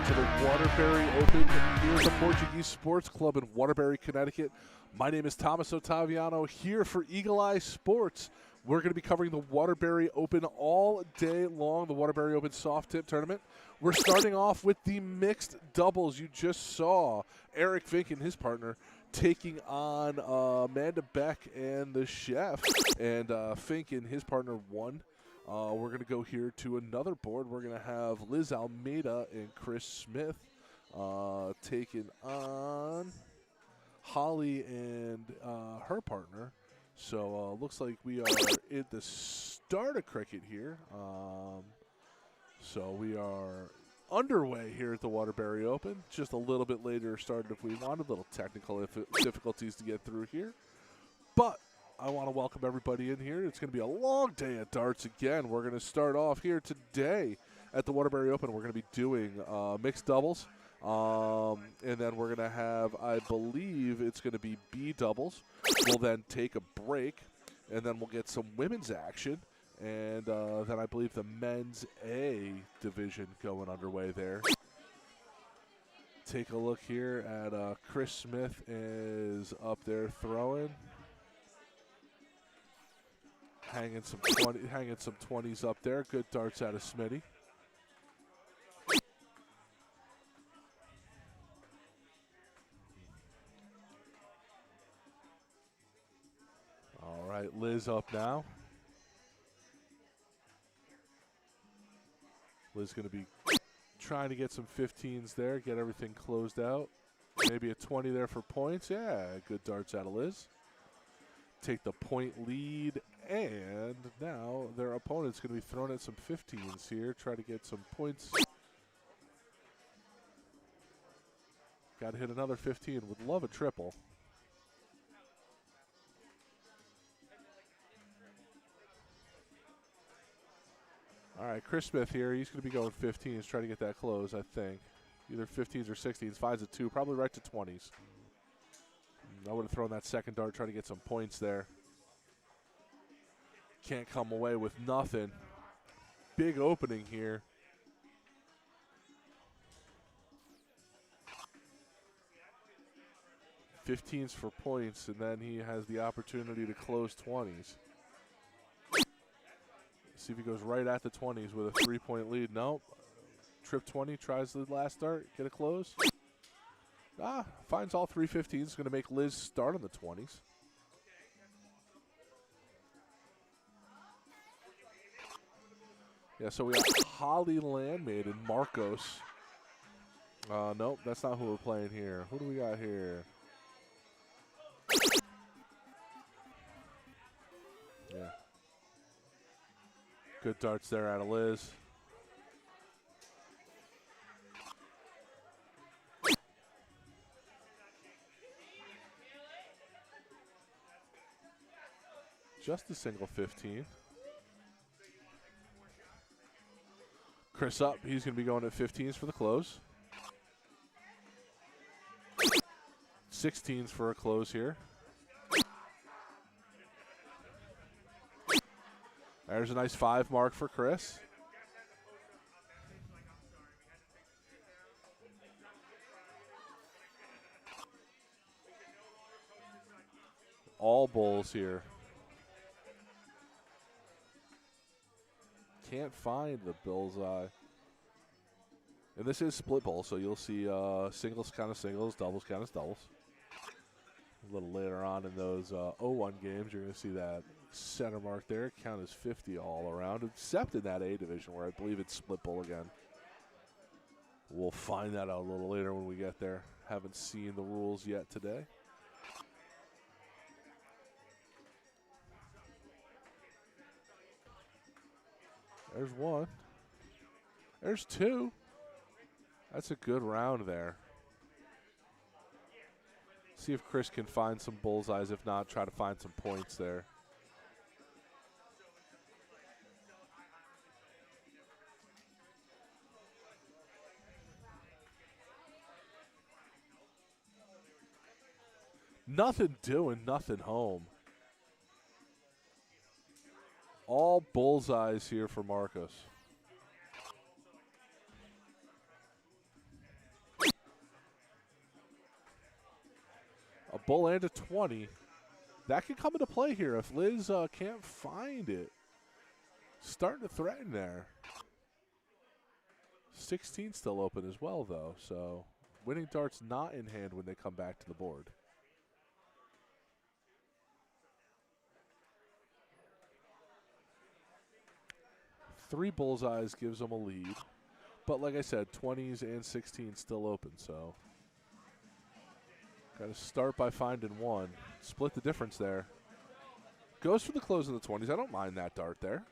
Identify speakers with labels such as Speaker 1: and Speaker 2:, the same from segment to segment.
Speaker 1: to the Waterbury Open here at the Portuguese Sports Club in Waterbury, Connecticut. My name is Thomas Ottaviano here for Eagle Eye Sports. We're going to be covering the Waterbury Open all day long, the Waterbury Open soft tip tournament. We're starting off with the mixed doubles. You just saw Eric Fink and his partner taking on Amanda Beck and the chef, and Fink and his partner won. We're going to go here to another board. We're going to have Liz Almeida and Chris Smith taking on Holly and her partner. So looks like we are at the start of cricket here. So we are underway here at the Waterbury Open. Just a little bit later started if we wanted. A little technical difficulties to get through here. But I want to welcome everybody in here. It's going to be a long day at darts again. We're going to start off here today at the Waterbury Open. We're going to be doing mixed doubles. And then we're going to have, I believe it's going to be B doubles. We'll then take a break, and then we'll get some women's action. And then I believe the men's A division going underway there. Take a look here at Chris Smith is up there throwing. Hanging some 20s up there. Good darts out of Smitty. All right, Liz up now. Liz going to be trying to get some 15s there, get everything closed out. Maybe a 20 there for points. Yeah, good darts out of Liz. Take the point lead, and now their opponent's going to be throwing at some 15s here, try to get some points. Got to hit another 15. Would love a triple. All right, Chris Smith here. He's going to be going 15s, trying to get that close, I think. Either 15s or 16s. Finds a 2, probably right to 20s. I would have thrown that second dart, trying to get some points there. Can't come away with nothing. Big opening here. $15s for points, and then he has the opportunity to close 20s. See if he goes right at the 20s with a 3-point lead. Nope. Trip 20, tries the last dart, get a close. Finds all 3 15s. Going to make Liz start on the 20s. Yeah, so we got Holly Landmaid and Marcos. Nope, that's not who we're playing here. Who do we got here? Yeah. Good darts there out of Liz. Just a single 15. Chris up. He's going to be going at 15s for the close. 16s for a close here. There's a nice 5 mark for Chris. All bowls here. Can't find the bullseye. And this is split bowl, so you'll see singles count as singles, doubles count as doubles. A little later on in those 0-1 games, you're going to see that center mark there count as 50 all around, except in that A division where I believe it's split bowl again. We'll find that out a little later when we get there. Haven't seen the rules yet today. There's 1. There's 2. That's a good round there. See if Chris can find some bullseyes. If not, try to find some points there. Nothing doing, nothing home. All bullseyes here for Marcos. bull and a 20. That could come into play here if Liz can't find it. Starting to threaten there. 16 still open as well, though, so winning dart's not in hand when they come back to the board. Three bullseyes gives them a lead. But like I said, 20s and 16s still open, so got to start by finding one. Split the difference there. Goes for the close in the 20s. I don't mind that dart there.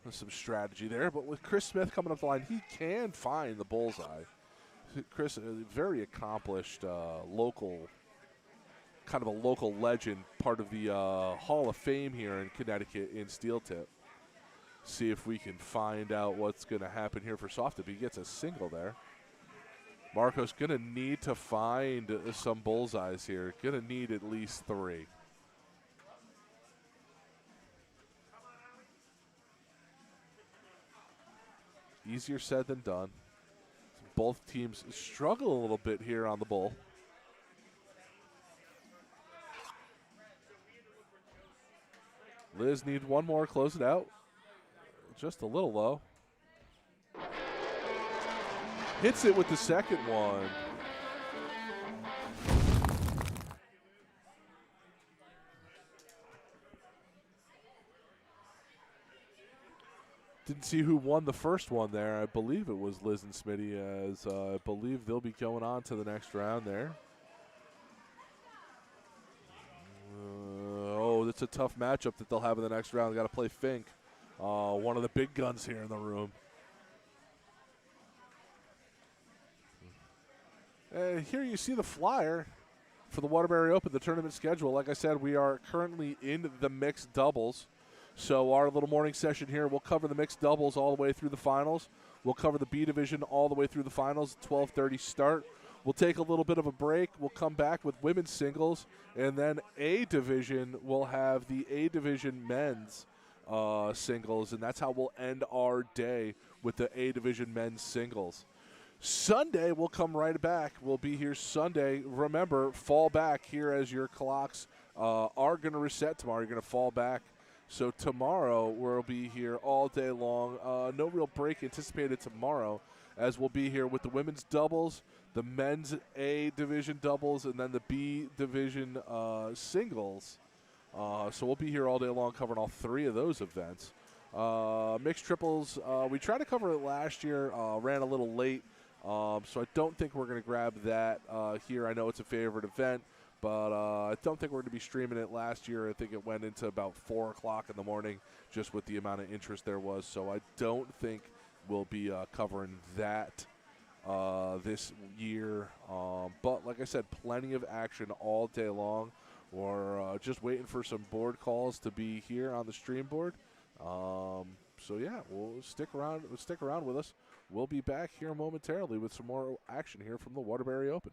Speaker 1: There's some strategy there, but with Chris Smith coming up the line, he can find the bullseye. Chris, a very accomplished local, kind of a local legend, part of the Hall of Fame here in Connecticut in steel tip. See if we can find out what's going to happen here for soft tip. He gets a single there. Marco's going to need to find some bullseyes here. Going to need at least three. Easier said than done. Both teams struggle a little bit here on the bull. Liz need one more, close it out. Just a little low. Hits it with the second one. Didn't see who won the first one there. I believe it was Liz and Smitty, as I believe they'll be going on to the next round there. Oh, that's a tough matchup that they'll have in the next round. They got to play Fink, one of the big guns here in the room. Here you see the flyer for the Waterbury Open, the tournament schedule. Like I said, we are currently in the mixed doubles. So our little morning session here, we'll cover the mixed doubles all the way through the finals. We'll cover the B division all the way through the finals, 12:30 start. We'll take a little bit of a break. We'll come back with women's singles. And then A division, we'll have the A division men's singles. And that's how we'll end our day with the A division men's singles. Sunday, we'll come right back. We'll be here Sunday. Remember, fall back here as your clocks are going to reset tomorrow. You're going to fall back. So tomorrow, we'll be here all day long. No real break anticipated tomorrow, as we'll be here with the women's doubles, the men's A division doubles, and then the B division singles. So we'll be here all day long covering all three of those events. Mixed triples, we tried to cover it last year, ran a little late. So I don't think we're going to grab that here. I know it's a favorite event, but I don't think we're going to be streaming it last year. I think it went into about 4 o'clock in the morning just with the amount of interest there was. So I don't think we'll be covering that this year. But like I said, plenty of action all day long. We're just waiting for some board calls to be here on the stream board. So yeah, we'll stick around with us. We'll be back here momentarily with some more action here from the Waterbury Open.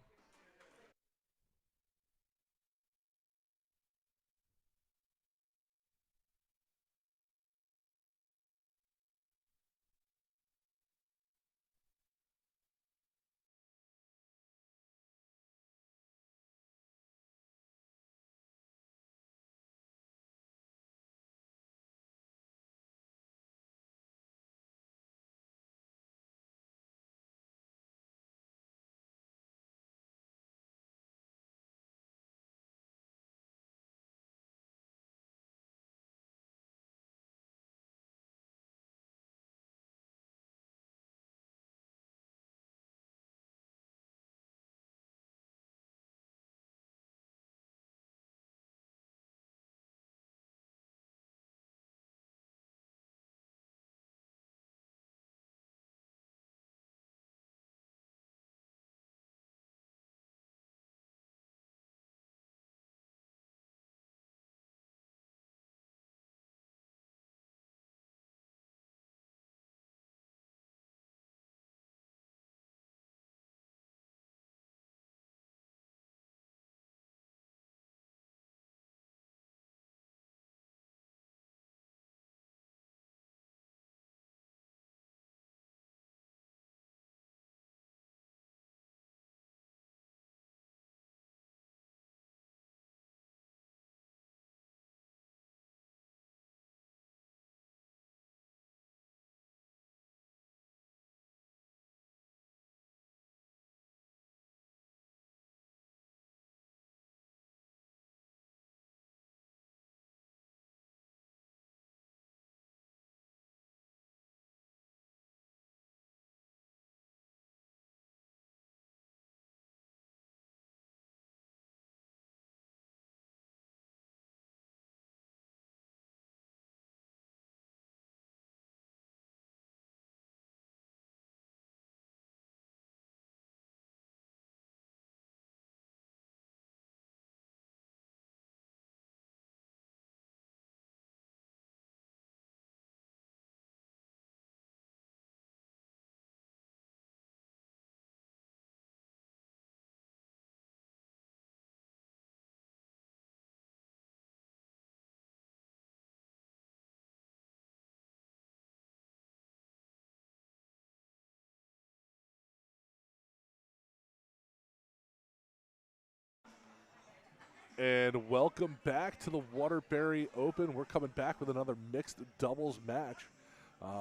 Speaker 1: And welcome back to the Waterbury Open. We're coming back with another mixed doubles match.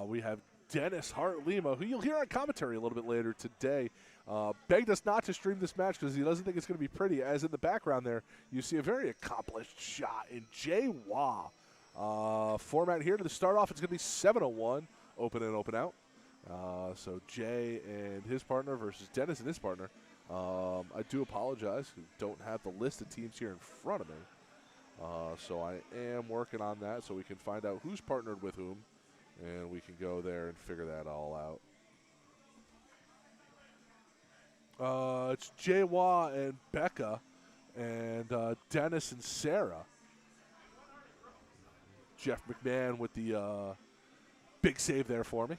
Speaker 1: We have Dennis Hart Lima, who you'll hear on commentary a little bit later today, begged us not to stream this match because he doesn't think it's going to be pretty. As in the background there, you see a very accomplished shot in Jay Wah. Format here to start off, it's going to be 7-1, open and open out. So Jay and his partner versus Dennis and his partner. I do apologize. We don't have the list of teams here in front of me. So I am working on that so we can find out who's partnered with whom, and we can go there and figure that all out. It's Jawa and Becca and Dennis and Sarah. Jeff McMahon with the big save there for me.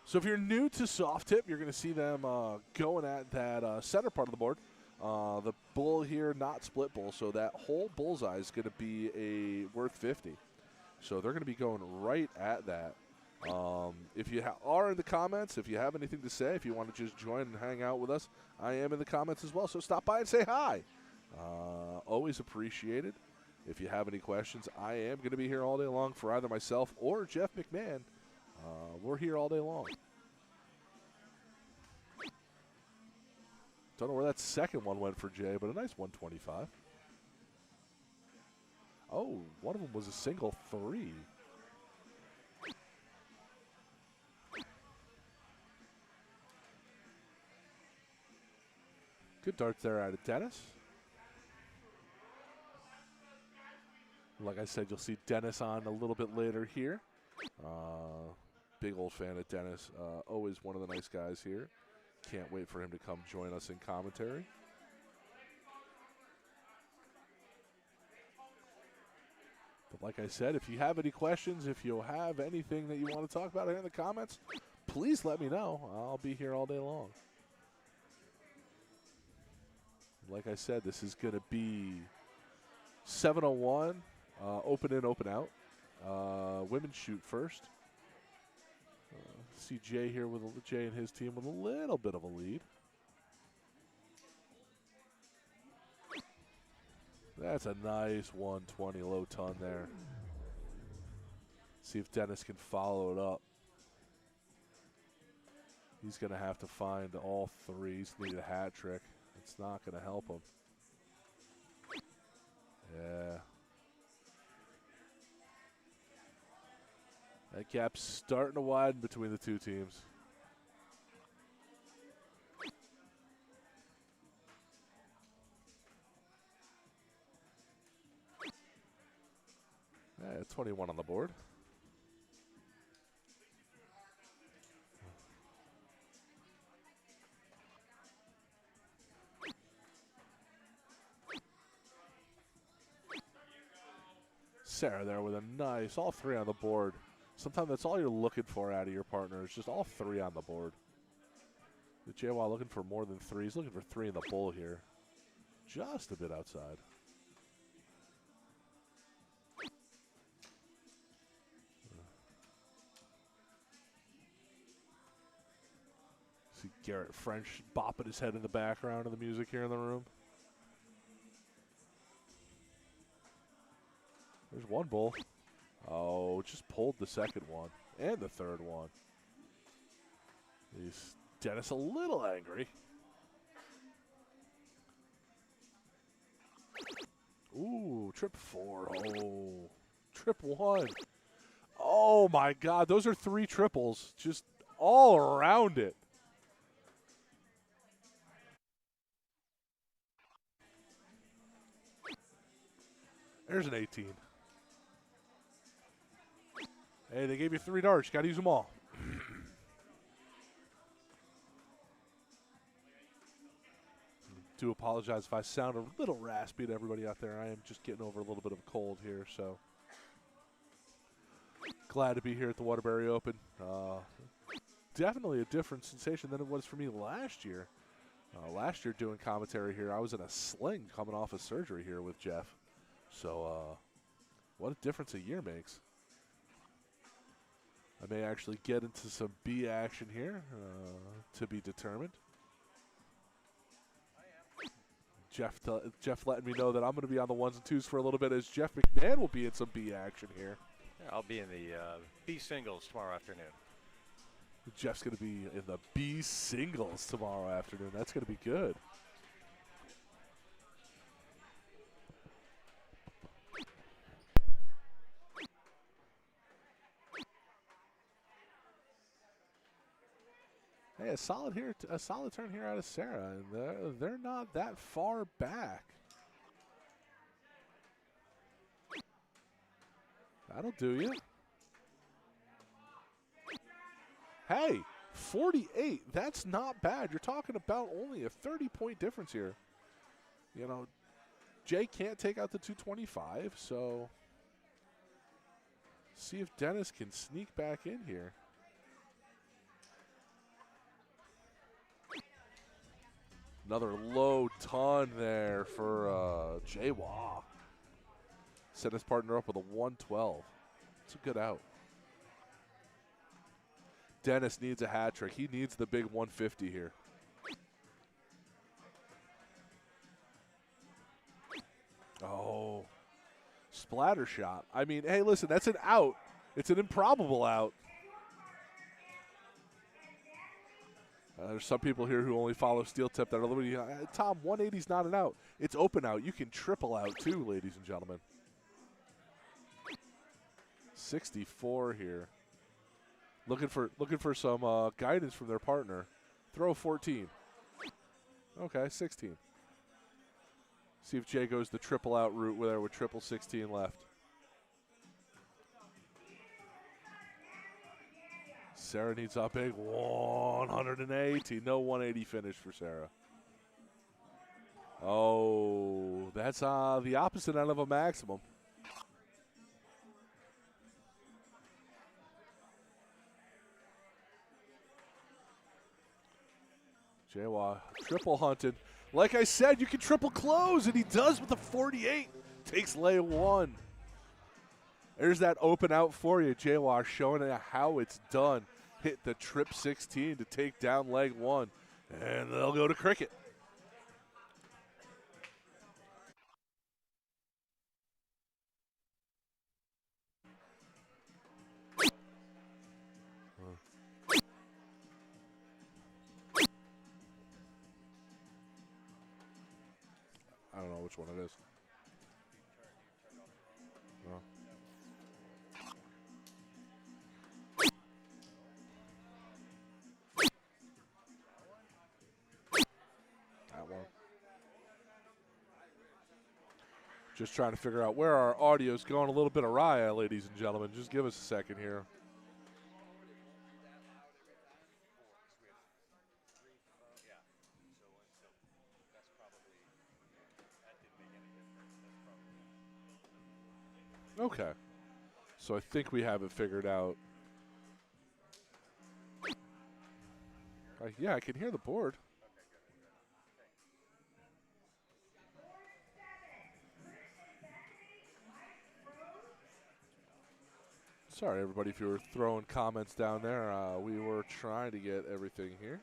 Speaker 1: So if you're new to soft tip, you're going to see them going at that center part of the board. The bull here, not split bull, so that whole bullseye is going to be worth 50. So they're going to be going right at that. If you are in the comments, if you have anything to say, if you want to just join and hang out with us, I am in the comments as well. So stop by and say hi. Always appreciated. If you have any questions, I am going to be here all day long for either myself or Jeff McMahon. We're here all day long. Don't know where that second one went for Jay, but a nice 125. Oh, one of them was a single 3. Good darts there out of Dennis. Like I said, you'll see Dennis on a little bit later here. Big old fan of Dennis. Always one of the nice guys here. Can't wait for him to come join us in commentary. But like I said, if you have any questions, if you have anything that you want to talk about here in the comments, please let me know. I'll be here all day long. Like I said, this is going to be 7-1, open in, open out. Women shoot first. See Jay here with Jay and his team with a little bit of a lead. That's a nice 120 low ton there. See if Dennis can follow it up. He's going to have to find all threes. Need a hat trick. It's not going to help him. Yeah. That gap's starting to widen between the two teams. Yeah, 21 on the board. Sarah there with a nice, all 3 on the board. Sometimes that's all you're looking for out of your partner is just all 3 on the board. The JY looking for more than 3. He's looking for 3 in the bull here. Just a bit outside. See Garrett French bopping his head in the background of the music here in the room. There's one bull. Oh, just pulled the second one and the third one. He's Dennis a little angry. Ooh, trip 4. Oh, trip 1. Oh my God, those are 3 triples just all around it. There's an 18. Hey, they gave you 3 darts. You got to use them all. Do apologize if I sound a little raspy to everybody out there. I am just getting over a little bit of a cold here, so glad to be here at the Waterbury Open. Definitely a different sensation than it was for me last year. Last year doing commentary here, I was in a sling coming off of surgery here with Jeff. So what a difference a year makes. I may actually get into some B action here to be determined. Jeff letting me know that I'm going to be on the ones and twos for a little bit, as Jeff McMahon will be in some B action here.
Speaker 2: Yeah, I'll be in the B singles tomorrow afternoon.
Speaker 1: Jeff's going to be in the B singles tomorrow afternoon. That's going to be good. Hey, a solid turn here out of Sarah, and they're not that far back. That'll do you. Hey, 48. That's not bad. You're talking about only a 30-point difference here. You know, Jay can't take out the 225, so see if Dennis can sneak back in here. Another low ton there for Jay-Wah. Set his partner up with a 112. It's a good out. Dennis needs a hat trick. He needs the big 150 here. Oh, splatter shot. I mean, hey, listen, that's an out. It's an improbable out. There's some people here who only follow steel tip that are literally, Tom, 180's not an out. It's open out. You can triple out too, ladies and gentlemen. 64 here. Looking for some guidance from their partner. Throw 14. Okay, 16. See if Jay goes the triple out route with triple 16 left. Sarah needs a big 180. No 180 finish for Sarah. Oh, that's the opposite end of a maximum. Jay-Wah triple hunted. Like I said, you can triple close, and he does with the 48. Takes lay one. There's that open out for you. Jay-Wah showing how it's done. Hit the trip 16 to take down leg one. And they'll go to cricket. I don't know which one it is. Oh. That one. Just trying to figure out where our audio's going a little bit awry, ladies and gentlemen. Just give us a second here. Okay. So I think we have it figured out. Yeah, I can hear the board. Sorry, everybody, if you were throwing comments down there. We were trying to get everything here.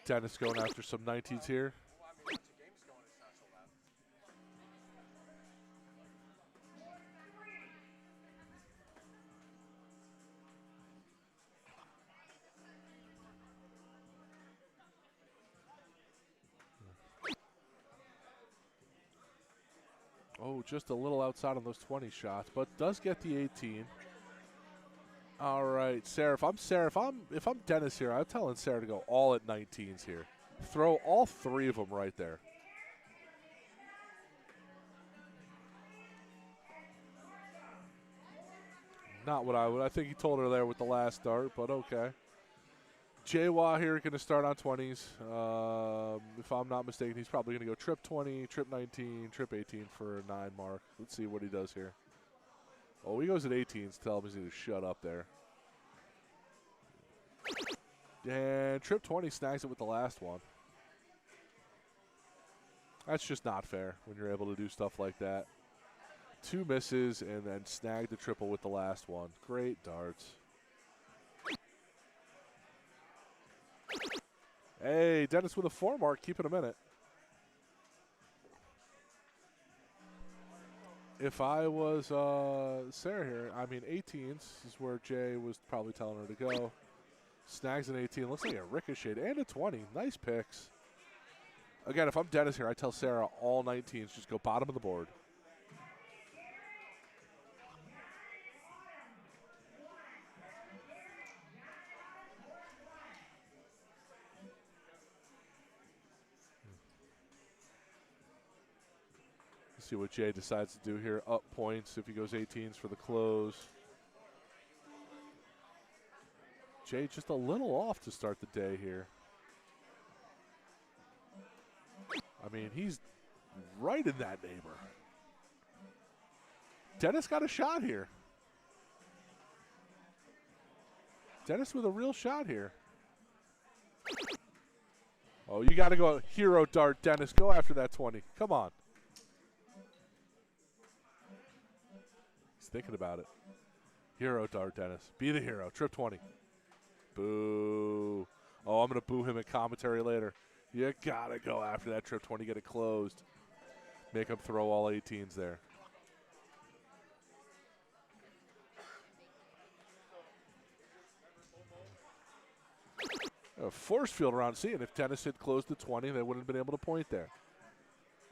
Speaker 1: Dennis going after some 19s here. Oh, just a little outside on those 20 shots, but does get the 18. All right, Sarah. If I'm Dennis here, I'm telling Sarah to go all at 19s here. Throw all three of them right there. Not what I would. I think he told her there with the last dart, but okay. Jawa here going to start on 20s. If I'm not mistaken, he's probably going to go trip 20, trip 19, trip 18 for a 9 mark. Let's see what he does here. Oh, he goes at 18s. Tell him he's going to shut up there. And trip 20 snags it with the last one. That's just not fair when you're able to do stuff like that. 2 misses and then snag the triple with the last one. Great darts. Hey, Dennis with a 4 mark, keeping him in it. If I was Sarah here, I mean 18s is where Jay was probably telling her to go. Snags an 18. Looks like a ricochet and a 20. Nice picks. Again, if I'm Dennis here, I tell Sarah all 19s, just go bottom of the board. See what Jay decides to do here. Up points if he goes 18s for the close. Jay just a little off to start the day here. I mean, he's right in that neighbor. Dennis got a shot here. Dennis with a real shot here. Oh, you got to go hero dart, Dennis. Go after that 20. Come on. Thinking about it. Hero dart, Dennis. Be the hero. Trip 20. Boo. Oh, I'm going to boo him in commentary later. You got to go after that trip 20. Get it closed. Make him throw all 18s there. A force field around. Seeing if Dennis had closed the 20, they wouldn't have been able to point there.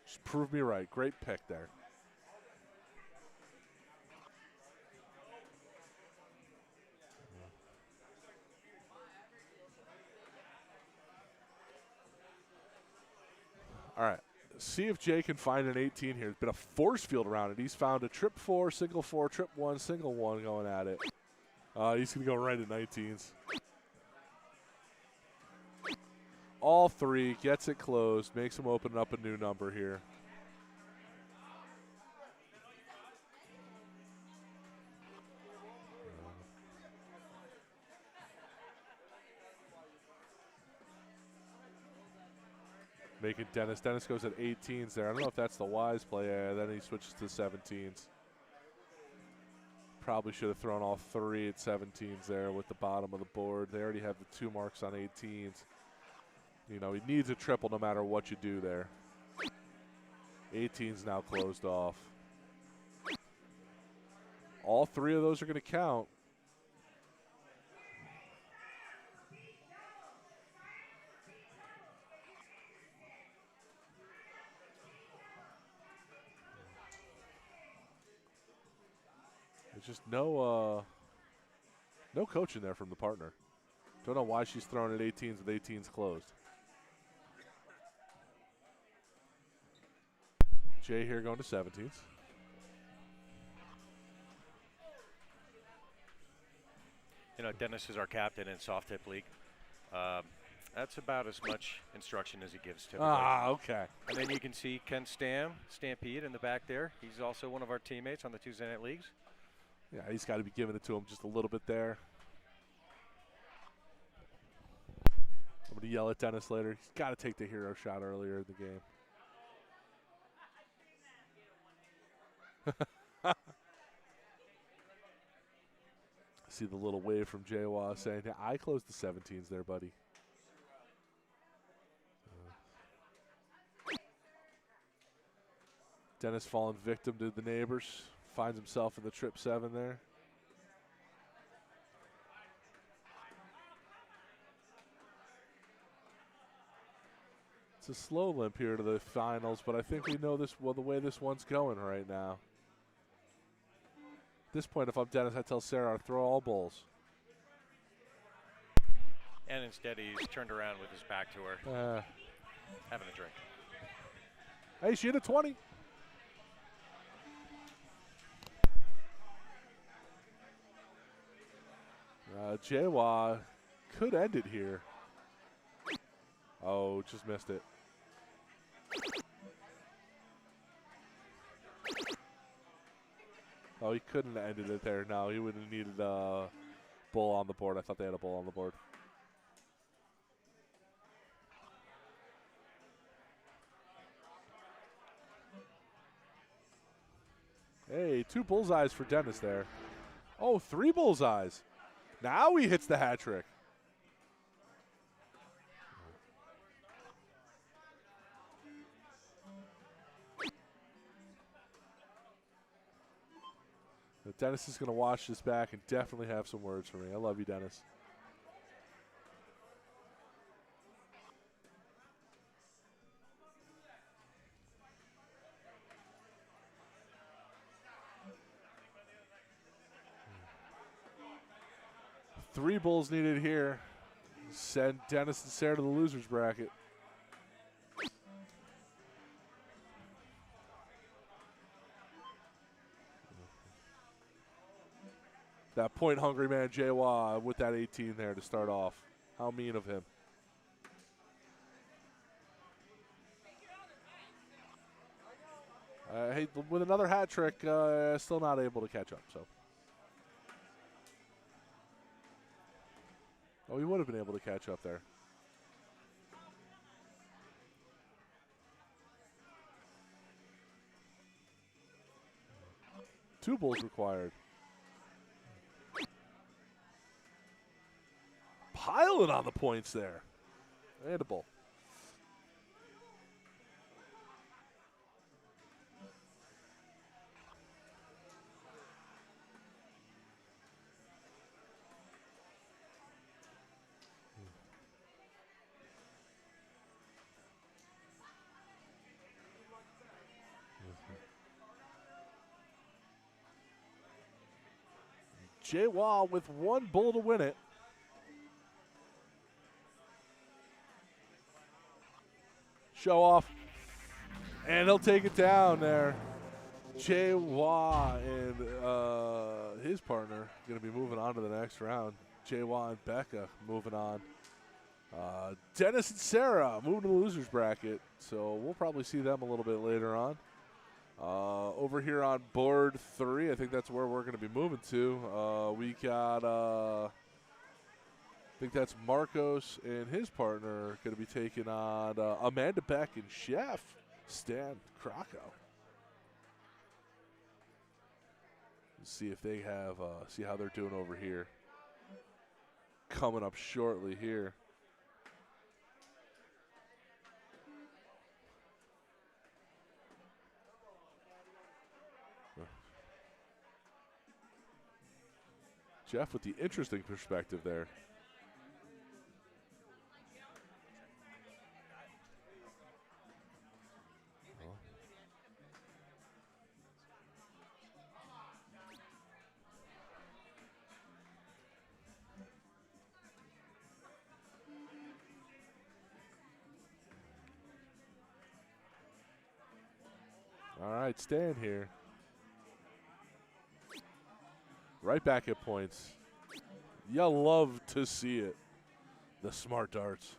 Speaker 1: Just prove me right. Great pick there. All right, see if Jay can find an 18 here. There's been a force field around it. He's found a trip 4, single 4, trip 1, single 1 going at it. He's going to go right at 19s. All 3, gets it closed, makes him open up a new number here. Making Dennis. Dennis goes at 18s there. I don't know if that's the wise play. Yeah, then he switches to 17s. Probably should have thrown all 3 at 17s there with the bottom of the board. They already have the 2 marks on 18s. You know, he needs a triple no matter what you do there. 18's now closed off. All 3 of those are going to count. There's just no coaching there from the partner. Don't know why she's throwing at 18s with 18s closed. Jay here going to 17s.
Speaker 2: You know, Dennis is our captain in soft tip league. That's about as much instruction as he gives to.
Speaker 1: Ah, okay.
Speaker 2: And then you can see Ken Stampede in the back there. He's also one of our teammates on the Tuesday Night Leagues.
Speaker 1: Yeah, he's got to be giving it to him just a little bit there. I'm going to yell at Dennis later. He's got to take the hero shot earlier in the game. See the little wave from Jawa saying, yeah, I closed the 17s there, buddy. Dennis falling victim to the neighbors. Finds himself in the trip 7 there. It's a slow limp here to the finals, but I think we know this well the way this one's going right now. At this point, if I'm Dennis, I tell Sarah to throw all bulls.
Speaker 2: And instead, he's turned around with his back to her, having a drink.
Speaker 1: Hey, she hit a 20. Jawa could end it here. Oh, just missed it. Oh, he couldn't have ended it there. No, he would have needed a bull on the board. I thought they had a bull on the board. Hey, 2 bullseyes for Dennis there. Oh, 3 bullseyes. Now he hits the hat trick. But Dennis is going to watch this back and definitely have some words for me. I love you, Dennis. Three bulls needed here. Send Dennis and Sarah to the losers bracket. That point hungry man, Jawa, with that 18 there to start off. How mean of him. Hey, with another hat trick, still not able to catch up. So, oh, he would have been able to catch up there. Two bulls required. Piling on the points there. And a bull. Jawa with one bull to win it. Show off. And he'll take it down there. Jawa and his partner going to be moving on to the next round. Jawa and Becca moving on. Dennis and Sarah moving to the losers bracket. So we'll probably see them a little bit later on. Over here on board 3, I think that's where we're going to be moving to. We got, I think that's Marcos and his partner going to be taking on Amanda Beck and Chef Stan Krakow. See if they have, see how they're doing over here. Coming up shortly here. Jeff with the interesting perspective there. All right, Stan here. Right back at points. You love to see it. The smart darts.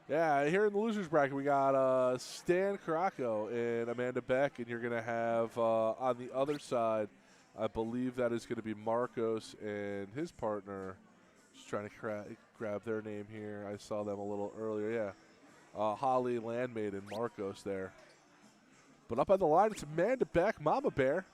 Speaker 1: Yeah, here in the losers bracket, we got Stan Krakow and Amanda Beck, and you're going to have on the other side, I believe that is going to be Marcos and his partner. Just trying to grab their name here. I saw them a little earlier, yeah. Holly Landmaid and Marcos there. But up on the line, it's Amanda Beck, Mama Bear.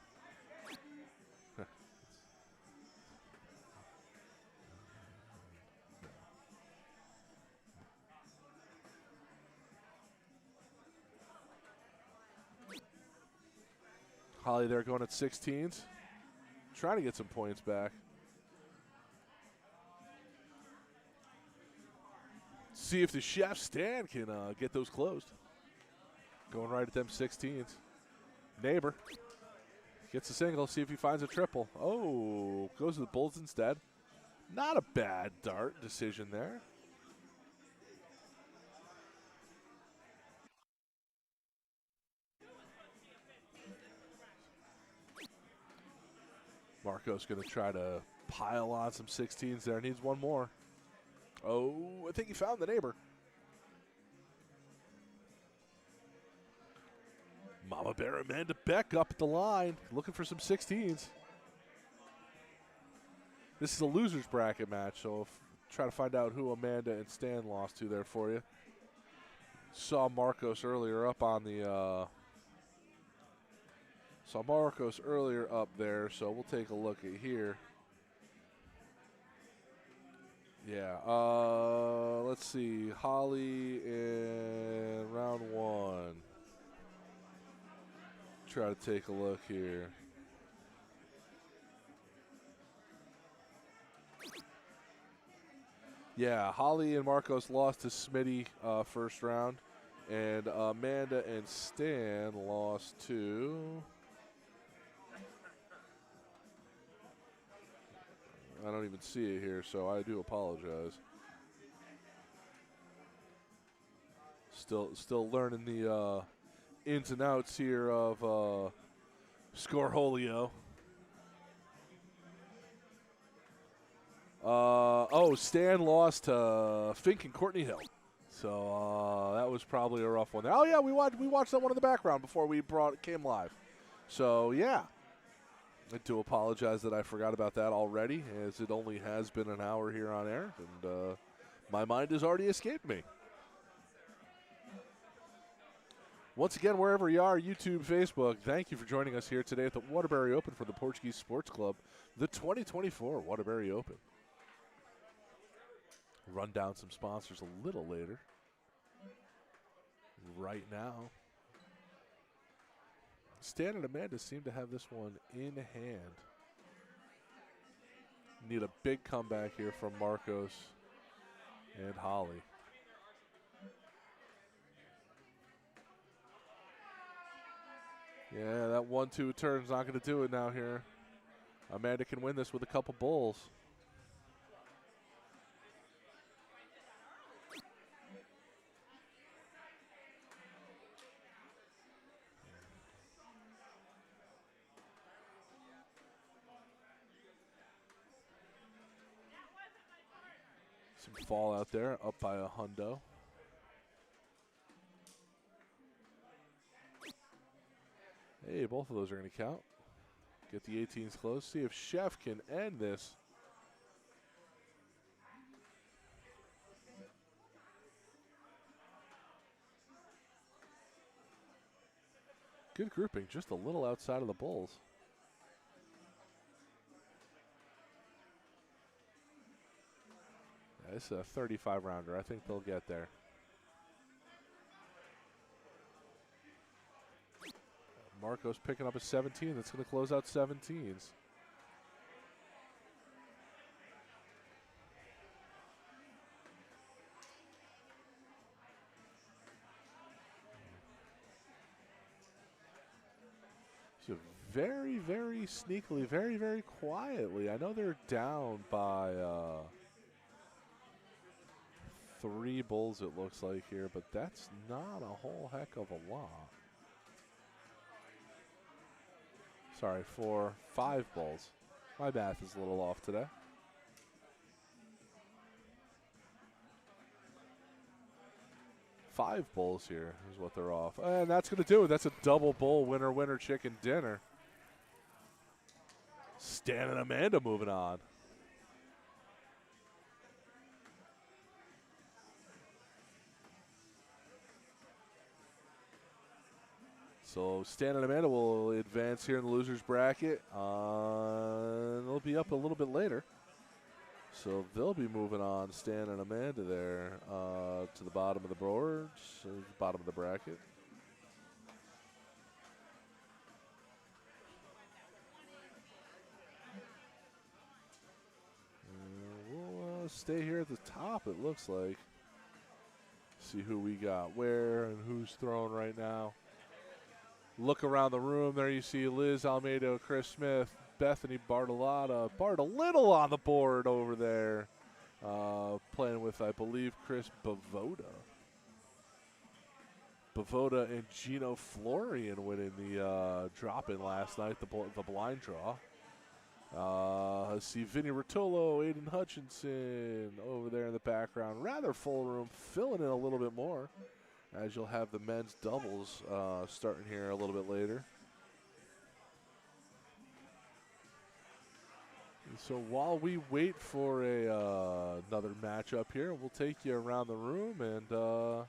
Speaker 1: Holly there going at 16s. Trying to get some points back. See if the Chef Stan can get those closed. Going right at them 16s. Neighbor gets a single. See if he finds a triple. Oh, goes to the Bulls instead. Not a bad dart decision there. Marco's going to try to pile on some 16s there. Needs one more. Oh, I think he found the neighbor. Mama Bear Amanda Beck up at the line, looking for some 16s. This is a loser's bracket match, so try to find out who Amanda and Stan lost to there for you. Saw Marcos earlier up on the saw Marcos earlier up there, so we'll take a look at here. Yeah, let's see. Holly in round 1. Try to take a look here. Yeah, Holly and Marcos lost to Smitty first round. And Amanda and Stan lost to... I don't even see it here, so I do apologize. Still learning the ins and outs here of Scoreholio. Stan lost to Fink and Courtney Hill. So that was probably a rough one. Oh, yeah, we watched that one in the background before we came live. So, yeah. I do apologize that I forgot about that already, as it only has been an hour here on air, and my mind has already escaped me. Once again, wherever you are, YouTube, Facebook, thank you for joining us here today at the Waterbury Open for the Portuguese Sports Club, the 2024 Waterbury Open. Run down some sponsors a little later. Right now, Stan and Amanda seem to have this one in hand. Need a big comeback here from Marcos and Holly. Yeah, that 1-2 turn's not going to do it now here. Amanda can win this with a couple bowls. Some fallout there, up by a hundo. Hey, both of those are going to count. Get the 18s close. See if Chef can end this. Good grouping, just a little outside of the bowls. Yeah, this is a 35 rounder. I think they'll get there. Marcos picking up a 17. That's going to close out 17s. So very, very sneakily, very, very quietly. I know they're down by 3 bulls, it looks like here, but that's not a whole heck of a lot. Sorry, 5 bulls. My math is a little off today. Five bulls here is what they're off. And that's going to do it. That's a double bowl winner chicken dinner. Stan and Amanda moving on. So Stan and Amanda will advance here in the loser's bracket. They'll be up a little bit later. So they'll be moving on, Stan and Amanda there, to the bottom of the board, bottom of the bracket. We'll stay here at the top, it looks like. See who we got where and who's throwing right now. Look around the room. There you see Liz Almeida, Chris Smith, Bethany Bartolotta. Bart a little on the board over there. Playing with, I believe, Chris Bavoda. Bavoda and Gino Florian winning the drop-in last night, the blind draw. Let's see, Vinny Rotolo, Aiden Hutchinson over there in the background. Rather full room, filling in a little bit more, as you'll have the men's doubles starting here a little bit later. And so while we wait for another matchup here, we'll take you around the room, and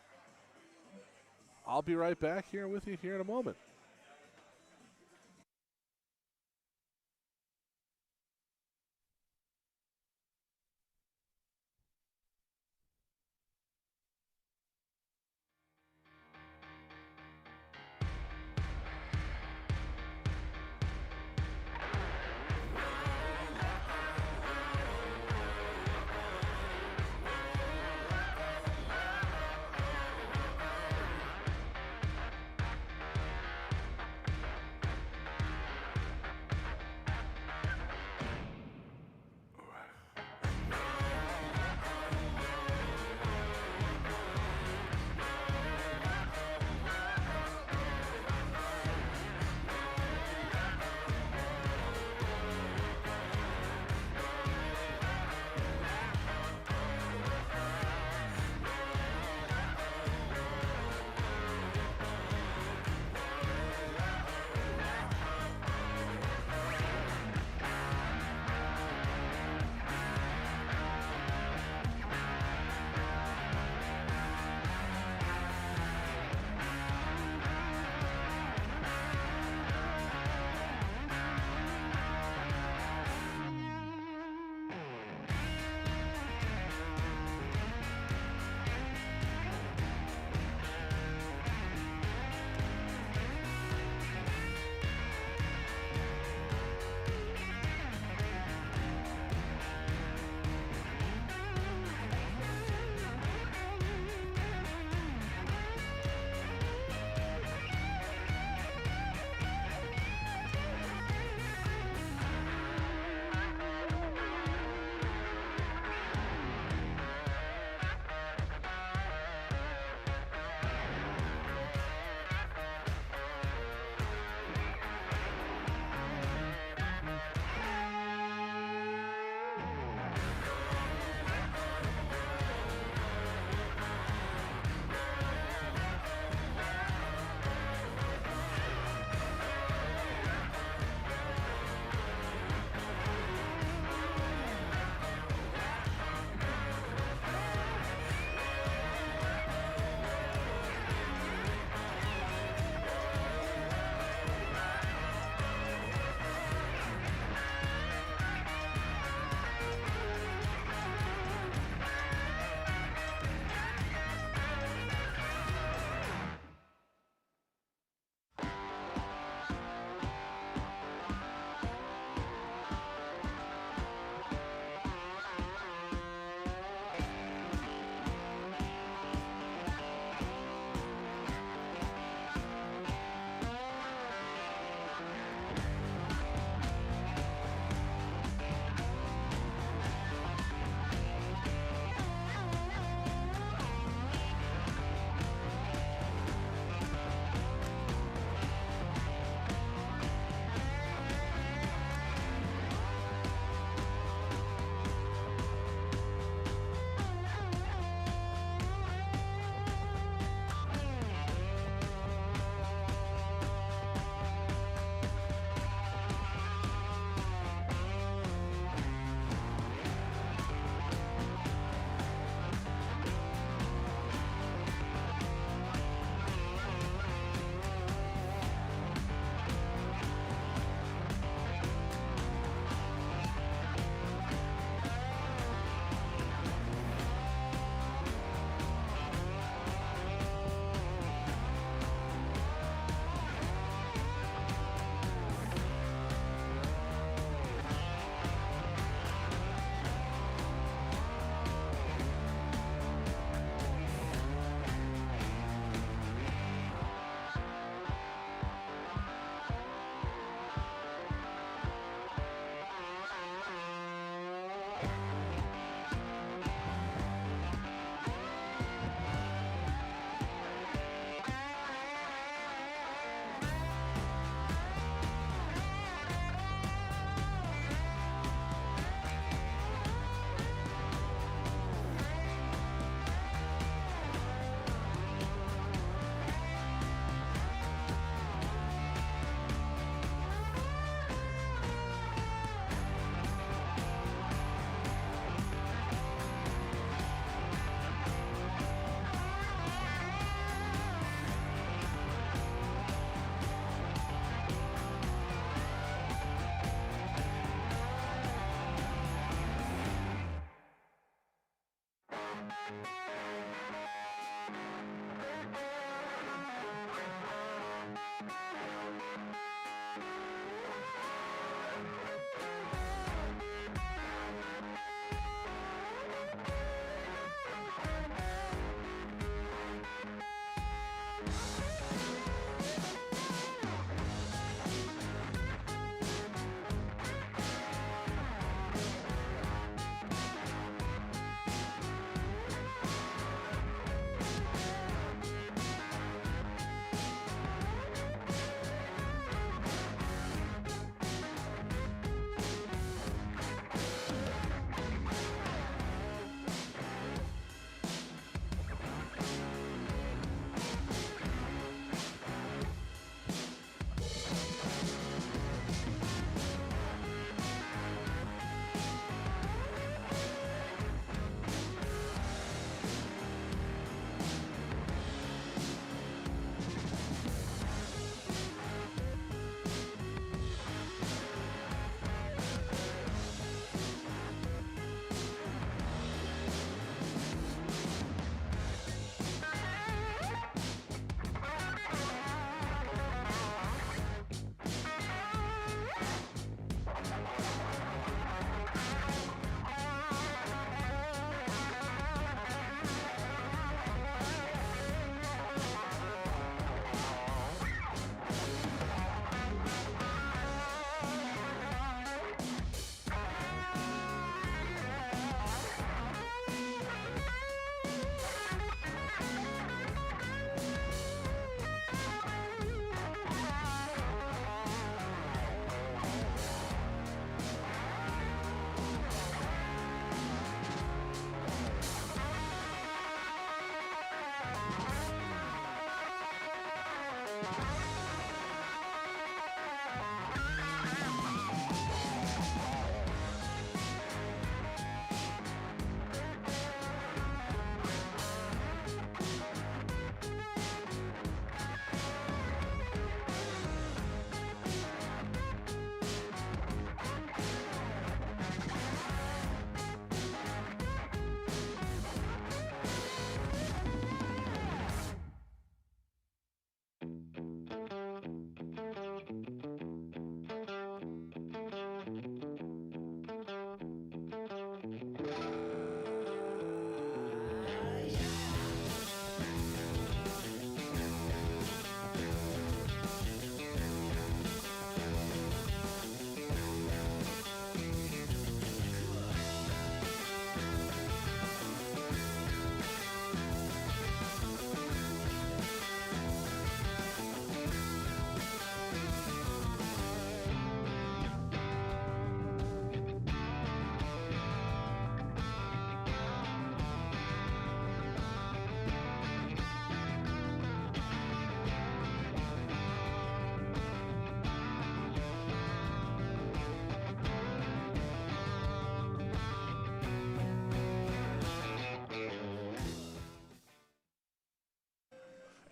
Speaker 1: I'll be right back here with you here in a moment.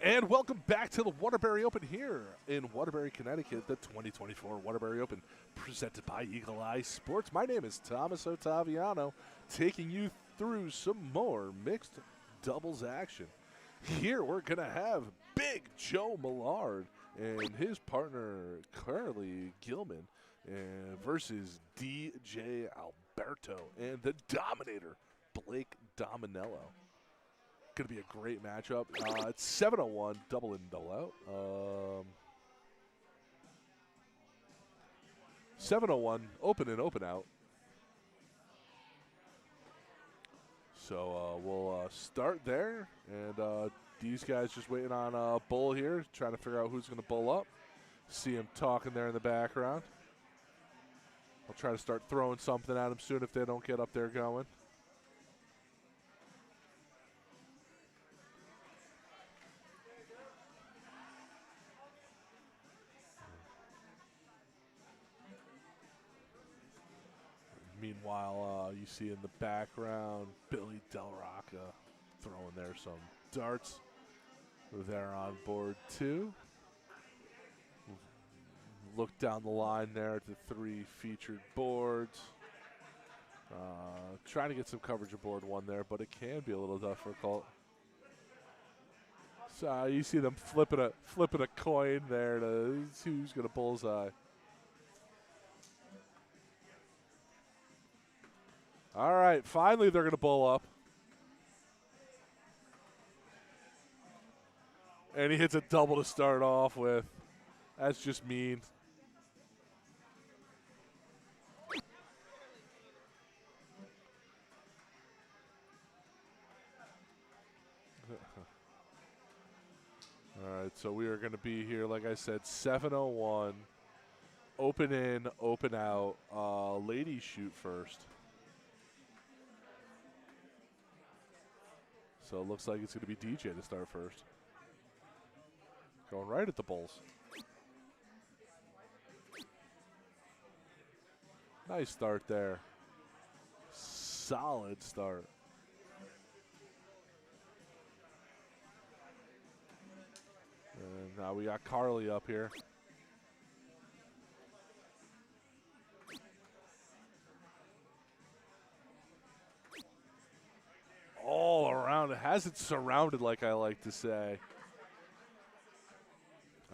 Speaker 1: And welcome back to the Waterbury Open here in Waterbury, Connecticut, the 2024 Waterbury Open, presented by Eagle Eye Sports. My name is Thomas Ottaviano, taking you through some more mixed doubles action. Here we're going to have Big Joe Millard and his partner, Carly Gilman, versus DJ Alberto and the Dominator, Blake Dominello. Going to be a great matchup. It's 7-1, double in, double out. 7-1, open in, open out. So we'll start there, and these guys just waiting on Bull here, trying to figure out who's going to bull up. See him talking there in the background. I'll try to start throwing something at him soon if they don't get up there going. Meanwhile, you see in the background Billy Del Rocca throwing there some darts. They're on board too. Look down the line there at the three featured boards. Trying to get some coverage of board one there, but it can be a little difficult. So you see them flipping a coin there to see who's going to bullseye. All right, finally they're going to bull up. And he hits a double to start off with. That's just mean. All right, so we are going to be here, like I said, 7-01. Open in, open out. Ladies shoot first. So it looks like it's going to be DJ to start first. Going right at the Bulls. Nice start there. Solid start. And now we got Carly up here. All around. It has it surrounded, like I like to say.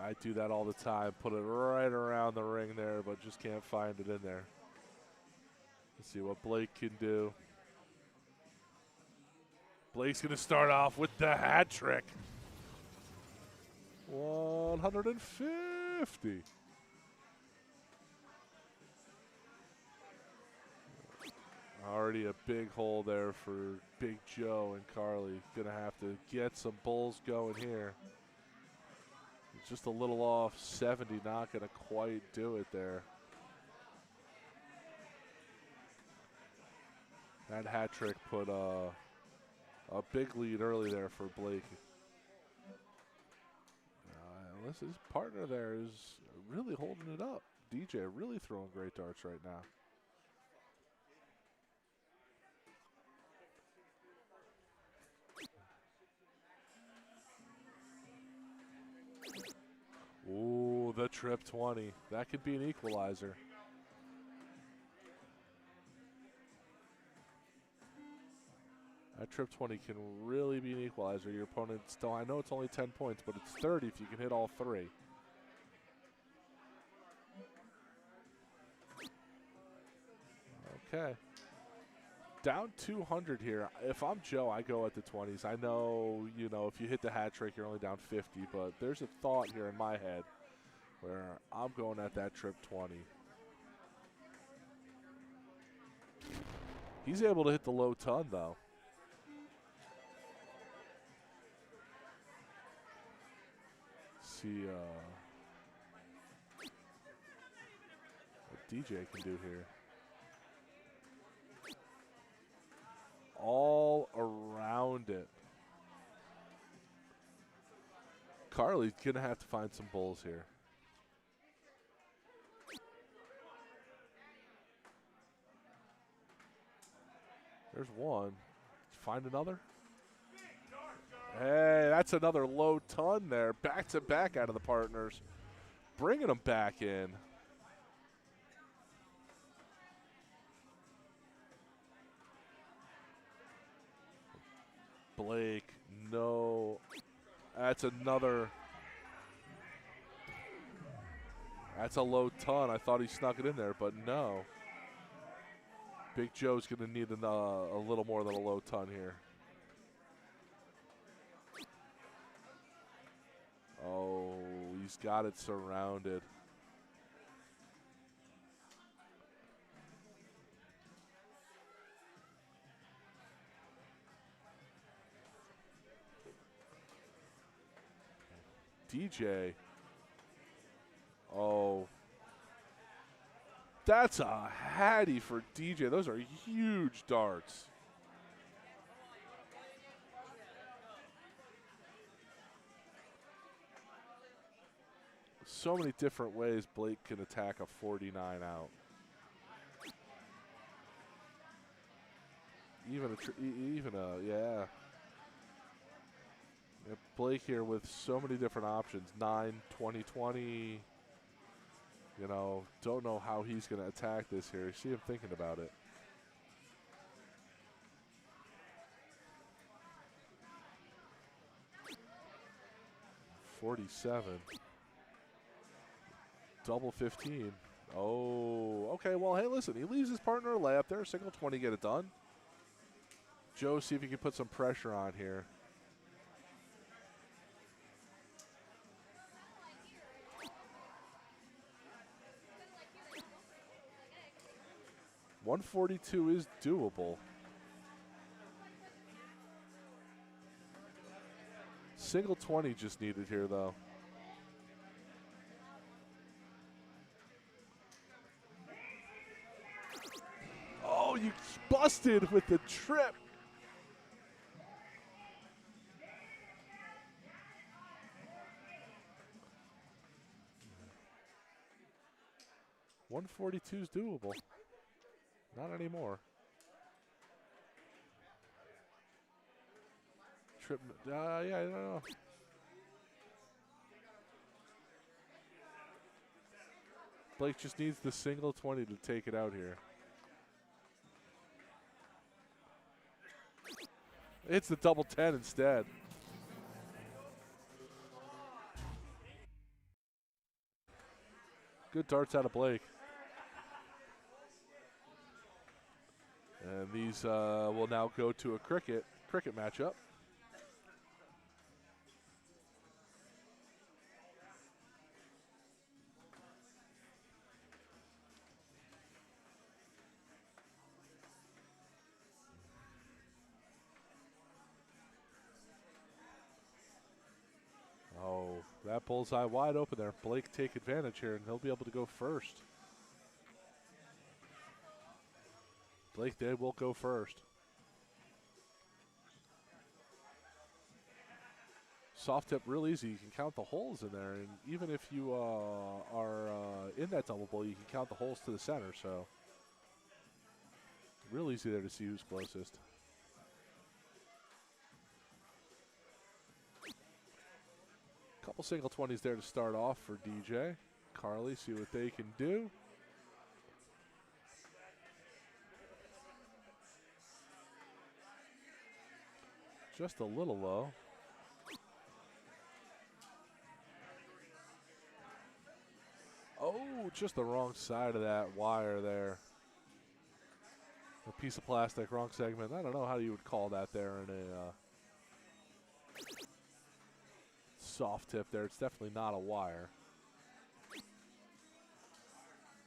Speaker 1: I do that all the time. Put it right around the ring there, but just can't find it in there. Let's see what Blake can do. Blake's going to start off with the hat trick. 150. Already a big hole there for Big Joe and Carly. Gonna have to get some bulls going here. It's just a little off 70, not gonna quite do it there. That hat trick put a big lead early there for Blake. His partner there is really holding it up. DJ really throwing great darts right now. Ooh, the trip 20. That could be an equalizer. That trip 20 can really be an equalizer. Your opponent still, I know it's only 10 points, but it's 30 if you can hit all three. Okay. Down 200 here. If I'm Joe, I go at the 20s. I know, if you hit the hat trick, you're only down 50, but there's a thought here in my head where I'm going at that trip 20. He's able to hit the low ton, though. See what DJ can do here. All around it. Carly's going to have to find some bowls here. There's one. Find another. Hey, that's another low ton there. Back to back out of the partners. Bringing them back in. Blake, no. That's another. That's a low ton. I thought he snuck it in there, but no. Big Joe's going to need a little more than a low ton here. Oh, he's got it surrounded. DJ. Oh. That's a hattie for DJ. Those are huge darts. So many different ways Blake can attack a 49 out. Yeah. Blake here with so many different options. 9, 20, 20. Don't know how he's going to attack this here. You see him thinking about it. $47. Double 15. Oh, okay. Well, hey, listen. He leaves his partner a layup there. Single 20, get it done. Joe, see if he can put some pressure on here. $142 is doable. Single 20 just needed here, though. Oh, you busted with the trip. $142 is doable. Not anymore. Trip. Yeah, I don't know. Blake just needs the single 20 to take it out here. It's the double 10 instead. Good darts out of Blake. And these will now go to a cricket matchup. Oh, that bullseye wide open there. Blake take advantage here, and he'll be able to go first. Blake will go first. Soft tip, real easy. You can count the holes in there, and even if you are in that double bowl, you can count the holes to the center. So real easy there to see who's closest. Couple single 20s there to start off for DJ. Carly, see what they can do. Just a little low. Oh, just the wrong side of that wire there. A piece of plastic, wrong segment. I don't know how you would call that there in a soft tip there. It's definitely not a wire.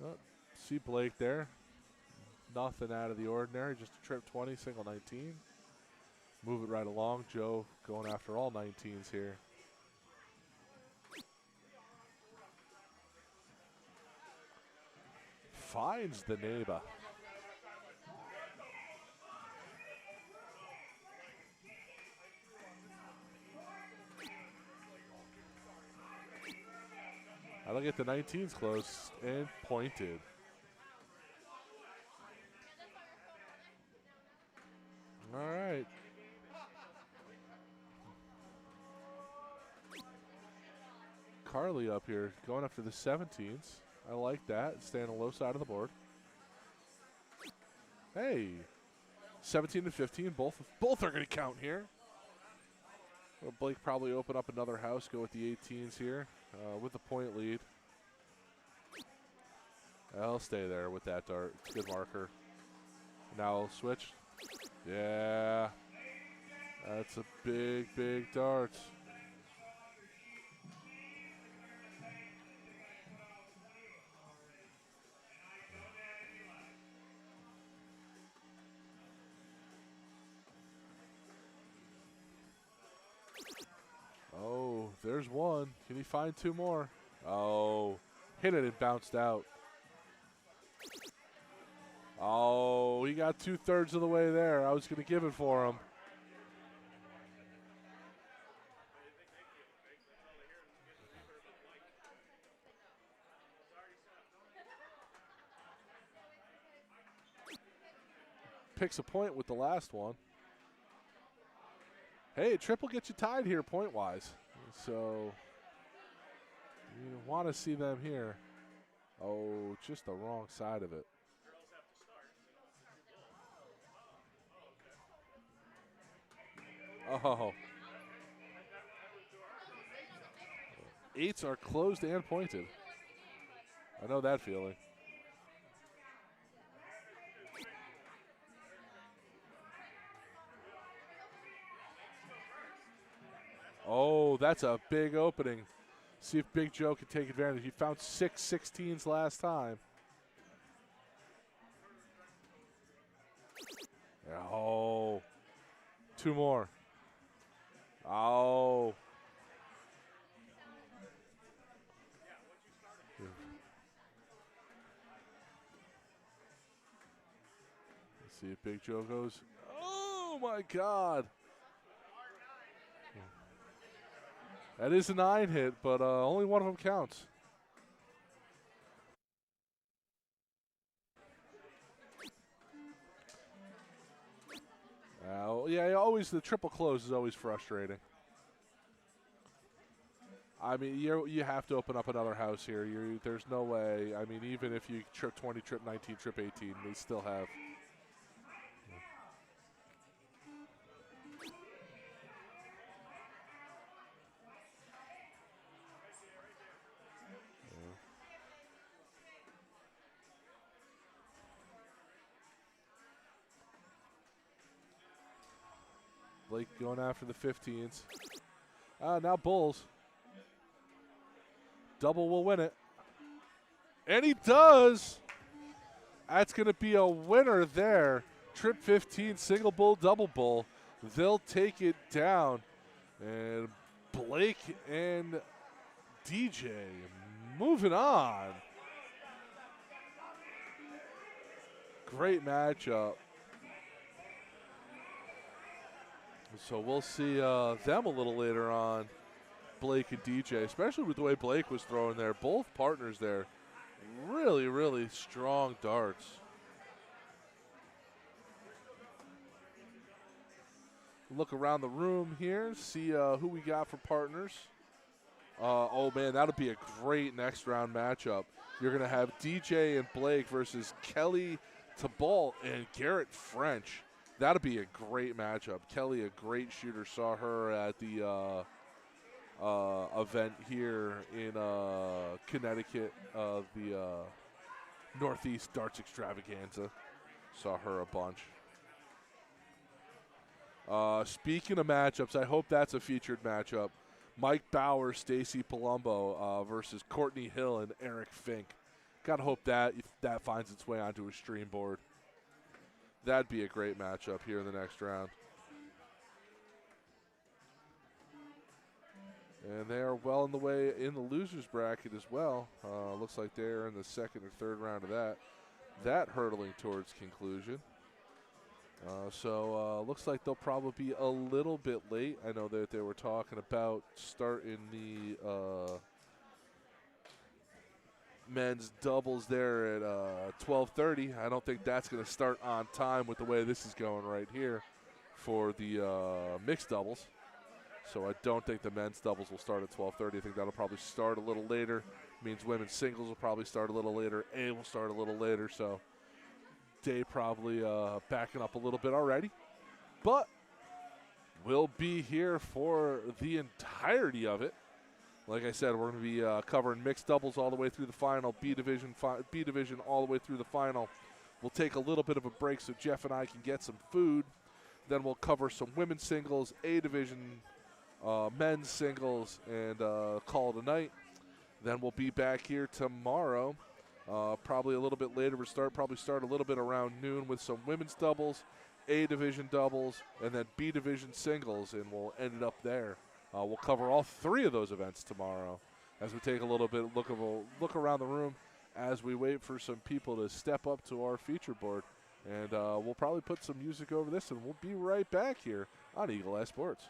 Speaker 1: Oh, see Blake there. Nothing out of the ordinary, just a trip 20, single 19. Move it right along. Joe going after all 19s here. Finds the neighbor. I don't get the 19s close and pointed. All right. Carly up here going after the 17s. I like that. Stay on the low side of the board. Hey, 17 and 15, both are going to count here. Well, Blake probably open up another house, go with the 18s here with the point lead. I'll stay there with that dart. It's a good marker. Now I'll switch. Yeah, that's a big, big dart. Oh, there's one. Can he find two more? Oh, hit it and bounced out. Oh, he got 2/3 of the way there. I was going to give it for him. Picks a point with the last one. Hey, triple gets you tied here point-wise. So you want to see them here. Oh, just the wrong side of it. Oh. 8s are closed and pointed. I know that feeling. Oh, that's a big opening. See if Big Joe can take advantage. He found 6 16s last time. Oh, 2 more. Oh. Let's see if Big Joe goes. Oh, my God. That is a 9 hit, but only one of them counts. Yeah, always the triple close is always frustrating. I mean, you have to open up another house here. There's no way. I mean, even if you trip 20, trip 19, trip 18, they still have. Blake going after the 15s. Now Bulls. Double will win it. And he does. That's going to be a winner there. Trip 15, single bull, double bull. They'll take it down. And Blake and DJ moving on. Great matchup. So we'll see them a little later on. Blake and DJ, especially with the way Blake was throwing there. Both partners there, really, really strong darts. Look around the room here, see who we got for partners. Oh, man, that'll be a great next round matchup. You're going to have DJ and Blake versus Kelly Tabalt and Garrett French. That'll be a great matchup. Kelly, a great shooter. Saw her at the event here in Connecticut, the Northeast Darts Extravaganza. Saw her a bunch. Speaking of matchups, I hope that's a featured matchup. Mike Bauer, Stacy Palumbo versus Courtney Hill and Eric Fink. Gotta hope that if that finds its way onto a stream board. That'd be a great matchup here in the next round. And they are well in the way in the losers bracket as well. Looks like they're in the second or third round of that hurtling towards conclusion. So looks like they'll probably be a little bit late. I know that they were talking about starting the men's doubles there at 12:30. I don't think that's going to start on time with the way this is going right here for the mixed doubles. So I don't think the men's doubles will start at 12:30. I think that'll probably start a little later. Means women's singles will probably start a little later. A will start a little later. So day probably backing up a little bit already. But we'll be here for the entirety of it. Like I said, we're going to be covering mixed doubles all the way through the final, B division all the way through the final. We'll take a little bit of a break so Jeff and I can get some food. Then we'll cover some women's singles, A division, men's singles, and call it a night. Then we'll be back here tomorrow, probably a little bit later. We'll probably start a little bit around noon with some women's doubles, A division doubles, and then B division singles, and we'll end it up there. We'll cover all three of those events tomorrow as we take a little bit look around the room as we wait for some people to step up to our feature board. And we'll probably put some music over this, and we'll be right back here on Eagle Eye Sports.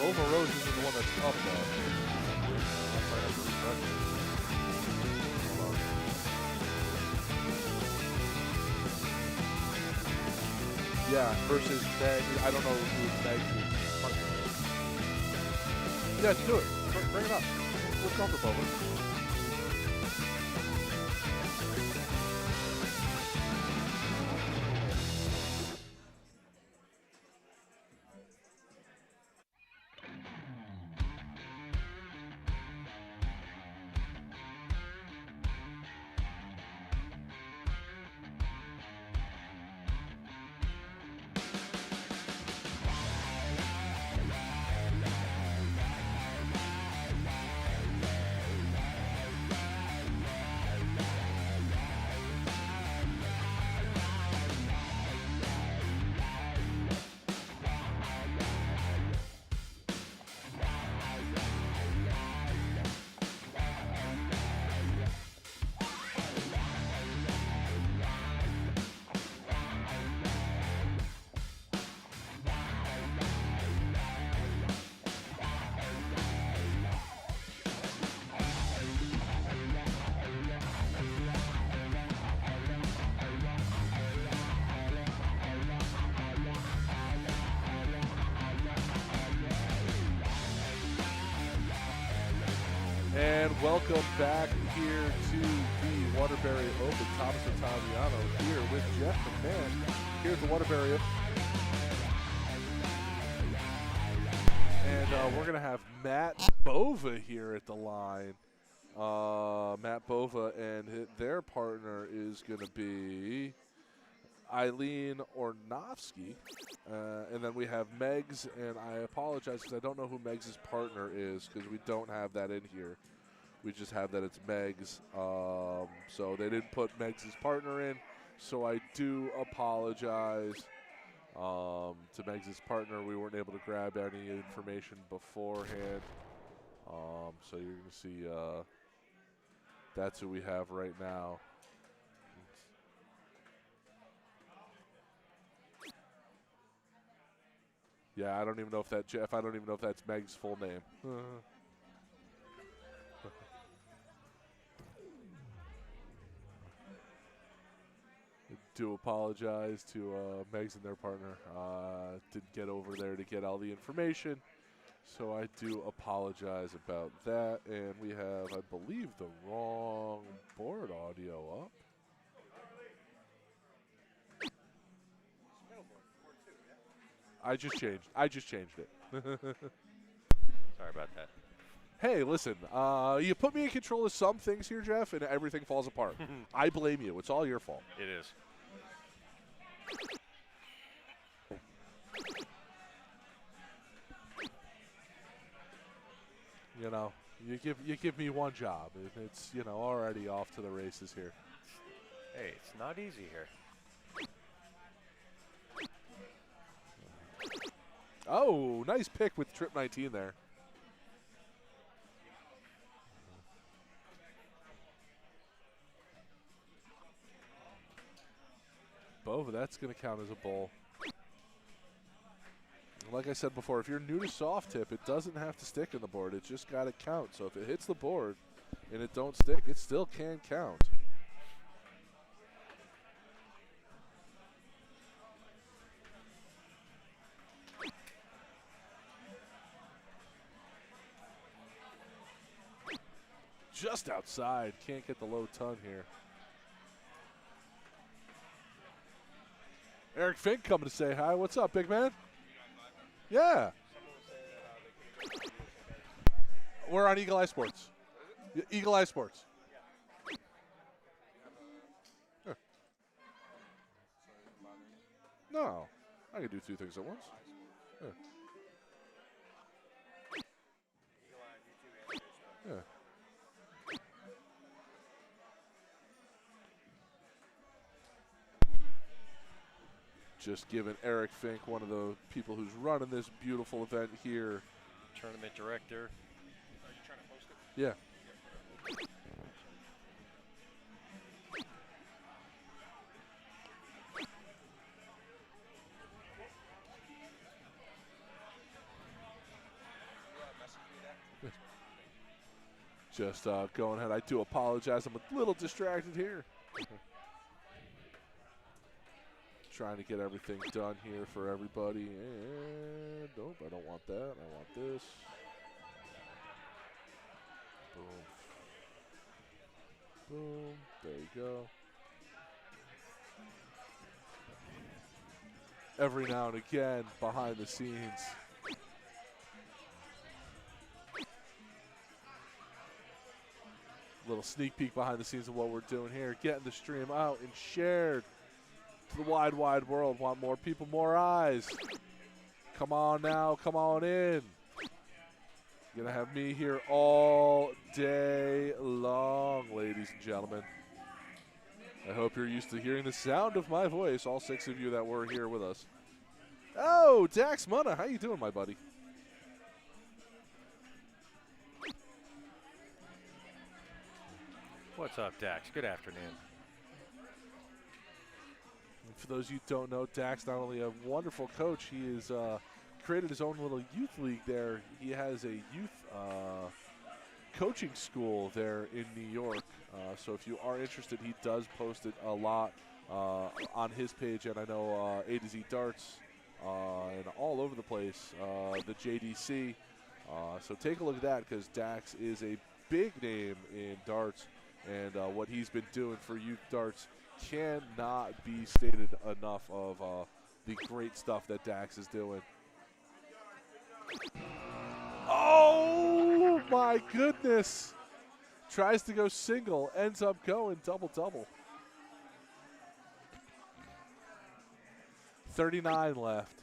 Speaker 1: Bova Rose isn't the one that's up, though. I might have to refresh it. Hold on. Yeah, versus Meg. I don't know who Meg's partner is. Yeah, do it. Bring it up. What's up for Bova? And welcome back here to the Waterbury Open. Thomas Ottaviano here with Jeff McMahon here at the Waterbury Open. And we're going to have Matt Bova here at the line. Matt Bova and their partner is going to be Eileen Ornovsky. And then we have Megs, and I apologize because I don't know who Megs' partner is because we don't have that in here. We just have that it's Megs. So they didn't put Megs' partner in, so I do apologize to Megs' partner. We weren't able to grab any information beforehand. So you're going to see that's who we have right now. Yeah, I don't even know if that Jeff. I don't even know if that's Meg's full name. Do apologize to Megs and their partner. Didn't get over there to get all the information, so I do apologize about that. And we have, I believe, the wrong board audio up. I just changed it.
Speaker 2: Sorry about that.
Speaker 1: Hey, listen, you put me in control of some things here, Jeff, and everything falls apart. I blame you. It's all your fault.
Speaker 2: It is.
Speaker 1: You know, you give me one job, and it's, you know, already off to the races here.
Speaker 2: Hey, it's not easy here.
Speaker 1: Oh, nice pick with trip 19 there. Bova, that's going to count as a bowl. Like I said before, if you're new to soft tip, it doesn't have to stick in the board. It just got to count. So if it hits the board and it don't stick, it still can count. Just outside. Can't get the low ton here. Eric Fink coming to say hi. What's up, big man? Yeah. We're on Eagle Eye Sports. Eagle Eye Sports. Sure. No. I can do two things at once. Yeah. Yeah. Just giving Eric Fink, one of the people who's running this beautiful event here.
Speaker 2: Tournament director.
Speaker 3: Are you trying to post it?
Speaker 1: Yeah. Just going ahead. I do apologize. I'm a little distracted here. Trying to get everything done here for everybody. And nope, I don't want that. I want this. Boom. Boom. There you go. Every now and again, behind the scenes. Little sneak peek behind the scenes of what we're doing here. Getting the stream out and shared to the wide, wide world. Want more people, more eyes. Come on now, come on in. You're going to have me here all day long, ladies and gentlemen. I hope you're used to hearing the sound of my voice, all 6 of you that were here with us. Oh, Dax Munna, how you doing, my buddy?
Speaker 2: What's up, Dax? Good afternoon.
Speaker 1: And for those of you who don't know, Dax not only a wonderful coach, he has created his own little youth league there. He has a youth coaching school there in New York. So if you are interested, he does post it a lot on his page, and I know A to Z Darts and all over the place, the JDC. So take a look at that, because Dax is a big name in darts, and what he's been doing for youth darts cannot be stated enough of the great stuff that Dax is doing. Oh my goodness! Tries to go single, ends up going double-double. 39 left.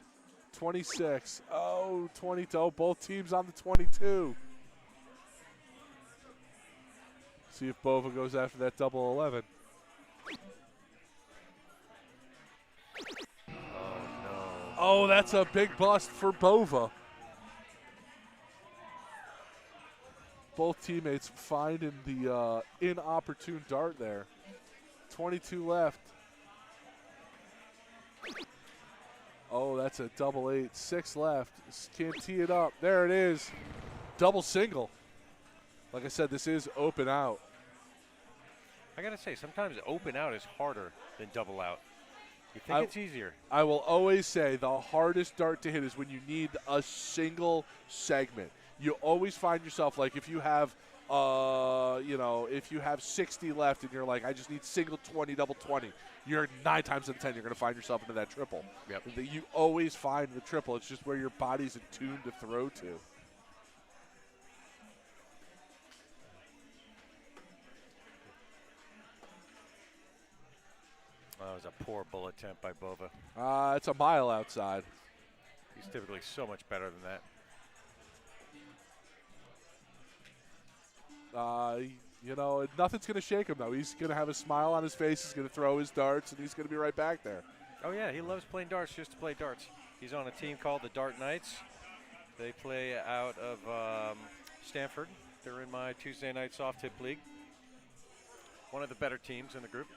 Speaker 1: 26. Oh, 22. Oh, both teams on the 22. See if Bova goes after that double 11.
Speaker 2: Oh, no.
Speaker 1: Oh, that's a big bust for Bova. Both teammates finding the inopportune dart there. 22 left. Oh, that's a double 8. 6 left. Can't tee it up. There it is. Double single. Like I said, this is open out.
Speaker 2: I got to say, sometimes open out is harder than double out. You think it's easier?
Speaker 1: I will always say the hardest dart to hit is when you need a single segment. You always find yourself, like, if you have, if you have 60 left and you're like, I just need single 20, double 20, you're 9 times out of 10, you're going to find yourself into that triple.
Speaker 2: Yep.
Speaker 1: You always find the triple. It's just where your body's attuned to throw to.
Speaker 2: That was a poor bullet attempt by Bova.
Speaker 1: It's a mile outside.
Speaker 2: He's typically so much better than that.
Speaker 1: Nothing's going to shake him, though. He's going to have a smile on his face. He's going to throw his darts, and he's going to be right back there.
Speaker 2: Oh, yeah, he loves playing darts just to play darts. He's on a team called the Dart Knights. They play out of Stanford. They're in my Tuesday night soft tip league. One of the better teams in the group.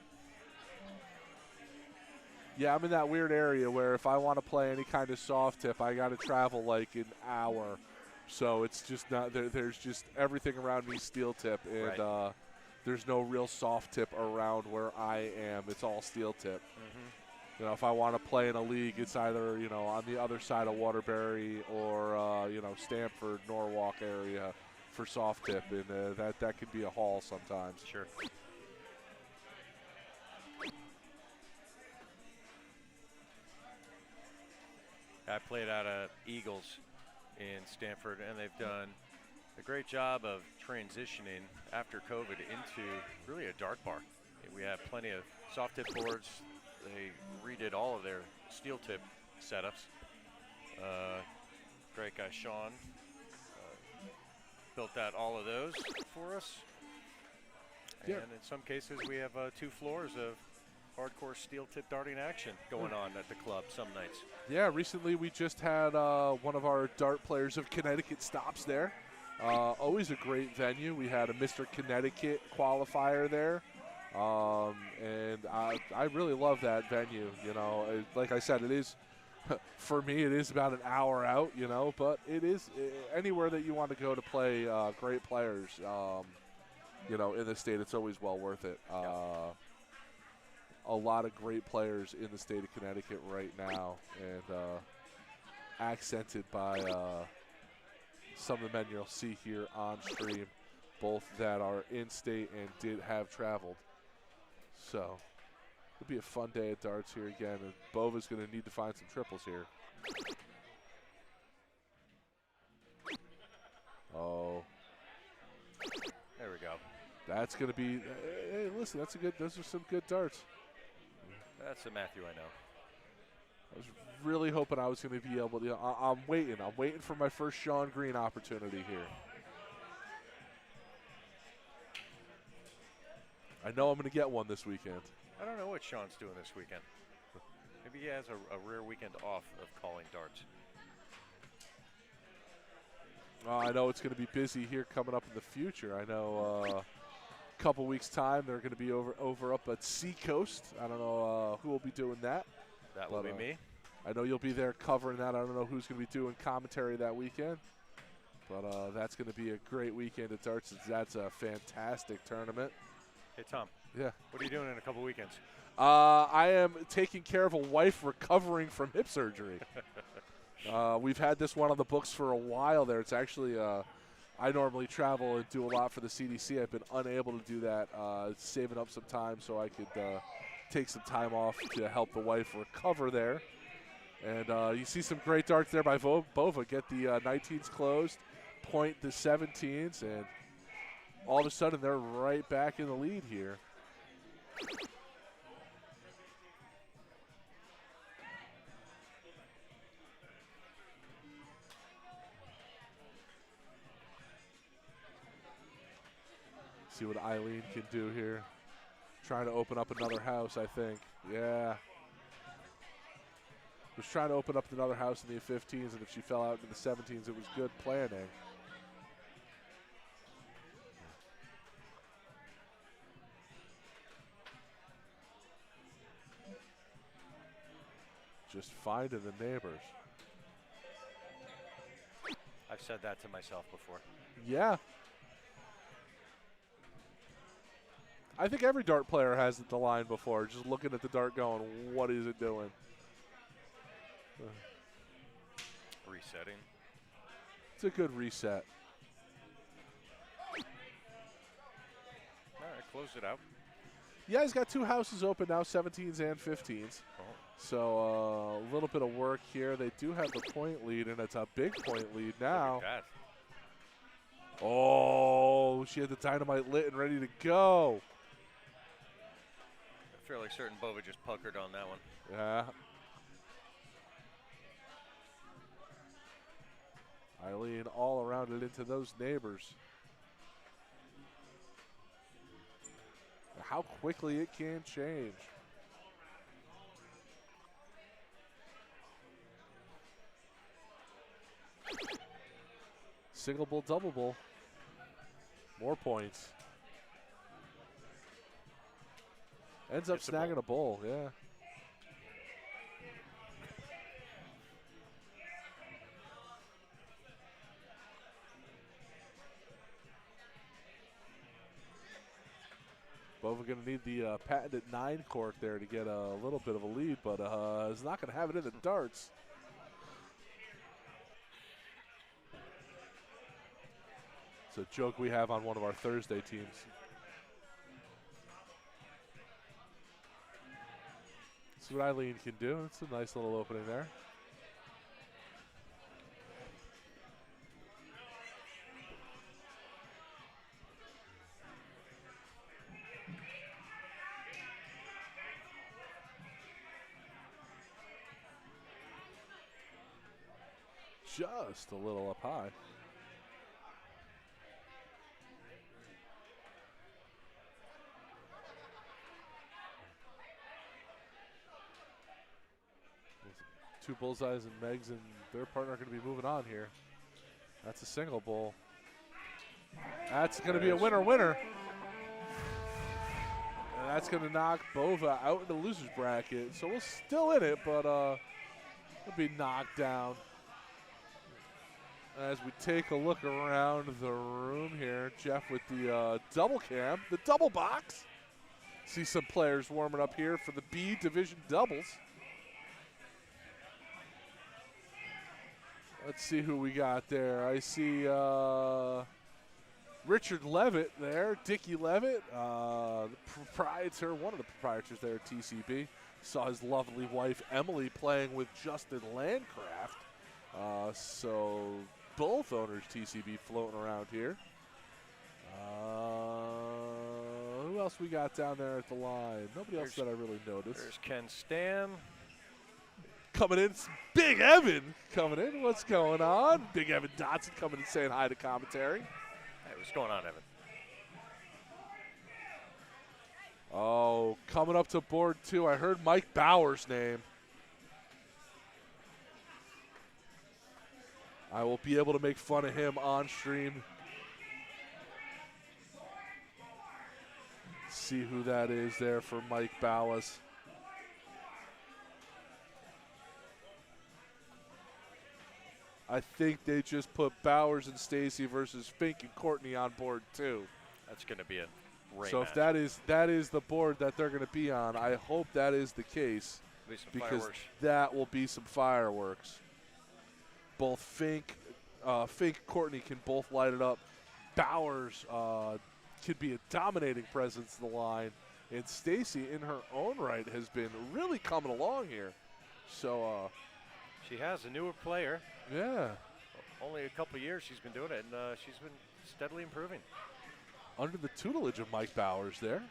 Speaker 1: Yeah, I'm in that weird area where if I want to play any kind of soft tip, I got to travel like an hour. So it's just not there. There's just everything around me steel tip, and
Speaker 2: right.
Speaker 1: There's no real soft tip around where I am. It's all steel tip.
Speaker 2: Mm-hmm.
Speaker 1: If I want to play in a league, it's either on the other side of Waterbury or Stanford, Norwalk area for soft tip, and that could be a haul sometimes.
Speaker 2: Sure. I played out of Eagles in Stanford, and they've done a great job of transitioning after COVID into really a dart bar. We have plenty of soft tip boards. They redid all of their steel tip setups. Great guy Sean built out all of those for us.
Speaker 1: Yeah.
Speaker 2: And in some cases, we have 2 floors of hardcore steel tip darting action going on at the club some nights.
Speaker 1: Yeah, recently we just had one of our dart players of Connecticut stops there. Always a great venue. We had a Mr. Connecticut qualifier there. And I really love that venue. Like I said, it is, for me, it is about an hour out, but it is anywhere that you want to go to play great players. in the state, it's always well worth it. A lot of great players in the state of Connecticut right now, and accented by some of the men you'll see here on stream, both that are in-state and did have traveled. So it'll be a fun day at darts here again, and Bova's going to need to find some triples here. Oh.
Speaker 2: There we go.
Speaker 1: That's going to be, hey, listen, those are some good darts.
Speaker 2: That's the Matthew I know.
Speaker 1: I was really hoping I was going to be able to, I'm waiting for my first Sean Green opportunity here. I know I'm going to get one this weekend.
Speaker 2: I don't know what Sean's doing this weekend. Maybe he has a rare weekend off of calling darts.
Speaker 1: I know it's going to be busy here coming up in the future. I know a couple weeks' time they're going to be over up at Seacoast. I don't know who will be doing that.
Speaker 2: That will be me.
Speaker 1: I know you'll be there covering that. I don't know who's going to be doing commentary that weekend. But that's going to be a great weekend at darts. That's a fantastic tournament.
Speaker 2: Hey, Tom.
Speaker 1: Yeah.
Speaker 2: What are you doing in a couple weekends?
Speaker 1: I am taking care of a wife recovering from hip surgery. We've had this one on the books for a while there. It's actually, I normally travel and do a lot for the CDC. I've been unable to do that, saving up some time so I could take some time off to help the wife recover there. And you see some great darts there by Bova. Get the 19s closed, point the 17s, and all of a sudden they're right back in the lead here. See what Eileen can do here. Trying to open up another house, I think. Yeah. Was trying to open up another house in the 15s, and if she fell out in the 17s, it was good planning. Just finding the neighbors.
Speaker 2: I've said that to myself before.
Speaker 1: Yeah. I think every dart player has the line before, just looking at the dart going, what is it doing?
Speaker 2: Resetting.
Speaker 1: It's a good reset.
Speaker 2: All right, close it out.
Speaker 1: Yeah, he's got two houses open now, 17s and 15s.
Speaker 2: Oh.
Speaker 1: So a little bit of work here. They do have the point lead, and it's a big point lead now.
Speaker 2: Look at that.
Speaker 1: Oh, she had the dynamite lit and ready to go.
Speaker 2: I'm fairly certain Bova just puckered on that one.
Speaker 1: Yeah. Eileen all around it into those neighbors. How quickly it can change. Single bull, double bull. More points. Ends up snagging a bull, yeah. Bova going to need the patented 9 cork there to get a little bit of a lead, but is not going to have it in the darts. It's a joke we have on one of our Thursday teams. See what Eileen can do. It's a nice little opening there. Just a little up high. Two bullseyes and Megs and their partner are going to be moving on here. That's a single bull. That's going to be a winner-winner. And that's going to knock Bova out in the loser's bracket. So we're still in it, but it'll be knocked down. as we take a look around the room here, Jeff with the double cam, the double box. See some players warming up here for the B Division doubles. Let's see who we got there. I see Richard Levitt there, Dickie Levitt, the proprietor, one of the proprietors there at TCB. Saw his lovely wife Emily playing with Justin Landcraft. So both owners TCB floating around here. Who else we got down there at the line? Nobody else that I really noticed.
Speaker 2: There's Ken Stam.
Speaker 1: Coming in, Big Evan coming in. What's going on? Big Evan Dotson coming in saying hi to commentary.
Speaker 2: Hey, what's going on, Evan?
Speaker 1: Oh, coming up to board 2. I heard Mike Bauer's name. I will be able to make fun of him on stream. See who that is there for Mike Bauer's. I think they just put Bowers and Stacy versus Fink and Courtney on board 2.
Speaker 2: That's going to be a great
Speaker 1: So
Speaker 2: match.
Speaker 1: if that is the board that they're going to be on, I hope that is the case, because
Speaker 2: fireworks.
Speaker 1: that will be some fireworks. Both Fink, Courtney can both light it up. Bowers could be a dominating presence in the line, and Stacy, in her own right, has been really coming along here. So
Speaker 2: she has a newer player.
Speaker 1: yeah,
Speaker 2: Only a couple years she's been doing it, and she's been steadily improving.
Speaker 1: under the tutelage of Mike Bowers there.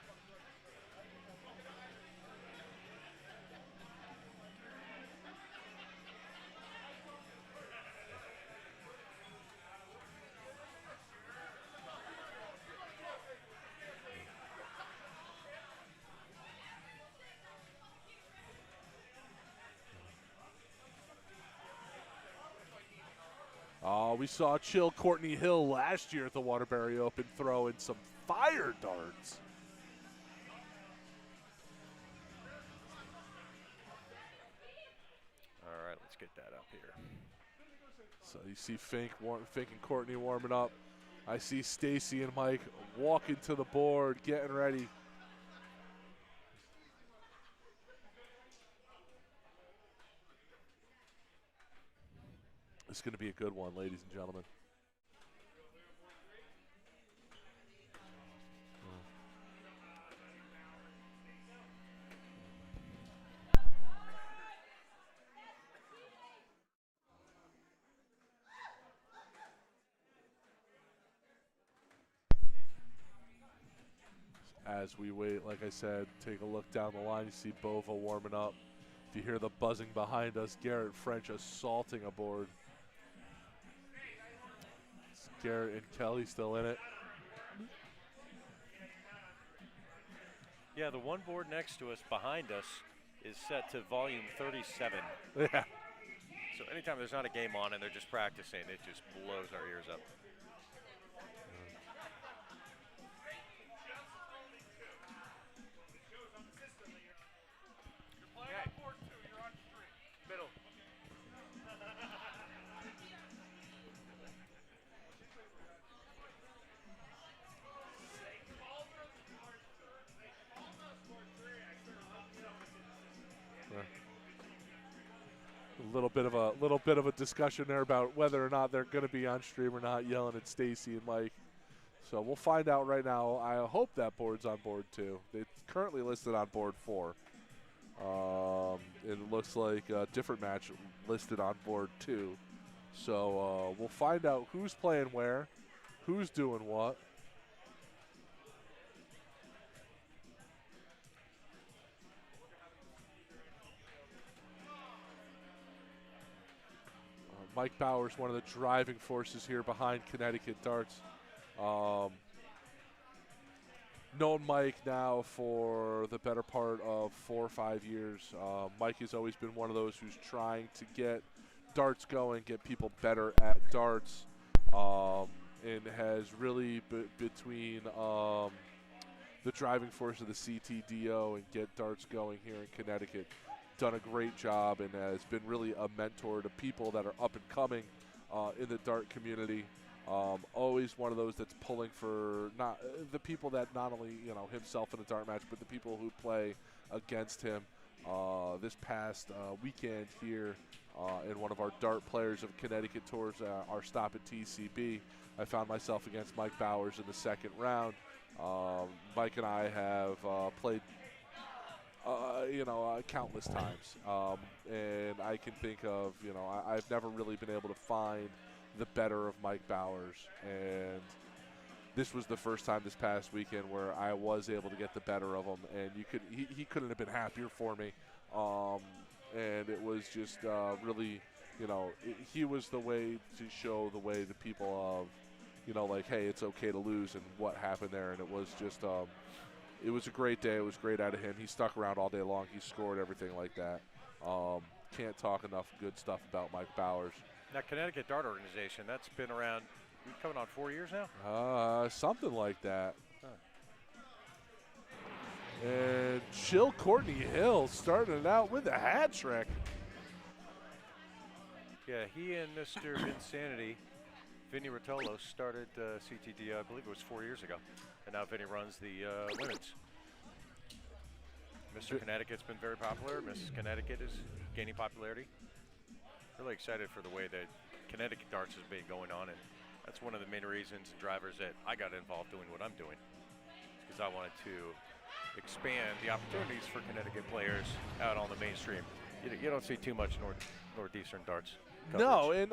Speaker 1: We saw Chill Courtney Hill last year at the Waterbury Open throw in some fire darts.
Speaker 2: All right, let's get that up here.
Speaker 1: So you see Fink and Courtney warming up. I see Stacy and Mike walking to the board, getting ready. It's going to be a good one, ladies and gentlemen. As we wait, like I said, take a look down the line. You see Bova warming up. If you hear the buzzing behind us, Garrett French assaulting a board. Garrett and Kelly still in it.
Speaker 2: Yeah, the one board next to us, behind us, is set to volume 37.
Speaker 1: Yeah.
Speaker 2: So anytime there's not a game on and they're just practicing, it just blows our ears up.
Speaker 1: A little bit of a discussion there about whether or not they're going to be on stream or not, yelling at Stacy and Mike. So we'll find out right now. I hope that board's on board 2. It's currently listed on board 4. It looks like a different match listed on board 2. So we'll find out who's playing where, who's doing what. Mike Bowers, one of the driving forces here behind Connecticut Darts. Known Mike now for the better part of 4 or 5 years. Mike has always been one of those who's trying to get darts going, get people better at darts, and has really, between the driving force of the CTDO and get darts going here in Connecticut, done a great job and has been really a mentor to people that are up and coming in the dart community. Always one of those that's pulling for not the people that not only himself in a dart match, but the people who play against him. This past weekend here in one of our dart players of Connecticut tours, our stop at TCB, I found myself against Mike Bowers in the second round. Mike and I have played countless times, and I can think of I've never really been able to find the better of Mike Bowers, and this was the first time this past weekend where I was able to get the better of him, and he couldn't have been happier for me, and it was just really, he was the way to show the way the people of, like, hey, it's okay to lose and what happened there, and it was just it was a great day. It was great out of him. He stuck around all day long. He scored everything like that. Can't talk enough good stuff about Mike Bowers.
Speaker 2: Now, Connecticut Dart Organization, that's been around, coming on 4 years now?
Speaker 1: Something like that. Huh. And Chill Courtney Hill starting it out with a hat trick.
Speaker 2: Yeah, he and Mr. Vinsanity, Vinny Rotolo, started CTD, I believe it was 4 years ago. And now Vinny runs the women's. Mr. Connecticut's been very popular. Mrs. Connecticut is gaining popularity. Really excited for the way that Connecticut darts has been going on, and that's one of the main reasons and drivers that I got involved doing what I'm doing, because I wanted to expand the opportunities for Connecticut players out on the mainstream. You don't see too much Northeastern darts coverage.
Speaker 1: No, and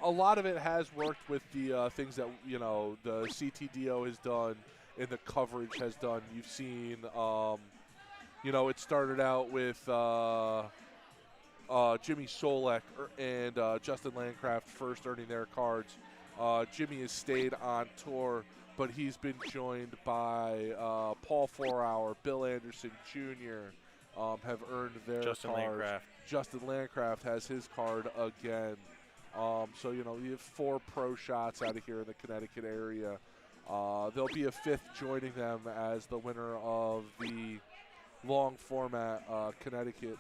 Speaker 1: a lot of it has worked with the things that the CTDO has done and the coverage has done. You've seen, it started out with Jimmy Solek and Justin Landcraft first earning their cards. Jimmy has stayed on tour, but he's been joined by Paul Fourhour, Bill Anderson Jr. Have earned their
Speaker 2: Justin
Speaker 1: cards.
Speaker 2: Landcraft.
Speaker 1: Justin Landcraft has his card again. So, you have 4 pro shots out of here in the Connecticut area. There'll be a 5th joining them as the winner of the long format Connecticut,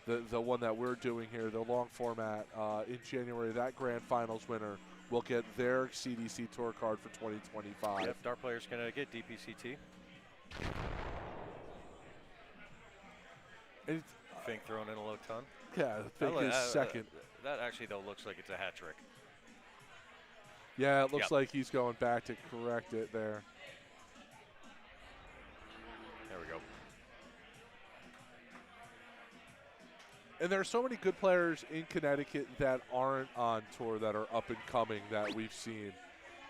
Speaker 1: the one that we're doing here, the long format in January. That grand finals winner will get their CDC tour card for 2025.
Speaker 2: Yep, Dart Players Connecticut, DPCT. Fink thrown in a low ton.
Speaker 1: Yeah, Fink is second.
Speaker 2: That actually, though, looks like it's a hat trick.
Speaker 1: Yeah, it looks like he's going back to correct it there.
Speaker 2: There we go.
Speaker 1: And there are so many good players in Connecticut that aren't on tour that are up and coming that we've seen.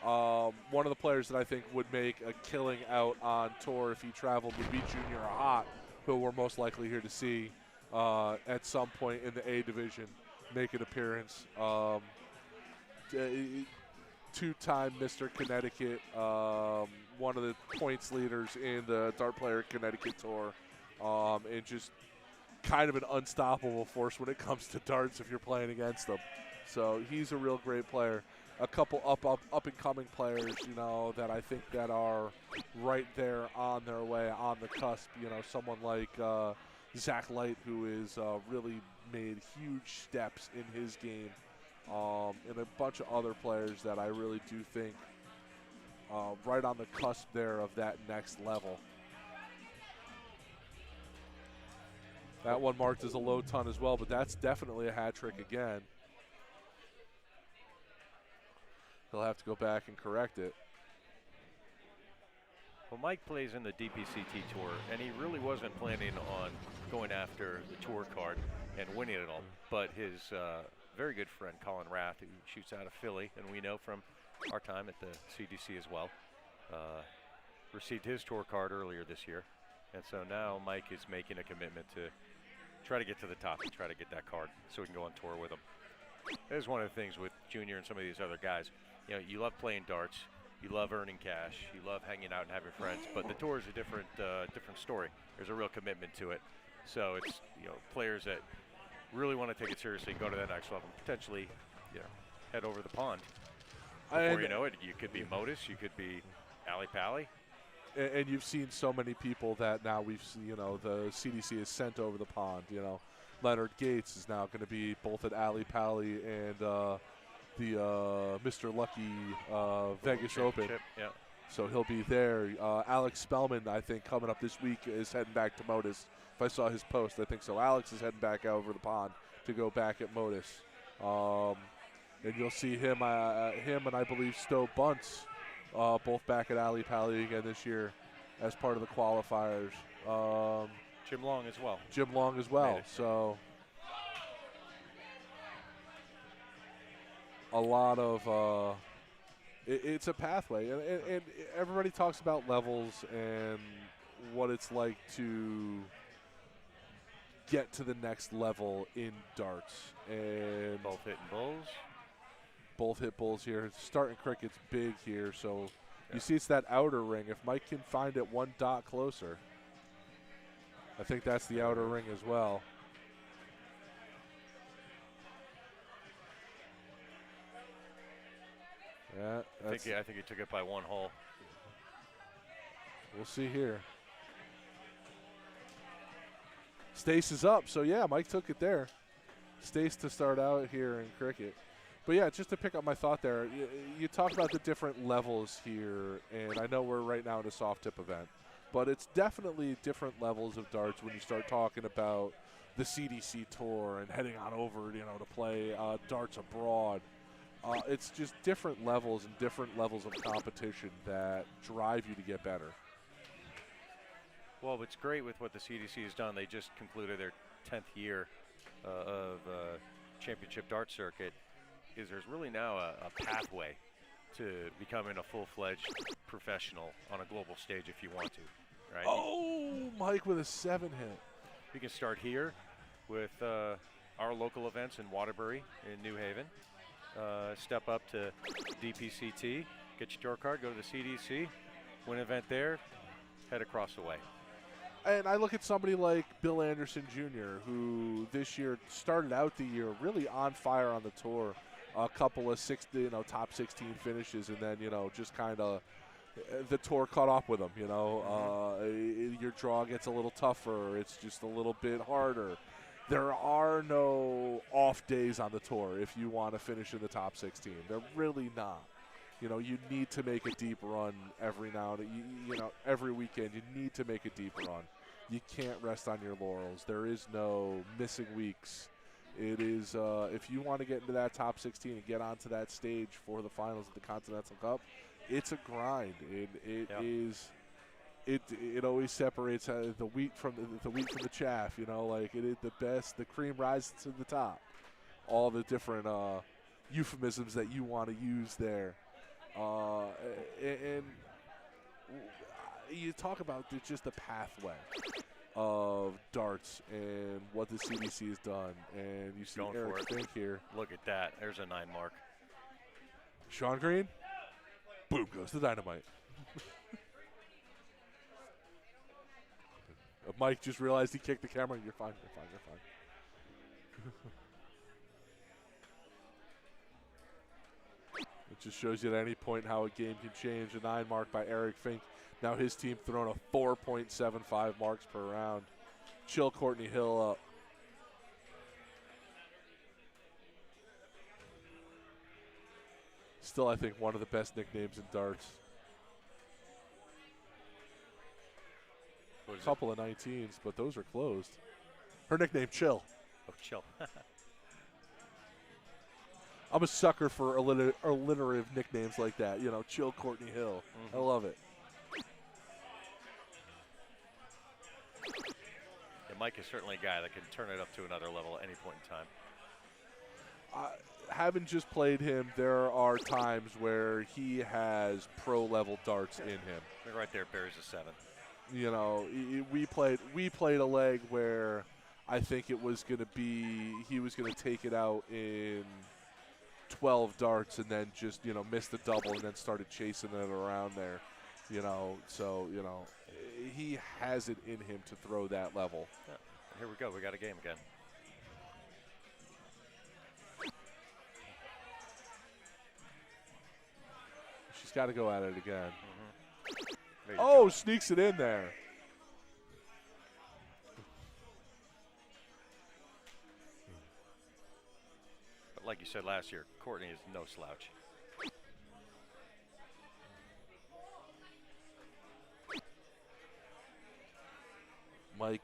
Speaker 1: One of the players that I think would make a killing out on tour if he traveled would be Junior Hot, who we're most likely here to see at some point in the A division make an appearance. Two-time Mr. Connecticut, one of the points leaders in the Dart Player Connecticut Tour, and just kind of an unstoppable force when it comes to darts if you're playing against them. So he's a real great player. A couple up and coming players, that I think that are right there on their way, on the cusp. Someone like Zach Light, who is really made huge steps in his game, and a bunch of other players that I really do think right on the cusp there of that next level. That one marked as a low ton as well, but that's definitely a hat trick again. He'll have to go back and correct it.
Speaker 2: Well, Mike plays in the DPCT Tour, and he really wasn't planning on going after the tour card and winning it all. But his very good friend, Colin Rath, who shoots out of Philly, and we know from our time at the CDC as well, received his tour card earlier this year. And so now Mike is making a commitment to try to get to the top and try to get that card so we can go on tour with him. That is one of the things with Junior and some of these other guys. You love playing darts, you love earning cash, you love hanging out and having friends, but the tour is a different story. There's a real commitment to it. So it's players that really want to take it seriously and go to that next level, potentially head over the pond. Before you know it, you could be Modus, you could be Ali Pally.
Speaker 1: And you've seen so many people that now we've seen, the CDC is sent over the pond. Leonard Gates is now going to be both at Ali Pally and the Mr. Lucky Vegas Open.
Speaker 2: Yeah.
Speaker 1: So he'll be there. Alex Spellman, I think, coming up this week is heading back to Modus. If I saw his post, I think so. Alex is heading back over the pond to go back at Modus. And you'll see him and I believe Stowe Bunce both back at Ali Pally again this year as part of the qualifiers.
Speaker 2: Jim Long as well.
Speaker 1: Jim Long as well. So a lot of it's a pathway, and everybody talks about levels and what it's like to get to the next level in darts. And
Speaker 2: both hitting bulls.
Speaker 1: Both hit bulls here. Starting cricket's big here, so you see it's that outer ring. If Mike can find it one dot closer, I think that's the outer ring as well. Yeah,
Speaker 2: I think he took it by one hole.
Speaker 1: We'll see here. Stace is up, so yeah, Mike took it there. Stace to start out here in cricket. But yeah, just to pick up my thought there, you talk about the different levels here, and I know we're right now in a soft tip event, but it's definitely different levels of darts when you start talking about the CDC tour and heading on over, to play darts abroad. It's just different levels and different levels of competition that drive you to get better.
Speaker 2: Well, what's great with what the CDC has done, they just concluded their 10th year of championship dart circuit, is there's really now a pathway to becoming a full-fledged professional on a global stage if you want to, right?
Speaker 1: Oh, Mike with a 7 hit.
Speaker 2: You can start here with our local events in Waterbury, in New Haven. Step up to DPCT, get your door card, go to the CDC, win an event there, head across the way.
Speaker 1: And I look at somebody like Bill Anderson Jr., who this year started out the year really on fire on the tour. A couple of top 16 finishes, and then, just kind of the tour caught up with him, your draw gets a little tougher. It's just a little bit harder. There are no off days on the tour if you want to finish in the top 16. They're really not. You need to make a deep run every now and every weekend. You need to make a deep run. You can't rest on your laurels. There is no missing weeks. It is if you want to get into that top 16 and get onto that stage for the finals of the Continental Cup, it's a grind. It always separates the wheat from the chaff. The best. The cream rises to the top. All the different euphemisms that you want to use there, and you talk about just the pathway of darts and what the CDC has done, and you see
Speaker 2: Going
Speaker 1: Eric Fink here.
Speaker 2: Look at that. There's a 9 mark.
Speaker 1: Sean Green, boom goes the dynamite. Mike just realized he kicked the camera. You're fine. It just shows you at any point how a game can change. A 9 mark by Eric Fink. Now his team throwing a 4.75 marks per round. Chill Courtney Hill up. Still, I think, one of the best nicknames in darts. A couple of 19s, but those are closed. Her nickname, Chill.
Speaker 2: Oh, Chill.
Speaker 1: I'm a sucker for alliterative nicknames like that. Chill Courtney Hill. I love it.
Speaker 2: Yeah, Mike is certainly a guy that can turn it up to another level at any point in time.
Speaker 1: Having just played him, there are times where he has pro-level darts in him.
Speaker 2: Right there, buries a 7.
Speaker 1: We played a leg where I think it was going to be he was going to take it out in 12 darts and then just missed the double and then started chasing it around there. He has it in him to throw that level.
Speaker 2: Yeah. Here we go. We got a game again.
Speaker 1: She's got to go at it again.
Speaker 2: Oh,
Speaker 1: sneaks it in there.
Speaker 2: like you said last year, Courtney is no slouch.
Speaker 1: Mike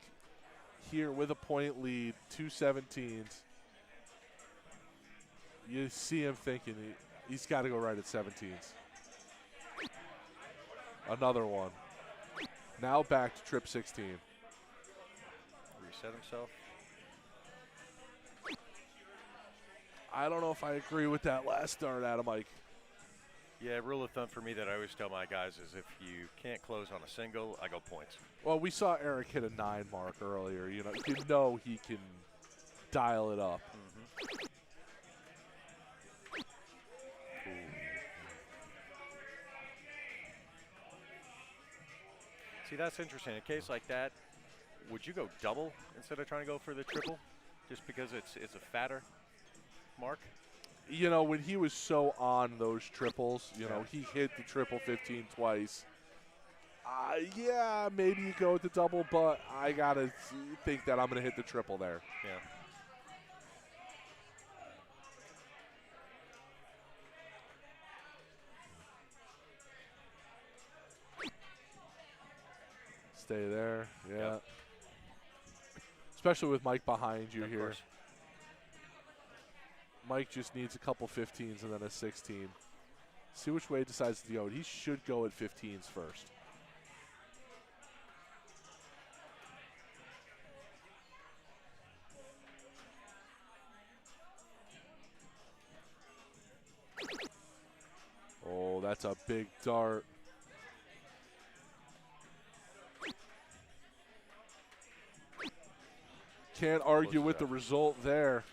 Speaker 1: here with a point lead, 2-17s. You see him thinking he's got to go right at 17s. Another one. Now back to trip 16.
Speaker 2: Reset himself.
Speaker 1: I don't know if I agree with that last start out of Mike.
Speaker 2: Yeah, rule of thumb for me that I always tell my guys is if you can't close on a single, I go points.
Speaker 1: Well, we saw Eric hit a 9 mark earlier. You know he can dial it up.
Speaker 2: See, that's interesting. In a case like that, would you go double instead of trying to go for the triple, just because it's a fatter mark?
Speaker 1: You know, when he was so on those triples, you know, he hit the triple 15 twice. Yeah, maybe you go with the double, but I got to think that I'm going to hit the triple there.
Speaker 2: Yeah.
Speaker 1: Stay there, yeah.
Speaker 2: Yep.
Speaker 1: Especially with Mike behind you here.
Speaker 2: Course.
Speaker 1: Mike just needs a couple 15s and then a 16. See which way he decides to go. He should go at 15s first. Oh, that's a big dart. Can't argue with the result there.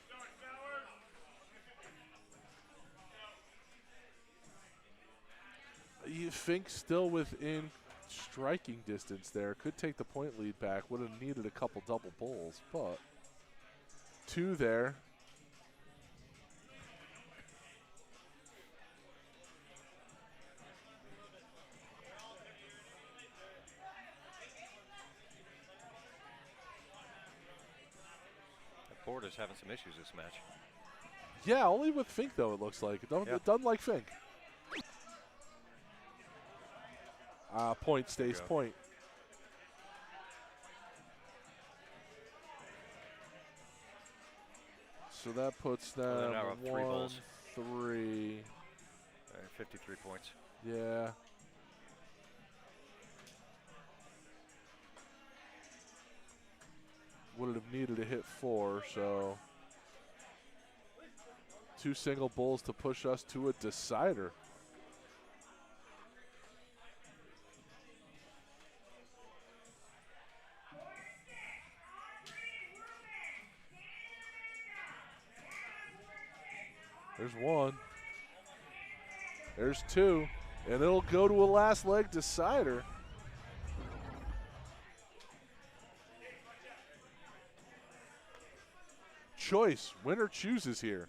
Speaker 1: You think still within striking distance there. Could take the point lead back. Would have needed a couple double bowls, but 2 there.
Speaker 2: That board is having some issues this match.
Speaker 1: Yeah, only with Fink though it looks like. It doesn't like Fink. Point stays point. So that puts them
Speaker 2: now up 3 bowls.
Speaker 1: 1-3.
Speaker 2: 53 points.
Speaker 1: Yeah. Would have needed to hit 4, so 2 single bowls to push us to a decider. There's 1. There's 2. And it'll go to a last leg decider. Choice. Winner chooses here.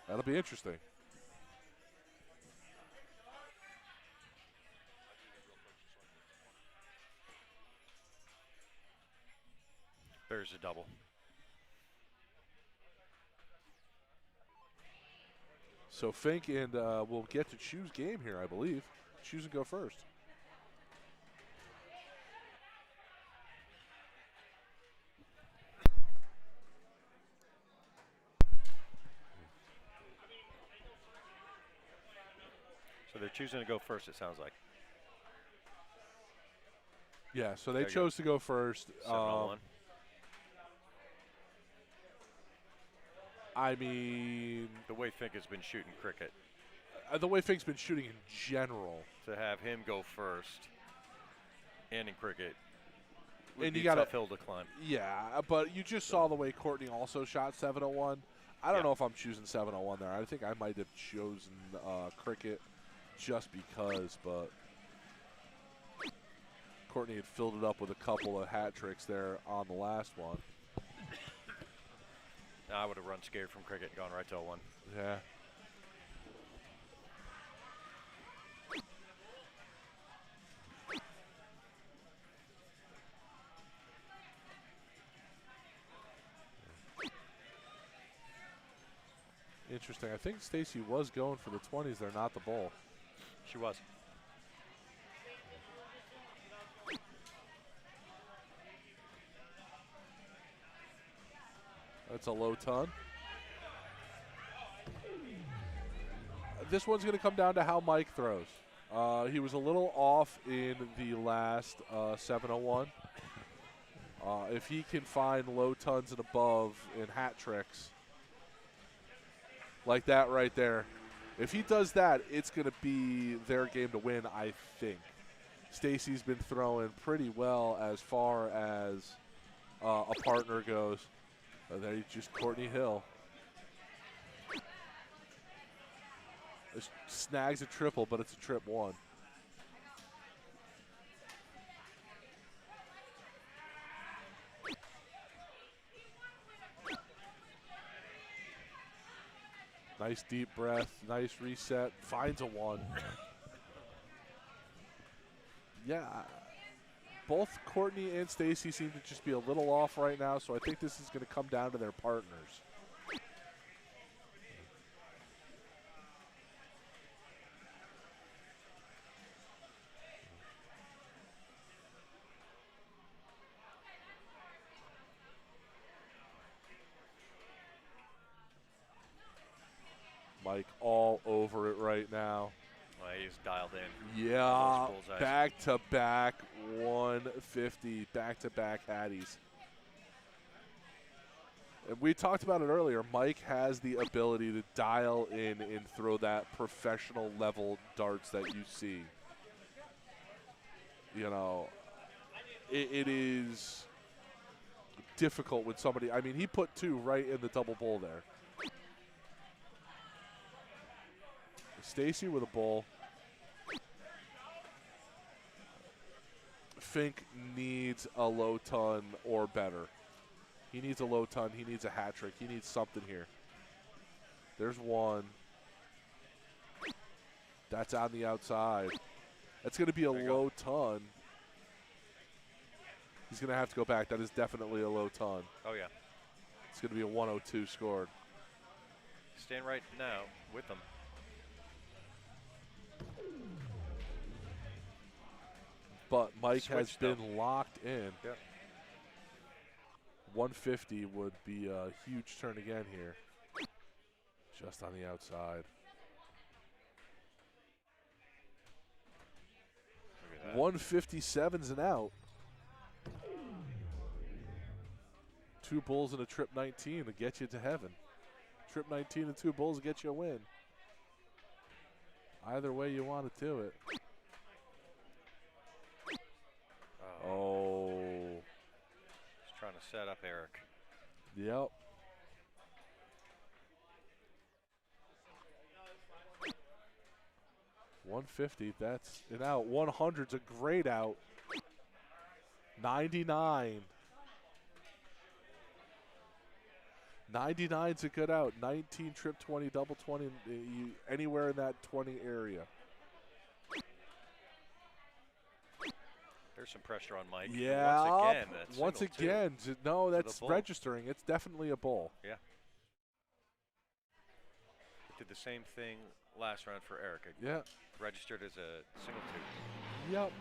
Speaker 1: That'll be interesting.
Speaker 2: There's a double.
Speaker 1: So Fink and will get to choose game here, I believe. Choose and go first.
Speaker 2: So they're choosing to go first, it sounds like.
Speaker 1: Yeah, so they chose to go first.
Speaker 2: 7-on-1.
Speaker 1: I mean,
Speaker 2: The way Fink has been shooting cricket,
Speaker 1: the way Fink's been shooting in general.
Speaker 2: to have him go first and in cricket would
Speaker 1: And
Speaker 2: be
Speaker 1: you
Speaker 2: a
Speaker 1: gotta-
Speaker 2: tough hill to climb.
Speaker 1: Yeah, but you just saw the way Courtney also shot 701. I don't know if I'm choosing 701 there. I think I might have chosen cricket just because, but Courtney had filled it up with a couple of hat tricks there on the last one.
Speaker 2: I would have run scared from cricket and gone right to 0-1.
Speaker 1: Yeah. interesting. I think Stacy was going for the 20s there, not the bowl.
Speaker 2: She was.
Speaker 1: That's a low ton. This one's going to come down to how Mike throws. He was a little off in the last 701. If he can find low tons and above in hat tricks, like that right there, if he does that, it's going to be their game to win, I think. Stacy's been throwing pretty well as far as a partner goes. There he's just Courtney Hill. Snags a triple, but it's a trip one. Nice deep breath, nice reset, finds a one. Yeah, both Courtney and Stacy seem to just be a little off right now, so I think this is going to come down to their partners. Mike all over it right now.
Speaker 2: Well, he's dialed in.
Speaker 1: Yeah, back-to-back 150, back-to-back Hatties. And we talked about it earlier. Mike has the ability to dial in and throw that professional level darts that you see. You know, it is difficult with somebody. I mean, he put two right in the double bowl there. Stacy with a bowl. Fink needs a low ton or better. He needs a low ton. He needs a hat trick. He needs something here. There's one. That's on the outside. That's going to be a low ton. He's going to have to go back. That is definitely a low ton.
Speaker 2: Oh, yeah.
Speaker 1: It's going to be a 102 scored.
Speaker 2: Stand right now with them.
Speaker 1: But Mike has been locked in.
Speaker 2: Yep.
Speaker 1: 150 would be a huge turn again here. Just on the outside.
Speaker 2: Look at that.
Speaker 1: 157's an out. Two bulls and a trip 19 to get you to heaven. Trip 19 and two bulls to get you a win. Either way you want to do it. Oh.
Speaker 2: He's trying to set up Eric.
Speaker 1: Yep. $150, that's an out. 100's a great out. 99. 99's a good out. 19 trip 20, double 20, anywhere in that 20 area.
Speaker 2: There's some pressure on Mike.
Speaker 1: Yeah.
Speaker 2: Once
Speaker 1: again, no, that's registering. It's definitely a bull.
Speaker 2: Yeah. Did the same thing last round for Eric.
Speaker 1: Yeah.
Speaker 2: Registered as a single two.
Speaker 1: Yep.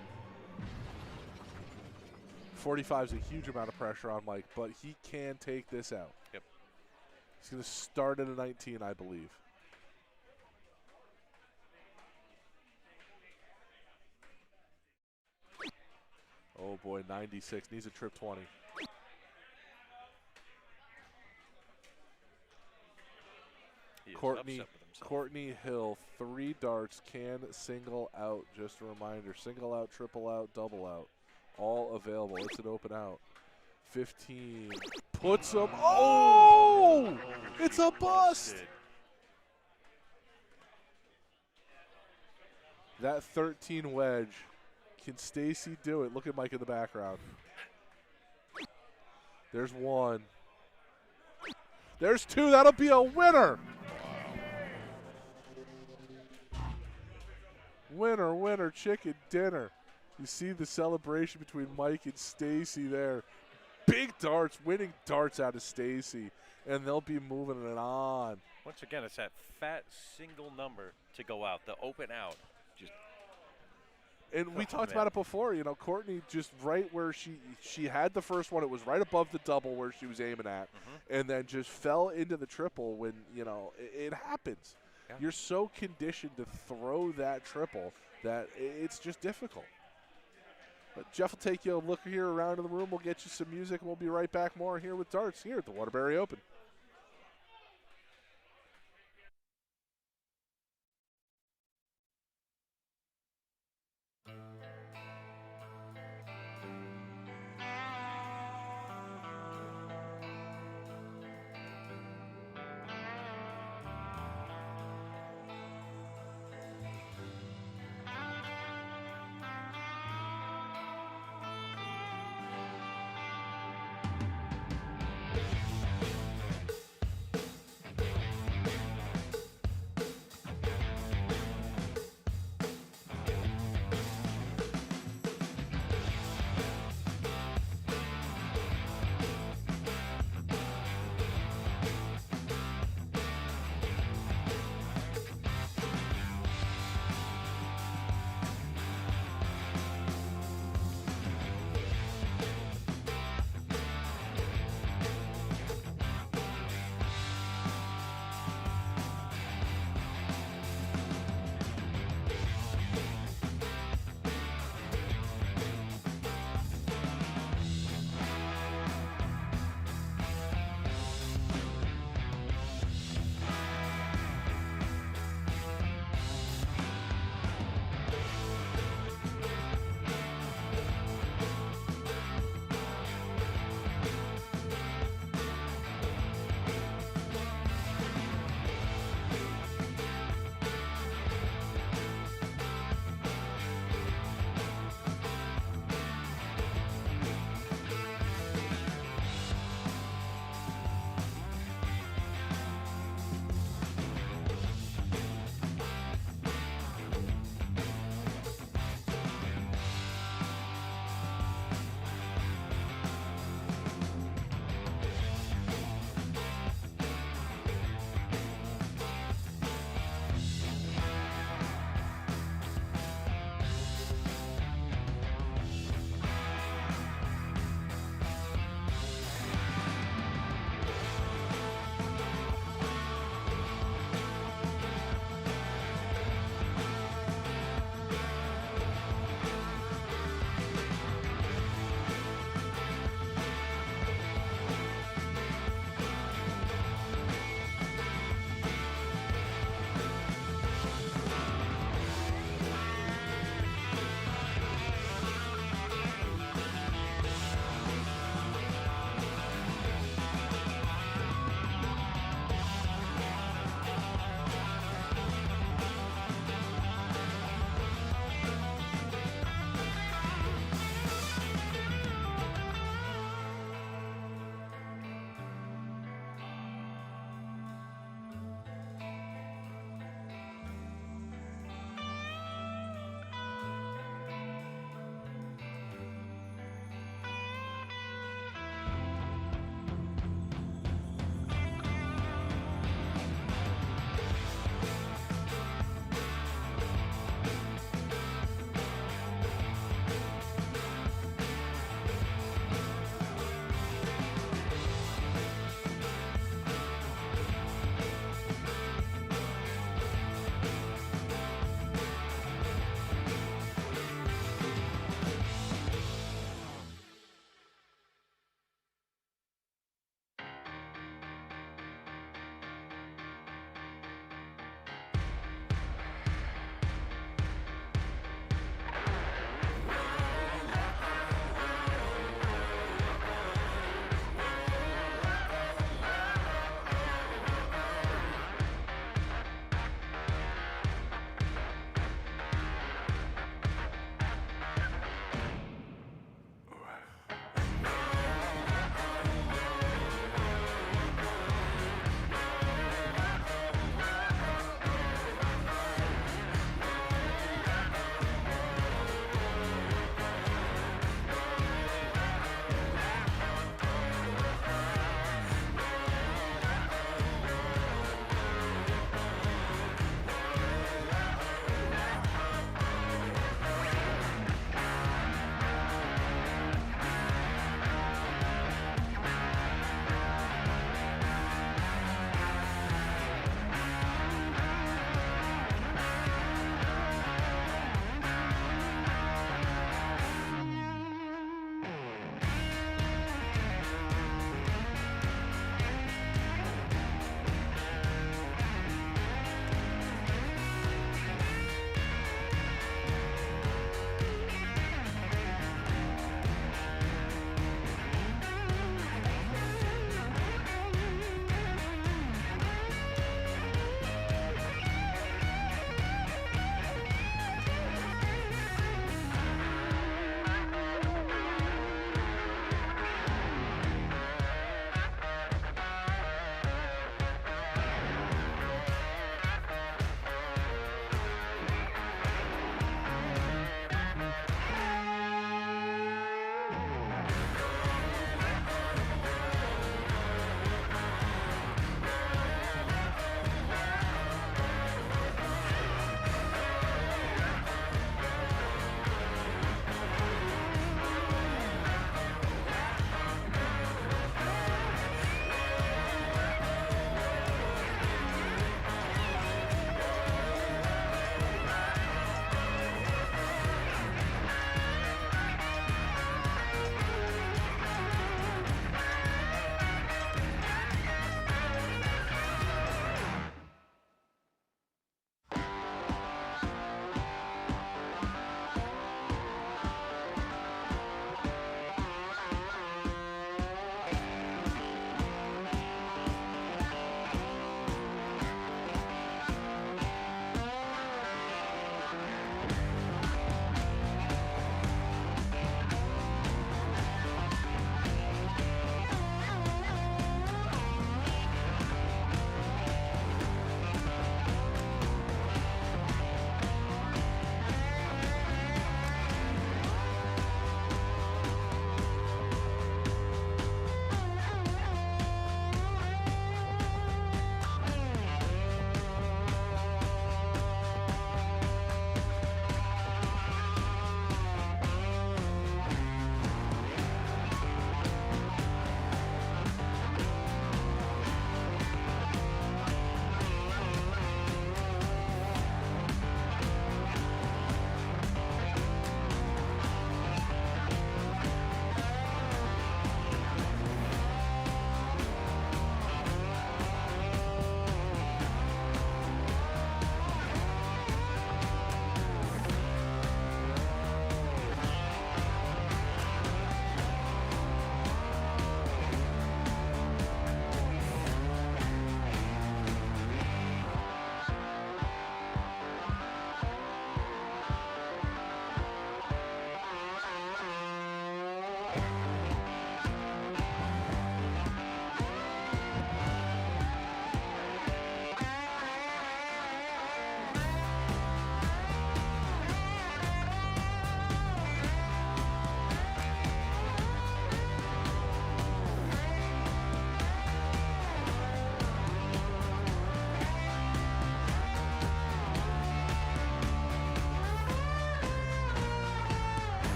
Speaker 1: 45 is a huge amount of pressure on Mike, but he can take this out.
Speaker 2: Yep.
Speaker 1: He's going to start at a 19, I believe. Oh boy, 96, needs a trip 20. Courtney Hill, 3 darts, can single out. Just a reminder, single out, triple out, double out. All available. It's an open out. 15, puts him. Oh! It's a bust! That 13 wedge. Can Stacy do it? Look at Mike in the background. There's one. There's two. That'll be a winner. Winner, winner, chicken dinner. You see the celebration between Mike and Stacy there. big darts, winning darts out of Stacy, and they'll be moving it on.
Speaker 2: Once again, it's that fat single number to go out, the open out. Just
Speaker 1: And we talked about it before. You know, Courtney just right where she had the first one. It was right above the double where she was aiming at, and then just fell into the triple when, you know, it happens.
Speaker 2: Yeah.
Speaker 1: You're so conditioned to throw that triple that it's just difficult. But Jeff will take you a look here around in the room. We'll get you some music, and we'll be right back more here with darts here at the Waterbury Open.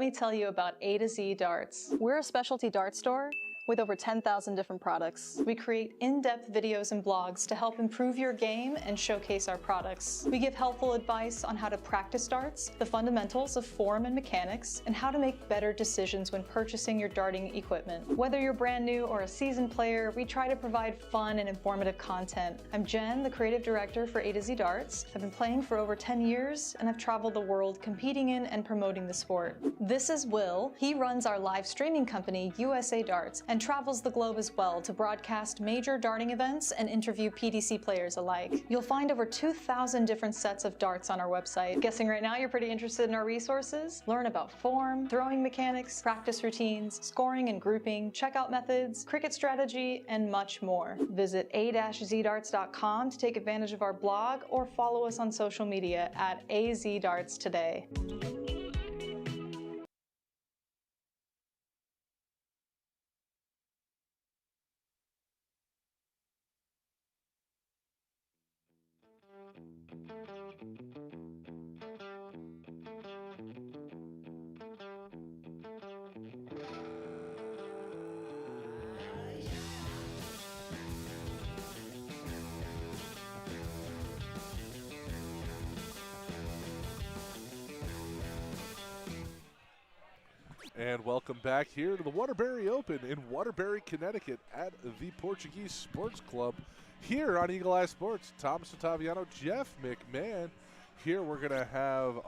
Speaker 4: me tell you about A to Z Darts. We're a specialty dart store with over 10,000 different products. We create in-depth videos and blogs to help improve your game and showcase our products. We give helpful advice on how to practice darts, the fundamentals of form and mechanics, and how to make better decisions when purchasing your darting equipment. Whether you're brand new or a seasoned player, we try to provide fun and informative content. I'm Jen, the creative director for A to Z Darts. I've been playing for over 10 years, and I've traveled the world competing in and promoting the sport. This is Will. He runs our live streaming company, USA Darts, and travels the globe as well to broadcast major darting events and interview PDC players alike. You'll find over 2,000 different sets of darts on our website. Guessing right now you're pretty interested in our resources? Learn about form, throwing mechanics, practice routines, scoring and grouping, checkout methods, cricket strategy, and much more. Visit a-zdarts.com to take advantage of our blog or follow us on social media at AZDarts today.
Speaker 1: And welcome back here to the Waterbury Open in Waterbury, Connecticut at the Portuguese Sports Club here on Eagle Eye Sports. Thomas Ottaviano, Jeff McMahon. Here we're going to have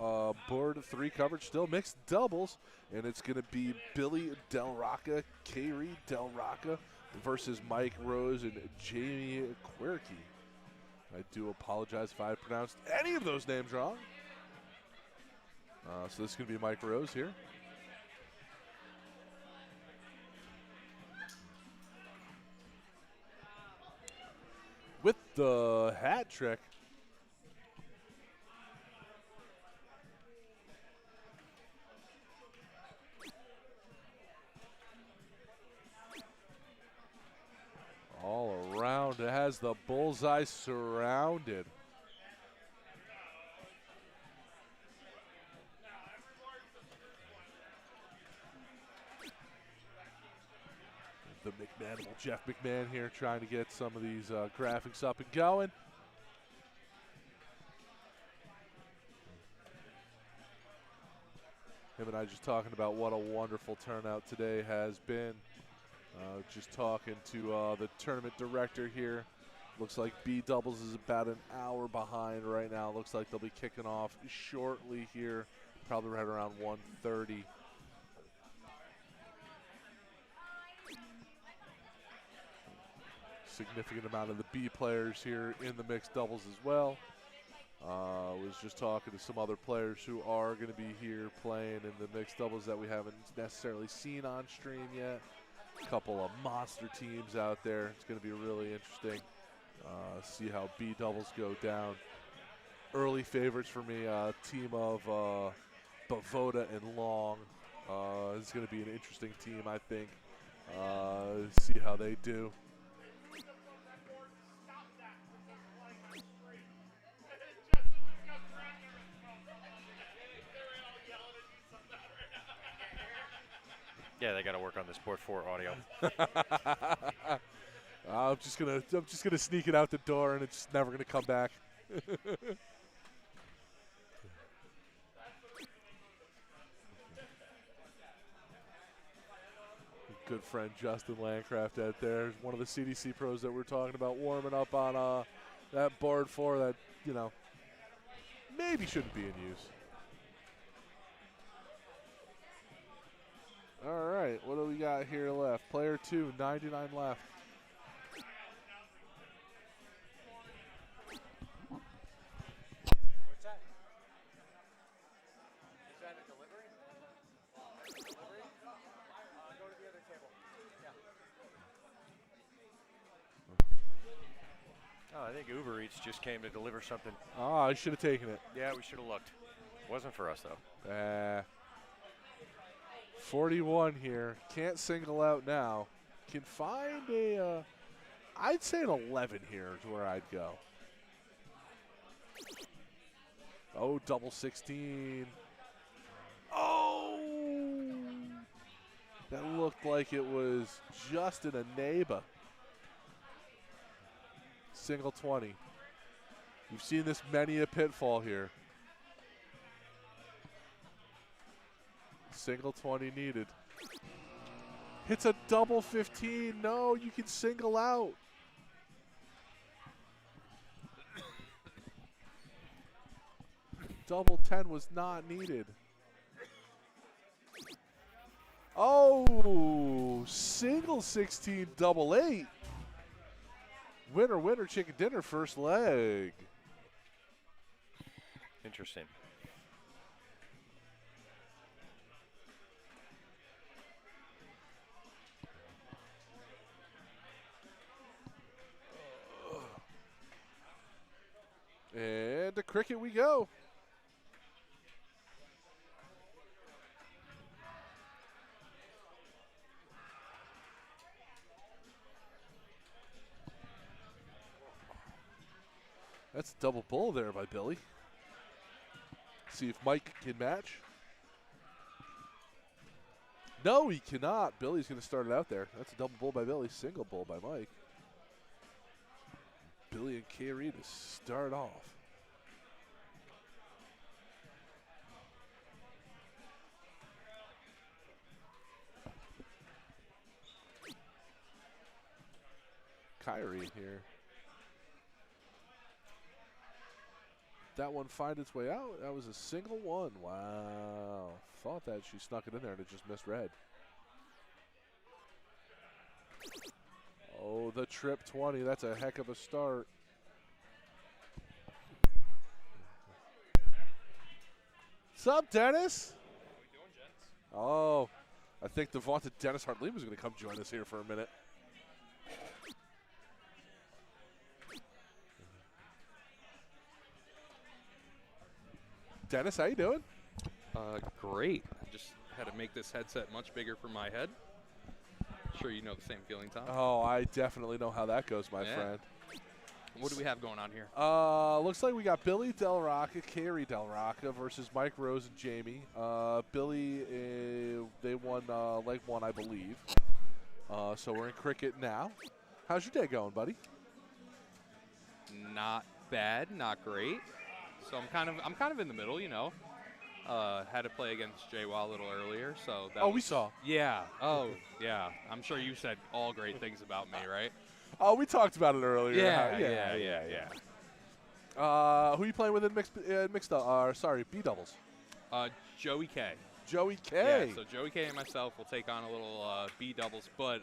Speaker 1: board 3 coverage, still mixed doubles, and it's going to be Billy Del Rocca, Kaylee Del Rocca versus Mike Rose and Jamie Quirky. I do apologize if I pronounced any of those names wrong. So this is going to be Mike Rose here. With the hat trick. All around, it has the bullseye surrounded. The McManimal, Jeff McMahon here trying to get some of these graphics up and going. Him and I just talking about what a wonderful turnout today has been. Just talking to the tournament director here. Looks like B doubles is about an hour behind right now. Looks like they'll be kicking off shortly here, probably right around 1:30. Significant amount of the B players here in the mixed doubles as well. Was just talking to some other players who are going to be here playing in the mixed doubles that we haven't necessarily seen on stream yet. A couple of monster teams out there. It's going to be really interesting. See how B doubles go down. Early favorites for me, team of Bavoda and Long. It's going to be an interesting team, I think. See how they do.
Speaker 2: Yeah, they got to work on the Sport 4 audio.
Speaker 1: I'm just gonna sneak it out the door, and it's never gonna come back. Good friend Justin Landcraft out there, one of the CDC pros that we're talking about, warming up on that board 4 that, you know, maybe shouldn't be in use. All right, what do we got here left? Player 2, 99 left.
Speaker 3: What's that? Is that a delivery? Delivery? Go to the other table. Yeah.
Speaker 2: Oh, I think Uber Eats just came to deliver something.
Speaker 1: Oh, I should have taken it.
Speaker 2: Yeah, we should have looked. Wasn't for us, though.
Speaker 1: 41 here. Can't single out now. Can find a, I'd say an 11 here is where I'd go. Oh, double 16. Oh! That looked like it was just in a neighbor. Single 20. You've seen this many a pitfall here. Single 20 needed. Hits a double 15. No, you can single out. Double 10 was not needed. Oh, single 16, double 8. Winner, winner, chicken dinner, first leg.
Speaker 2: Interesting.
Speaker 1: And to cricket we go. That's a double bull there by Billy. See if Mike can match. No, he cannot. Billy's going to start it out there. That's a double bull by Billy, single bull by Mike. Billy and Carey to start off. Kyrie here. That one find its way out. That was a single one. Wow. Thought that she snuck it in there and it just misread. Oh, the trip 20. That's a heck of a start. What's up, Dennis?
Speaker 3: How we doing, gents?
Speaker 1: Oh, I think the vaunted Dennis Hartley was going to come join us here for a minute. Dennis, how you doing?
Speaker 5: Great. I just had to make this headset much bigger for my head. Sure you know the same feeling, Tom.
Speaker 1: Oh, I definitely know how that goes, my
Speaker 5: Yeah.
Speaker 1: friend.
Speaker 5: What do we have going on here?
Speaker 1: Looks like we got Billy Del Rocca, Carey Del Rocca versus Mike Rose and Jamie. Billy, they won leg one, I believe. So we're in cricket now. How's your day going, buddy?
Speaker 5: Not bad, not great. So I'm kind of in the middle, you know. Had to play against JWA a little earlier, so that
Speaker 1: Oh, we saw.
Speaker 5: Yeah. Oh, yeah. I'm sure you said all great things about me, right?
Speaker 1: Oh, we talked about it earlier.
Speaker 5: Yeah.
Speaker 1: Who you playing with in B doubles?
Speaker 5: Joey K.
Speaker 1: Joey K.
Speaker 5: Yeah, so Joey K and myself will take on a little B doubles, but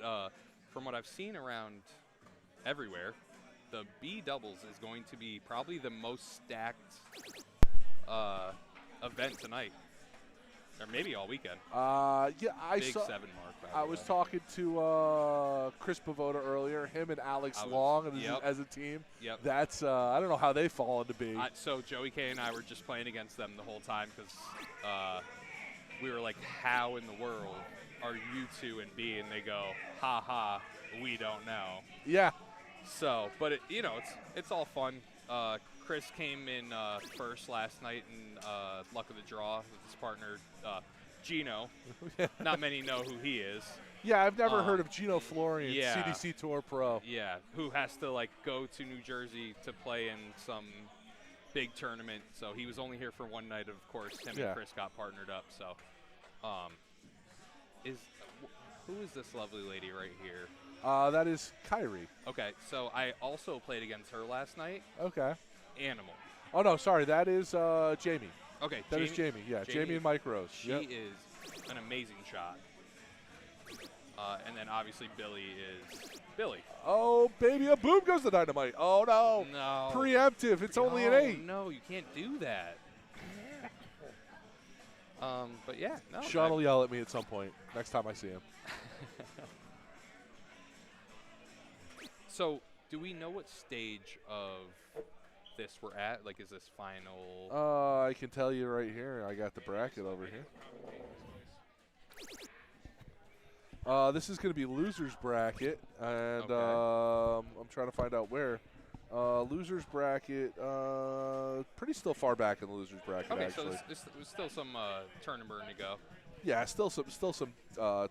Speaker 5: from what I've seen around everywhere, the B doubles is going to be probably the most stacked event tonight, or maybe all weekend.
Speaker 1: Yeah, I
Speaker 5: Big
Speaker 1: saw.
Speaker 5: 7 mark.
Speaker 1: I was talking to Chris Pavoda earlier. Him and Alex Long as a team.
Speaker 5: Yep.
Speaker 1: That's I don't know how they fall into B.
Speaker 5: So Joey K and I were just playing against them the whole time because we were like, how in the world are you two in B? And they go, ha ha, we don't know.
Speaker 1: Yeah.
Speaker 5: So, but it's all fun. Chris came in first last night in luck of the draw with his partner Gino. Not many know who he is.
Speaker 1: Yeah, I've never heard of Gino Florian,
Speaker 5: yeah.
Speaker 1: CDC Tour Pro.
Speaker 5: Yeah, who has to like go to New Jersey to play in some big tournament. So he was only here for one night. Of course, him and Chris got partnered up. So, who is this lovely lady right here?
Speaker 1: That is Kyrie.
Speaker 5: Okay, so I also played against her last night.
Speaker 1: Okay.
Speaker 5: Animal.
Speaker 1: Oh, no, sorry. That is Jamie.
Speaker 5: Okay,
Speaker 1: that is Jamie. Yeah, Jamie and Mike Rose.
Speaker 5: She is an amazing shot. And then obviously Billy is Billy.
Speaker 1: Oh, baby, a boom goes the dynamite. Oh, no.
Speaker 5: No.
Speaker 1: Preemptive. It's only an 8.
Speaker 5: No, you can't do that. But yeah, no.
Speaker 1: Sean will yell at me at some point next time I see him.
Speaker 5: So, do we know what stage of this we're at? Like, is this final?
Speaker 1: I can tell you right here. I got the bracket over here. This is going to be loser's bracket, and I'm trying to find out where. Loser's bracket, pretty still far back in the loser's bracket,
Speaker 5: Okay,
Speaker 1: actually.
Speaker 5: so there's still some tournament to go.
Speaker 1: Yeah, still some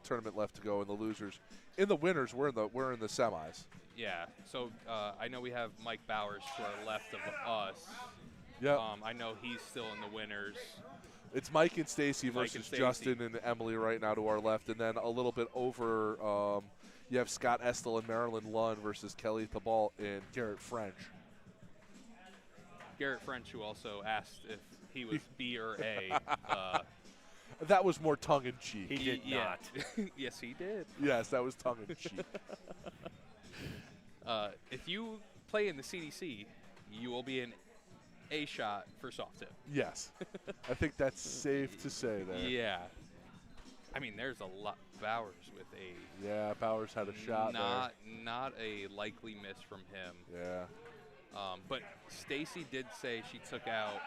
Speaker 1: tournament left to go in the losers. In the winners, we're in the semis.
Speaker 5: Yeah. So I know we have Mike Bowers to our left of us.
Speaker 1: Yeah.
Speaker 5: I know he's still in the winners.
Speaker 1: It's Mike and Stacy
Speaker 5: Mike
Speaker 1: versus
Speaker 5: and Stacy.
Speaker 1: Justin and Emily right now to our left, and then a little bit over, you have Scott Estel and Marilyn Lund versus Kelly Thabalt and Garrett French.
Speaker 5: Garrett French, who also asked if he was B or A.
Speaker 1: That was more tongue in cheek.
Speaker 2: He did not.
Speaker 5: Yes, he did.
Speaker 1: Yes, that was tongue in cheek.
Speaker 5: If you play in the CDC, you will be an A shot for soft tip.
Speaker 1: Yes, I think that's safe to say there.
Speaker 5: Yeah. I mean, there's a lot. Bowers with a
Speaker 1: Yeah, Bowers had a shot
Speaker 5: not a likely miss from him.
Speaker 1: there. Yeah.
Speaker 5: But Stacy did say she took out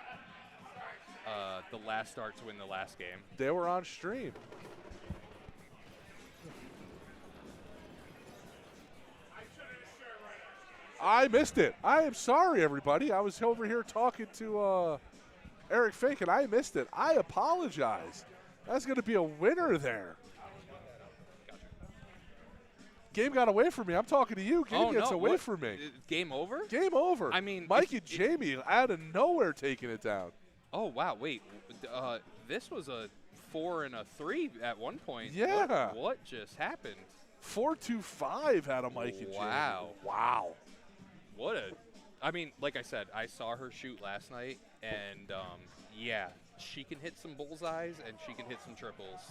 Speaker 5: the last start to win the last game.
Speaker 1: They were on stream. I missed it. I am sorry, everybody. I was over here talking to Eric Fink, and I missed it. I apologize. That's going to be a winner there. Game got away from me. I'm talking to you. Game gets away
Speaker 5: what?
Speaker 1: from me.
Speaker 5: Game over?
Speaker 1: Game over.
Speaker 5: I mean,
Speaker 1: Mike and Jamie out of nowhere taking it down.
Speaker 5: Oh wow! Wait, this was a 4 and a 3 at one point.
Speaker 1: Yeah.
Speaker 5: What just happened?
Speaker 1: 4-2-5 had a Mike and Jamie.
Speaker 5: Wow.
Speaker 1: Wow.
Speaker 5: What a! I mean, like I said, I saw her shoot last night, and yeah, she can hit some bullseyes and she can hit some triples.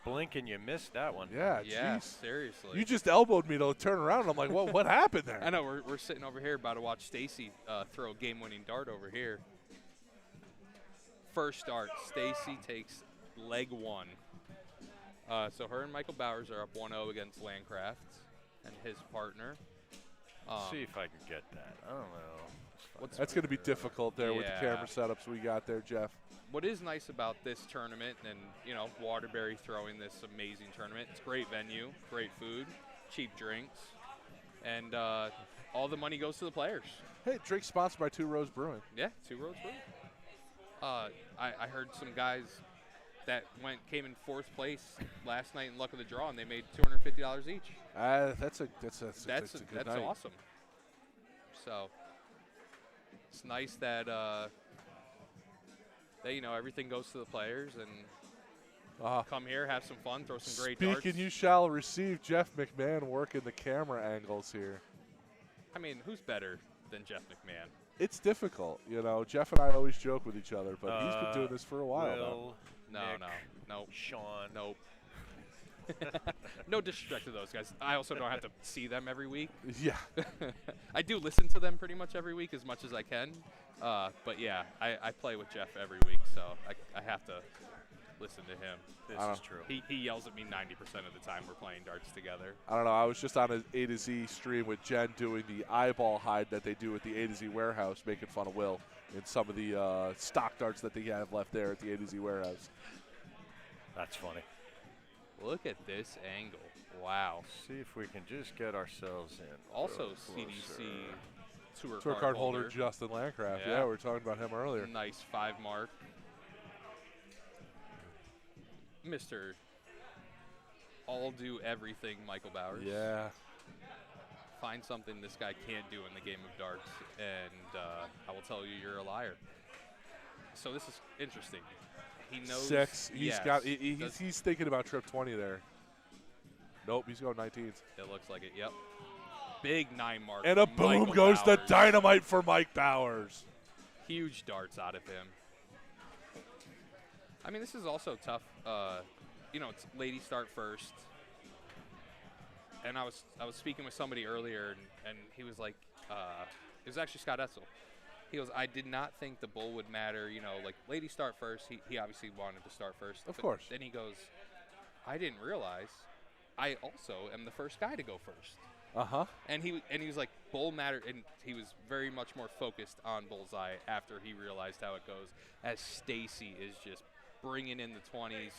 Speaker 2: Blink and you missed that one.
Speaker 1: Yeah,
Speaker 5: Yeah,
Speaker 1: jeez.
Speaker 5: seriously.
Speaker 1: You just elbowed me to turn around. And I'm like, what happened there?
Speaker 5: I know we're sitting over here about to watch Stacy throw a game-winning dart over here. First start, Stacy takes leg 1. So her and Michael Bowers are up 1-0 against Landcraft and his partner.
Speaker 2: See if I can get that. I don't know.
Speaker 1: That's going to be difficult there with the
Speaker 5: Yeah.
Speaker 1: camera setups we got there, Jeff.
Speaker 5: What is nice about this tournament, and you know, Waterbury throwing this amazing tournament, it's great venue, great food, cheap drinks, and all the money goes to the players.
Speaker 1: Hey, drink sponsored by Two Rose Brewing.
Speaker 5: Yeah, 2 Roads Brewing. I heard some guys that came in 4th place last night in Luck of the Draw, and they made $250 each.
Speaker 1: That's a good
Speaker 5: That's
Speaker 1: night.
Speaker 5: awesome. So it's nice that you know, everything goes to the players, and come here, have some fun, throw some great darts.
Speaker 1: Speaking, you shall receive. Jeff McMahon working the camera angles here.
Speaker 5: I mean, who's better than Jeff McMahon?
Speaker 1: It's difficult, you know. Jeff and I always joke with each other, but he's been doing this for a while now.
Speaker 2: Will, Nick,
Speaker 5: No.
Speaker 2: Sean.
Speaker 5: Nope. No disrespect to those guys. I also don't have to see them every week.
Speaker 1: Yeah.
Speaker 5: I do listen to them pretty much every week as much as I can. But yeah, I play with Jeff every week, so I have to listen to him.
Speaker 2: This is true.
Speaker 5: He yells at me 90% of the time we're playing darts together.
Speaker 1: I don't know. I was just on an A to Z stream with Jen doing the eyeball hide that they do at the A to Z warehouse, making fun of Will and some of the stock darts that they have left there at the A to Z warehouse.
Speaker 2: That's funny.
Speaker 5: Look at this angle. Wow.
Speaker 2: See if we can just get ourselves in.
Speaker 5: Also
Speaker 2: a little
Speaker 5: CDC
Speaker 2: closer.
Speaker 5: tour
Speaker 1: Card holder Justin Landcraft.
Speaker 5: Yeah.
Speaker 1: Yeah, we were talking about him earlier.
Speaker 5: Nice 5 mark. Mr. All do everything, Michael Bowers.
Speaker 1: Yeah.
Speaker 5: Find something this guy can't do in the game of darts, and I will tell you you're a liar. So this is interesting. He knows
Speaker 1: 6. He's got.
Speaker 5: Does-
Speaker 1: He's thinking about trip 20 there. Nope, he's going 19s.
Speaker 5: It looks like it. Yep. Big 9 mark.
Speaker 1: And a
Speaker 5: from
Speaker 1: boom
Speaker 5: Michael
Speaker 1: goes the
Speaker 5: Bowers.
Speaker 1: dynamite for Mike Bowers.
Speaker 5: Huge darts out of him. I mean, this is also tough. You know, it's ladies start first. And I was speaking with somebody earlier, and he was like, it was actually Scott Etzel. He goes, I did not think the bull would matter. You know, like ladies start first. He obviously wanted to start first.
Speaker 1: Of
Speaker 5: but
Speaker 1: course.
Speaker 5: Then he goes, I didn't realize I also am the first guy to go first.
Speaker 1: Uh-huh.
Speaker 5: And he was like, bull matter, and he was very much more focused on bullseye after he realized how it goes. As Stacy is just bringing in the 20s,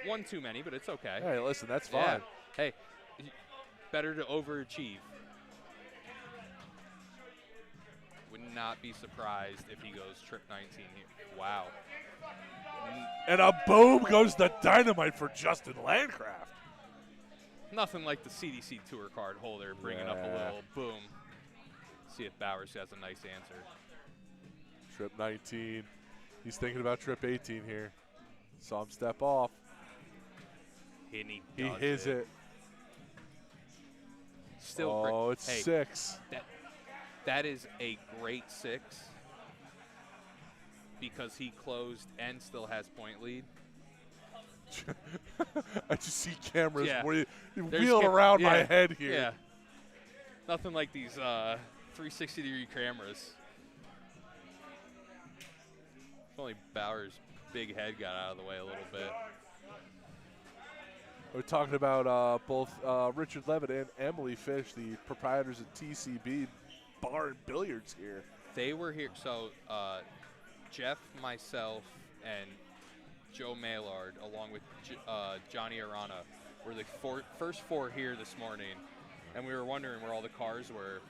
Speaker 5: one too many, but it's okay.
Speaker 1: Hey, listen, that's
Speaker 5: Yeah.
Speaker 1: fine.
Speaker 5: Hey, better to overachieve. not be surprised if he goes trip 19 here. Wow.
Speaker 1: And a boom goes the dynamite for Justin Landcraft.
Speaker 5: Nothing like the CDC Tour card holder bringing up a
Speaker 1: Yeah.
Speaker 5: little boom. See if Bowers has a nice answer.
Speaker 1: Trip 19. He's thinking about trip 18 here. Saw him step off.
Speaker 5: And he
Speaker 1: He
Speaker 5: does
Speaker 1: hits it.
Speaker 5: Still
Speaker 1: Oh,
Speaker 5: great.
Speaker 1: it's
Speaker 5: Hey,
Speaker 1: 6.
Speaker 5: That is a great 6 because he closed and still has point lead.
Speaker 1: I just see cameras
Speaker 5: Yeah. There's
Speaker 1: wheeling around my
Speaker 5: yeah,
Speaker 1: head here.
Speaker 5: Yeah. Nothing like these 360-degree cameras. If only Bauer's big head got out of the way a little bit.
Speaker 1: We're talking about both Richard Levitt and Emily Fish, the proprietors of TCB Bar and Billiards here.
Speaker 5: They were here. So Jeff, myself, and Joe Maillard, along with Johnny Arana, were the first 4 here this morning. And we were wondering where all the cars were.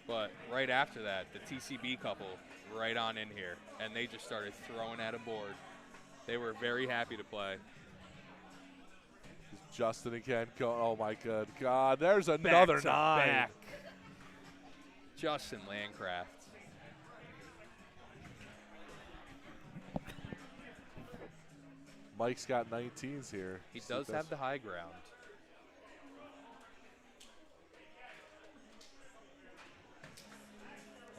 Speaker 5: But right after that, the TCB couple right on in here. And they just started throwing at a board. They were very happy to play.
Speaker 1: Justin again going, oh my good God, there's another
Speaker 5: Back to
Speaker 1: 9.
Speaker 5: back. Justin Landcraft.
Speaker 1: Mike's got 19s here.
Speaker 5: He
Speaker 1: So
Speaker 5: does
Speaker 1: that's-
Speaker 5: have the high ground.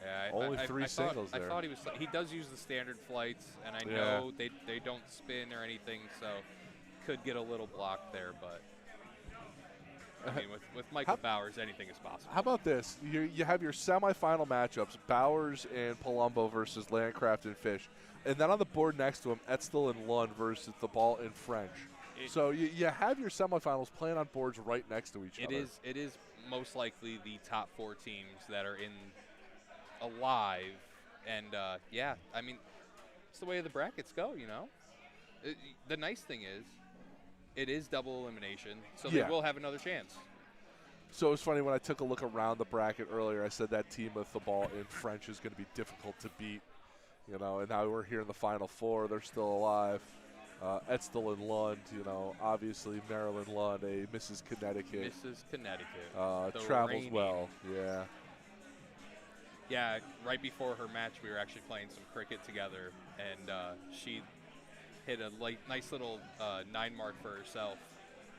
Speaker 5: Yeah,
Speaker 1: Only 3
Speaker 5: I
Speaker 1: singles
Speaker 5: thought,
Speaker 1: there.
Speaker 5: I thought he does use the standard flights, and I
Speaker 1: Yeah.
Speaker 5: know they don't spin or anything, so could get a little blocked there, but I mean, with Michael Bowers, anything is possible.
Speaker 1: How about this? You have your semifinal matchups, Bowers and Palumbo versus Landcraft and Fish. And then on the board next to him, Etzel and Lund versus the ball and French. So you have your semifinals playing on boards right next to each other.
Speaker 5: It is most likely the top 4 teams that are in alive, and yeah, I mean, it's the way the brackets go, you know. The nice thing is, it is double elimination, so
Speaker 1: Yeah.
Speaker 5: they will have another chance.
Speaker 1: So it was funny when I took a look around the bracket earlier, I said that team with the ball and French is going to be difficult to beat. You know, and now we're here in the Final Four. They're still alive. Etzel and Lund, you know, obviously Maryland Lund, a Mrs. Connecticut.
Speaker 5: Mrs. Connecticut. The
Speaker 1: Travels
Speaker 5: reigning-
Speaker 1: well, yeah.
Speaker 5: Yeah, right before her match, we were actually playing some cricket together, and she hit a nice little 9 mark for herself.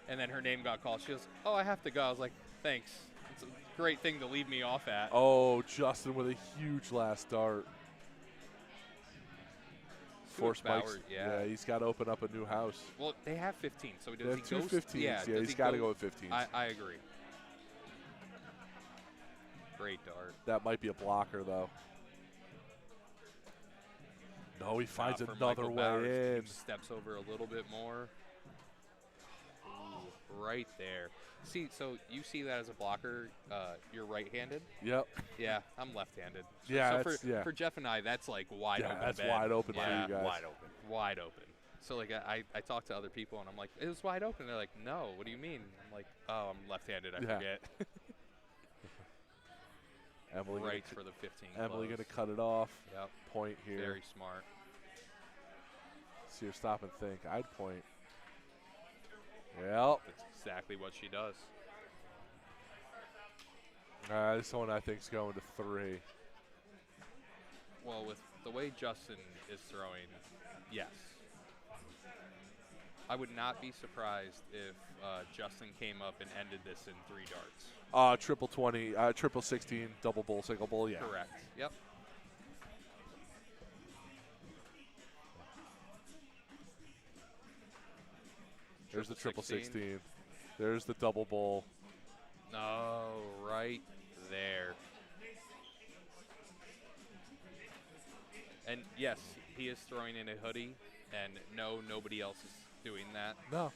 Speaker 5: And then her name got called. She goes, "Oh, I have to go." I was like, "Thanks. It's a great thing to leave me off at."
Speaker 1: Oh, Justin with a huge last dart. Force
Speaker 5: Bauer,
Speaker 1: Mike's,
Speaker 5: yeah.
Speaker 1: he's got to open up a new house.
Speaker 5: Well, they have 15, so does
Speaker 1: They have
Speaker 5: he
Speaker 1: 2
Speaker 5: go?
Speaker 1: 15s. Yeah,
Speaker 5: does
Speaker 1: he's
Speaker 5: he
Speaker 1: got to go with 15s.
Speaker 5: I agree. Great dart.
Speaker 1: That might be a blocker, though. No, he finds
Speaker 5: For
Speaker 1: another
Speaker 5: Michael
Speaker 1: way
Speaker 5: Bowers,
Speaker 1: in.
Speaker 5: he steps over a little bit more. Ooh, right there. See, so you see that as a blocker, you're right-handed?
Speaker 1: Yep.
Speaker 5: Yeah, I'm left-handed.
Speaker 1: Yeah,
Speaker 5: So
Speaker 1: that's- yeah.
Speaker 5: for Jeff and I, that's like wide
Speaker 1: Yeah,
Speaker 5: open.
Speaker 1: that's
Speaker 5: bed.
Speaker 1: wide open for
Speaker 5: Yeah,
Speaker 1: you guys.
Speaker 2: Wide open.
Speaker 5: wide open. So like I talk to other people and I'm like, it was wide open. They're like, no, what do you mean? I'm like, oh, I'm left-handed. I
Speaker 1: Yeah.
Speaker 5: forget.
Speaker 1: Emily
Speaker 5: right
Speaker 1: gonna,
Speaker 5: for the 15.
Speaker 1: Emily
Speaker 5: close.
Speaker 1: going to cut it off.
Speaker 5: Yep.
Speaker 1: Point here.
Speaker 5: Very smart.
Speaker 1: See her stop and think. I'd point. Yep.
Speaker 5: That's exactly what she does.
Speaker 1: This one I think is going to 3.
Speaker 5: Well, with the way Justin is throwing, yes. I would not be surprised if Justin came up and ended this in 3 darts.
Speaker 1: Triple 20, triple 16, double bowl, single bowl, yeah.
Speaker 5: Correct. Yep.
Speaker 1: There's the triple 16. There's the double bowl.
Speaker 5: No, right there. And yes, he is throwing in a hoodie, and no, nobody else is doing that.
Speaker 1: No.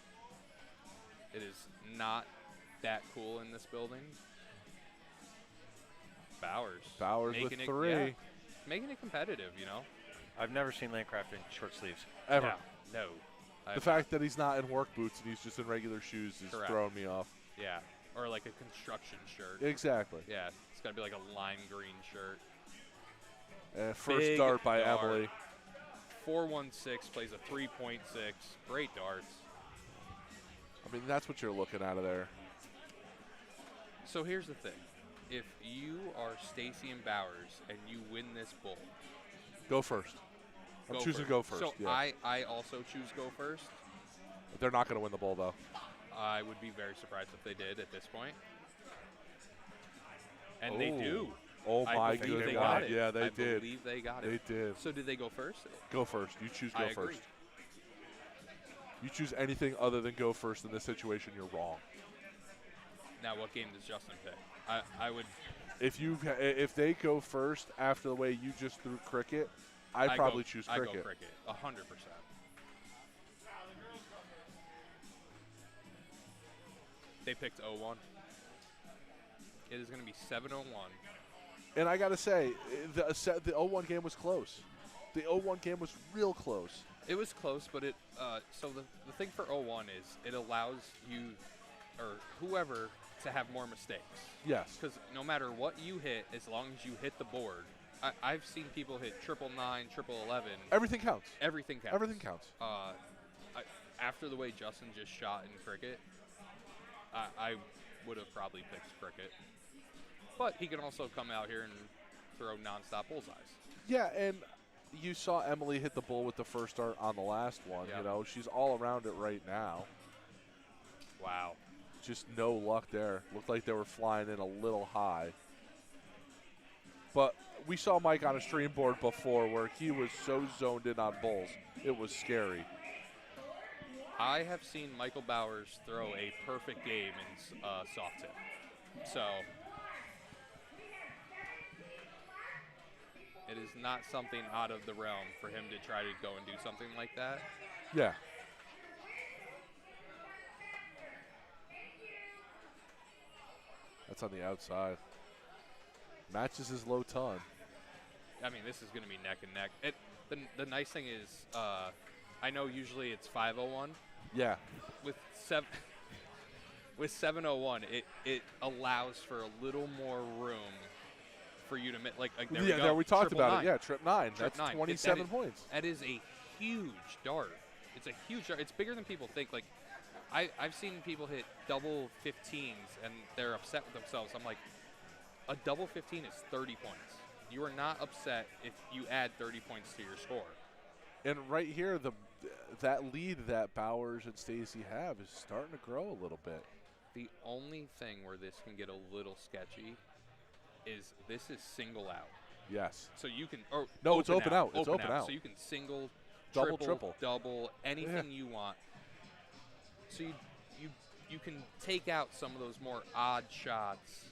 Speaker 5: It is not that cool in this building. Bowers.
Speaker 1: Bowers with
Speaker 5: making
Speaker 1: 3.
Speaker 5: Yeah, making it competitive, you know?
Speaker 2: I've never seen Landcraft in short sleeves.
Speaker 1: Ever.
Speaker 5: No.
Speaker 1: The fact that he's not in work boots and he's just in regular shoes is
Speaker 5: Correct.
Speaker 1: throwing me off.
Speaker 5: Yeah. Or like a construction shirt.
Speaker 1: Exactly.
Speaker 5: Yeah. It's got to be like a lime green shirt.
Speaker 1: First
Speaker 5: Big
Speaker 1: dart by
Speaker 5: dart.
Speaker 1: Emily.
Speaker 5: 4.16, plays a 3.6. Great darts.
Speaker 1: I mean, that's what you're looking out of there.
Speaker 5: So here's the thing. If you are Stacy and Bowers and you win this bowl,
Speaker 1: Go first. I'm choosing go first.
Speaker 5: So
Speaker 1: yeah.
Speaker 5: I also choose go first.
Speaker 1: They're not going to win the bowl, though.
Speaker 5: I would be very surprised if they did at this point. And they do.
Speaker 1: Oh,
Speaker 5: I
Speaker 1: my
Speaker 5: believe
Speaker 1: good
Speaker 5: they
Speaker 1: God.
Speaker 5: got it.
Speaker 1: Yeah, they
Speaker 5: I
Speaker 1: did.
Speaker 5: believe they got
Speaker 1: They
Speaker 5: it.
Speaker 1: did.
Speaker 5: So did they go first?
Speaker 1: Go first. You choose
Speaker 5: I
Speaker 1: go
Speaker 5: agree.
Speaker 1: first. You choose anything other than go first in this situation, you're wrong.
Speaker 5: Now, what game does Justin pick? I would.
Speaker 1: If they go first after the way you just threw cricket, I'd probably choose cricket.
Speaker 5: I go cricket, 100%. They picked 0-1. It is going to be 7-0-1.
Speaker 1: And I got to say, the 0-1 game was close. The 0-1 game was real close.
Speaker 5: It was close, but it. So the thing for 0-1 is it allows you, or whoever, to have more mistakes.
Speaker 1: Yes.
Speaker 5: Because no matter what you hit, as long as you hit the board, I've seen people hit 999, 11.
Speaker 1: Everything counts.
Speaker 5: Everything counts.
Speaker 1: Everything counts.
Speaker 5: After the way Justin just shot in cricket, I would have probably picked cricket. But he can also come out here and throw nonstop bullseyes.
Speaker 1: Yeah, and you saw Emily hit the bull with the first dart on the last one.
Speaker 5: Yep.
Speaker 1: You know, she's all around it right now.
Speaker 5: Wow.
Speaker 1: Just no luck there. Looked like they were flying in a little high. But we saw Mike on a stream board before where he was so zoned in on bulls. It was scary.
Speaker 5: I have seen Michael Bowers throw a perfect game in soft tip. So it is not something out of the realm for him to try to go and do something like that.
Speaker 1: Yeah. That's on the outside. Matches his low ton.
Speaker 5: I mean, this is going to be neck and neck. The nice thing is, I know usually it's 501.
Speaker 1: Yeah.
Speaker 5: With 701, it allows for a little more room for you to like there we go.
Speaker 1: There we talked
Speaker 5: Triple
Speaker 1: about
Speaker 5: nine.
Speaker 1: it. Yeah, trip 9.
Speaker 5: Trip
Speaker 1: That's
Speaker 5: 9.
Speaker 1: 27 points.
Speaker 5: That is a huge dart. It's a huge dart. It's bigger than people think. Like, I've seen people hit double 15s and they're upset with themselves. I'm like, a double 15 is 30 points. You are not upset if you add 30 points to your score.
Speaker 1: And right here, that lead that Bowers and Stacy have is starting to grow a little bit.
Speaker 5: The only thing where this can get a little sketchy is this is single out.
Speaker 1: Yes.
Speaker 5: So you can
Speaker 1: No, it's open out. It's open out.
Speaker 5: So you can single,
Speaker 1: Double, triple.
Speaker 5: double, anything you want. So you can take out some of those more odd shots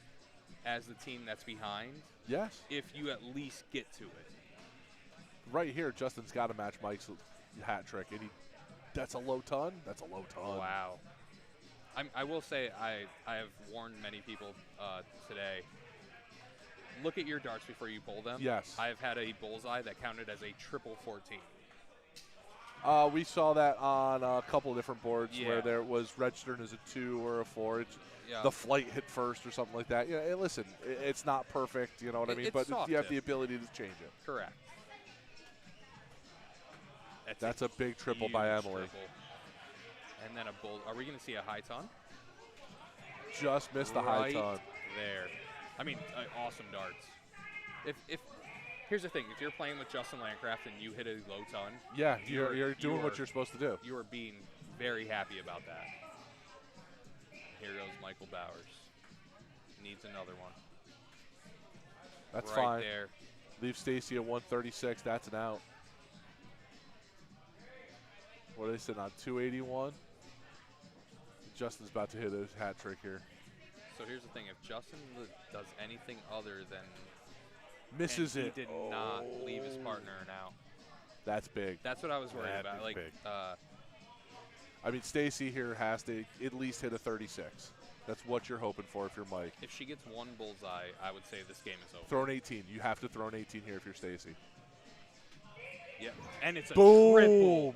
Speaker 5: as the team that's behind.
Speaker 1: Yes.
Speaker 5: If you at least get to it.
Speaker 1: Right here, Justin's got to match Mike's hat trick, and that's a low ton. That's a low ton.
Speaker 5: Wow. I will say I have warned many people today. Look at your darts before you pull them.
Speaker 1: Yes.
Speaker 5: I have had a bullseye that counted as a triple 14.
Speaker 1: We saw that on a couple of different boards
Speaker 5: Yeah.
Speaker 1: where there was registered as a 2 or a 4.
Speaker 5: Yeah.
Speaker 1: The flight hit first or something like that. Yeah, hey, listen, it's not perfect, you know what I mean?
Speaker 5: It's
Speaker 1: But
Speaker 5: soft
Speaker 1: you have
Speaker 5: tip.
Speaker 1: the ability to change it.
Speaker 5: Correct.
Speaker 1: That's a big triple by
Speaker 5: huge
Speaker 1: Emily.
Speaker 5: triple. And then a bull. Are we going to see a high ton?
Speaker 1: Just missed the high
Speaker 5: Right
Speaker 1: ton.
Speaker 5: there. I mean, awesome darts. If here's the thing, if you're playing with Justin Landcraft and you hit a low ton,
Speaker 1: Yeah, you're doing what you're supposed to do.
Speaker 5: you are being very happy about that. Here goes Michael Bowers. Needs another one.
Speaker 1: That's
Speaker 5: right
Speaker 1: fine.
Speaker 5: there.
Speaker 1: Leave Stacy at 136. That's an out. What are they sitting on? 281. Justin's about to hit his hat trick here.
Speaker 5: So here's the thing: if Justin does anything other than
Speaker 1: Misses
Speaker 5: and
Speaker 1: it.
Speaker 5: he did not leave his partner out.
Speaker 1: That's big.
Speaker 5: That's what I was worried
Speaker 1: That
Speaker 5: about.
Speaker 1: is
Speaker 5: Like,
Speaker 1: big. I mean, Stacy here has to at least hit a 36. That's what you're hoping for if you're Mike.
Speaker 5: if she gets one bullseye, I would say this game is over.
Speaker 1: Throw an 18. You have to throw an 18 here if you're Stacy.
Speaker 5: Yep. And it's a
Speaker 1: Boom!
Speaker 5: triple.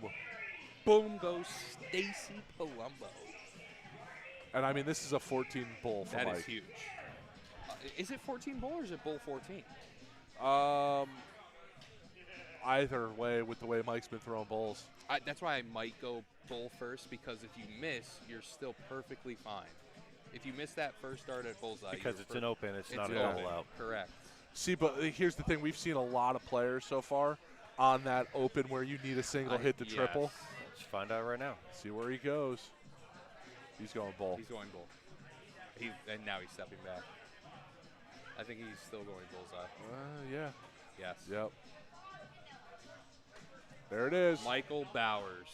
Speaker 5: Boom goes Stacy Palumbo.
Speaker 1: And I mean, this is a 14 bull for
Speaker 5: That
Speaker 1: Mike.
Speaker 5: is huge. Is it 14 bull or is it bull 14?
Speaker 1: either way with the way Mike's been throwing bowls.
Speaker 5: That's why I might go bull first, because if you miss, you're still perfectly fine. If you miss that first dart at bullseye,
Speaker 2: Because it's an open, it's not a
Speaker 5: an
Speaker 2: double
Speaker 5: open.
Speaker 2: out.
Speaker 5: Correct.
Speaker 1: See, but here's the thing. We've seen a lot of players so far on that open where you need a single hit the triple.
Speaker 2: Let's find out right now.
Speaker 1: See where he goes. He's going bull.
Speaker 5: He's going bull. And now he's stepping back. I think he's still going bullseye.
Speaker 1: Yeah.
Speaker 5: Yes.
Speaker 1: Yep. There it is.
Speaker 5: Michael Bowers.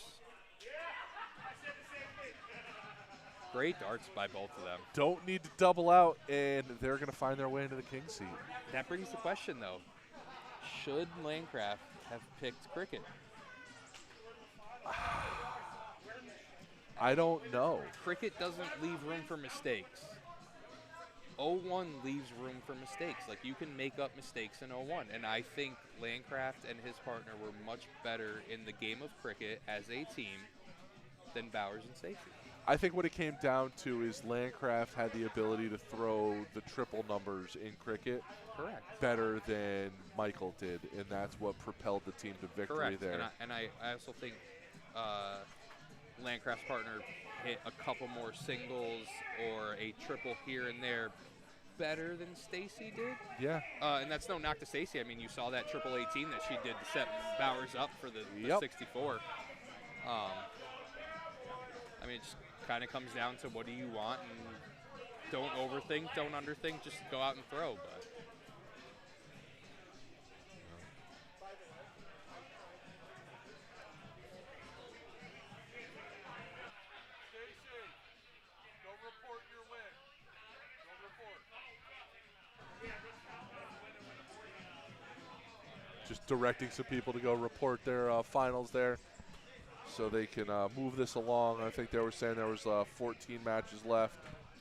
Speaker 5: Great darts by both of them.
Speaker 1: Don't need to double out, and they're going to find their way into the king seat.
Speaker 5: That brings the question, though. Should Landcraft have picked cricket?
Speaker 1: I don't know.
Speaker 5: Cricket doesn't leave room for mistakes. 01 leaves room for mistakes. Like, you can make up mistakes in 01. And I think Landcraft and his partner were much better in the game of cricket as a team than Bowers and Stacy.
Speaker 1: I think what it came down to is Landcraft had the ability to throw the triple numbers in cricket better than Michael did, and that's what propelled the team to victory there.
Speaker 5: And I also think Landcraft's partner hit a couple more singles or a triple here and there better than Stacy did.
Speaker 1: Yeah.
Speaker 5: And that's no knock to Stacy. I mean, you saw that triple 18 that she did to set Bowers up for the 64. I mean, it just kind of comes down to what do you want, and don't overthink, don't underthink, just go out and throw. But
Speaker 3: Go report your win. Go report.
Speaker 1: Just directing some people to go report their finals there so they can move this along. I think they were saying there was 14 matches left.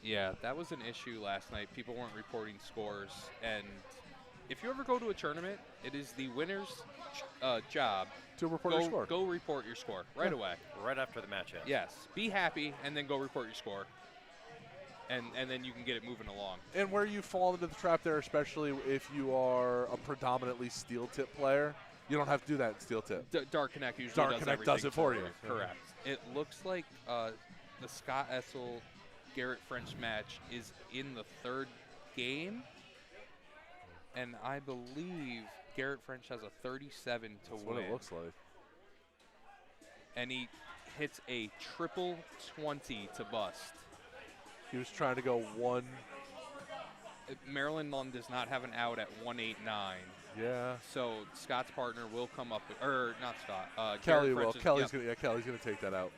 Speaker 5: yeah, that was an issue last night. People weren't reporting scores. And if you ever go to a tournament, it is the winner's job
Speaker 1: To report your score.
Speaker 5: Go report your score right away.
Speaker 2: Right after the match ends.
Speaker 5: Yes, be happy and then go report your score. And then you can get it moving along.
Speaker 1: And where you fall into the trap there, especially if you are a predominantly steel tip player, you don't have to do that in steel tip.
Speaker 5: Dark Connect usually
Speaker 1: Dark
Speaker 5: does
Speaker 1: Connect
Speaker 5: everything
Speaker 1: does it for you.
Speaker 5: Correct. It looks like the Scott Essel Garrett French match is in the third game, and I believe Garrett French has a 37 to
Speaker 1: That's
Speaker 5: win.
Speaker 1: what it looks like.
Speaker 5: And he hits a triple 20 to bust.
Speaker 1: He was trying to go one.
Speaker 5: Maryland Lund does not have an out at 189.
Speaker 1: Yeah.
Speaker 5: So Scott's partner will come up, or not Scott.
Speaker 1: Kelly
Speaker 5: Garrett
Speaker 1: will.
Speaker 5: French's-
Speaker 1: Kelly's gonna take that out.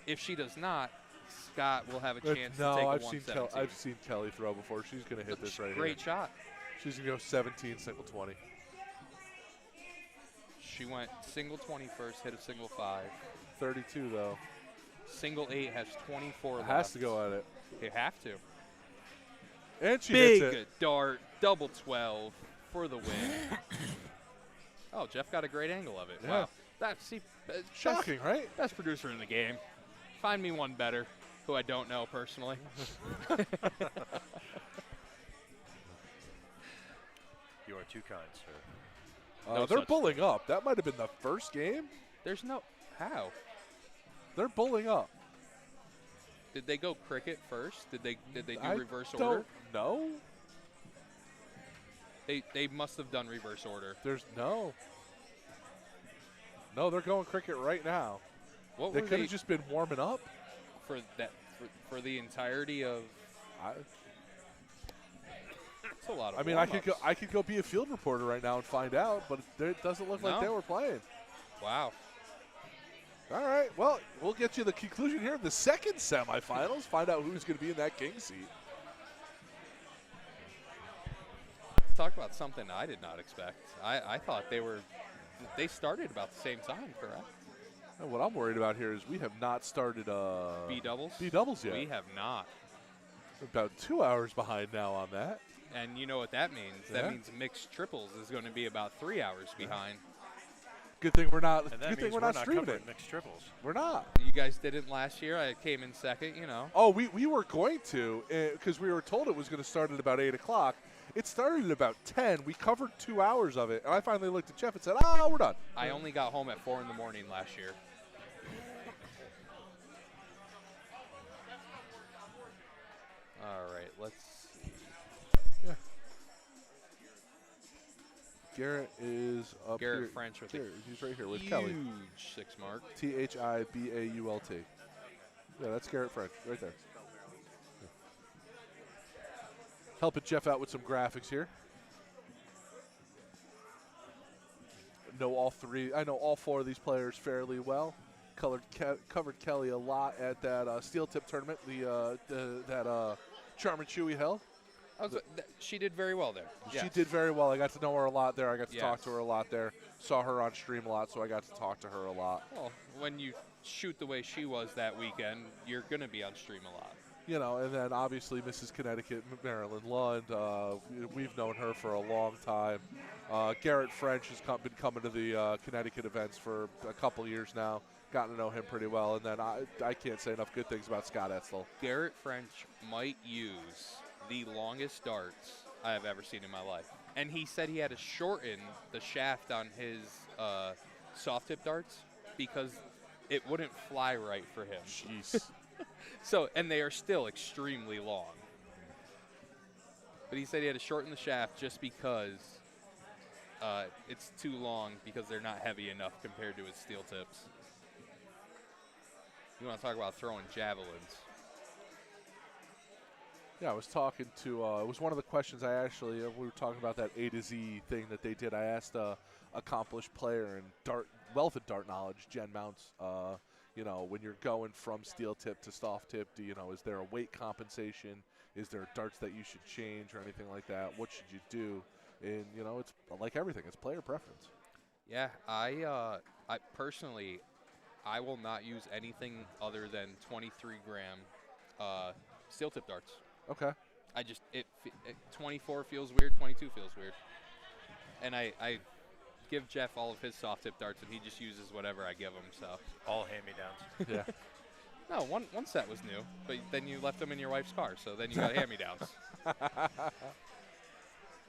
Speaker 5: If she does not, Scott will have a chance
Speaker 1: No,
Speaker 5: to take a
Speaker 1: I've
Speaker 5: 117.
Speaker 1: I've seen Kelly throw before. She's gonna hit this right
Speaker 5: Great
Speaker 1: here.
Speaker 5: shot.
Speaker 1: She's gonna go 17, single 20.
Speaker 5: She went single 20 first, hit a single 5.
Speaker 1: 32 though.
Speaker 5: Single 8 has 24 left.
Speaker 1: Has to go at it.
Speaker 5: You have to.
Speaker 1: And she
Speaker 5: Big
Speaker 1: hits it.
Speaker 5: dart, double 12 for the win. Oh, Jeff got a great angle of it.
Speaker 1: Yeah.
Speaker 5: Wow. That's
Speaker 1: Shocking, right?
Speaker 5: Best producer in the game. Find me one better, who I don't know personally.
Speaker 2: You are too kind, sir.
Speaker 5: No
Speaker 1: They're
Speaker 5: such
Speaker 1: bulling up. That might have been the first game.
Speaker 5: There's no how.
Speaker 1: They're bulling up.
Speaker 5: Did they go cricket first? Did they do
Speaker 1: I
Speaker 5: reverse
Speaker 1: don't
Speaker 5: order?
Speaker 1: know.
Speaker 5: They must have done reverse order.
Speaker 1: There's no. No, they're going cricket right now.
Speaker 5: What
Speaker 1: They
Speaker 5: were
Speaker 1: could have just been warming up.
Speaker 5: for that for the entirety of? That's a lot of.
Speaker 1: I mean, I could go be a field reporter right now and find out, but it doesn't look like
Speaker 5: No.
Speaker 1: they were playing.
Speaker 5: Wow.
Speaker 1: All right, well, we'll get you the conclusion here of the second semifinals. Find out who's going to be in that king seat.
Speaker 5: Talk about something I did not expect. I thought they started about the same time, correct?
Speaker 1: And what I'm worried about here is we have not started
Speaker 5: B doubles.
Speaker 1: B doubles yet.
Speaker 5: We have not.
Speaker 1: We're about 2 hours behind now on that.
Speaker 5: And you know what that means?
Speaker 1: Yeah.
Speaker 5: That means mixed triples is going to be about 3 hours behind.
Speaker 1: Good thing we're not.
Speaker 2: And that
Speaker 1: Good
Speaker 2: means
Speaker 1: thing we're
Speaker 2: we're
Speaker 1: not
Speaker 2: not
Speaker 1: streaming
Speaker 2: covering
Speaker 1: it.
Speaker 2: mixed triples.
Speaker 1: We're not.
Speaker 5: You guys didn't last year. I came in second. You know.
Speaker 1: Oh, we were going to because we were told it was going to start at about 8 o'clock. It started at about 10. We covered 2 hours of it, and I finally looked at Jeff and said, "Oh, we're done."
Speaker 5: I only got home at 4 in the morning last year. All right, let's see.
Speaker 1: Yeah. Garrett is up
Speaker 5: Garrett
Speaker 1: here.
Speaker 5: French with
Speaker 1: Garrett, he's right here with
Speaker 5: huge
Speaker 1: Kelly.
Speaker 5: 6 mark.
Speaker 1: Thibault. Yeah, that's Garrett French right there. Yeah. Helping Jeff out with some graphics here. Know all three. I know all 4 of these players fairly well. Covered Kelly a lot at that steel tip tournament. That Charmin Chewy held.
Speaker 5: She did very well there.
Speaker 1: She
Speaker 5: Yes.
Speaker 1: did very well. I got to know her a lot there. I got to talk
Speaker 5: Yes.
Speaker 1: to her a lot there. Saw her on stream a lot, so I got to talk to her a lot.
Speaker 5: Well, when you shoot the way she was that weekend, you're going to be on stream a lot.
Speaker 1: You know, and then obviously Mrs. Connecticut, Marilyn Lund. We've known her for a long time. Garrett French has been coming to the Connecticut events for a couple years now. Gotten to know him pretty well. And then I can't say enough good things about Scott Etzel.
Speaker 5: Garrett French might use the longest darts I have ever seen in my life. And he said he had to shorten the shaft on his soft tip darts because it wouldn't fly right for him.
Speaker 1: Jeez.
Speaker 5: So, and they are still extremely long. But he said he had to shorten the shaft just because it's too long because they're not heavy enough compared to his steel tips. You want to talk about throwing javelins?
Speaker 1: Yeah, I was talking to, it was one of the questions I actually, we were talking about that A to Z thing that they did. I asked a accomplished player and wealth of dart knowledge, Jen Mounts, you know, when you're going from steel tip to soft tip, is there a weight compensation? Is there darts that you should change or anything like that? What should you do? And, it's like everything. It's player preference.
Speaker 5: Yeah, I personally, I will not use anything other than 23-gram steel tip darts.
Speaker 1: Okay.
Speaker 5: I just, 24 feels weird, 22 feels weird. And I give Jeff all of his soft tip darts, and he just uses whatever I give him, so.
Speaker 2: All hand-me-downs.
Speaker 1: Yeah.
Speaker 5: No, one set was new, but then you left them in your wife's car, so then you got hand-me-downs.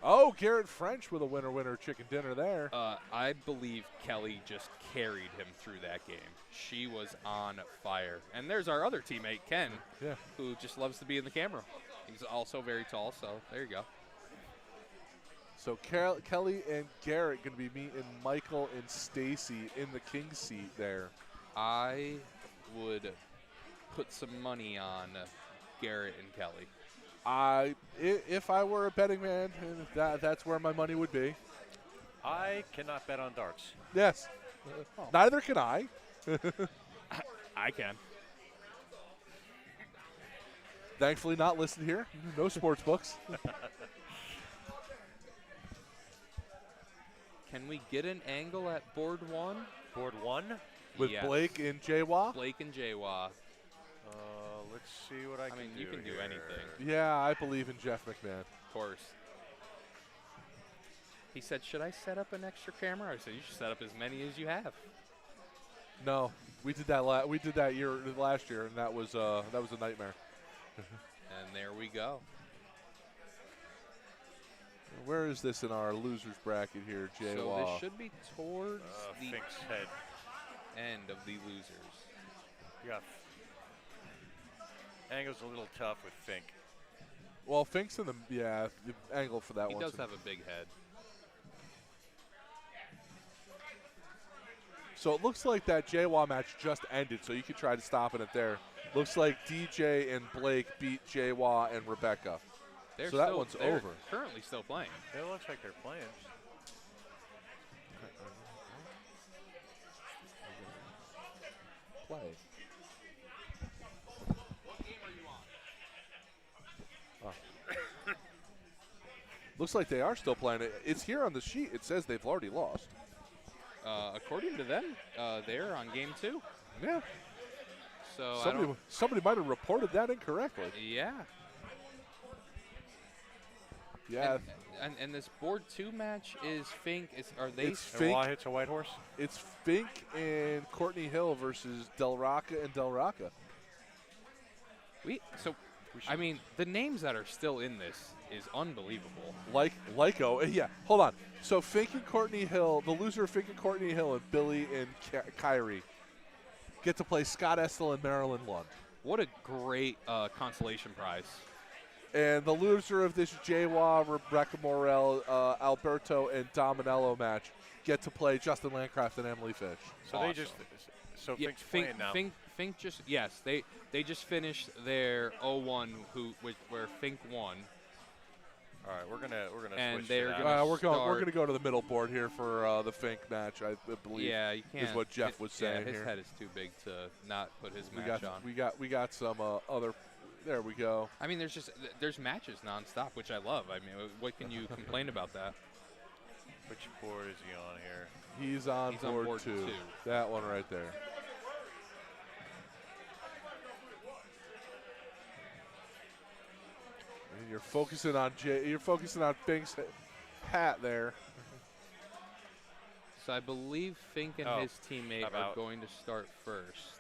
Speaker 1: Oh, Garrett French with a winner chicken dinner there.
Speaker 5: I believe Kelly just carried him through that game. She was on fire. And there's our other teammate, Ken,
Speaker 1: Yeah.
Speaker 5: who just loves to be in the camera. He's also very tall, so there you go.
Speaker 1: So Kelly and Garrett going to be meeting Michael and Stacy in the king seat there.
Speaker 5: I would put some money on Garrett and Kelly.
Speaker 1: If I were a betting man, that's where my money would be.
Speaker 2: I cannot bet on darts.
Speaker 1: Yes. Neither can I.
Speaker 5: I can.
Speaker 1: Thankfully not listed here. No sports books.
Speaker 5: Can we get an angle at board 1?
Speaker 2: Board 1?
Speaker 1: With
Speaker 5: Yes.
Speaker 1: Blake and Jaywa?
Speaker 5: Blake and Jaywa.
Speaker 2: Let's see what I can do.
Speaker 5: I mean, you can do
Speaker 2: here.
Speaker 5: anything.
Speaker 1: Yeah, I believe in Jeff McMahon.
Speaker 5: Of course. He said, should I set up an extra camera? I said, you should set up as many as you have.
Speaker 1: No, we did that. We did that last year, and that was a nightmare.
Speaker 5: And there we go.
Speaker 1: Where is this in our losers bracket here, Jaywa?
Speaker 5: So this should be towards the
Speaker 2: Fink's head.
Speaker 5: end of the losers.
Speaker 2: Yeah. Angle's a little tough with Fink.
Speaker 1: Well, Fink's in the angle for that
Speaker 5: He
Speaker 1: one.
Speaker 5: does have a big head.
Speaker 1: So it looks like that Jaywa match just ended, so you could try to stop it there. Looks like DJ and Blake beat Jaywa and Rebecca.
Speaker 5: They're
Speaker 1: So that one's
Speaker 5: they're
Speaker 1: over.
Speaker 5: Currently still playing.
Speaker 2: It looks like they're playing.
Speaker 1: Play. Looks like they are still playing it. It's here on the sheet. It says they've already lost.
Speaker 5: According to them, they're on game 2.
Speaker 1: Yeah.
Speaker 5: So
Speaker 1: Somebody might have reported that incorrectly.
Speaker 5: yeah.
Speaker 1: Yeah.
Speaker 5: And this board 2 match is Fink. Are they?
Speaker 1: It's
Speaker 2: And
Speaker 1: Fink.
Speaker 2: Wah hits a white horse.
Speaker 1: It's Fink and Courtney Hill versus Del Rocca and Del Rocca.
Speaker 5: We I mean, the names that are still in this is unbelievable.
Speaker 1: Like Lyco, yeah. Hold on. So Fink and Courtney Hill, the loser of Fink and Courtney Hill and Billy and Kyrie get to play Scott Estel and Marilyn Lund.
Speaker 5: What a great consolation prize.
Speaker 1: And the loser of this Jaywa, Rebecca Morel, Alberto, and Dominello match get to play Justin Landcraft and Emily Fish.
Speaker 2: So
Speaker 5: Awesome.
Speaker 2: they just so
Speaker 5: Yeah,
Speaker 2: Fink's playing now.
Speaker 5: Fink just they just finished their 0-1 where Fink won.
Speaker 2: All right, we're gonna
Speaker 5: And
Speaker 2: switch
Speaker 5: they're
Speaker 2: to that.
Speaker 5: gonna
Speaker 1: We're
Speaker 5: start-
Speaker 1: gonna go to the middle board here for the Fink match, I believe.
Speaker 5: Yeah, you can't.
Speaker 1: Is what Jeff was saying
Speaker 5: his
Speaker 1: here.
Speaker 5: head is too big to not put his
Speaker 1: We
Speaker 5: match
Speaker 1: got
Speaker 5: on.
Speaker 1: we got some other. There we go.
Speaker 5: I mean, there's matches nonstop, which I love. I mean, what can you complain about that?
Speaker 2: Which board is he on here?
Speaker 1: He's on
Speaker 5: He's on
Speaker 1: board
Speaker 5: board
Speaker 1: two.
Speaker 5: two.
Speaker 1: That one right there. And you're focusing on Fink's hat there.
Speaker 5: So I believe Fink and
Speaker 2: Oh,
Speaker 5: his teammate are
Speaker 2: about-
Speaker 5: going to start first.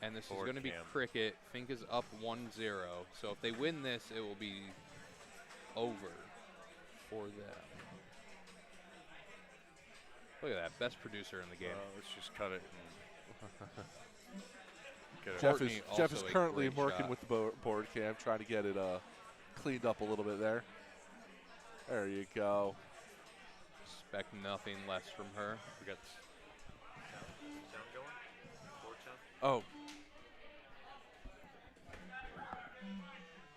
Speaker 5: And this is
Speaker 2: Board
Speaker 5: going to be
Speaker 2: cam.
Speaker 5: cricket. Fink is up 1-0. So if they win this, it will be over for them. Look at that, best producer in the game.
Speaker 2: Let's just cut it. And get it.
Speaker 1: Jeff
Speaker 5: Courtney
Speaker 1: is
Speaker 5: also a
Speaker 1: currently
Speaker 5: great
Speaker 1: working
Speaker 5: shot.
Speaker 1: with the board cam, trying to get it cleaned up a little bit there. There you go.
Speaker 5: Expect nothing less from her.
Speaker 2: We got sound going. Board sound.
Speaker 1: Oh.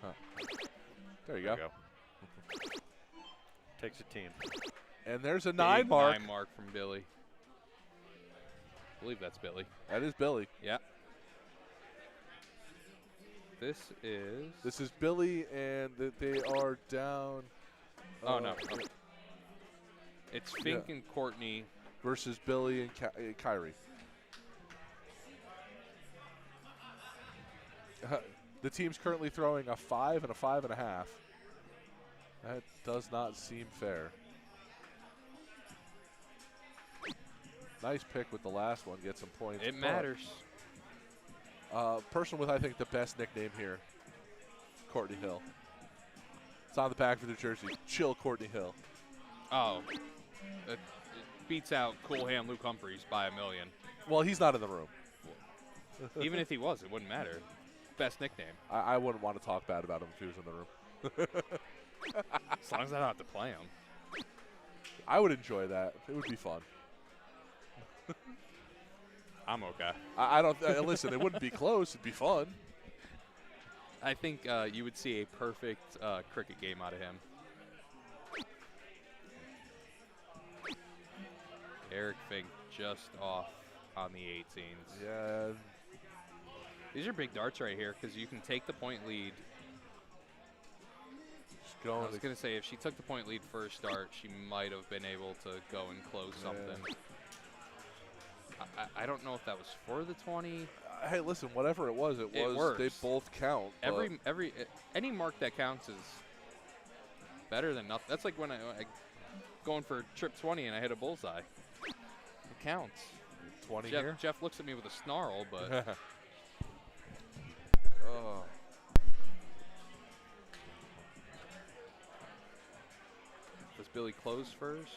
Speaker 1: Huh. There you go.
Speaker 2: There we go. Takes a team.
Speaker 1: And there's a
Speaker 5: Big
Speaker 1: 9 mark.
Speaker 5: 9 mark from Billy. I believe that's Billy.
Speaker 1: That is Billy.
Speaker 5: Yeah. This is.
Speaker 1: This is Billy, and they are down.
Speaker 5: Oh, no. It's Fink
Speaker 1: Yeah.
Speaker 5: and Courtney.
Speaker 1: Versus Billy and Kyrie. The team's currently throwing a 5 and a 5.5. That does not seem fair. Nice pick with the last one. Get some points.
Speaker 5: It
Speaker 1: but,
Speaker 5: matters.
Speaker 1: Person with, I think, the best nickname here, Courtney Hill. It's on the back of the jersey. Chill, Courtney Hill.
Speaker 5: Oh. It beats out Cool Hand Luke Humphreys by a million.
Speaker 1: Well, he's not in the room.
Speaker 5: Even if he was, it wouldn't matter. Best nickname.
Speaker 1: I wouldn't want to talk bad about him if he was in the room.
Speaker 5: As long as I don't have to play him.
Speaker 1: I would enjoy that. It would be fun.
Speaker 5: I'm okay.
Speaker 1: I don't listen. It wouldn't be close. It'd be fun.
Speaker 5: I think you would see a perfect cricket game out of him. Eric Fink just off on the 18s.
Speaker 1: Yeah.
Speaker 5: These are big darts right here because you can take the point lead.
Speaker 1: Just
Speaker 5: I
Speaker 1: going.
Speaker 5: was going to say, if she took the point lead first start, she might have been able to go and close something. I don't know if that was for the 20.
Speaker 1: Hey, listen. Whatever it was, it was.
Speaker 5: works.
Speaker 1: They both count.
Speaker 5: Any mark that counts is better than nothing. That's like when I going for trip 20 and I hit a bullseye. It counts.
Speaker 1: 20 here.
Speaker 5: Jeff looks at me with a snarl, but
Speaker 1: Oh.
Speaker 5: does Billy close first?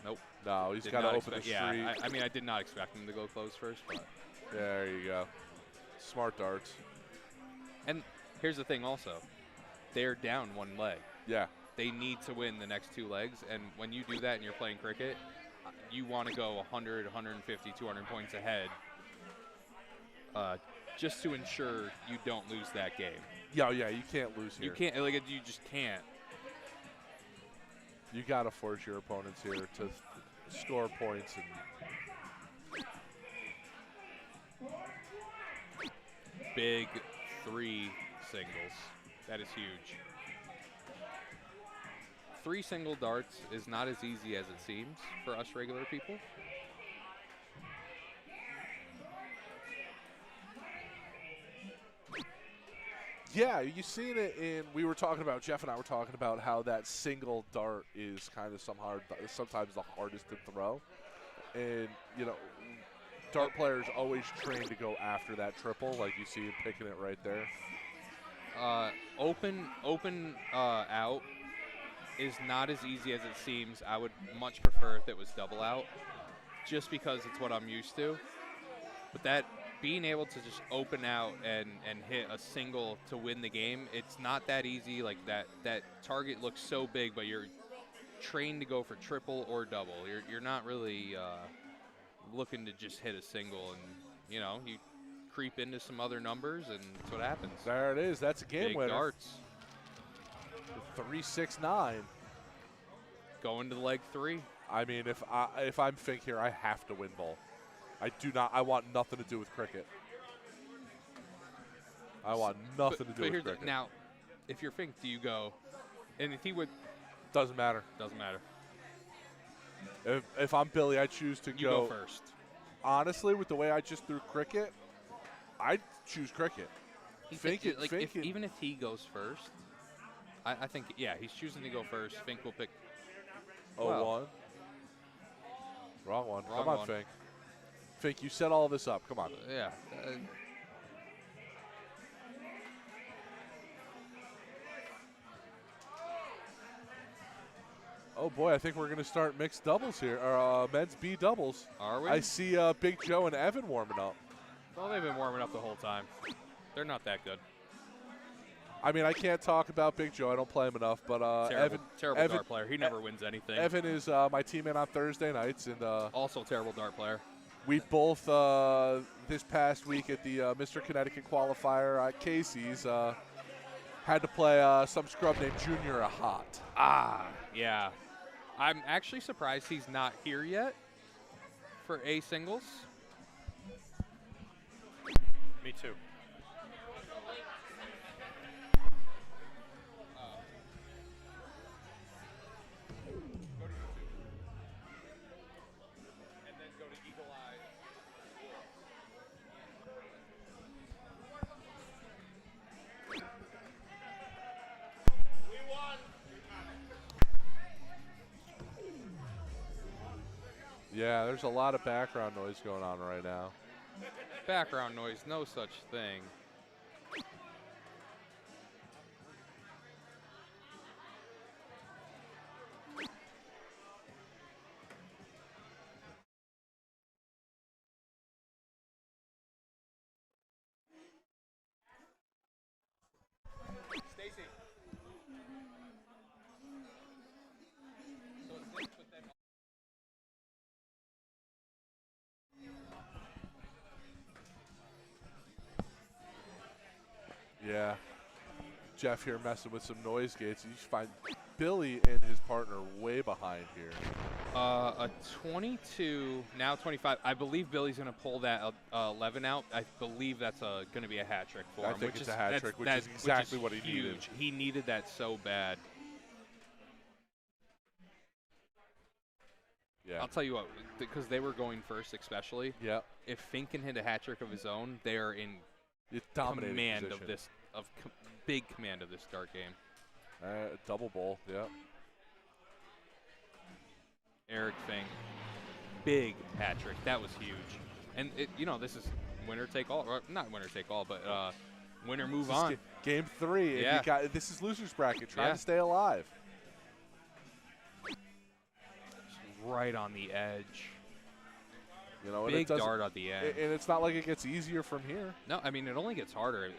Speaker 5: Nope.
Speaker 1: No, he's
Speaker 5: Did
Speaker 1: got to
Speaker 5: not
Speaker 1: open the
Speaker 5: expect-
Speaker 1: street.
Speaker 5: Yeah, I mean, I did not expect him to go close first, but.
Speaker 1: There you go. Smart darts.
Speaker 5: And here's the thing also. They're down one leg.
Speaker 1: Yeah.
Speaker 5: They need to win the next 2 legs, and when you do that and you're playing cricket, you want to go 100, 150, 200 points ahead just to ensure you don't lose that game.
Speaker 1: Yeah, you can't lose here.
Speaker 5: You can't, like, you just can't.
Speaker 1: You got to force your opponents here to score points. And
Speaker 5: Big 3 singles. That is huge. 3 single darts is not as easy as it seems for us regular people.
Speaker 1: yeah, you've seen it in. We were talking about, Jeff and I were talking about how that single dart is kind of sometimes the hardest to throw. And, dart players always train to go after that triple, like you see him picking it right there.
Speaker 5: Open out is not as easy as it seems. I would much prefer if it was double out, just because it's what I'm used to. But that being able to just open out and hit a single to win the game, it's not that easy. Like that target looks so big, but you're trained to go for triple or double. You're not really looking to just hit a single, and you creep into some other numbers, and that's what happens.
Speaker 1: There it is. That's a game
Speaker 5: Big
Speaker 1: winner.
Speaker 5: darts.
Speaker 1: 3-6-9.
Speaker 5: Going to leg 3.
Speaker 1: I mean, if I'm Fink here, I have to win ball. I do not. I want nothing to do with cricket. I want nothing to do with cricket.
Speaker 5: Now, if you're Fink, do you go? And if he would,
Speaker 1: Doesn't matter.
Speaker 5: doesn't matter.
Speaker 1: If I'm Billy, I choose to
Speaker 5: You go first.
Speaker 1: Honestly, with the way I just threw cricket, I'd choose cricket. Fink it.
Speaker 5: Like
Speaker 1: Fink it.
Speaker 5: even if he goes first, I think he's choosing to go first. Fink will pick.
Speaker 1: 0-1.
Speaker 5: Wow.
Speaker 1: Wrong one.
Speaker 5: Wrong
Speaker 1: Come on,
Speaker 5: one.
Speaker 1: Fink. Fink, you set all this up. Come on.
Speaker 5: Yeah.
Speaker 1: Oh boy, I think we're going to start mixed doubles here, or men's B doubles.
Speaker 5: Are we?
Speaker 1: I see Big Joe and Evan warming up.
Speaker 5: Well, they've been warming up the whole time. They're not that good.
Speaker 1: I mean, I can't talk about Big Joe. I don't play him enough, but
Speaker 5: Terrible dart player. He never wins anything.
Speaker 1: Evan is my teammate on Thursday nights, and
Speaker 5: Also terrible dart player.
Speaker 1: we both this past week at the Mr. Connecticut qualifier at Casey's had to play some scrub named Junior a Hot.
Speaker 5: Yeah. I'm actually surprised he's not here yet for A singles.
Speaker 2: Me too.
Speaker 5: And then go to Eagle Eye.
Speaker 1: Yeah, there's a lot of background noise going on right now.
Speaker 5: Background noise, no such thing. Stacy. So it's this, but then
Speaker 1: Yeah. Jeff here messing with some noise gates. You find Billy and his partner way behind here.
Speaker 5: a 22, now 25. I believe Billy's going to pull that 11 out. I believe that's going to be a hat trick for
Speaker 1: I
Speaker 5: him.
Speaker 1: think it's a hat trick, which is exactly what he
Speaker 5: huge.
Speaker 1: needed.
Speaker 5: He needed that so bad.
Speaker 1: Yeah.
Speaker 5: I'll tell you what, because they were going first especially.
Speaker 1: Yeah.
Speaker 5: If Fink can hit a hat trick of his own, they are in
Speaker 1: It's dominating
Speaker 5: command
Speaker 1: position.
Speaker 5: of this, big command of this dart game.
Speaker 1: Double bowl, yeah.
Speaker 5: Eric Fink, big hat trick. That was huge. And, this is winner take all. Or not winner take all, but winner move
Speaker 1: This is
Speaker 5: on.
Speaker 1: Game 3.
Speaker 5: Yeah.
Speaker 1: And this is loser's bracket, trying
Speaker 5: Yeah.
Speaker 1: to stay alive.
Speaker 5: Right on the edge.
Speaker 1: You know, and
Speaker 5: Big
Speaker 1: it doesn't-
Speaker 5: dart at the end.
Speaker 1: And it's not like it gets easier from here.
Speaker 5: No, I mean, it only gets harder.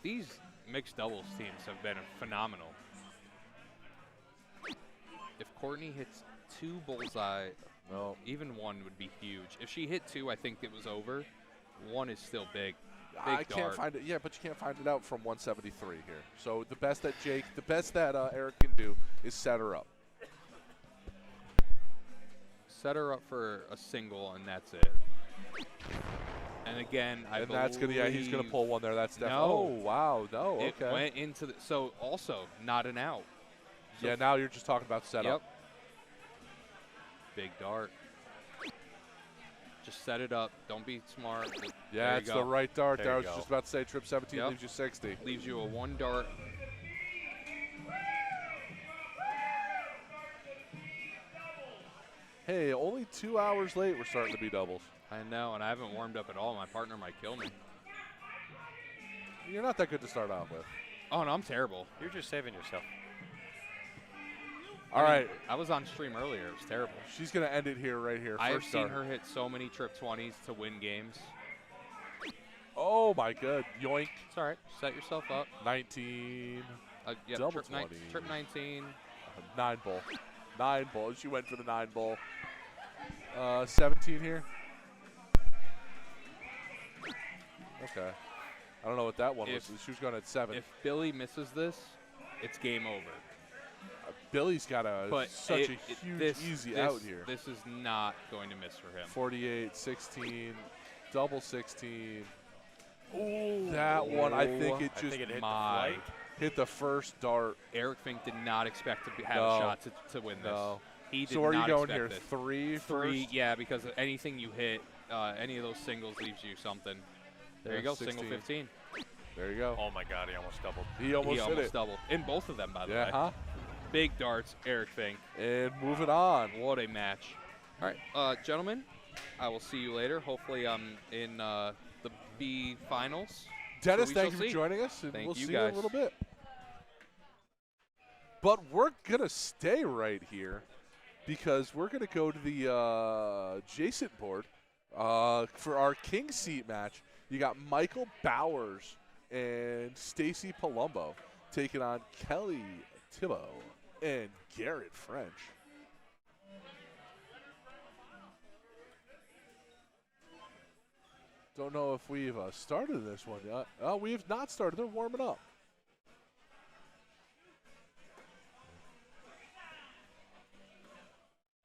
Speaker 5: These mixed doubles teams have been phenomenal. If Courtney hits 2 bullseye,
Speaker 1: No.
Speaker 5: even 1 would be huge. If she hit 2, I think it was over. 1 is still big.
Speaker 1: I
Speaker 5: Big
Speaker 1: can't
Speaker 5: dart.
Speaker 1: find it. Yeah, but you can't find it out from 173 here. So the best that Eric can do is set her up.
Speaker 5: Set her up for a single, and that's it. And again, I believe
Speaker 1: that's gonna. Yeah, he's gonna pull one there. That's definitely.
Speaker 5: No.
Speaker 1: Oh wow. No.
Speaker 5: It
Speaker 1: Okay.
Speaker 5: went into the. So also not an out. So
Speaker 1: Yeah. Now you're just talking about setup.
Speaker 5: Yep. Big dart. Just set it up. Don't be smart.
Speaker 1: Yeah,
Speaker 5: There you
Speaker 1: it's
Speaker 5: go.
Speaker 1: the right dart
Speaker 2: There
Speaker 1: there. I
Speaker 2: you
Speaker 1: was
Speaker 2: go.
Speaker 1: just about to say trip 17
Speaker 5: Yep.
Speaker 1: leaves you 60.
Speaker 5: Leaves you a 1 dart.
Speaker 1: Hey, only 2 hours late. We're starting to be doubles.
Speaker 5: I know, and I haven't warmed up at all. My partner might kill me.
Speaker 1: You're not that good to start off with.
Speaker 5: Oh, no, I'm terrible.
Speaker 2: You're just saving yourself.
Speaker 1: All right.
Speaker 5: I was on stream earlier. It was terrible.
Speaker 1: She's going to end it here, right here.
Speaker 5: I have
Speaker 1: First
Speaker 5: seen
Speaker 1: dart.
Speaker 5: her hit so many trip 20s to win games.
Speaker 1: Oh, my God. Yoink.
Speaker 5: It's all right. Set yourself up.
Speaker 1: 19.
Speaker 5: Yep,
Speaker 1: Double
Speaker 5: trip,
Speaker 1: 20.
Speaker 5: Trip 19.
Speaker 1: 9 ball. 9 ball. She went for the 9 ball. 17 here. Okay. I don't know what that one was. She was going at 7.
Speaker 5: If Billy misses this, it's game over.
Speaker 1: Billy's got such a huge easy out here.
Speaker 5: This is not going to miss for him.
Speaker 1: 48, 16, double 16. Ooh, that one, I think it just hit the first dart.
Speaker 5: Eric Fink did not expect to have a shot to win this.
Speaker 1: No.
Speaker 5: He did
Speaker 1: so are you
Speaker 5: not
Speaker 1: going here?
Speaker 5: this.
Speaker 1: 3
Speaker 5: Three,
Speaker 1: first?
Speaker 5: yeah, because anything you hit, any of those singles leaves you something. There you go,
Speaker 1: 16.
Speaker 5: single 15.
Speaker 1: There you go.
Speaker 2: Oh my God, he almost doubled.
Speaker 1: He almost hit it.
Speaker 5: doubled. In both of them, by the way.
Speaker 1: Yeah,
Speaker 5: Big darts, Eric Fink.
Speaker 1: And moving on.
Speaker 5: What a match. All right, gentlemen, I will see you later. Hopefully I'm in the B finals.
Speaker 1: Dennis,
Speaker 5: so
Speaker 1: thank you for joining us, and we'll see you in a little bit. But we're going to stay right here because we're going to go to the adjacent board for our king seat match. You got Michael Bowers and Stacy Palumbo taking on Kelly Thibault and Garrett French. Don't know if we've started this one yet. Oh, we have not started. They're warming up.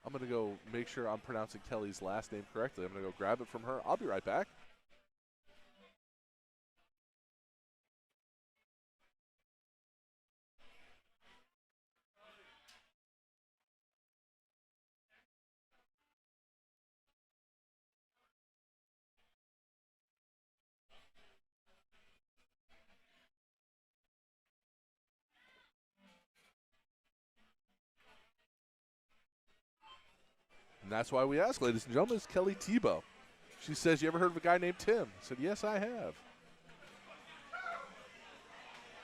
Speaker 1: I'm going to go make sure I'm pronouncing Kelly's last name correctly. I'm going to go grab it from her. I'll be right back. And that's why we ask, ladies and gentlemen, is Kelly Thibault. She says, you ever heard of a guy named Tim? I said, yes, I have.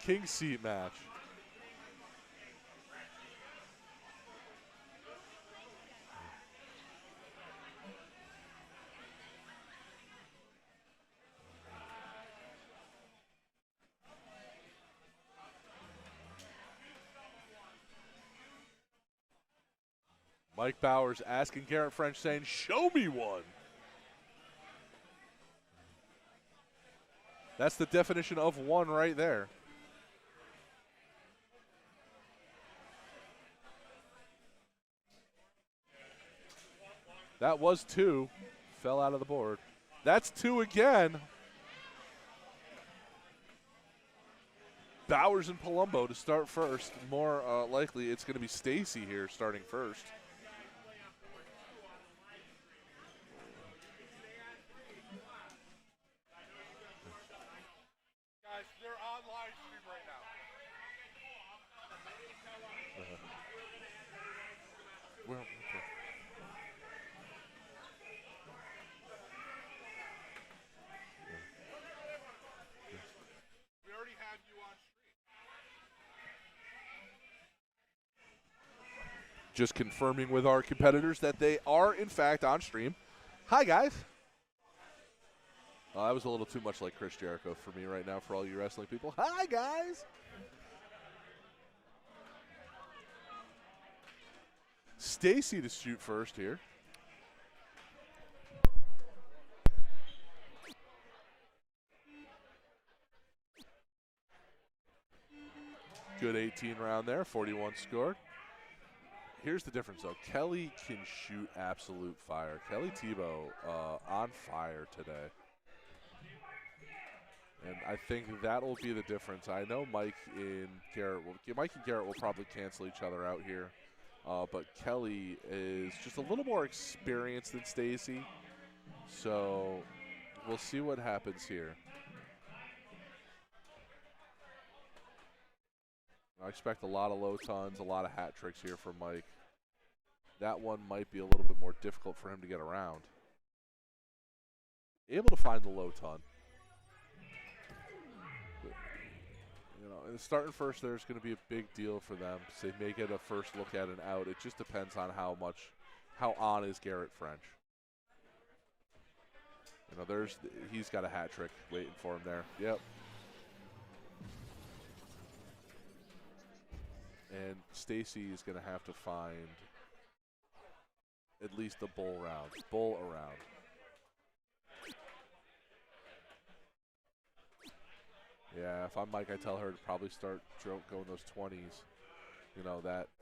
Speaker 1: King seat match. Mike Bowers asking Garrett French, saying, show me one. That's the definition of one right there. That was 2. Fell out of the board. That's 2 again. Bowers and Palumbo to start first. More likely it's going to be Stacy here starting first.
Speaker 3: Guys, they're on live stream right now.
Speaker 1: Well, okay.
Speaker 3: We already had you on stream.
Speaker 1: Just confirming with our competitors that they are, in fact, on stream. Hi, guys. That was a little too much like Chris Jericho for me right now for all you wrestling people. Hi, guys. Stacy to shoot first here. Good 18 round there, 41 scored. Here's the difference, though. Kelly can shoot absolute fire. Kelly Thibault on fire today. And I think that'll be the difference. I know Mike and Garrett will probably cancel each other out here. But Kelly is just a little more experienced than Stacy. So we'll see what happens here. I expect a lot of low tons, a lot of hat tricks here from Mike. That one might be a little bit more difficult for him to get around. Able to find the low ton. and starting first there is going to be a big deal for them. So they may get a first look at an out. It just depends on how on is Garrett French. He's got a hat trick waiting for him there. Yep. And Stacy is going to have to find at least a bull around. Yeah, if I'm Mike, I tell her to probably start going those 20s.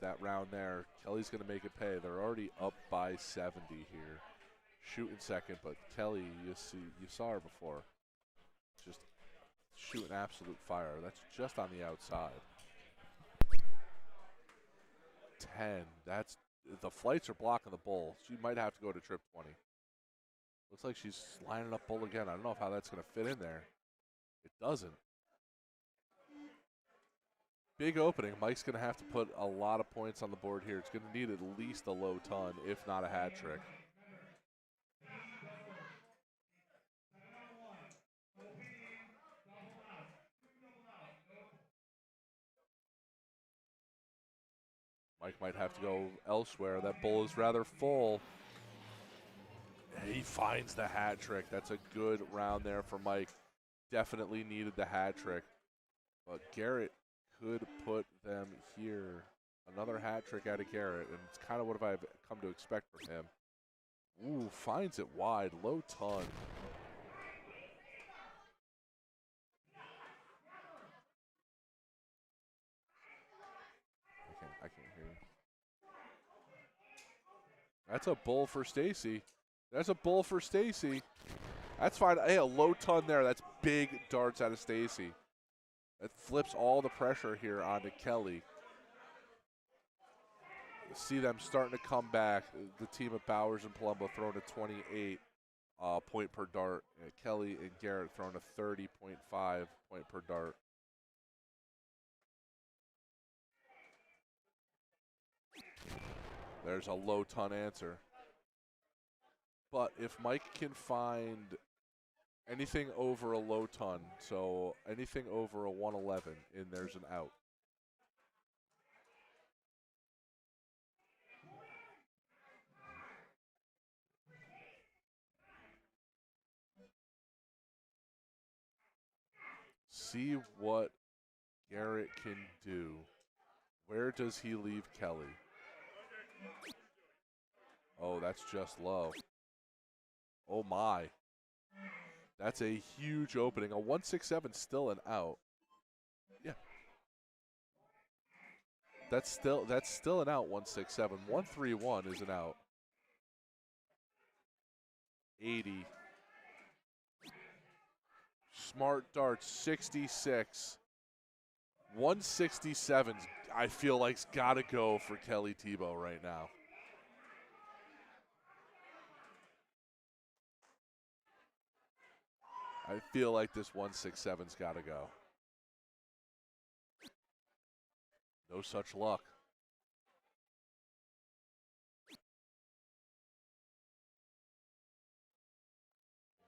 Speaker 1: That round there. Kelly's going to make it pay. They're already up by 70 here. Shooting second, but Kelly, you saw her before. Just shooting absolute fire. That's just on the outside. 10. The flights are blocking the bull. She might have to go to trip 20. Looks like she's lining up bull again. I don't know how that's going to fit in there. It doesn't. Big opening. Mike's going to have to put a lot of points on the board here. It's going to need at least a low ton, if not a hat trick. Mike might have to go elsewhere. That bull is rather full. He finds the hat trick. That's a good round there for Mike. Definitely needed the hat trick. But Garrett could put them here. Another hat trick out of Garrett, and it's kind of what I've come to expect from him. Ooh, finds it wide. Low ton. I can't hear you. That's a bull for Stacy. That's fine. Hey, a low ton there. That's big darts out of Stacy. That flips all the pressure here onto Kelly. You see them starting to come back. The team of Bowers and Palumbo throwing a 28 point per dart. Kelly and Garrett throwing a 30.5 point per dart. There's a low ton answer. But if Mike can find anything over a low ton, so anything over a 111, and there's an out. See what Garrett can do. Where does he leave Kelly? Oh, that's just low. Oh, my. That's a huge opening. A 167 still an out. Yeah. That's still an out, 167. 131 is an out. 80. Smart darts, 66. 167's, I feel like's got to go for Kelly Tebow right now. I feel like this 167's got to go. No such luck.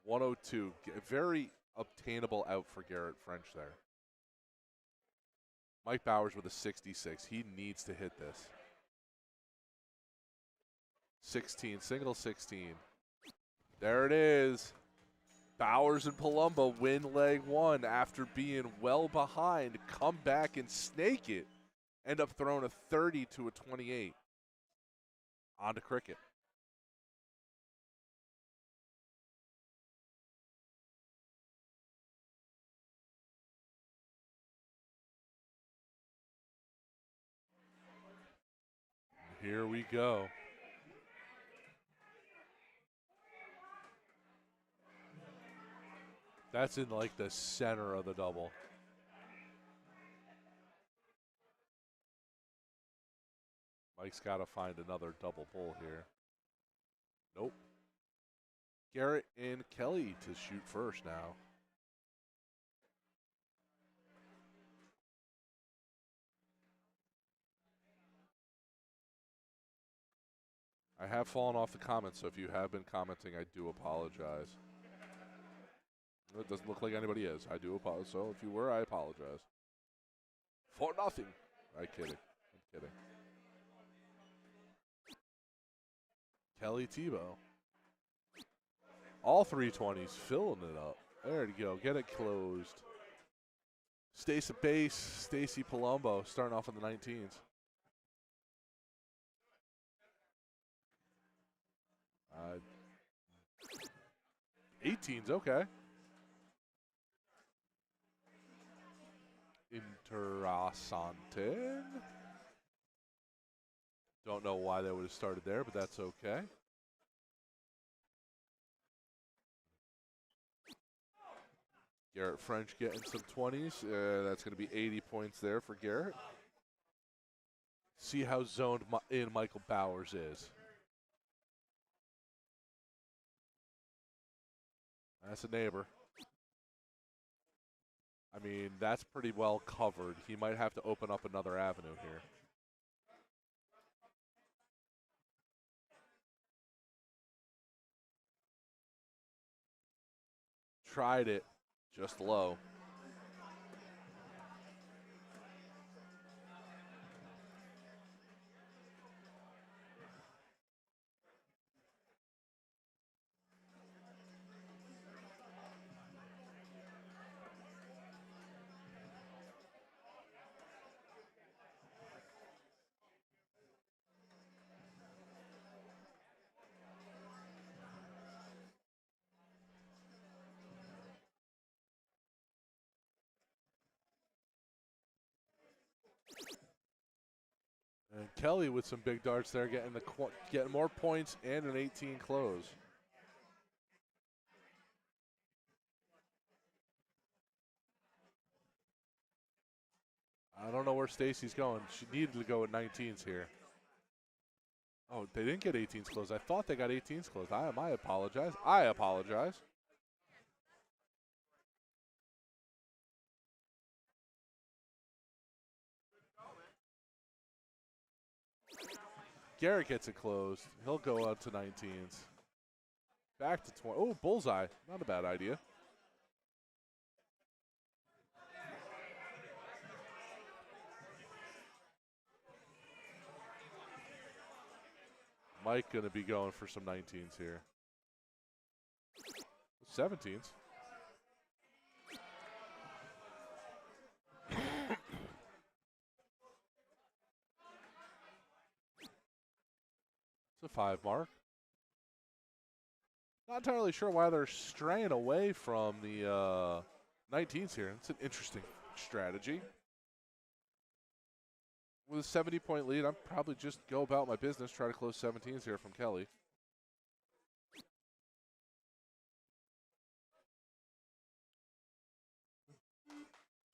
Speaker 1: $102, very obtainable out for Garrett French there. Mike Bowers with a 66. He needs to hit this. 16, single 16. There it is. Bowers and Palumbo win leg one after being well behind. Come back and snake it. End up throwing a 30 to a 28. On to cricket. Here we go. That's in like the center of the double. Mike's got to find another double pull here. Nope. Garrett and Kelly to shoot first now. I have fallen off the comments, so if you have been commenting, I do apologize. It doesn't look like anybody is. I do apologize. So if you were, I apologize. 4-0. I'm kidding. I'm kidding. Kelly Tebow. All 320s, filling it up. There you go. Get it closed. Stacy Base, Stacy Palumbo starting off in the 19s. 18s, okay. Interessante. Don't know why they would have started there, but that's okay. Garrett French getting some 20s. That's going to be 80 points there for Garrett. See how zoned in Michael Bowers is. That's a neighbor. I mean, that's pretty well covered. He might have to open up another avenue here. Tried it, just low. And Kelly with some big darts there, getting more points and an 18 close. I don't know where Stacy's going. She needed to go with 19s here. Oh, they didn't get 18s closed. I thought they got 18s closed. I apologize. I apologize. Garrett gets it closed. He'll go out to 19s. Back to 20. Oh, bullseye. Not a bad idea. Mike going to be going for some 19s here. 17s. It's a 5 mark. Not entirely sure why they're straying away from the 19s here. It's an interesting strategy. With a 70-point lead, I'm probably just go about my business, try to close 17s here from Kelly.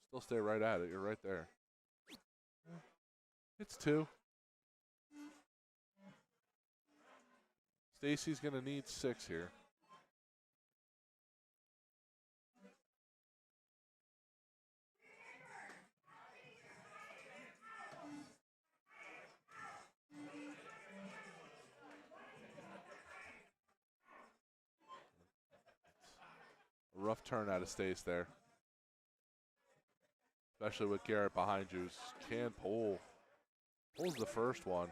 Speaker 1: Still stay right at it. You're right there. It's 2. Stacy's going to need 6 here. A rough turn out of Stace there. Especially with Garrett behind you. Can pull. Pulls the first one.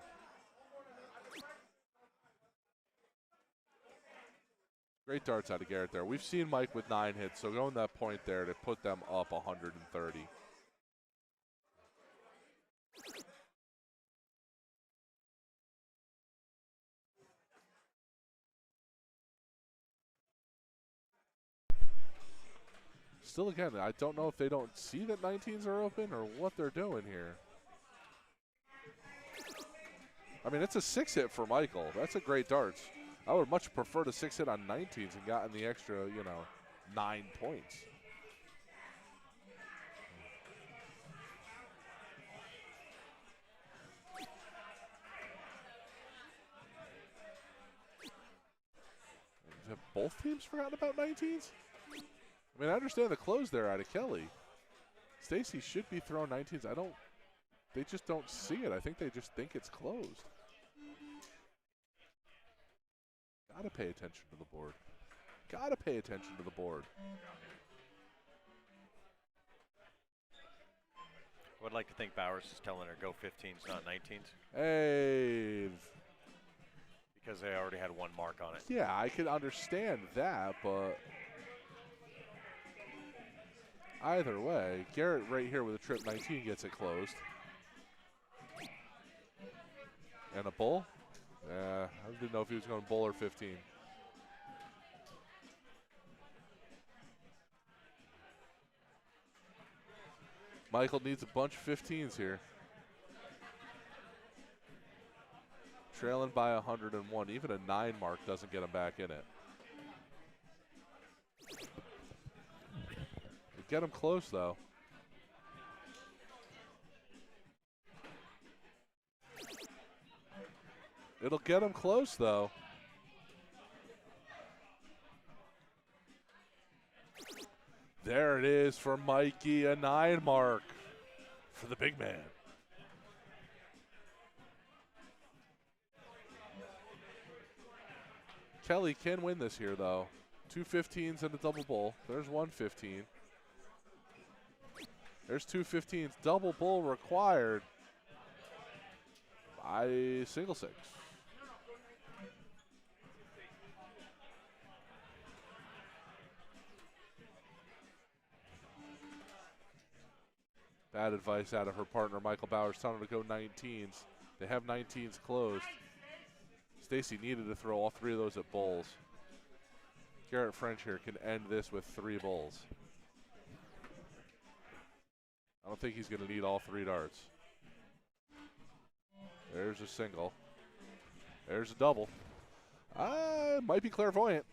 Speaker 1: Great darts out of Garrett there. We've seen Mike with 9 hits, so going that point there to put them up 130. Still, again, I don't know if they don't see that 19s are open or what they're doing here. I mean, it's a 6 hit for Michael. That's a great darts. I would much prefer to 6 hit on 19s and gotten the extra, 9 points. Have both teams forgotten about 19s? I mean, I understand the close there out of Kelly. Stacy should be throwing 19s. They just don't see it. I think they just think it's closed. Gotta pay attention to the board. Gotta pay attention to the board.
Speaker 2: Would like to think Bowers is telling her go 15s, not 19s,
Speaker 1: Hey,
Speaker 2: because they already had one mark on it.
Speaker 1: yeah, I can understand that, but either way, Garrett right here with a trip 19 gets it closed. And a bull? I didn't know if he was going bull or 15. Michael needs a bunch of 15s here. Trailing by 101. Even a 9 mark doesn't get him back in it. Get him close, though. It'll get him close, though. There it is for Mikey, a 9 mark for the big man. Kelly can win this here, though. 2 15s and a double bull. There's 1 15. There's 2 15s. Double bull required by single 6. Bad advice out of her partner, Michael Bowers, telling her to go 19s. They have 19s closed. Stacy needed to throw all 3 of those at bulls. Garrett French here can end this with 3 bulls. I don't think he's going to need all 3 darts. There's a single. There's a double. Might be clairvoyant.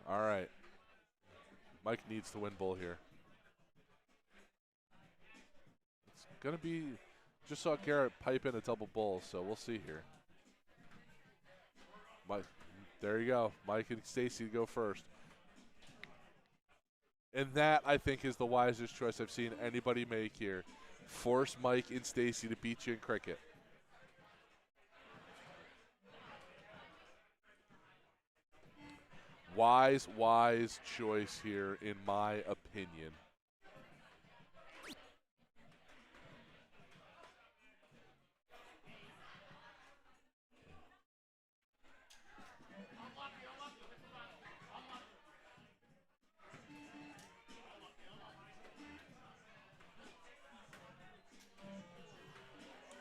Speaker 1: All right. Mike needs to win bull here. It's going to be, just saw Garrett pipe in a double bull, so we'll see here. Mike, there you go. Mike and Stacy go first. And that, I think, is the wisest choice I've seen anybody make here. Force Mike and Stacy to beat you in cricket. Wise choice here, in my opinion.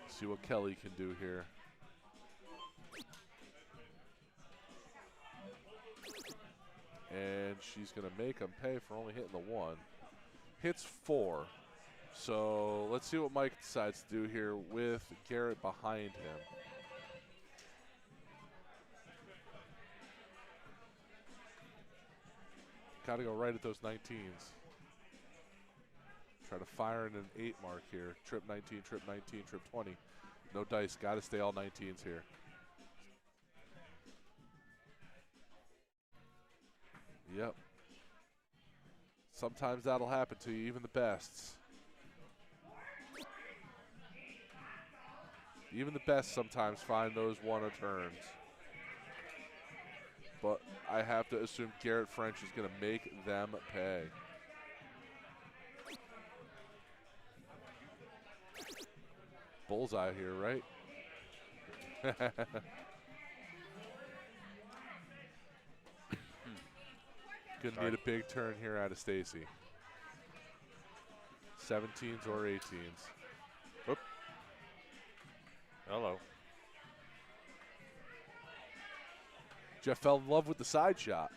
Speaker 1: See what Kelly can do here. And she's going to make him pay for only hitting the 1. Hits 4. So let's see what Mike decides to do here with Garrett behind him. Got to go right at those 19s. Try to fire in an 8 mark here. Trip 19, trip 19, trip 20. No dice. Got to stay all 19s here. Yep. Sometimes that'll happen to you, even the bests. Even the best sometimes find those 1 turns. But I have to assume Garrett French is going to make them pay. Bullseye here, right? Gonna need a big turn here out of Stacy. 17s or 18s. Oop.
Speaker 2: Hello.
Speaker 1: Jeff fell in love with the side shot.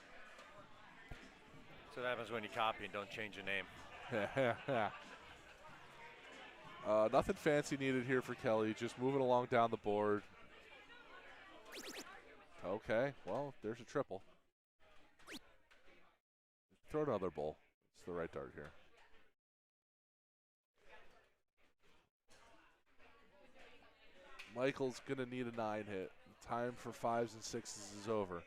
Speaker 2: That's what happens when you copy and don't change your name.
Speaker 1: Nothing fancy needed here for Kelly. Just moving along down the board. Okay, well, there's a triple. Throw another bull. It's the right dart here. Michael's going to need a 9 hit. Time for 5s and 6s is over.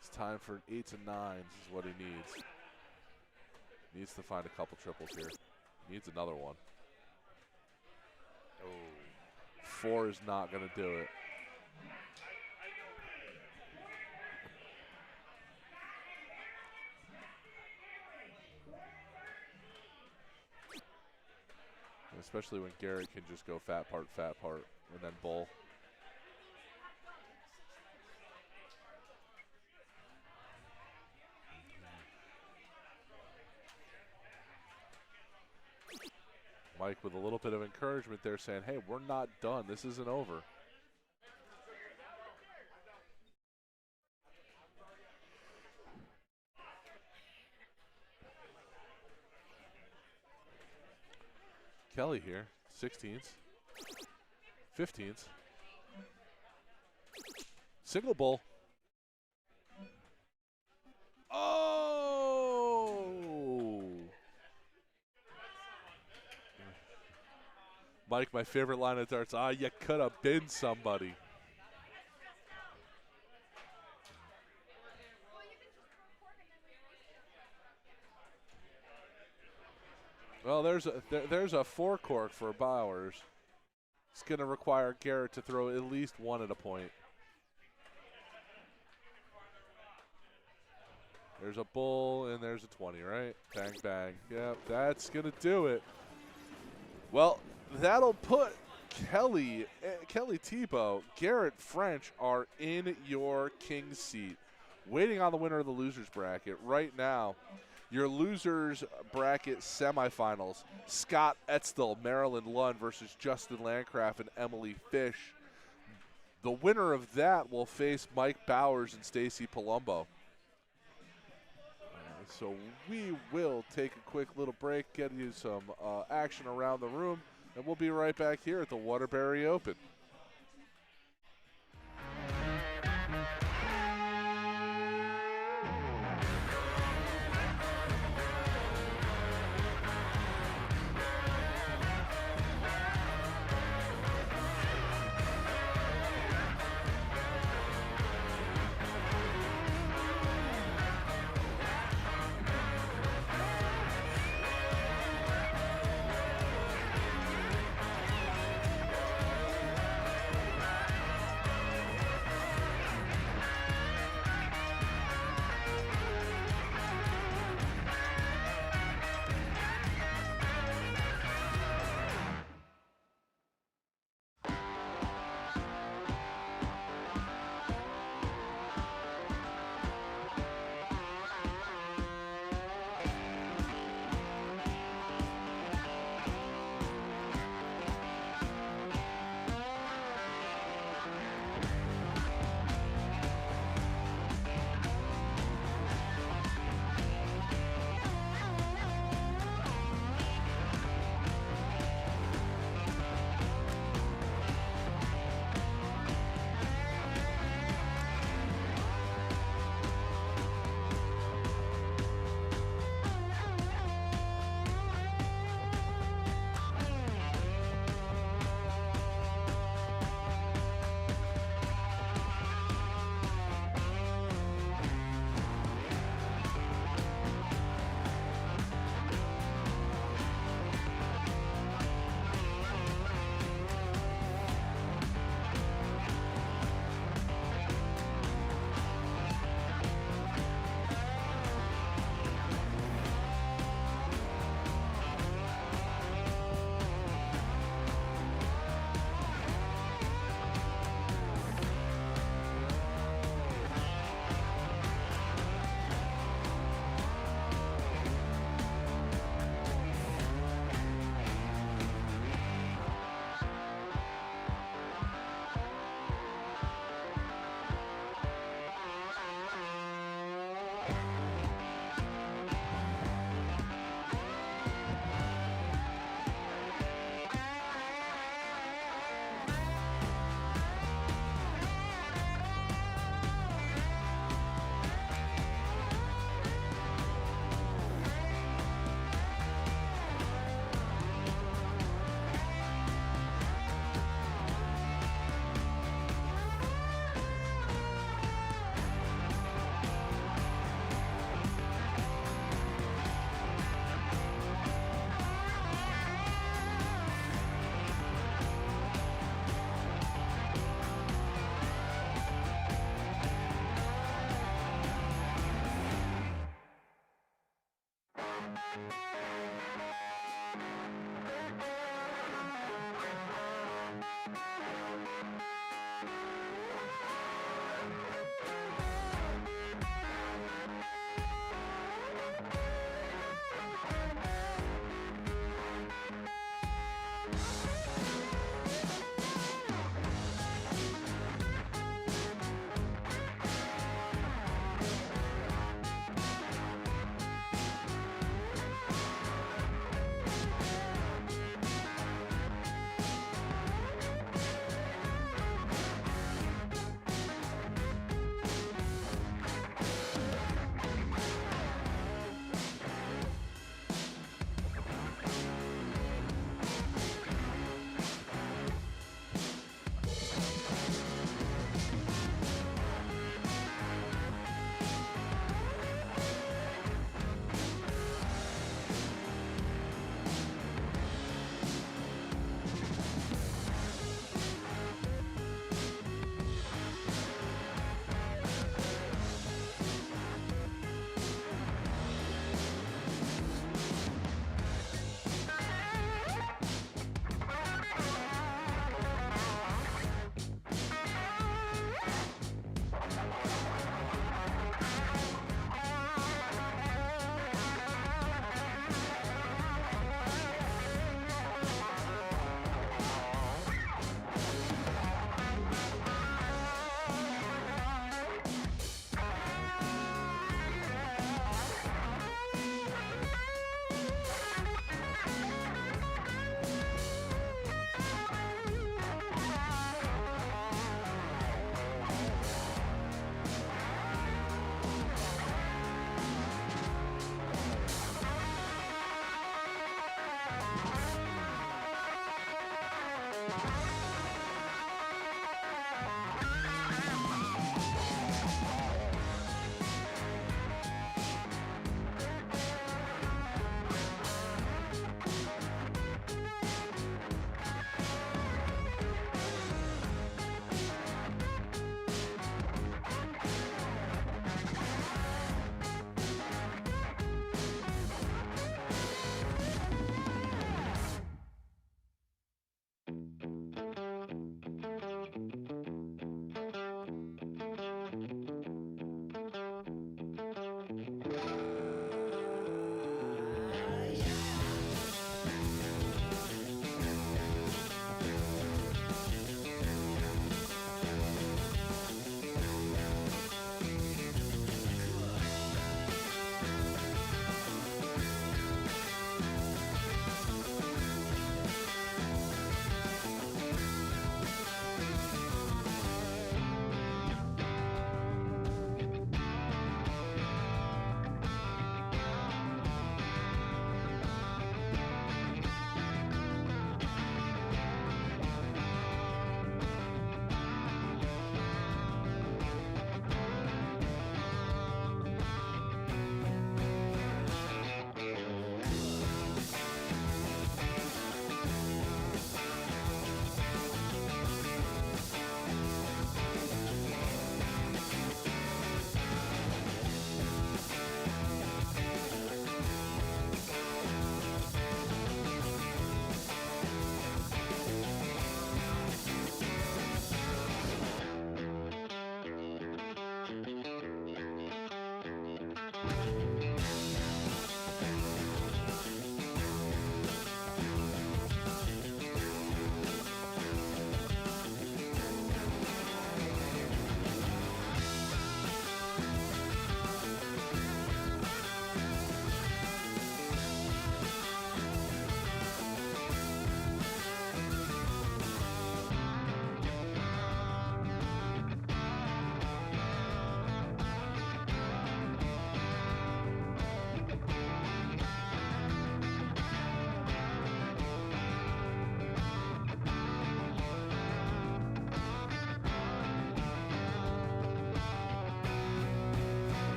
Speaker 1: It's time for 8s and 9s is what he needs. Needs to find a couple triples here. Needs another one.
Speaker 2: Oh.
Speaker 1: 4 is not going to do it. especially when Garrett can just go fat part, and then bowl. Mike with a little bit of encouragement there saying, hey, we're not done. This isn't over. Kelly here, 16s, 15s. Single bowl. Oh! Mike, my favorite line of darts. You could have been somebody. Well, there's a four cork for Bowers. It's going to require Garrett to throw at least one at a point. There's a bull and there's a 20, right? Bang, bang. Yep, that's going to do it. Well, that'll put Kelly Tebow, Garrett French are in your king's seat, waiting on the winner of the losers bracket right now. Your losers bracket semifinals: Scott Etzel, Marilyn Lund versus Justin Landcraft and Emily Fish. The winner of that will face Mike Bowers and Stacy Palumbo. So we will take a quick little break, get you some action around the room, and we'll be right back here at the Waterbury Open.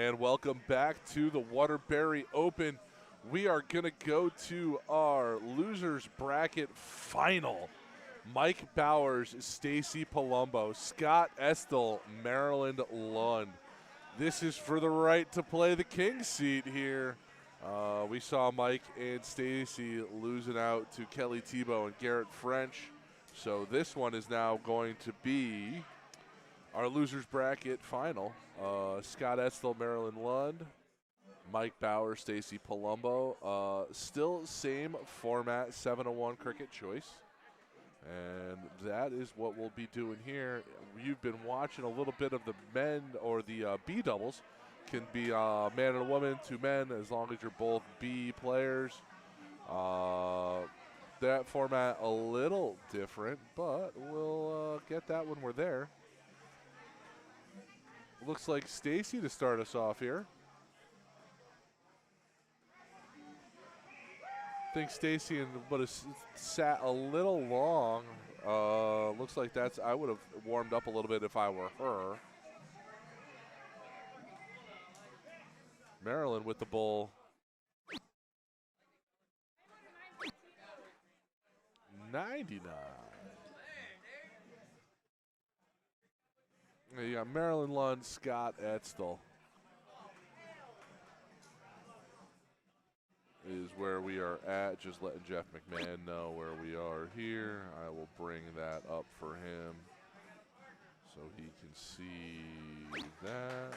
Speaker 1: And welcome back to the Waterbury Open. We are going to go to our losers bracket final. Mike Bowers, Stacy Palumbo, Scott Estel, Maryland Lund. This is for the right to play the king seat here. We saw Mike and Stacy losing out to Kelly Tebow and Garrett French. So this one is now going to be our losers bracket final. Scott Estel, Maryland Lund, Mike Bauer, Stacy Palumbo. Still same format, 7-1 cricket choice. And that is what we'll be doing here. You've been watching a little bit of the men or the B doubles. Can be a man and a woman, 2 men, as long as you're both B players. That format a little different, but we'll get that when we're there. Looks like Stacy to start us off here. I think Stacy but has sat a little long. Looks like I would have warmed up a little bit if I were her. Maryland with the bull. 99. You got Maryland Lund, Scott Estel is where we are at. Just letting Jeff McMahon know where we are here. I will bring that up for him so he can see that.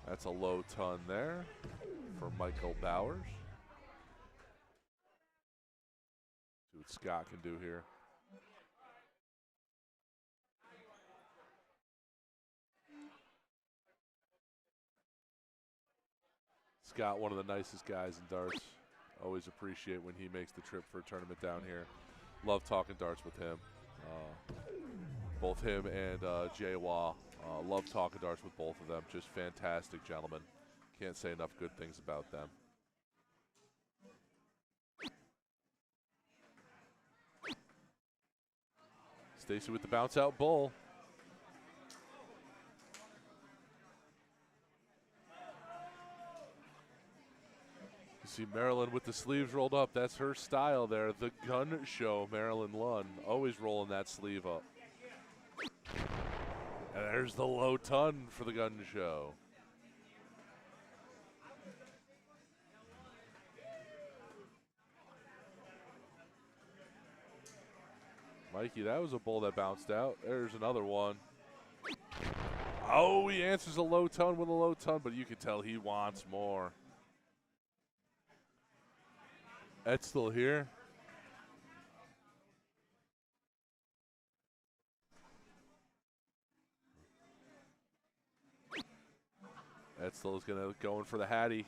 Speaker 1: That's a low ton there for Michael Bowers. See what Scott can do here. Scott, one of the nicest guys in darts. Always appreciate when he makes the trip for a tournament down here. Love talking darts with him. Both him and Jay Wah. Love talking darts with both of them. Just fantastic gentlemen. Can't say enough good things about them. Stacy with the bounce out bull. You see Maryland with the sleeves rolled up. That's her style there. The gun show, Maryland Lund. Always rolling that sleeve up. And there's the low ton for the gun show. Mikey, that was a bull that bounced out. There's another one. Oh, he answers a low ton with a low ton, but you can tell he wants more. Ed's still here. Etzel is going to go in for the Hattie.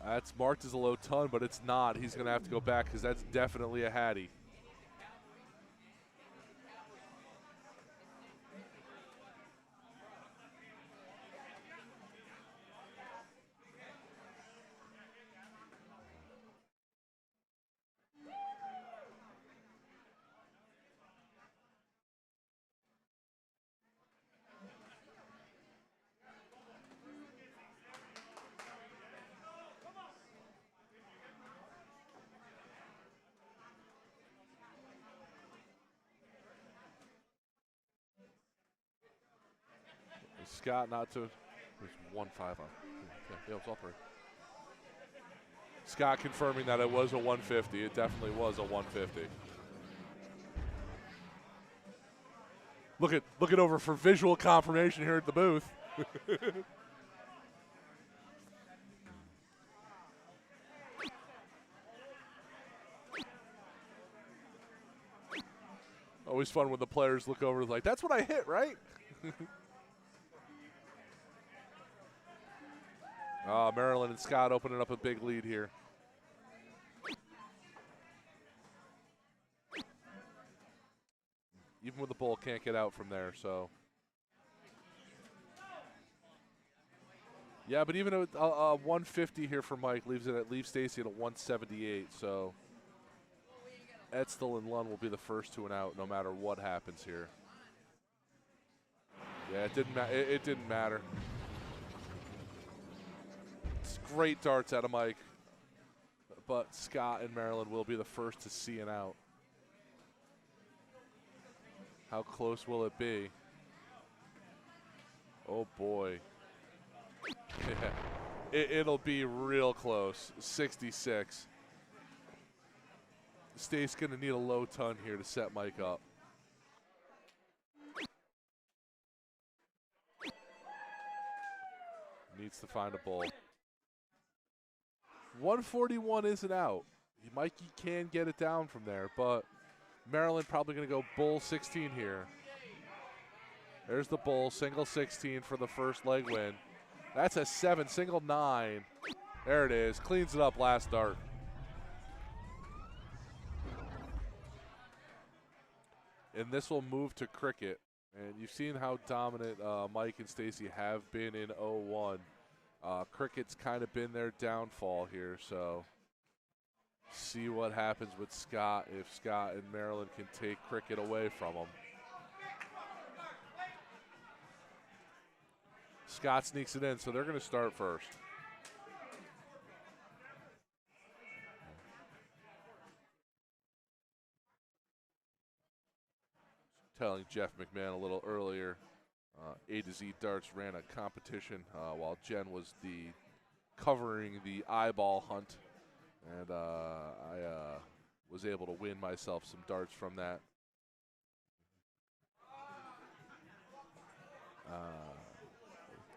Speaker 1: That's marked as a low ton, but it's not. He's going to have to go back because that's definitely a Hattie. Scott not to. There's 1-5 on. Yeah, it was all 3. Scott confirming that it was a 150. It definitely was a 150. Look it over for visual confirmation here at the booth. Always fun when the players look over like, that's what I hit, right? Maryland and Scott opening up a big lead here. Even with the bull, can't get out from there, so. Yeah, but even a 150 here for Mike leaves Stacy at a 178. So Edstel and Lund will be the first to an out no matter what happens here. Yeah, it didn't matter. It's great darts out of Mike, but Scott and Maryland will be the first to see an out. How close will it be? Oh boy. Yeah. It'll be real close. 66. State's going to need a low ton here to set Mike up. Needs to find a bowl. 141 isn't out. Mikey can get it down from there, but Maryland probably going to go bull 16 here. There's the bull, single 16 for the first leg win. That's a 7, single 9. There it is, cleans it up last dart. And this will move to cricket. And you've seen how dominant Mike and Stacy have been in 0-1. Cricket's kind of been their downfall here, so see what happens with Scott if Scott and Maryland can take cricket away from them. Scott sneaks it in, so they're going to start first. Telling Jeff McMahon a little earlier, A to Z Darts ran a competition while Jen was covering the eyeball hunt, and I was able to win myself some darts from that.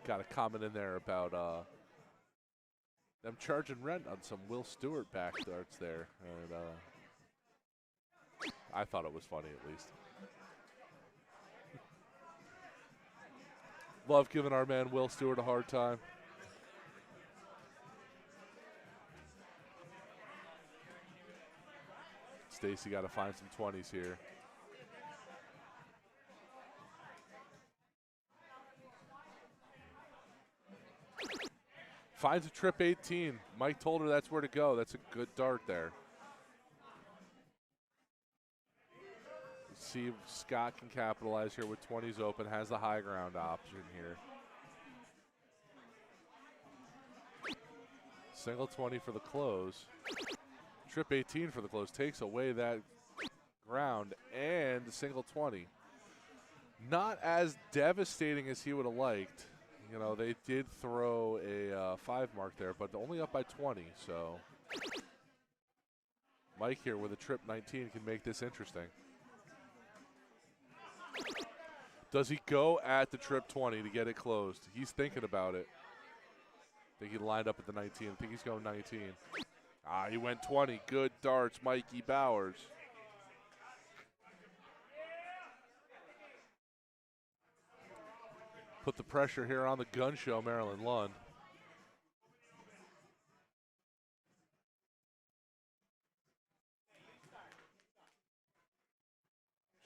Speaker 1: Got a comment in there about them charging rent on some Will Stewart back darts there, and I thought it was funny at least. Love giving our man Will Stewart a hard time. Stacy got to find some 20s here. Finds a trip 18. Mike told her that's where to go. That's a good dart there. Let's see if Scott can capitalize here with 20s open. Has the high ground option here. Single 20 for the close. Trip 18 for the close. Takes away that ground and the single 20. Not as devastating as he would have liked. You know, they did throw a 5 mark there, but only up by 20. So Mike here with a trip 19 can make this interesting. Does he go at the trip 20 to get it closed? He's thinking about it. I think he lined up at the 19. I think he's going 19. He went 20. Good darts, Mikey Bowers. Put the pressure here on the gun show, Maryland Lund.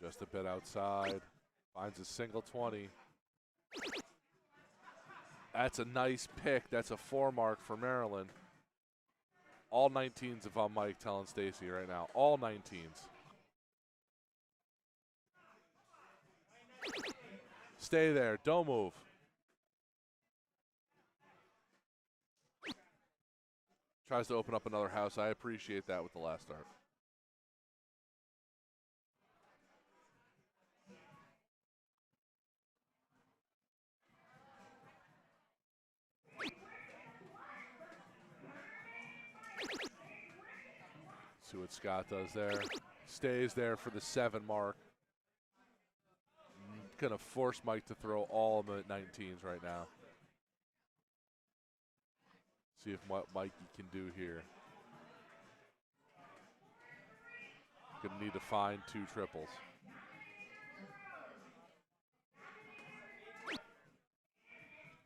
Speaker 1: Just a bit outside. Finds a single 20. That's a nice pick. That's a 4 mark for Maryland. All 19s if I'm Mike telling Stacy right now. All 19s. Stay there. Don't move. Tries to open up another house. I appreciate that with the last start. See what Scott does there. Stays there for the 7 mark. Going to force Mike to throw all the 19s right now. See if what Mikey can do here. Going to need to find 2 triples.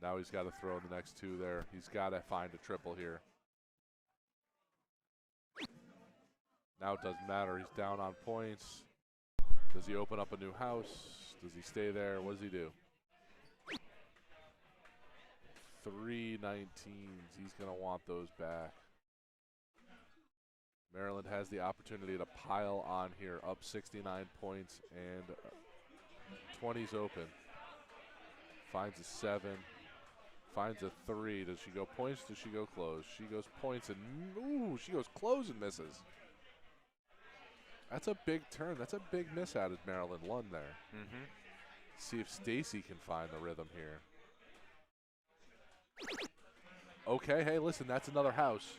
Speaker 1: Now he's got to throw the next 2 there. He's got to find a triple here. Now it doesn't matter. He's down on points. Does he open up a new house? Does he stay there? What does he do? 3 19s. He's going to want those back. Maryland has the opportunity to pile on here, up 69 points, and 20's open. Finds a 7, finds a 3. Does she go points? Does she go close? She goes points, and ooh, she goes close and misses. That's a big turn. That's a big miss out of Maryland Lund there.
Speaker 2: Mm-hmm.
Speaker 1: See if Stacy can find the rhythm here. Okay, hey, listen, that's another house.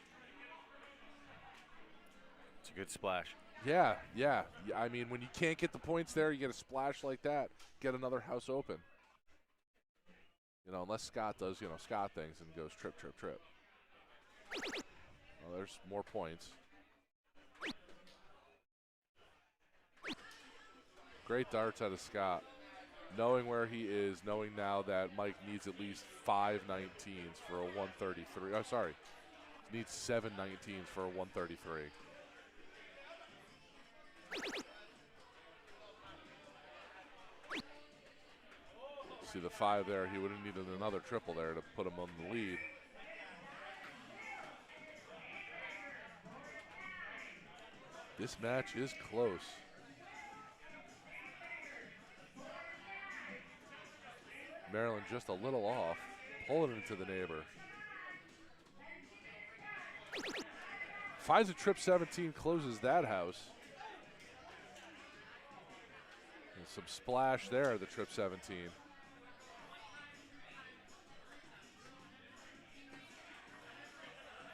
Speaker 2: It's a good splash.
Speaker 1: Yeah. I mean, when you can't get the points there, you get a splash like that, get another house open. You know, unless Scott does, you know, Scott things and goes trip, trip, trip. Well, there's more points. Great darts out of Scott. Knowing where he is, knowing now that Mike needs at least 5 19s for a 133. Oh, sorry. Needs 7 19s for a 133. See the 5 there. He would have needed another triple there to put him on the lead. This match is close. Maryland just a little off, pulling it into the neighbor. Finds a trip 17, closes that house. And some splash there, the trip 17.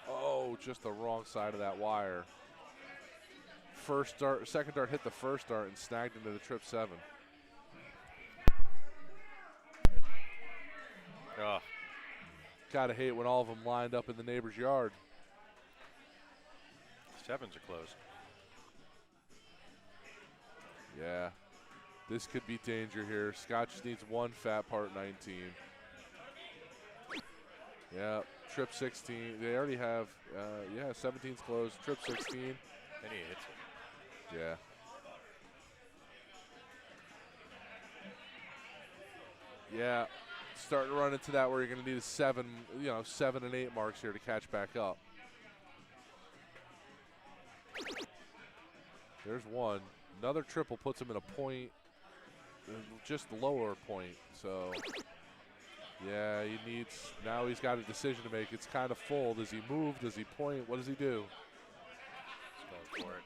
Speaker 1: Oh, just the wrong side of that wire. First dart, second dart hit the first dart and snagged into the trip 7.
Speaker 2: Oh.
Speaker 1: Gotta hate when all of them lined up in the neighbor's yard.
Speaker 2: 7s are close.
Speaker 1: Yeah, this could be danger here. Scott just needs one fat part 19. Yeah, trip 16. They already have, yeah, 17's closed. Trip 16.
Speaker 2: And he hits it.
Speaker 1: Yeah. Yeah, starting to run into that where you're going to need a 7, you know, 7 and 8 marks here to catch back up. There's one. Another triple puts him in a point, just lower point. So, yeah, he needs, now he's got a decision to make. It's kind of full. Does he move? Does he point? What does he do?
Speaker 2: He's going for it.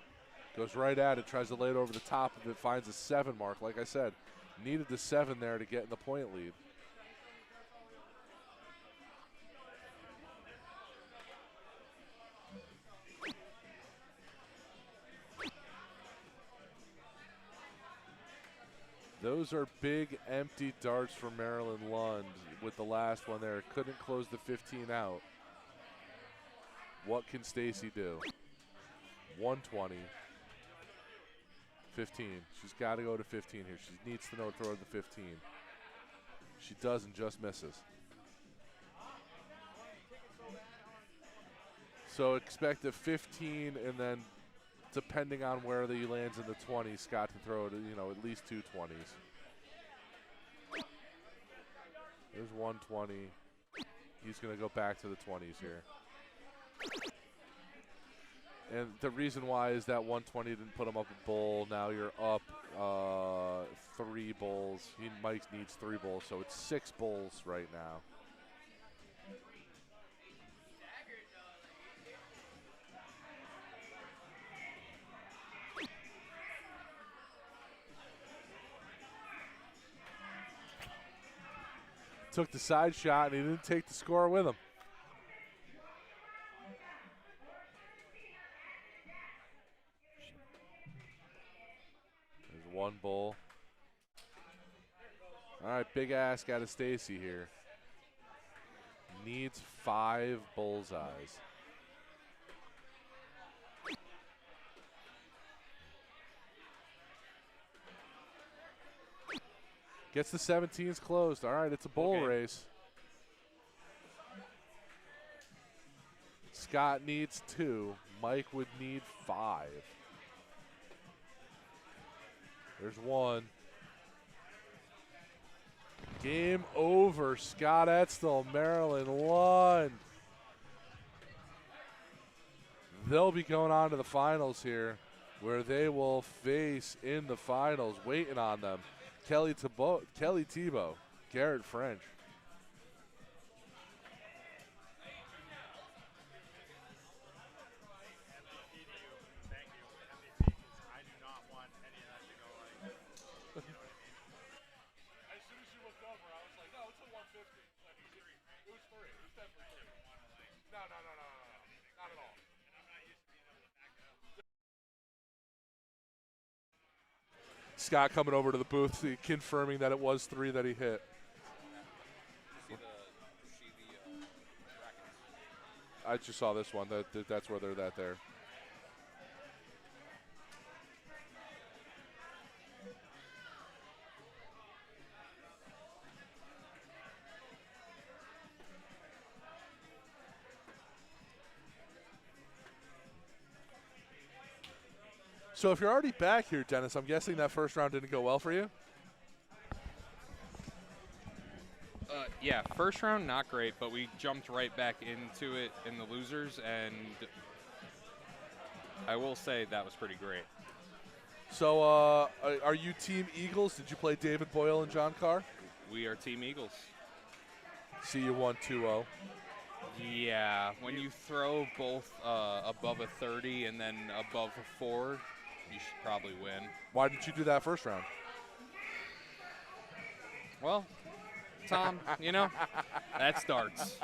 Speaker 1: Goes right at it, tries to lay it over the top of it, finds a 7 mark. Like I said, needed the 7 there to get in the point lead. Those are big empty darts for Maryland Lund with the last one there. Couldn't close the 15 out. What can Stacy do? 120. 15. She's got to go to 15 here. She needs to know to throw the 15. She doesn't, just misses. So expect a 15, and then depending on where he lands in the 20s, Scott can throw it, you know, at least 2 20s. There's 120. He's going to go back to the 20s here. And the reason why is that 120 didn't put him up a bowl. Now you're up 3 bowls. Mike needs 3 bowls, so it's 6 bowls right now. Took the side shot, and he didn't take the score with him. There's 1 bowl. All right, big ask out of Stacy here. Needs 5 bullseyes. Gets the 17s closed. All right, it's a bowl race. Scott needs 2. Mike would need 5. There's 1. Game over. Scott Etzel, Maryland Lund. They'll be going on to the finals here, where they will face in the finals, waiting on them, Kelly Tebow, Garrett French. Scott coming over to the booth, confirming that it was 3 that he hit. I just saw this one. That's where they're there. So if you're already back here, Dennis, I'm guessing that first round didn't go well for you?
Speaker 5: Yeah, first round not great, but we jumped right back into it in the losers, and I will say that was pretty great.
Speaker 1: So are you Team Eagles? Did you play David Boyle and John Carr?
Speaker 5: We are Team Eagles.
Speaker 1: See, you won 2-0.
Speaker 5: Yeah, when you throw both above a 30 and then above a 4, you should probably win.
Speaker 1: Why did you do that first round?
Speaker 5: Well, Tom, you know, that's darts.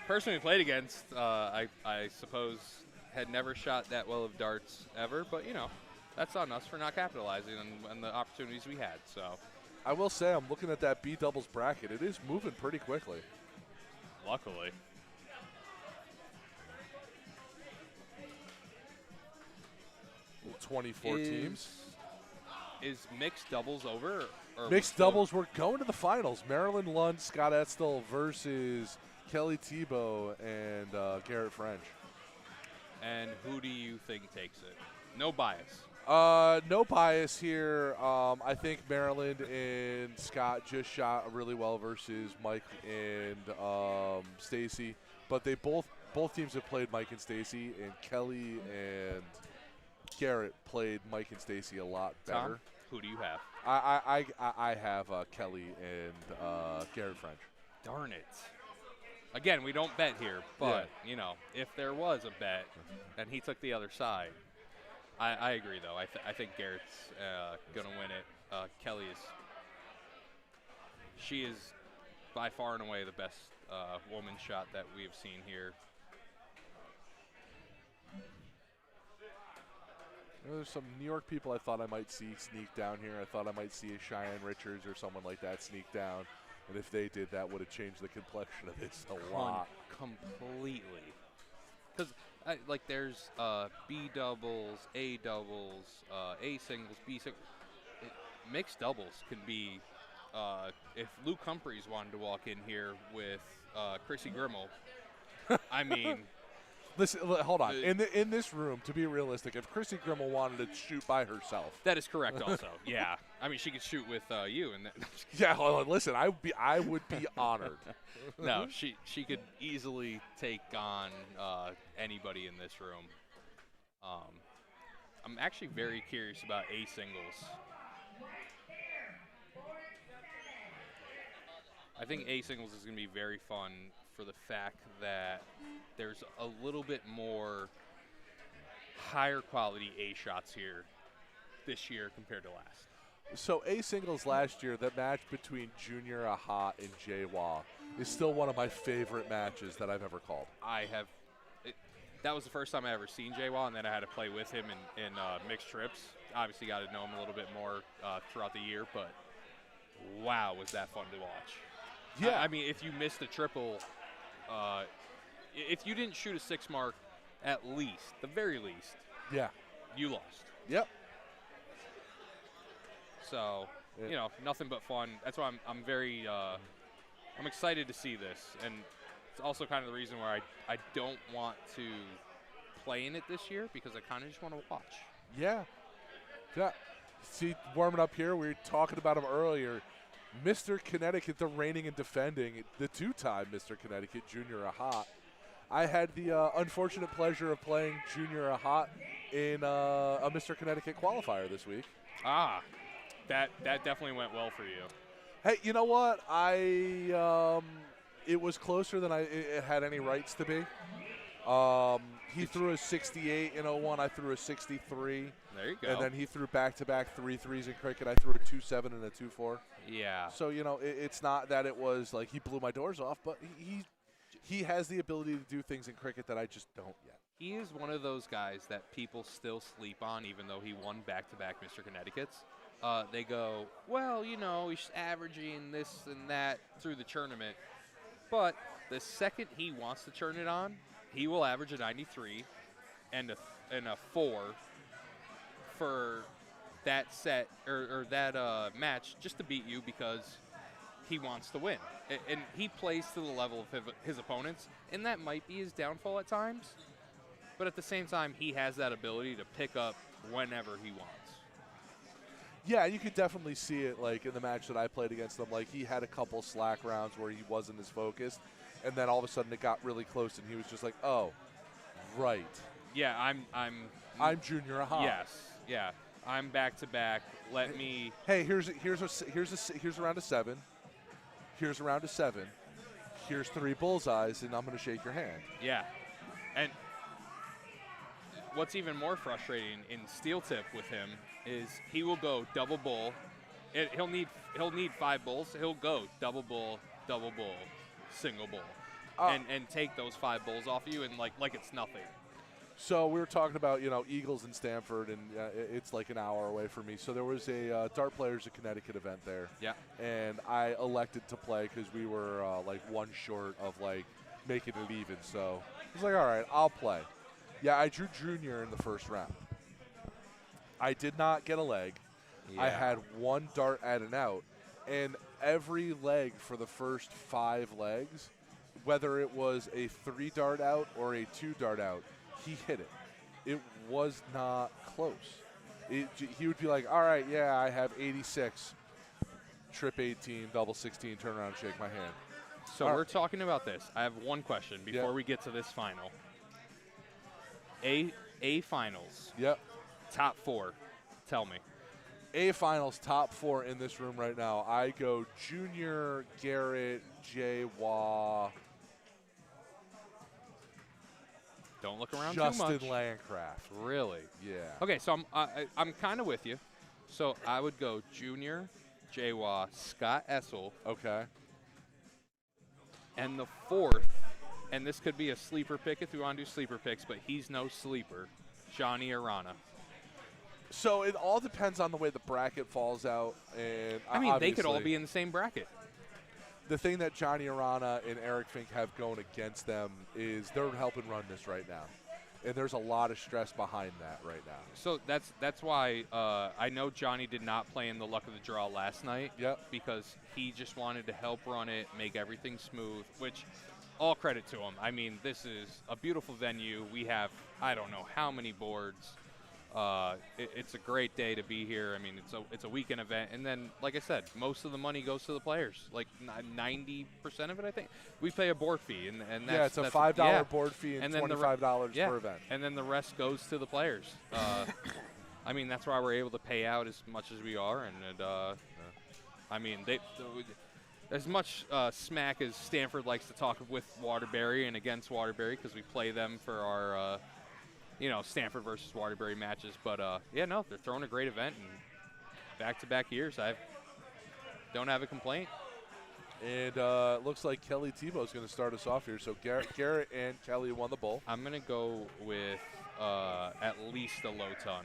Speaker 5: Person we played against, I suppose, had never shot that well of darts ever, but, you know, that's on us for not capitalizing on the opportunities we had. So
Speaker 1: I will say, I'm looking at that B doubles bracket. It is moving pretty quickly.
Speaker 5: luckily.
Speaker 1: 24 teams.
Speaker 5: Is mixed doubles over? Or
Speaker 1: Mixed doubles, we're going to the finals. Maryland Lund, Scott Etzel versus Kelly Tebow and Garrett French.
Speaker 5: And who do you think takes it? No bias.
Speaker 1: No bias here. I think Maryland and Scott just shot really well versus Mike and Stacy, but they both teams have played Mike and Stacy, and Kelly and Garrett played Mike and Stacy a lot better.
Speaker 5: Tom, who do you have?
Speaker 1: I have Kelly and Garrett French.
Speaker 5: Darn it. Again, we don't bet here, but, you know, if there was a bet and he took the other side, I agree, though. I think Garrett's going to win it. Kelly she is by far and away the best woman's shot that we have seen here.
Speaker 1: There's some New York people I thought I might see sneak down here. I thought I might see a Cheyenne Richards or someone like that sneak down. And if they did, that would have changed the complexion of this a lot.
Speaker 5: Completely. Because, like, there's B doubles, A doubles, A singles, B singles. Mixed doubles can be, if Luke Humphreys wanted to walk in here with Chrissy Grimmel, I mean...
Speaker 1: Listen, hold on. In this room, to be realistic, if Chrissy Grimmel wanted to shoot by herself,
Speaker 5: that is correct. Also, yeah. I mean, she could shoot with you, and
Speaker 1: yeah. Hold on. Listen, I would be honored.
Speaker 5: No, she could easily take on anybody in this room. I'm actually very curious about A singles. I think A singles is going to be very fun for the fact that there's a little bit more higher quality A shots here this year compared to last.
Speaker 1: So A singles last year, that match between Junior Ahat and Jay Wah is still one of my favorite matches that I've ever called.
Speaker 5: That was the first time I ever seen Jay Wah, and then I had to play with him in mixed trips. Obviously got to know him a little bit more throughout the year, but wow, was that fun to watch.
Speaker 1: Yeah.
Speaker 5: I mean, if you missed a triple, if you didn't shoot a 6 mark, at least, the very least,
Speaker 1: yeah,
Speaker 5: you lost.
Speaker 1: Yep.
Speaker 5: So, you know, nothing but fun. That's why I'm very I'm excited to see this, and it's also kind of the reason why I don't want to play in it this year, because I kind of just want to watch.
Speaker 1: Yeah. Yeah. See, warming up here, we were talking about him earlier. Mr. Connecticut, the reigning and defending, the two-time Mr. Connecticut, Junior Ahat. I had the unfortunate pleasure of playing Junior Ahat in a Mr. Connecticut qualifier this week.
Speaker 5: Ah, that definitely went well for you.
Speaker 1: Hey, you know what? It was closer than it had any rights to be. He threw a 68 in 01. I threw a 63.
Speaker 5: There you go.
Speaker 1: And then he threw back-to-back 3-3s in cricket. I threw a 2-7 and a 2-4.
Speaker 5: Yeah.
Speaker 1: So, it's not that it was like he blew my doors off, but he has the ability to do things in cricket that I just don't yet.
Speaker 5: He is one of those guys that people still sleep on, even though he won back-to-back Mr. Connecticut's. They go, well, he's averaging this and that through the tournament. But the second he wants to turn it on, he will average a 93 and a 4 for that set or that match just to beat you because he wants to win. And he plays to the level of his opponents, and that might be his downfall at times. But at the same time, he has that ability to pick up whenever he wants.
Speaker 1: Yeah, you could definitely see it, like, in the match that I played against him. Like, he had a couple slack rounds where he wasn't as focused, and then all of a sudden it got really close, and he was just like, oh, right.
Speaker 5: Yeah,
Speaker 1: I'm Junior Ahat.
Speaker 5: Yes, yeah. I'm back-to-back. Let me...
Speaker 1: Hey, here's a round of 7. Here's a round of 7. Here's 3 bullseyes, and I'm going to shake your hand.
Speaker 5: Yeah. And what's even more frustrating in steel tip with him is he will go double bull. He'll need 5 bulls. He'll go double bull, single bull, and take those 5 bulls off you and like it's nothing.
Speaker 1: So we were talking about Eagles in Stamford, and it's like an hour away from me. So there was a Dart Players of Connecticut event there.
Speaker 5: Yeah.
Speaker 1: And I elected to play because we were like one short of like making it even. So I was like, all right, I'll play. Yeah, I drew Junior in the first round. I did not get a leg.
Speaker 5: Yeah.
Speaker 1: I had 1 dart at and out, and every leg for the first 5 legs, whether it was a 3 dart out or a 2 dart out, he hit it. It was not close. He would be like, all right, yeah, I have 86, trip 18, double 16, turn around, shake my hand.
Speaker 5: So we're talking about this. I have one question before we get to this final. A finals.
Speaker 1: Yep.
Speaker 5: Top 4. Tell me.
Speaker 1: A finals, top 4 in this room right now. I go Junior, Garrett, Jay Waugh.
Speaker 5: Don't look around
Speaker 1: Justin
Speaker 5: too much.
Speaker 1: Landcraft.
Speaker 5: Really?
Speaker 1: Yeah.
Speaker 5: Okay, so I'm kind of with you. So I would go Junior, Jay Waugh, Scott Essel.
Speaker 1: Okay.
Speaker 5: And the 4th, and this could be a sleeper pick if you want to do sleeper picks, but he's no sleeper, Johnny Arana.
Speaker 1: So it all depends on the way the bracket falls out. And
Speaker 5: I mean, they could all be in the same bracket.
Speaker 1: The thing that Johnny Arana and Eric Fink have going against them is they're helping run this right now. And there's a lot of stress behind that right now.
Speaker 5: So that's why I know Johnny did not play in the luck of the draw last night.
Speaker 1: Yep.
Speaker 5: Because he just wanted to help run it, make everything smooth, which all credit to him. I mean, this is a beautiful venue. We have, I don't know how many boards. It's a great day to be here. I mean, it's a weekend event, and then, like I said, most of the money goes to the players. Like 90% of it, I think. We pay a board fee, and that's
Speaker 1: it's a $5 board fee and $25 per event.
Speaker 5: And then the rest goes to the players. I mean, that's why we're able to pay out as much as we are, and I mean, as much smack as Stanford likes to talk with Waterbury and against Waterbury because we play them for our. Stanford versus Waterbury matches. But, they're throwing a great event. And back-to-back years, I don't have a complaint.
Speaker 1: And looks like Kelly Tebow's going to start us off here. So Garrett and Kelly won the bowl.
Speaker 5: I'm going to go with at least a low ton.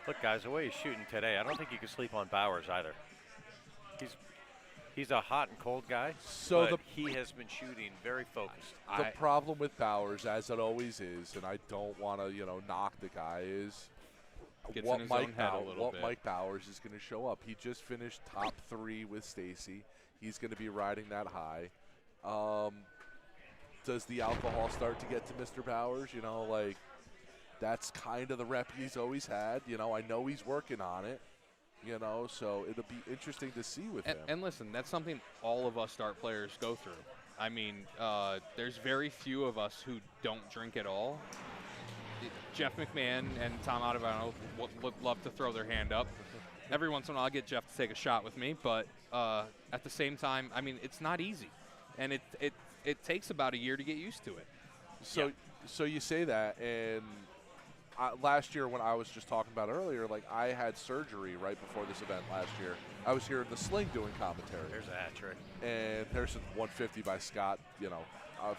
Speaker 2: Look, guys, the way he's shooting today, I don't think you can sleep on Bowers either. He's a hot and cold guy, but he has been shooting very focused.
Speaker 1: The problem with Bowers, as it always is, and I don't want to, knock the guy, is what Mike Bowers is going to show up. He just finished top 3 with Stacy. He's going to be riding that high. Does the alcohol start to get to Mr. Bowers? That's kind of the rep he's always had. I know he's working on it. You know, so it'll be interesting to see with him.
Speaker 5: And listen, that's something all of us dart players go through. I mean, there's very few of us who don't drink at all. Jeff McMahon and Tom Ottavano would love to throw their hand up. Every once in a while, I get Jeff to take a shot with me, but at the same time, I mean, it's not easy, and it takes about a year to get used to it.
Speaker 1: So you say that, and last year when I was just talking about earlier, like I had surgery right before this event last year. I was here in the sling doing commentary.
Speaker 2: There's a hat trick.
Speaker 1: And Harrison 150 by Scott. You know, I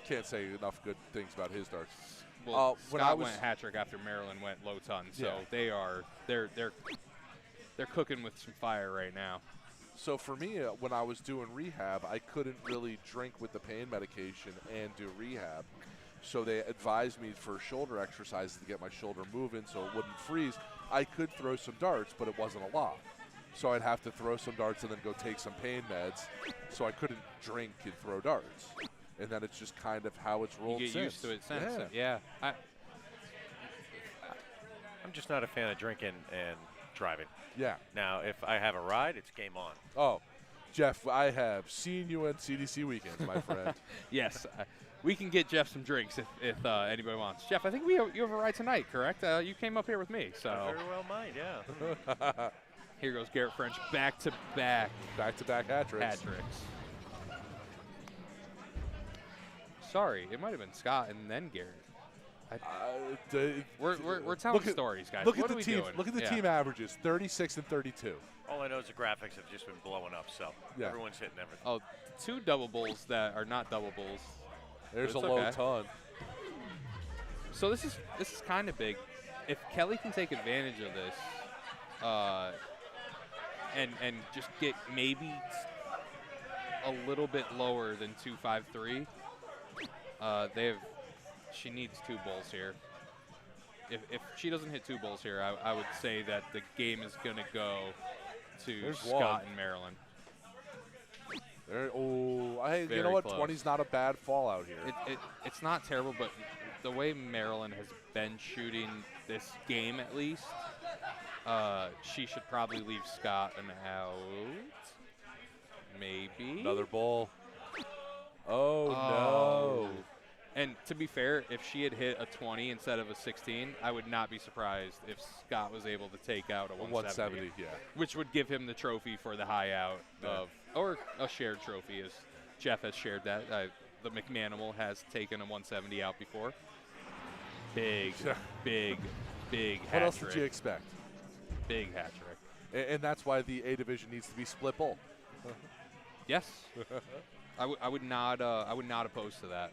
Speaker 1: can't say enough good things about his darts.
Speaker 5: Well,
Speaker 1: when
Speaker 5: Scott went hat trick after Maryland went low ton, so they're cooking with some fire right now.
Speaker 1: So for me, when I was doing rehab, I couldn't really drink with the pain medication and do rehab. So they advised me for shoulder exercises to get my shoulder moving so it wouldn't freeze. I could throw some darts, but it wasn't a lot. So I'd have to throw some darts and then go take some pain meds. So I couldn't drink and throw darts. And then it's just kind of how it's rolled
Speaker 5: You get
Speaker 1: since.
Speaker 5: used to it since.
Speaker 1: Yeah.
Speaker 5: Yeah.
Speaker 2: I'm just not a fan of drinking and driving.
Speaker 1: Yeah.
Speaker 2: Now, if I have a ride, it's game on.
Speaker 1: Oh, Jeff, I have seen you at CDC weekends, my friend.
Speaker 5: Yes. We can get Jeff some drinks if anybody wants. Jeff, I think you have a ride tonight, correct? You came up here with me, so.
Speaker 2: I very well might, yeah.
Speaker 5: Here goes Garrett French, back-to-back.
Speaker 1: Back-to-back hat tricks.
Speaker 5: Hat tricks. Sorry, it might have been Scott and then Garrett. We're telling stories, guys.
Speaker 1: Look
Speaker 5: what
Speaker 1: at
Speaker 5: are
Speaker 1: the
Speaker 5: we
Speaker 1: team.
Speaker 5: doing?
Speaker 1: Look at the team averages: 36 and 32.
Speaker 2: All I know is the graphics have just been blowing up, so everyone's hitting everything.
Speaker 5: Oh, 2 double bulls that are not double bulls.
Speaker 1: There's a
Speaker 5: It's
Speaker 1: low
Speaker 5: okay.
Speaker 1: ton.
Speaker 5: So this is kind of big. If Kelly can take advantage of this, and just get maybe a little bit lower than 253, she needs 2 bulls here. If she doesn't hit 2 bulls here, I would say that the game is going to go to
Speaker 1: There's
Speaker 5: Scott
Speaker 1: one.
Speaker 5: and Maryland.
Speaker 1: Hey, you
Speaker 5: Very
Speaker 1: know what?
Speaker 5: close.
Speaker 1: 20's not a bad fallout here.
Speaker 5: It's not terrible, but the way Maryland has been shooting this game, at least, she should probably leave Scott an out. Maybe.
Speaker 1: Another bull. Oh, no.
Speaker 5: And to be fair, if she had hit a 20 instead of a 16, I would not be surprised if Scott was able to take out a 170.
Speaker 1: 170, yeah.
Speaker 5: Which would give him the trophy for the high out or a shared trophy, as Jeff has shared that. The McManimal has taken a 170 out before. Big hat
Speaker 1: What else
Speaker 5: trick.
Speaker 1: did you expect?
Speaker 5: Big hat trick.
Speaker 1: And that's why the A division needs to be split bull.
Speaker 5: Yes. I would not oppose to that.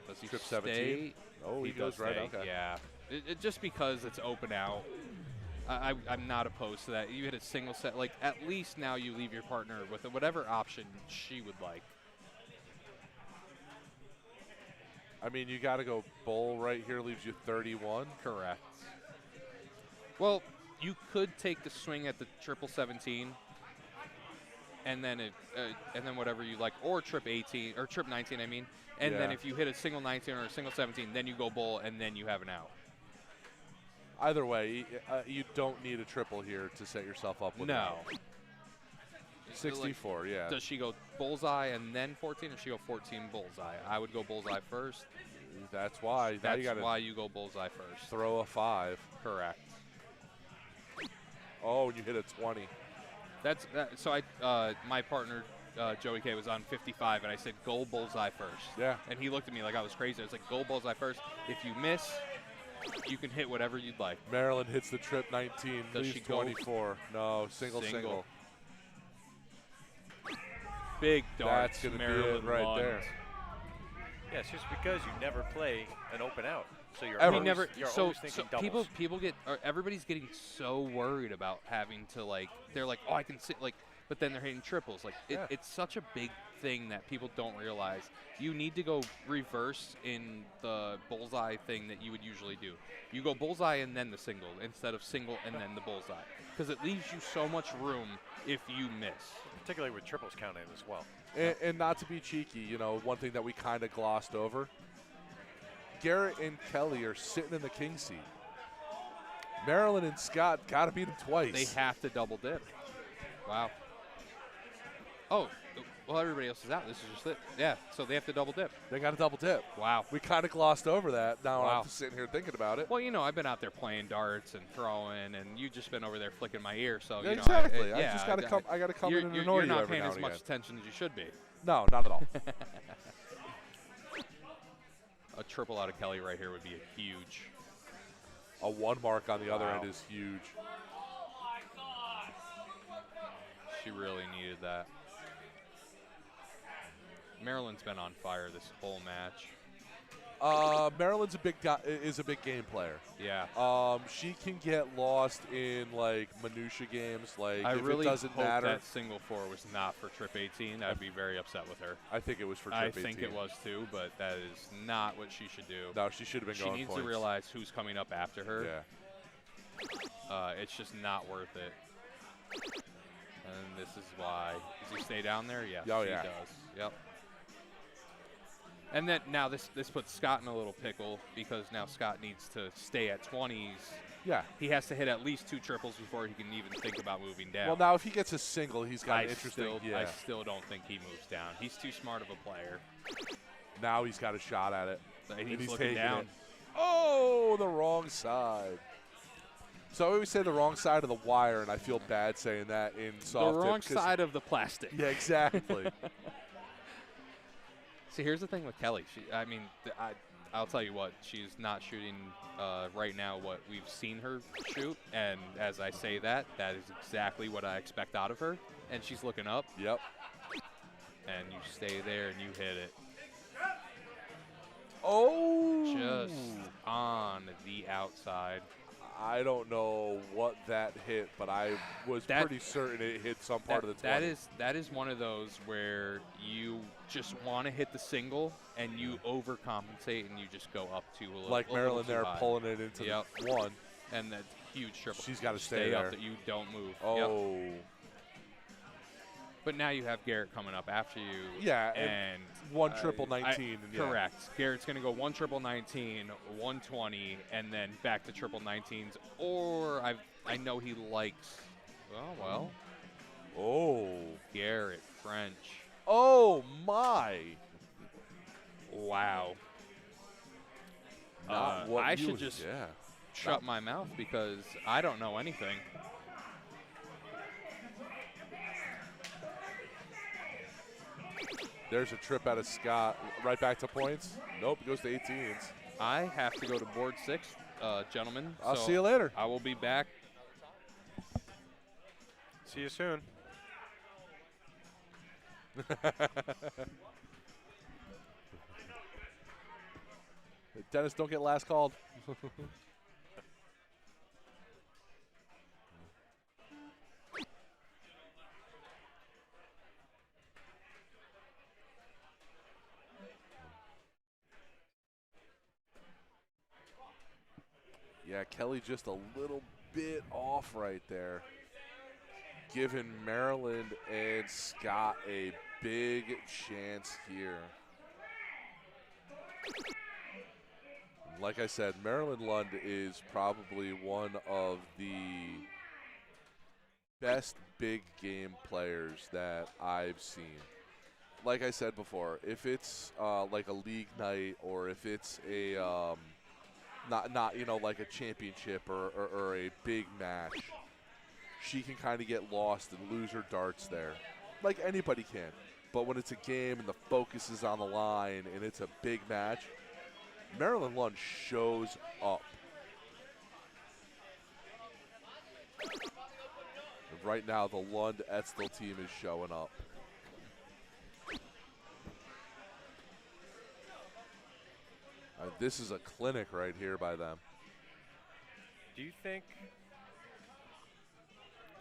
Speaker 5: Does he
Speaker 1: Trip
Speaker 5: stay?
Speaker 1: 17. Oh, he goes
Speaker 5: does
Speaker 1: right.
Speaker 5: stay,
Speaker 1: Okay.
Speaker 5: Yeah. Just because it's open out, I'm not opposed to that. You hit a single set. Like, at least now you leave your partner with whatever option she would like.
Speaker 1: I mean, you got to go bull right here. Leaves you 31.
Speaker 5: Correct. Well, you could take the swing at the 17, and then whatever you like, or trip 18 or trip 19. I mean, and then
Speaker 1: Yeah.
Speaker 5: if you hit a single 19 or a single 17, then you go bull, and then you have an out.
Speaker 1: Either way, you don't need a triple here to set yourself up with
Speaker 5: No.
Speaker 1: an out. 64, yeah.
Speaker 5: Does she go bullseye and then 14, or she go 14 bullseye? I would go bullseye first.
Speaker 1: That's why. Now
Speaker 5: That's
Speaker 1: you got to
Speaker 5: why you go bullseye first.
Speaker 1: throw a 5.
Speaker 5: Correct.
Speaker 1: Oh, and you hit a 20.
Speaker 5: So my partner Joey K was on 55, and I said go bullseye first.
Speaker 1: Yeah.
Speaker 5: And he looked at me like I was crazy. I was like, go bullseye first. If you miss, you can hit whatever you'd like.
Speaker 1: Maryland hits the trip 19.
Speaker 5: Does
Speaker 1: Leaves
Speaker 5: she go?
Speaker 1: 24. No, single.
Speaker 5: Big darts.
Speaker 1: That's gonna be
Speaker 5: Maryland
Speaker 1: it right
Speaker 5: won.
Speaker 1: there.
Speaker 2: Yeah, it's just because you never play an open out. So you're
Speaker 1: Ever.
Speaker 2: always, you're
Speaker 5: So
Speaker 2: always thinking doubles.
Speaker 5: people get everybody's getting so worried about having to, like, they're like, oh, I can sit, like, but then they're hitting triples. Like, it's such a big thing that people don't realize. You need to go reverse in the bullseye thing that you would usually do. You go bullseye and then the single instead of single and then the bullseye, because it leaves you so much room if you miss.
Speaker 2: Particularly with triples counting as well.
Speaker 1: And not to be cheeky, you know, one thing that we kind of glossed over, Garrett and Kelly are sitting in the king seat. Maryland and Scott got to beat them twice.
Speaker 5: They have to double dip. Wow. Oh, well, everybody else is out. This is just it. Yeah, so they have to double dip.
Speaker 1: They got to double dip.
Speaker 5: Wow.
Speaker 1: We kind of glossed over that. Now
Speaker 5: Wow.
Speaker 1: I'm just sitting here thinking about it.
Speaker 5: Well, you know, I've been out there playing darts and throwing, and you've just been over there flicking my ear. So
Speaker 1: Yeah,
Speaker 5: you know,
Speaker 1: exactly. I
Speaker 5: yeah,
Speaker 1: just got to come. I got to come in and annoy
Speaker 5: you're
Speaker 1: you
Speaker 5: not
Speaker 1: every
Speaker 5: paying
Speaker 1: now
Speaker 5: as
Speaker 1: and
Speaker 5: much
Speaker 1: again.
Speaker 5: attention as you should be.
Speaker 1: No, not at all.
Speaker 5: A triple out of Kelly right here would be a huge.
Speaker 1: A 1 mark on the other
Speaker 5: Wow.
Speaker 1: end is huge.
Speaker 5: She really needed that. Maryland's been on fire this whole match.
Speaker 1: Maryland's a big guy, is a big game player.
Speaker 5: Yeah.
Speaker 1: She can get lost in like minutia games. Like
Speaker 5: I
Speaker 1: if
Speaker 5: really
Speaker 1: it doesn't
Speaker 5: hope
Speaker 1: matter.
Speaker 5: that single 4 was not for trip 18. I'd be very upset with her.
Speaker 1: I think it was for
Speaker 5: I
Speaker 1: trip 18.
Speaker 5: think it was too, but that is not what she should do.
Speaker 1: No, she should have been
Speaker 5: She
Speaker 1: going
Speaker 5: needs
Speaker 1: points.
Speaker 5: to realize who's coming up after her.
Speaker 1: Yeah.
Speaker 5: It's just not worth it. And this is why. Does he stay down there? Yes,
Speaker 1: Oh,
Speaker 5: he
Speaker 1: yeah.
Speaker 5: does. Yep. And then now this puts Scott in a little pickle because now Scott needs to stay at 20s.
Speaker 1: Yeah.
Speaker 5: He has to hit at least 2 triples before he can even think about moving down.
Speaker 1: Well, now if he gets a single, he's got an interesting.
Speaker 5: I still don't think he moves down. He's too smart of a player.
Speaker 1: Now he's got a shot at it.
Speaker 5: And
Speaker 1: he's
Speaker 5: he's looking
Speaker 1: taking
Speaker 5: down.
Speaker 1: it. Oh, the wrong side. So I always say the wrong side of the wire, and I feel bad saying that in soft
Speaker 5: The
Speaker 1: tip
Speaker 5: wrong
Speaker 1: 'cause-
Speaker 5: side of the plastic.
Speaker 1: Yeah, exactly.
Speaker 5: See, here's the thing with Kelly. I'll tell you what, she's not shooting right now what we've seen her shoot. And as I say that is exactly what I expect out of her. And she's looking up,
Speaker 1: Yep.
Speaker 5: and you stay there and you hit it.
Speaker 1: Oh.
Speaker 5: Just on the outside.
Speaker 1: I don't know what that hit, but I was pretty certain it hit some part of the 20.
Speaker 5: That is one of those where you just want to hit the single and you overcompensate and you just go up to a little.
Speaker 1: Like
Speaker 5: a little
Speaker 1: Maryland
Speaker 5: too
Speaker 1: there
Speaker 5: high.
Speaker 1: pulling it into
Speaker 5: Yep.
Speaker 1: the 1.
Speaker 5: And that huge triple.
Speaker 1: She's gotta stay
Speaker 5: up
Speaker 1: there.
Speaker 5: that you don't move.
Speaker 1: Oh.
Speaker 5: Yep. But now you have Garrett coming up after you.
Speaker 1: Yeah,
Speaker 5: And
Speaker 1: 1 triple 19. and yeah.
Speaker 5: Correct. Garrett's going to go 1 triple 19, 120, and then back to triple 19s. Or I know he likes. Well.
Speaker 1: Oh.
Speaker 5: Garrett French.
Speaker 1: Oh, my.
Speaker 5: Wow.
Speaker 1: Not what
Speaker 5: I
Speaker 1: you
Speaker 5: should
Speaker 1: was-
Speaker 5: just
Speaker 1: yeah.
Speaker 5: shut my mouth because I don't know anything.
Speaker 1: There's a trip out of Scott. Right back to points. Nope, it goes to 18s.
Speaker 5: I have to go to board 6, gentlemen.
Speaker 1: I'll
Speaker 5: so
Speaker 1: see you later.
Speaker 5: I will be back.
Speaker 2: See you soon.
Speaker 1: Dennis, don't get last called. Yeah, Kelly just a little bit off right there. Giving Maryland and Scott a big chance here. Like I said, Maryland Lund is probably one of the best big game players that I've seen. Like I said before, if it's like a league night or if it's a not like a championship or a big match, she can kind of get lost and lose her darts there, like anybody can. But when it's a game and the focus is on the line and it's a big match, Maryland Lund shows up. And right now, the Lund Etzel team is showing up. This is a clinic right here by them.
Speaker 2: Do you think,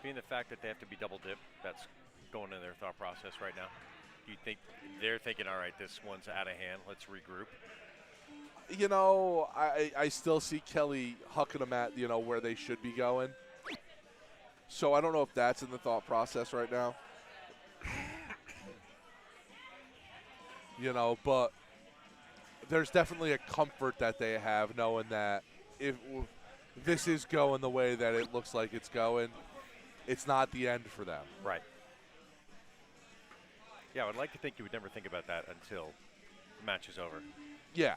Speaker 2: being the fact that they have to be double dip, that's going in their thought process right now? Do you think they're thinking, all right, this one's out of hand, let's regroup?
Speaker 1: You know, I still see Kelly hucking them at, where they should be going. So I don't know if that's in the thought process right now. But there's definitely a comfort that they have knowing that if this is going the way that it looks like it's going, it's not the end for them.
Speaker 2: Right. Yeah, I would like to think you would never think about that until the match is over.
Speaker 1: Yeah.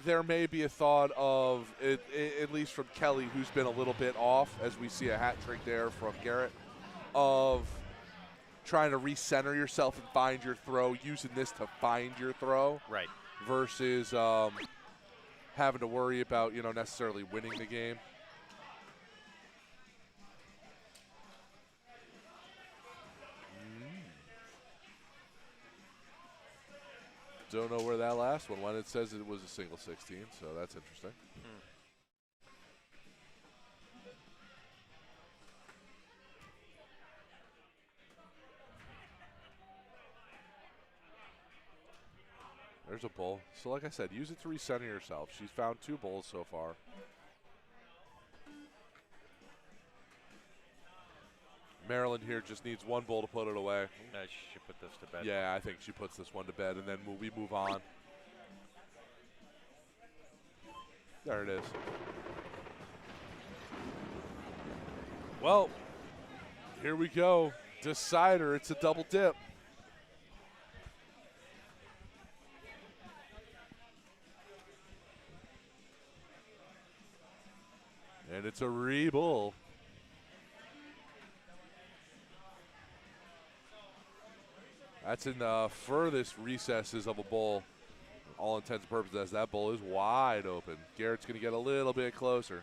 Speaker 1: There may be a thought of, at least from Kelly, who's been a little bit off, as we see a hat trick there from Garrett, of trying to recenter yourself and find your throw, using this to find your throw.
Speaker 2: Right.
Speaker 1: Versus having to worry about, necessarily winning the game. Don't know where that last one went. It says it was a single 16, so that's interesting. There's a bull. So like I said, use it to recenter yourself. She's found 2 bulls so far. Maryland here just needs 1 bull to put it away.
Speaker 2: She should put this to bed.
Speaker 1: Yeah, I think she puts this one to bed, and then we move on. There it is. Well, here we go. Decider. It's a double dip. And it's a re-bull. That's in the furthest recesses of a bull. All intents and purposes, as that bull is wide open. Garrett's going to get a little bit closer.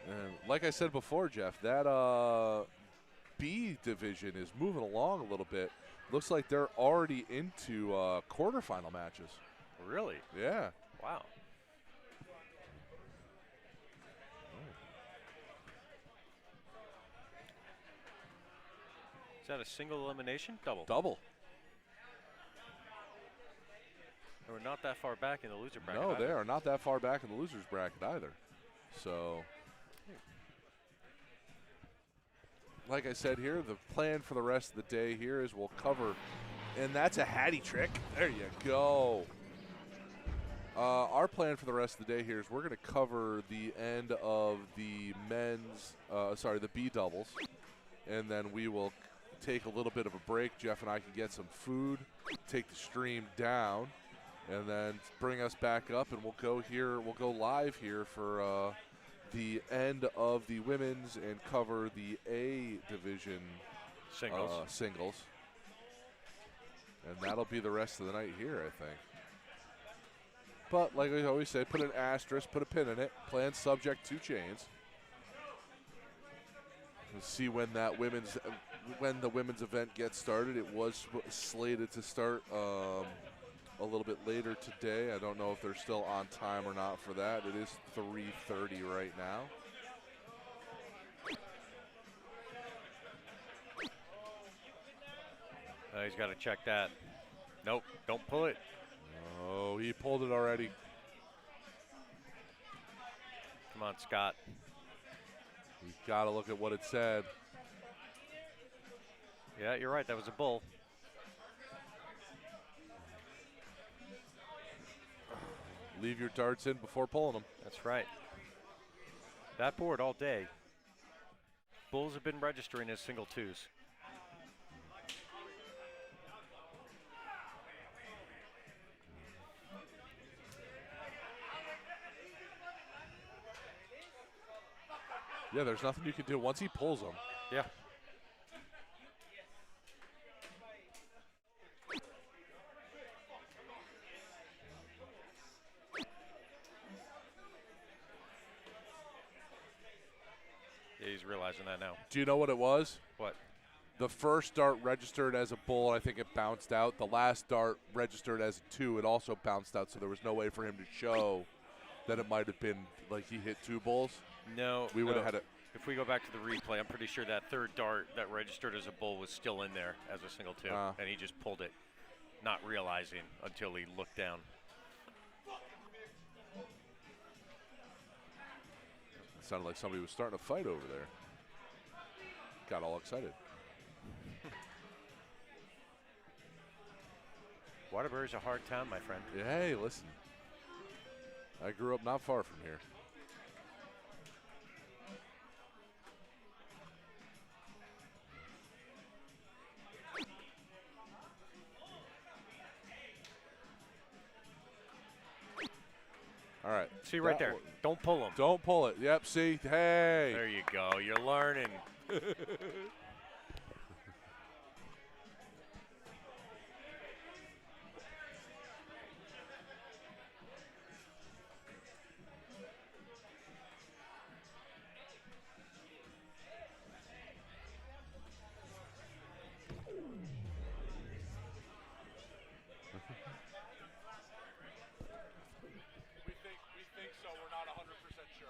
Speaker 1: And like I said before, Jeff, that B division is moving along a little bit. Looks like they're already into quarterfinal matches.
Speaker 2: Really?
Speaker 1: Yeah.
Speaker 2: Wow. Is that a single elimination? Double.
Speaker 1: Double.
Speaker 2: And we're not that far back in the loser bracket.
Speaker 1: No,
Speaker 2: either.
Speaker 1: they are not that far back in the losers bracket either. So, like I said here, the plan for the rest of the day here is we'll cover, and that's a Hattie trick. There you go. Our plan for the rest of the day here is we're going to cover the end of the the B doubles, and then we will take a little bit of a break. Jeff and I can get some food, take the stream down, and then bring us back up, and we'll go live here for the end of the women's and cover the A division singles. And that'll be the rest of the night here, I think. But like I always say, put an asterisk, put a pin in it. Plan subject to change. We'll see when the women's event gets started. It was slated to start a little bit later today. I don't know if they're still on time or not for that. It is 3:30 right now.
Speaker 2: He's got to check that. Nope, don't pull it.
Speaker 1: Oh, he pulled it already.
Speaker 2: Come on, Scott.
Speaker 1: He's got to look at what it said.
Speaker 2: Yeah, you're right. That was a bull.
Speaker 1: Leave your darts in before pulling them.
Speaker 2: That's right. That board all day. Bulls have been registering as single 2s.
Speaker 1: Yeah, there's nothing you can do once he pulls them.
Speaker 2: Yeah. Yeah, he's realizing that now.
Speaker 1: Do you know what it was?
Speaker 2: What?
Speaker 1: The first dart registered as a bull, I think it bounced out. The last dart registered as a 2, it also bounced out, so there was no way for him to show that it might have been like he hit 2 bulls.
Speaker 2: No.
Speaker 1: We would have had it.
Speaker 2: It If we go back to the replay, I'm pretty sure that third dart that registered as a bull was still in there as a single two, and he just pulled it, not realizing until he looked down.
Speaker 1: It sounded like somebody was starting a fight over there. Got all excited.
Speaker 2: Waterbury's a hard town, my friend.
Speaker 1: Yeah, hey, listen. I grew up not far from here. All right.
Speaker 2: See right there. Don't pull him.
Speaker 1: Don't pull it. Yep, see? Hey.
Speaker 2: There you go. You're learning.
Speaker 3: We think so. We're not 100% sure.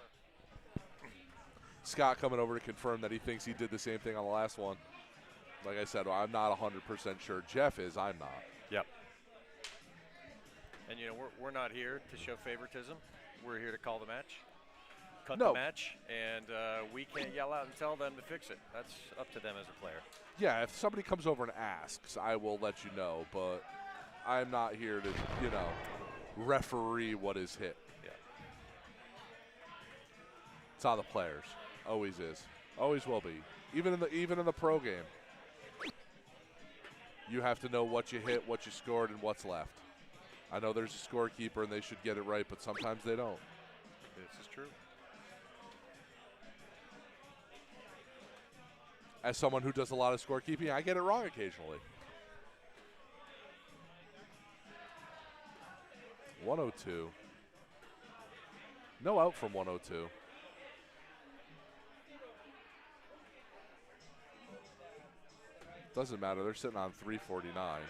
Speaker 1: Scott coming over to confirm that he thinks he did the same thing on the last one. Like I said, I'm not 100% sure. Jeff is. I'm not.
Speaker 2: Yep. And, we're not here to show favoritism. We're here to call the match, cut the match, and we can't yell out and tell them to fix it. That's up to them as a player.
Speaker 1: Yeah, if somebody comes over and asks, I will let you know, but I'm not here to, referee what is hit.
Speaker 2: Yeah.
Speaker 1: It's on the players. Always is. Always will be. Even in the pro game. You have to know what you hit, what you scored, and what's left. I know there's a scorekeeper and they should get it right, but sometimes they don't.
Speaker 2: This is true.
Speaker 1: As someone who does a lot of scorekeeping, I get it wrong occasionally. 102. No out from 102. Doesn't matter. They're sitting on 349.
Speaker 2: Yeah.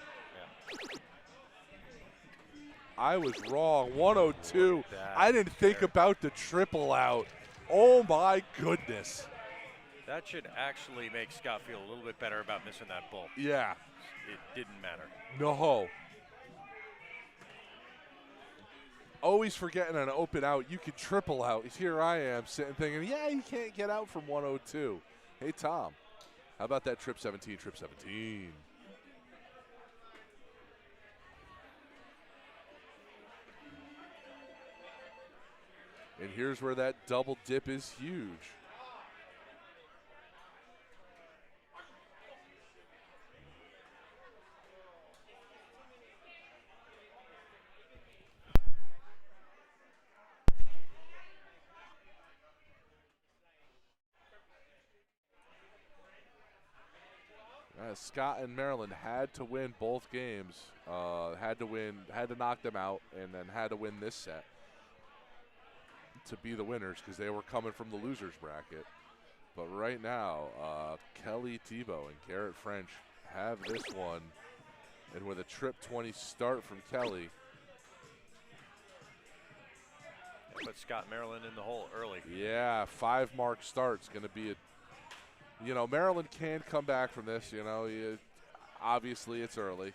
Speaker 1: I was wrong. 102.
Speaker 2: That
Speaker 1: I didn't think
Speaker 2: there.
Speaker 1: about the triple out. Oh, my goodness.
Speaker 2: That should actually make Scott feel a little bit better about missing that bull.
Speaker 1: Yeah.
Speaker 2: It didn't matter.
Speaker 1: No. Always forgetting an open out. You could triple out. Here I am sitting thinking, yeah, you can't get out from 102. Hey, Tom, how about that trip 17, trip 17? And here's where that double dip is huge. Scott and Maryland had to win both games. Had to knock them out, and then had to win this set to be the winners because they were coming from the losers bracket. But right now, Kelly Tebow and Garrett French have this one, and with a trip 20 start from Kelly.
Speaker 2: Put Scott Maryland in the hole early.
Speaker 1: Yeah, 5-mark start's going to be Maryland can come back from this. Obviously it's early.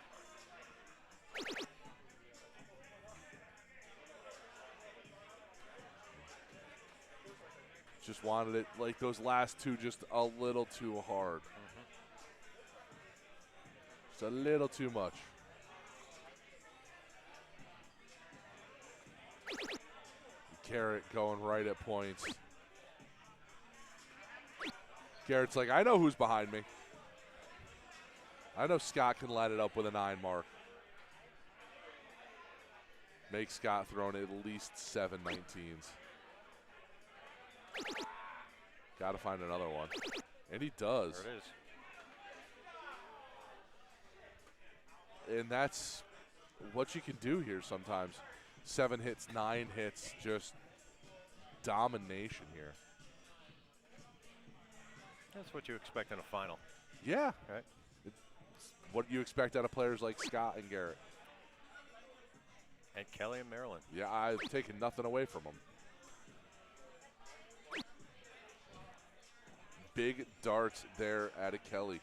Speaker 1: Just wanted it like those last two just a little too hard. Just a little too much. Garrett going right at points. Garrett's like, I know who's behind me. I know Scott can light it up with a 9-mark. Make Scott throwing at least 7 19s. Got to find another one. And he does.
Speaker 2: There it is.
Speaker 1: And that's what you can do here sometimes. 7 hits, 9 hits, just domination here.
Speaker 2: That's what you expect in a final.
Speaker 1: Yeah.
Speaker 2: Right.
Speaker 1: It's what you expect out of players like Scott and Garrett.
Speaker 2: And Kelly and Maryland.
Speaker 1: Yeah, I've taken nothing away from them. big darts there out of Kelly.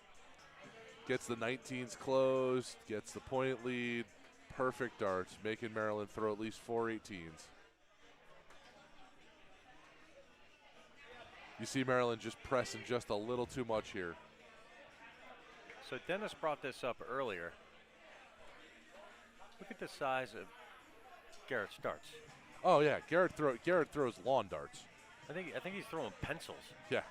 Speaker 1: Gets the 19s closed, gets the point lead. Perfect darts, making Maryland throw at least 4 18s. You see Maryland just pressing just a little too much here.
Speaker 2: So Dennis brought this up earlier. Look at the size of Garrett's darts.
Speaker 1: Oh yeah, Garrett throws lawn darts.
Speaker 2: I think he's throwing pencils.
Speaker 1: Yeah.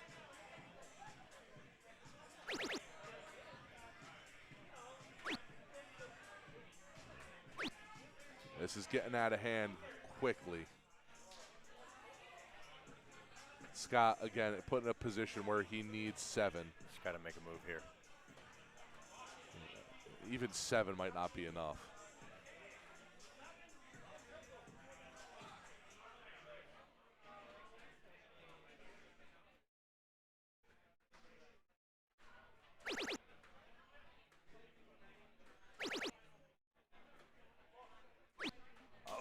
Speaker 1: This is getting out of hand quickly. Scott, again, put in a position where he needs 7.
Speaker 2: He's got to make a move here.
Speaker 1: Even 7 might not be enough.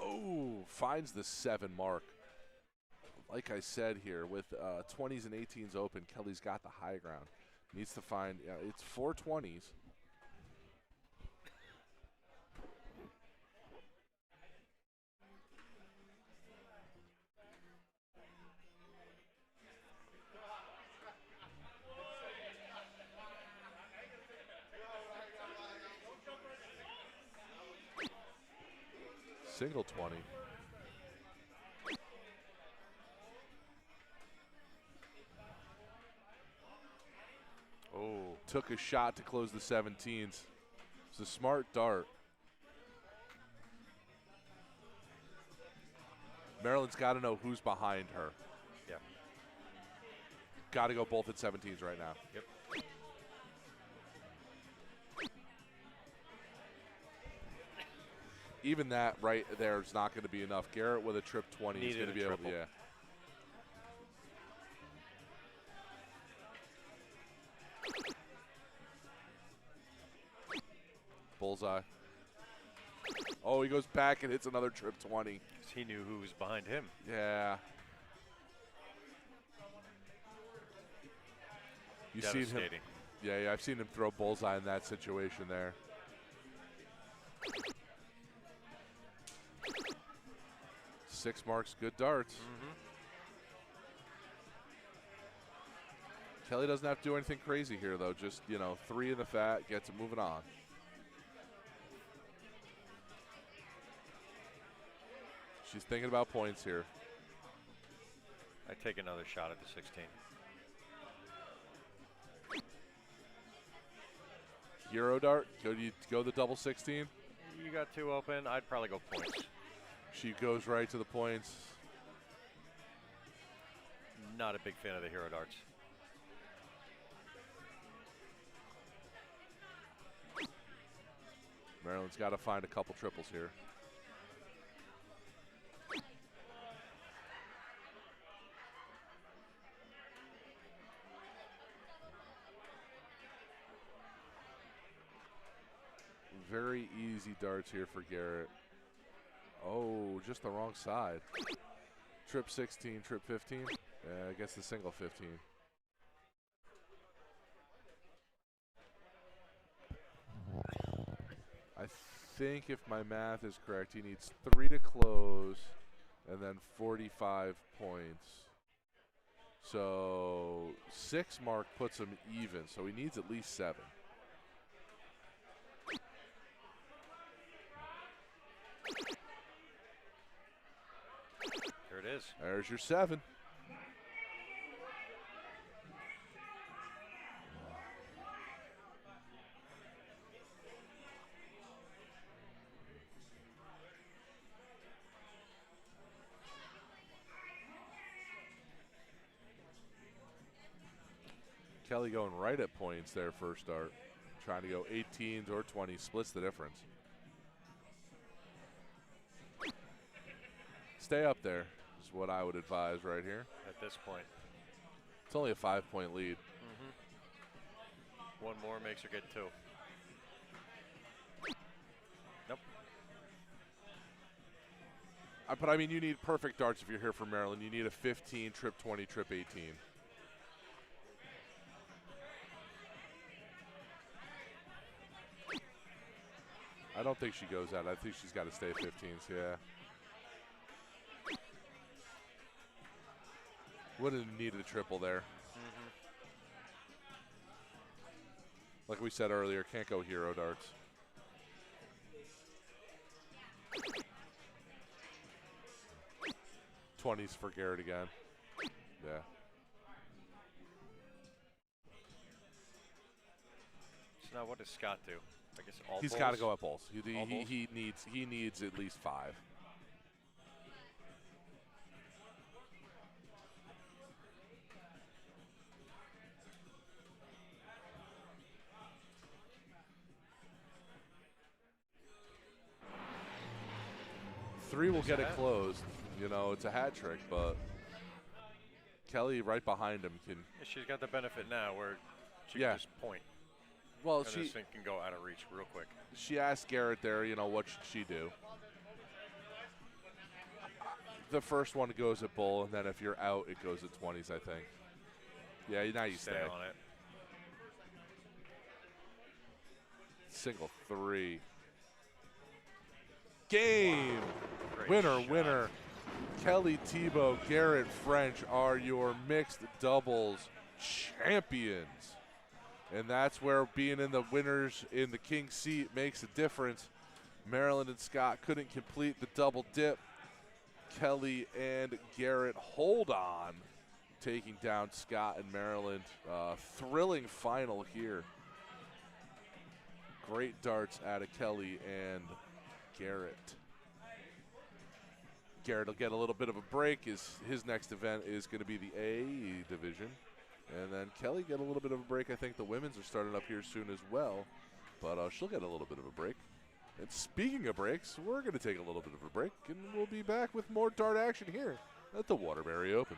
Speaker 1: Oh, finds the 7 mark. Like I said here, with 20s and 18s open, Kelly's got the high ground. Needs to find, it's 4 20s. Single 20.
Speaker 2: Oh.
Speaker 1: Took a shot to close the 17s. It's a smart dart. Maryland's got to know who's behind her.
Speaker 2: Yeah.
Speaker 1: Got to go both at 17s right now.
Speaker 2: Yep.
Speaker 1: Even that right there is not going to be enough. Garrett with a trip 20 is going to be able to, yeah. Bullseye. Oh, he goes back and hits another trip 20.
Speaker 2: 'Cause he knew who was behind him.
Speaker 1: Yeah. You've seen him.
Speaker 2: Devastating.
Speaker 1: Yeah, I've seen him throw bullseye in that situation there. Six marks, good darts. Kelly doesn't have to do anything crazy here, though. Just, 3 in the fat, gets it moving on. She's thinking about points here.
Speaker 2: I take another shot at the 16.
Speaker 1: Euro dart, do you go the double 16?
Speaker 2: You got 2 open. I'd probably go points.
Speaker 1: She goes right to the points.
Speaker 2: Not a big fan of the hero darts.
Speaker 1: Maryland's got to find a couple triples here. Very easy darts here for Garrett. Oh, just the wrong side. Trip 16, trip 15. I guess the single 15. I think if my math is correct, he needs 3 to close and then 45 points. So 6 mark puts him even, so he needs at least 7.
Speaker 2: There it is.
Speaker 1: There's your 7. Kelly going right at points there first start. Trying to go 18s or 20s, splits the difference. Stay up there is what I would advise right here.
Speaker 2: At this point.
Speaker 1: It's only a 5-point lead.
Speaker 2: One more makes her get 2. Nope.
Speaker 1: But I mean, you need perfect darts if you're here for Maryland. You need a 15, trip 20, trip 18. I don't think she goes out. I think she's got to stay 15s, yeah. Would have needed a triple there. Like we said earlier, can't go hero darts. '20s for Garrett again. Yeah.
Speaker 2: So now what does Scott do? I guess all
Speaker 1: He's
Speaker 2: balls?
Speaker 1: got to go up balls.
Speaker 2: All balls?
Speaker 1: He needs at least 5. Three will get it closed. You know, it's a hat trick, but Kelly right behind him can.
Speaker 2: She's got the benefit now where she
Speaker 1: Yeah.
Speaker 2: can just point.
Speaker 1: Well,
Speaker 2: And
Speaker 1: she
Speaker 2: this thing can go out of reach real quick.
Speaker 1: she asked Garrett there, you know, what should she do? The first one goes at bull, and then if you're out, it goes at 20s, I think. Yeah, now you stay.
Speaker 2: on it.
Speaker 1: Single 3. Game.
Speaker 2: Great
Speaker 1: Winner,
Speaker 2: shot.
Speaker 1: winner. Kelly Tebow, Garrett French are your mixed doubles champions. And that's where being in the winners in the king seat makes a difference. Maryland and Scott couldn't complete the double dip. Kelly and Garrett hold on, taking down Scott and Maryland. Thrilling final here. Great darts out of Kelly and Garrett. Garrett will get a little bit of a break. His next event is going to be the A division. And then Kelly get a little bit of a break. I think the women's are starting up here soon as well. But she'll get a little bit of a break. And speaking of breaks, we're going to take a little bit of a break. And we'll be back with more dart action here at the Waterbury Open.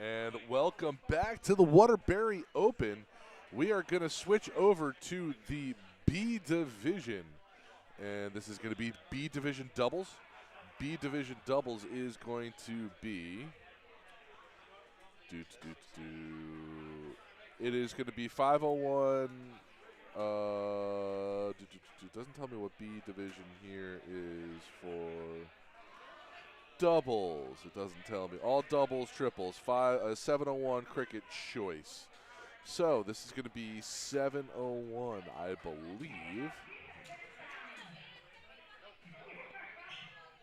Speaker 1: And welcome back to the Waterbury Open. We are going to switch over to the B division. And this is going to be B division doubles. B division doubles is going to be. It is going to be 501. Doesn't tell me what B division here is for doubles. It doesn't tell me. All doubles, triples. 701 cricket choice. So this is going to be 701, I believe.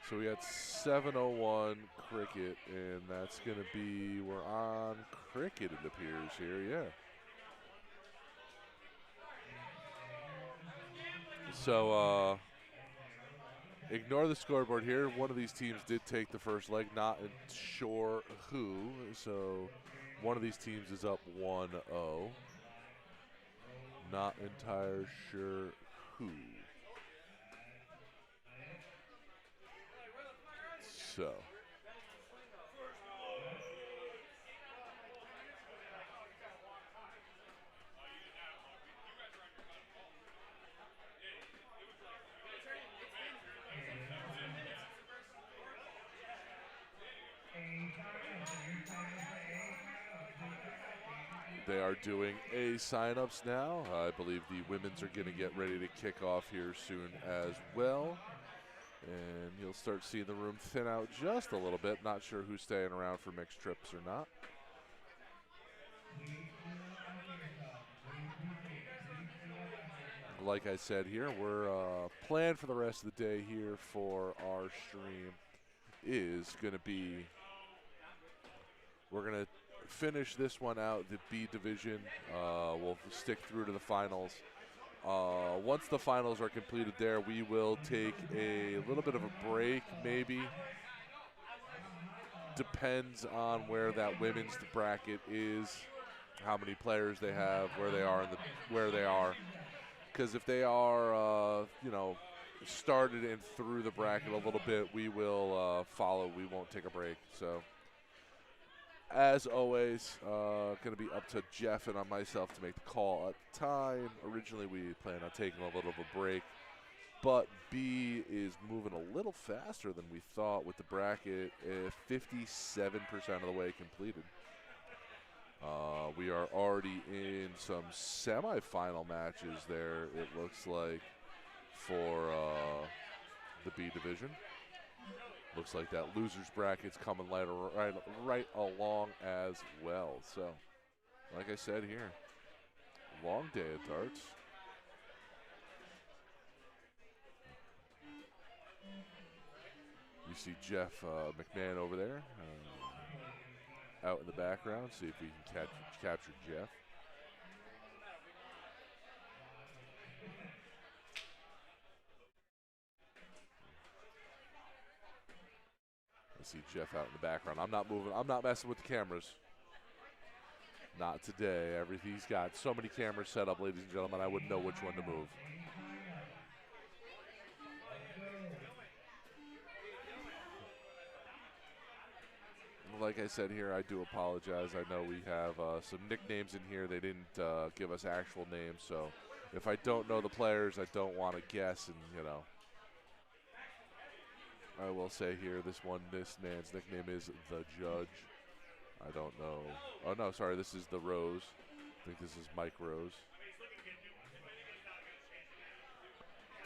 Speaker 1: So we got 701 cricket, and that's going to be, we're on cricket, it appears here, yeah. So, ignore the scoreboard here. One of these teams did take the first leg, not sure who. So, one of these teams is up 1-0. Not entirely sure who. So. They are doing A signups now. I believe the women's are going to get ready to kick off here soon as well. And you'll start seeing the room thin out just a little bit. Not sure who's staying around for mixed trips or not. Like I said here, we're planned for the rest of the day here for our stream is going to be, we're going to finish this one out, the B division. We'll stick through to the finals. Once the finals are completed there, we will take a little bit of a break, maybe. Depends on where that women's bracket is, how many players they have, where they are, where they are. Because if they are, started and through the bracket a little bit, we will follow. We won't take a break. So, as always, going to be up to Jeff and on myself to make the call at the time. Originally, we planned on taking a little bit of a break, but B is moving a little faster than we thought with the bracket, 57% of the way completed. We are already in some semifinal matches there, it looks like, for the B division. Looks like that loser's bracket's coming right along as well. So, like I said here, long day at darts. You see Jeff McMahon over there out in the background. See if we can capture Jeff. I see Jeff out in the background. I'm not moving. I'm not messing with the cameras. Not today. He's got so many cameras set up, ladies and gentlemen, I wouldn't know which one to move. Like I said here, I do apologize. I know we have some nicknames in here. They didn't give us actual names, so if I don't know the players, I don't want to guess, and I will say here, this man's nickname is The Judge. I don't know. Oh, no, sorry, this is The Rose. I think this is Mike Rose.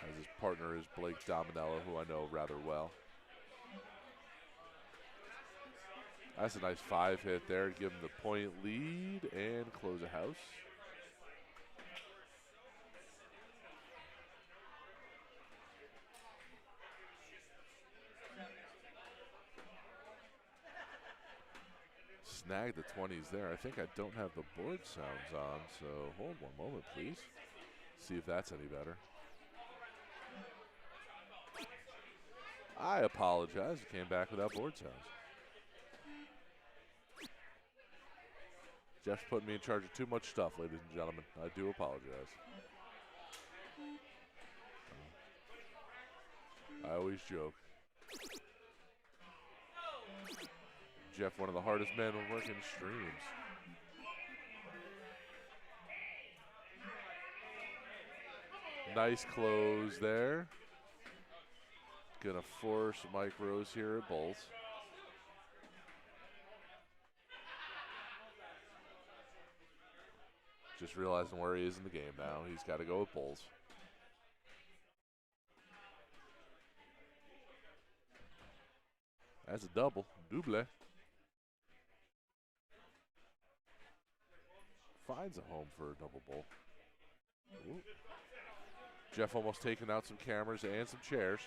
Speaker 1: As his partner is Blake Dominella, who I know rather well. That's a nice 5 hit there to give him the point lead and close a house. Snag the 20s there. I think I don't have the board sounds on, so hold one moment, please. See if that's any better. I apologize. It came back without board sounds. Jeff's putting me in charge of too much stuff, ladies and gentlemen. I do apologize. I always joke. Jeff, one of the hardest men working streams. Nice close there. Gonna force Mike Rose here at Bulls. Just realizing where he is in the game now. He's got to go with Bulls. That's a double. Double. Finds a home for a double ball. Ooh. Jeff almost taking out some cameras and some chairs.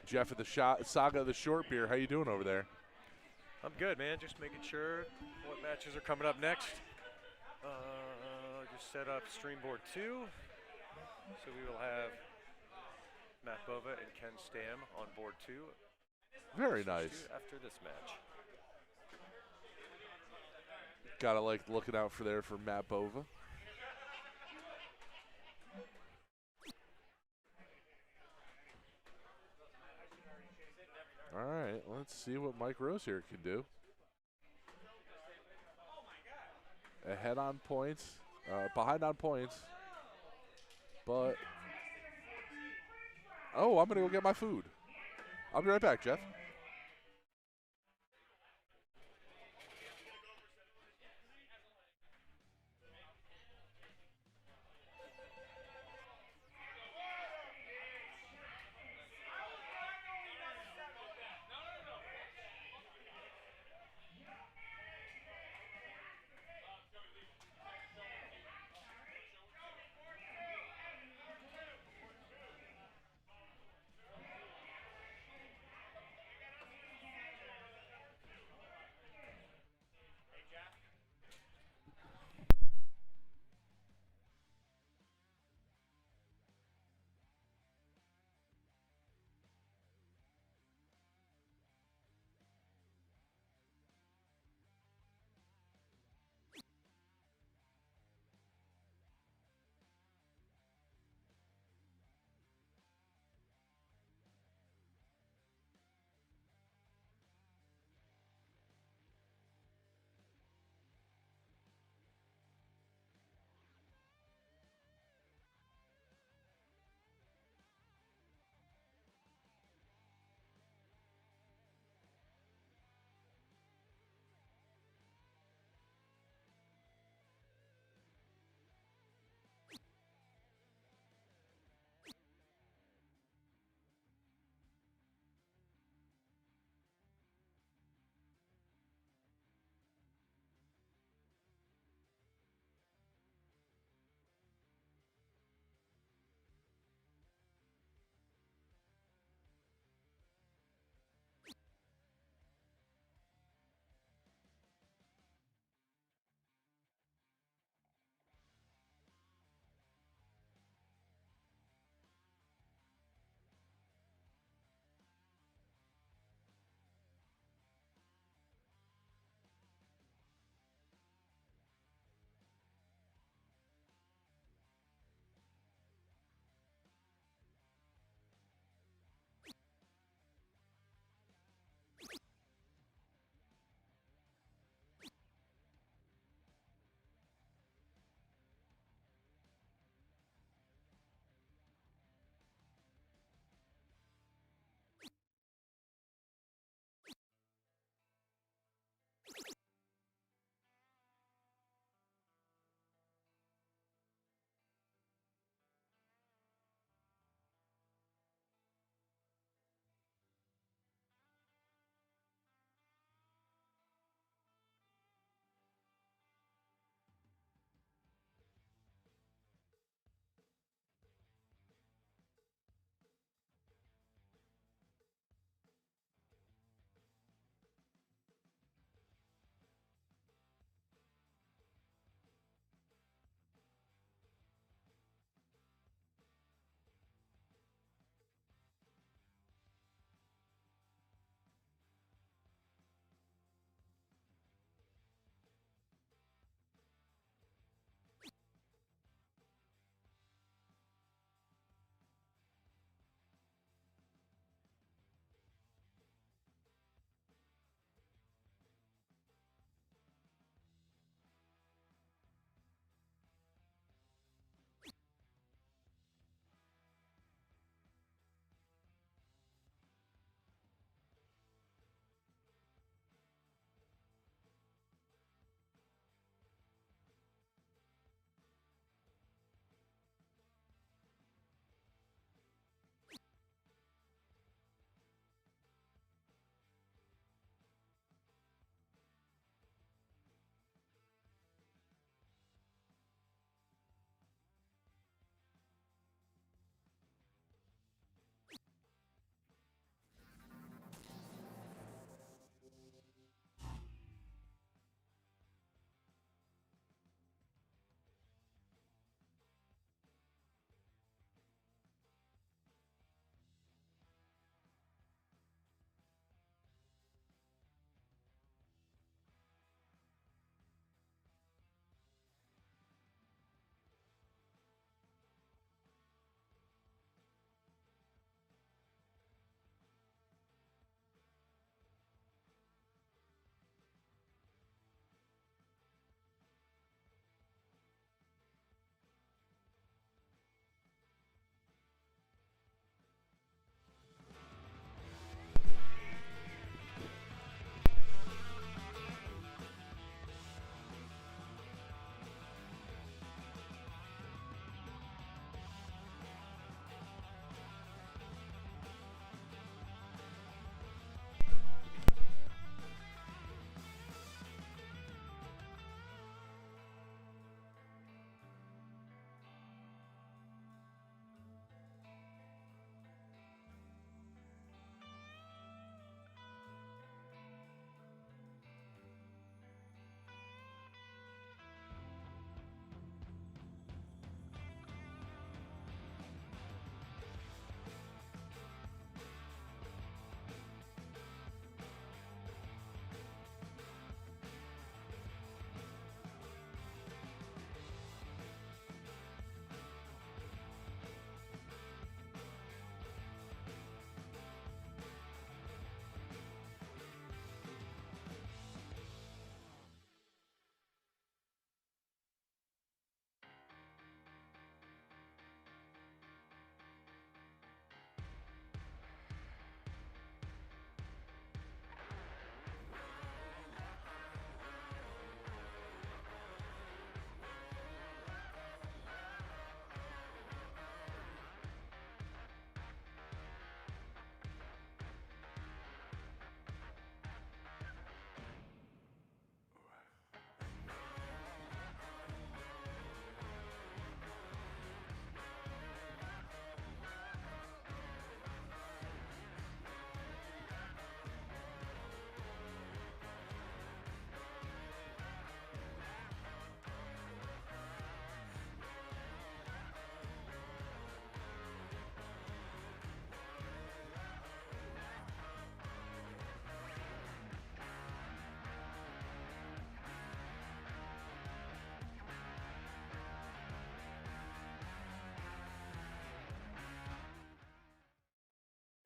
Speaker 1: Jeff at the Saga of the Short Beer. How you doing over there?
Speaker 2: I'm good, man. Just making sure what matches are coming up next. Just set up stream board 2. So we will have Matt Bova and Ken Stam on board 2.
Speaker 1: Very nice.
Speaker 2: After this match.
Speaker 1: Gotta like looking out for there for Matt Bova. All right, let's see what Mike Rose here can do. Ahead on points, behind on points, but oh, I'm gonna go get my food. I'll be right back, Jeff.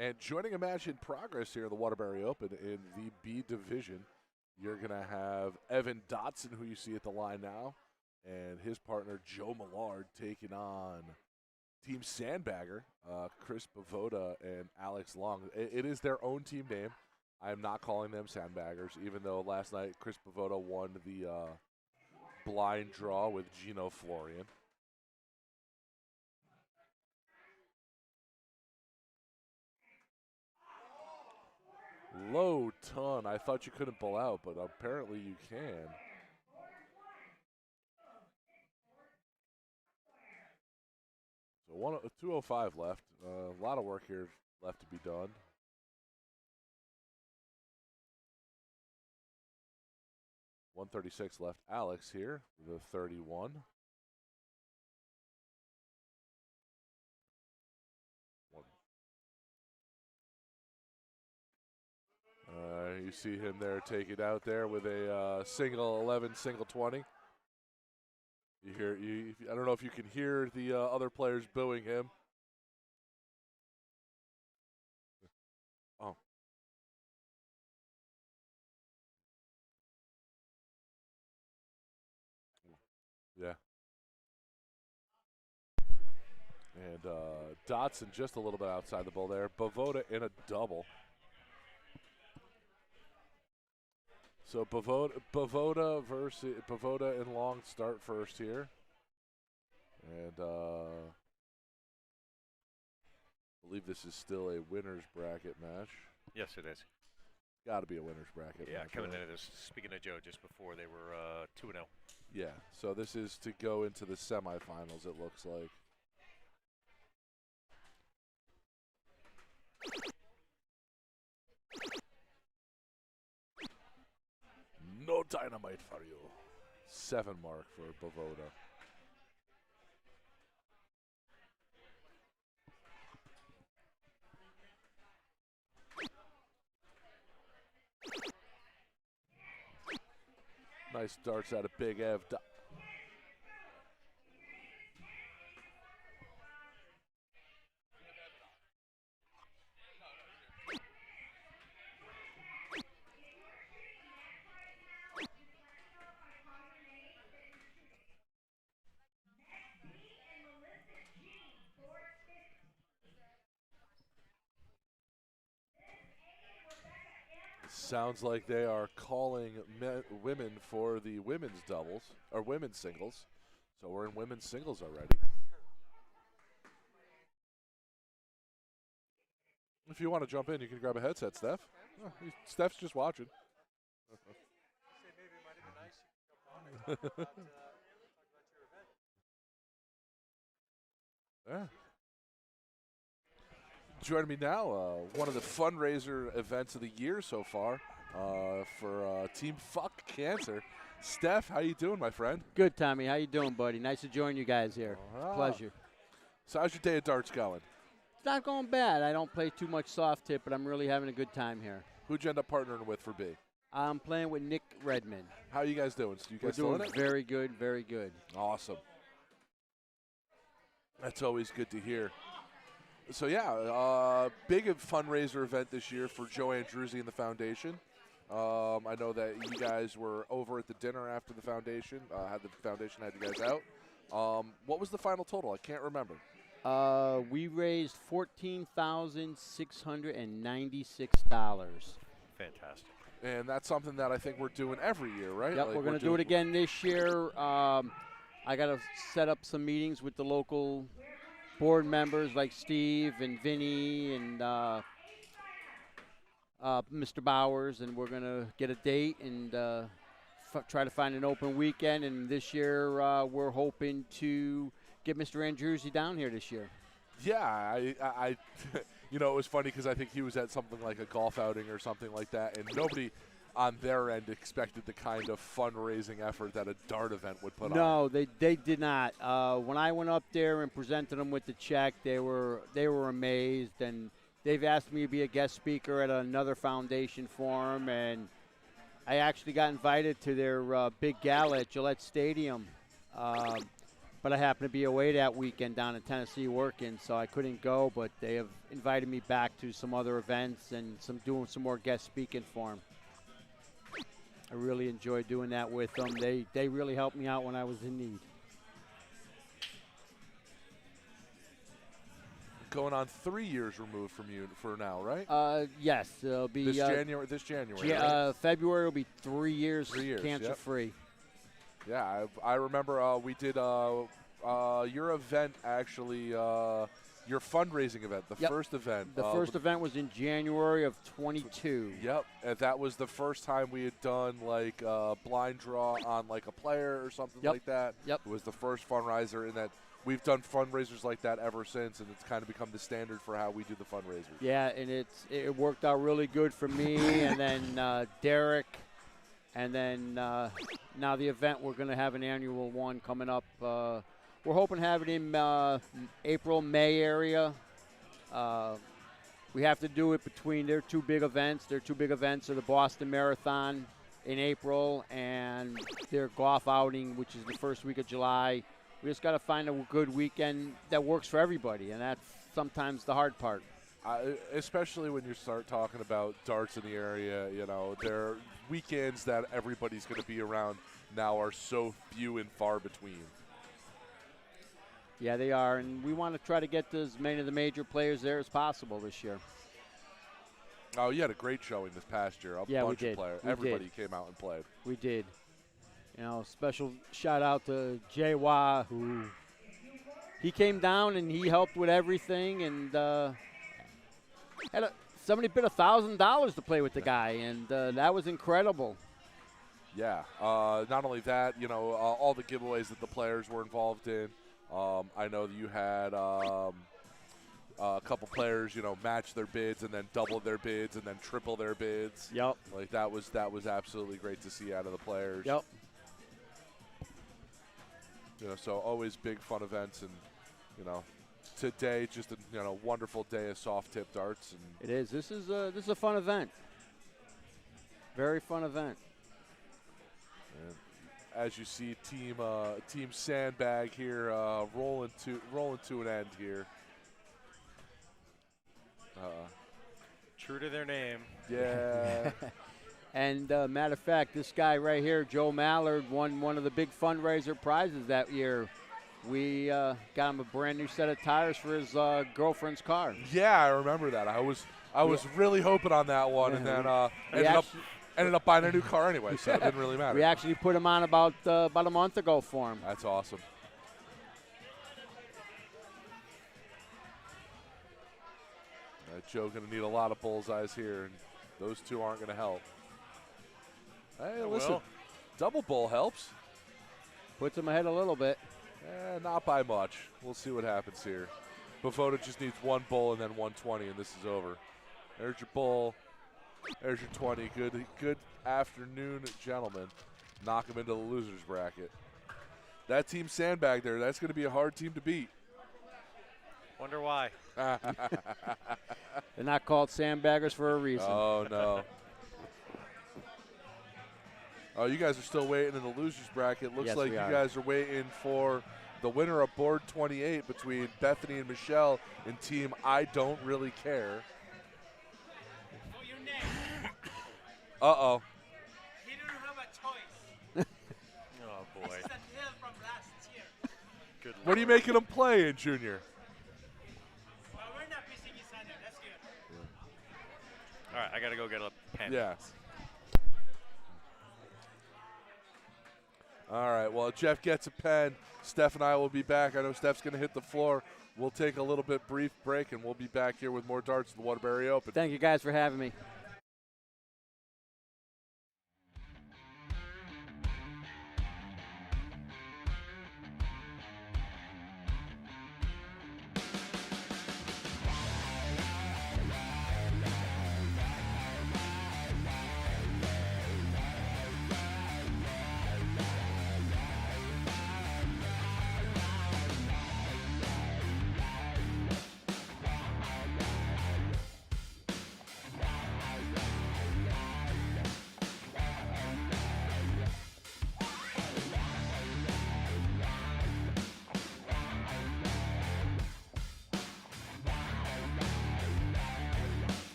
Speaker 1: And joining a match in progress here in the Waterbury Open in the B division, you're going to have Evan Dotson, who you see at the line now, and his partner Joe Millard taking on Team Sandbagger, Chris Bavoda and Alex Long. It is their own team name. I am not calling them Sandbaggers, even though last night Chris Bavoda won the blind draw with Gino Florian. Low ton. I thought you couldn't pull out, but apparently you can. So 205 left. A lot of work here left to be done. .136 left. Alex here, the 31. You see him there take it out there with a single 11, single 20. You hear, I don't know if you can hear the other players booing him. Oh. Yeah. And Dotson just a little bit outside the ball there. Bavoda in a double. So Bavoda and Long start first here. And I believe this is still a winner's bracket match.
Speaker 2: Yes, it is.
Speaker 1: Got to be a winner's bracket
Speaker 2: Yeah,
Speaker 1: match.
Speaker 2: coming
Speaker 1: right?
Speaker 2: into this, speaking of Joe, just before they were 2-0.
Speaker 1: Yeah, so this is to go into the semifinals, it looks like. No dynamite for you. 7 mark for Bavoda. Nice darts out of Big Ev. Sounds like they are calling women for the women's doubles, or women's singles. So we're in women's singles already. If you want to jump in, you can grab a headset, Steph. Oh, Steph's just watching.
Speaker 3: Say maybe it might have been nice you could jump on and talk about your event.
Speaker 1: Yeah. Joining me now, one of the fundraiser events of the year so far for Team Fuck Cancer. Steph, how you doing, my friend?
Speaker 6: Good, Tommy. How you doing, buddy? Nice to join you guys here. Pleasure.
Speaker 1: So how's your day at darts going?
Speaker 6: It's not going bad. I don't play too much soft tip, but I'm really having a good time here.
Speaker 1: Who'd you end up partnering with for B?
Speaker 6: I'm playing with Nick Redmond.
Speaker 1: How are you guys doing? You
Speaker 6: We're
Speaker 1: guys still in
Speaker 6: doing
Speaker 1: it?
Speaker 6: very good, very good.
Speaker 1: Awesome. That's always good to hear. So yeah, big fundraiser event this year for Joe Andruzzi and the foundation. I know that you guys were over at the dinner after the foundation. Had the foundation had you guys out. What was the final total? I can't remember.
Speaker 6: We raised $14,696.
Speaker 2: Fantastic.
Speaker 1: And that's something that I think we're doing every year, right?
Speaker 6: Yep,
Speaker 1: Like
Speaker 6: we're going to do it again this year. I got to set up some meetings with the local board members like Steve and Vinny and Mr. Bowers, and we're going to get a date and try to find an open weekend. And this year we're hoping to get Mr. Andruzzi down here this year.
Speaker 1: Yeah, I you know, it was funny because I think he was at something like a golf outing or something like that, and nobody on their end expected the kind of fundraising effort that a dart event would put on.
Speaker 6: No, they did not. When I went up there and presented them with the check, they were amazed, and they've asked me to be a guest speaker at another foundation forum, and I actually got invited to their big gala at Gillette Stadium. But but I happened to be away that weekend down in Tennessee working, so I couldn't go. But they have invited me back to some other events and doing some more guest speaking for them. I really enjoy doing that with them. They really helped me out when I was in need.
Speaker 1: Going on 3 years removed from you for now, right?
Speaker 6: Yes, it'll be
Speaker 1: This January. Right?
Speaker 6: February will be 3 years.
Speaker 1: 3 years,
Speaker 6: cancer
Speaker 1: yep.
Speaker 6: free.
Speaker 1: Yeah, I remember we did your event actually, your fundraising event, the
Speaker 6: Yep.
Speaker 1: first event.
Speaker 6: The first event was in January of 22.
Speaker 1: Yep, and that was the first time we had done like a blind draw on like a player or something
Speaker 6: Yep.
Speaker 1: like that.
Speaker 6: Yep.
Speaker 1: It was the first fundraiser in that. We've done fundraisers like that ever since, and it's kind of become the standard for how we do the fundraisers.
Speaker 6: Yeah, and it worked out really good for me, and then Derek, and then now the event, we're going to have an annual one coming up. We're hoping to have it in April, May area. We have to do it between their two big events. Their two big events are the Boston Marathon in April and their golf outing, which is the first week of July. We just got to find a good weekend that works for everybody, and that's sometimes the hard part.
Speaker 1: Especially when you start talking about darts in the area, you know, their weekends that everybody's going to be around now are so few and far between.
Speaker 6: Yeah, they are, and we want to try to get as many of the major players there as possible this year.
Speaker 1: Oh, you had a great showing this past year.
Speaker 6: Yeah, we
Speaker 1: bunch
Speaker 6: did.
Speaker 1: of players.
Speaker 6: We
Speaker 1: Everybody
Speaker 6: did.
Speaker 1: came out and played.
Speaker 6: We did. You know, special shout out to Jay Wah, who he came down and he helped with everything, and somebody bid $1,000 to play with the guy, and that was incredible.
Speaker 1: Yeah. Not only that, you know, all the giveaways that the players were involved in. I know that you had a couple players, you know, match their bids and then double their bids and then triple their bids.
Speaker 6: Yep.
Speaker 1: Like that was absolutely great to see out of the players.
Speaker 6: Yep.
Speaker 1: You know, so always big fun events, and you know, today just a wonderful day of soft tip darts. And
Speaker 6: It is. This is a fun event. Very fun event.
Speaker 1: and as you see, team Sandbag here rolling to an end here.
Speaker 2: True to their name.
Speaker 1: Yeah.
Speaker 6: And matter of fact, this guy right here, Joe Mallard, won one of the big fundraiser prizes that year. We got him a brand new set of tires for his girlfriend's car.
Speaker 1: Yeah, I remember that. I was really hoping on that one, and then ended up buying a new car anyway, so it didn't really matter.
Speaker 6: We actually put him on about a month ago for him.
Speaker 1: That's awesome. Joe going to need a lot of bullseyes here, and those two aren't going to help. Hey, listen, double bull helps.
Speaker 6: Puts him ahead a little bit.
Speaker 1: Not by much. We'll see what happens here. Bavoda just needs one bull and then 120, and this is over. There's your bull. There's your 20. Good afternoon, gentlemen. Knock him into the losers bracket. That team Sandbag there, that's going to be a hard team to beat.
Speaker 2: Wonder why.
Speaker 6: They're not called sandbaggers for a reason.
Speaker 1: Oh, no. Oh, you guys are still waiting in the losers bracket. Looks
Speaker 6: Yes,
Speaker 1: like
Speaker 6: we
Speaker 1: you
Speaker 6: are.
Speaker 1: guys are waiting for the winner of board 28 between Bethany and Michelle and team I Don't Really Care.
Speaker 3: For your name,
Speaker 1: Uh-oh.
Speaker 3: he didn't have a choice.
Speaker 2: Oh, boy.
Speaker 3: This is a deal from last year.
Speaker 2: Good
Speaker 1: What are you
Speaker 2: Lord.
Speaker 1: making them play in, Junior?
Speaker 3: Well, we're not missing each other. That's good.
Speaker 2: All right, I got to go get a pen.
Speaker 1: Yeah. All right, well, Jeff gets a pen. Steph and I will be back. I know Steph's going to hit the floor. We'll take a little bit brief break, and we'll be back here with more darts at the Waterbury Open.
Speaker 6: Thank you guys for having me.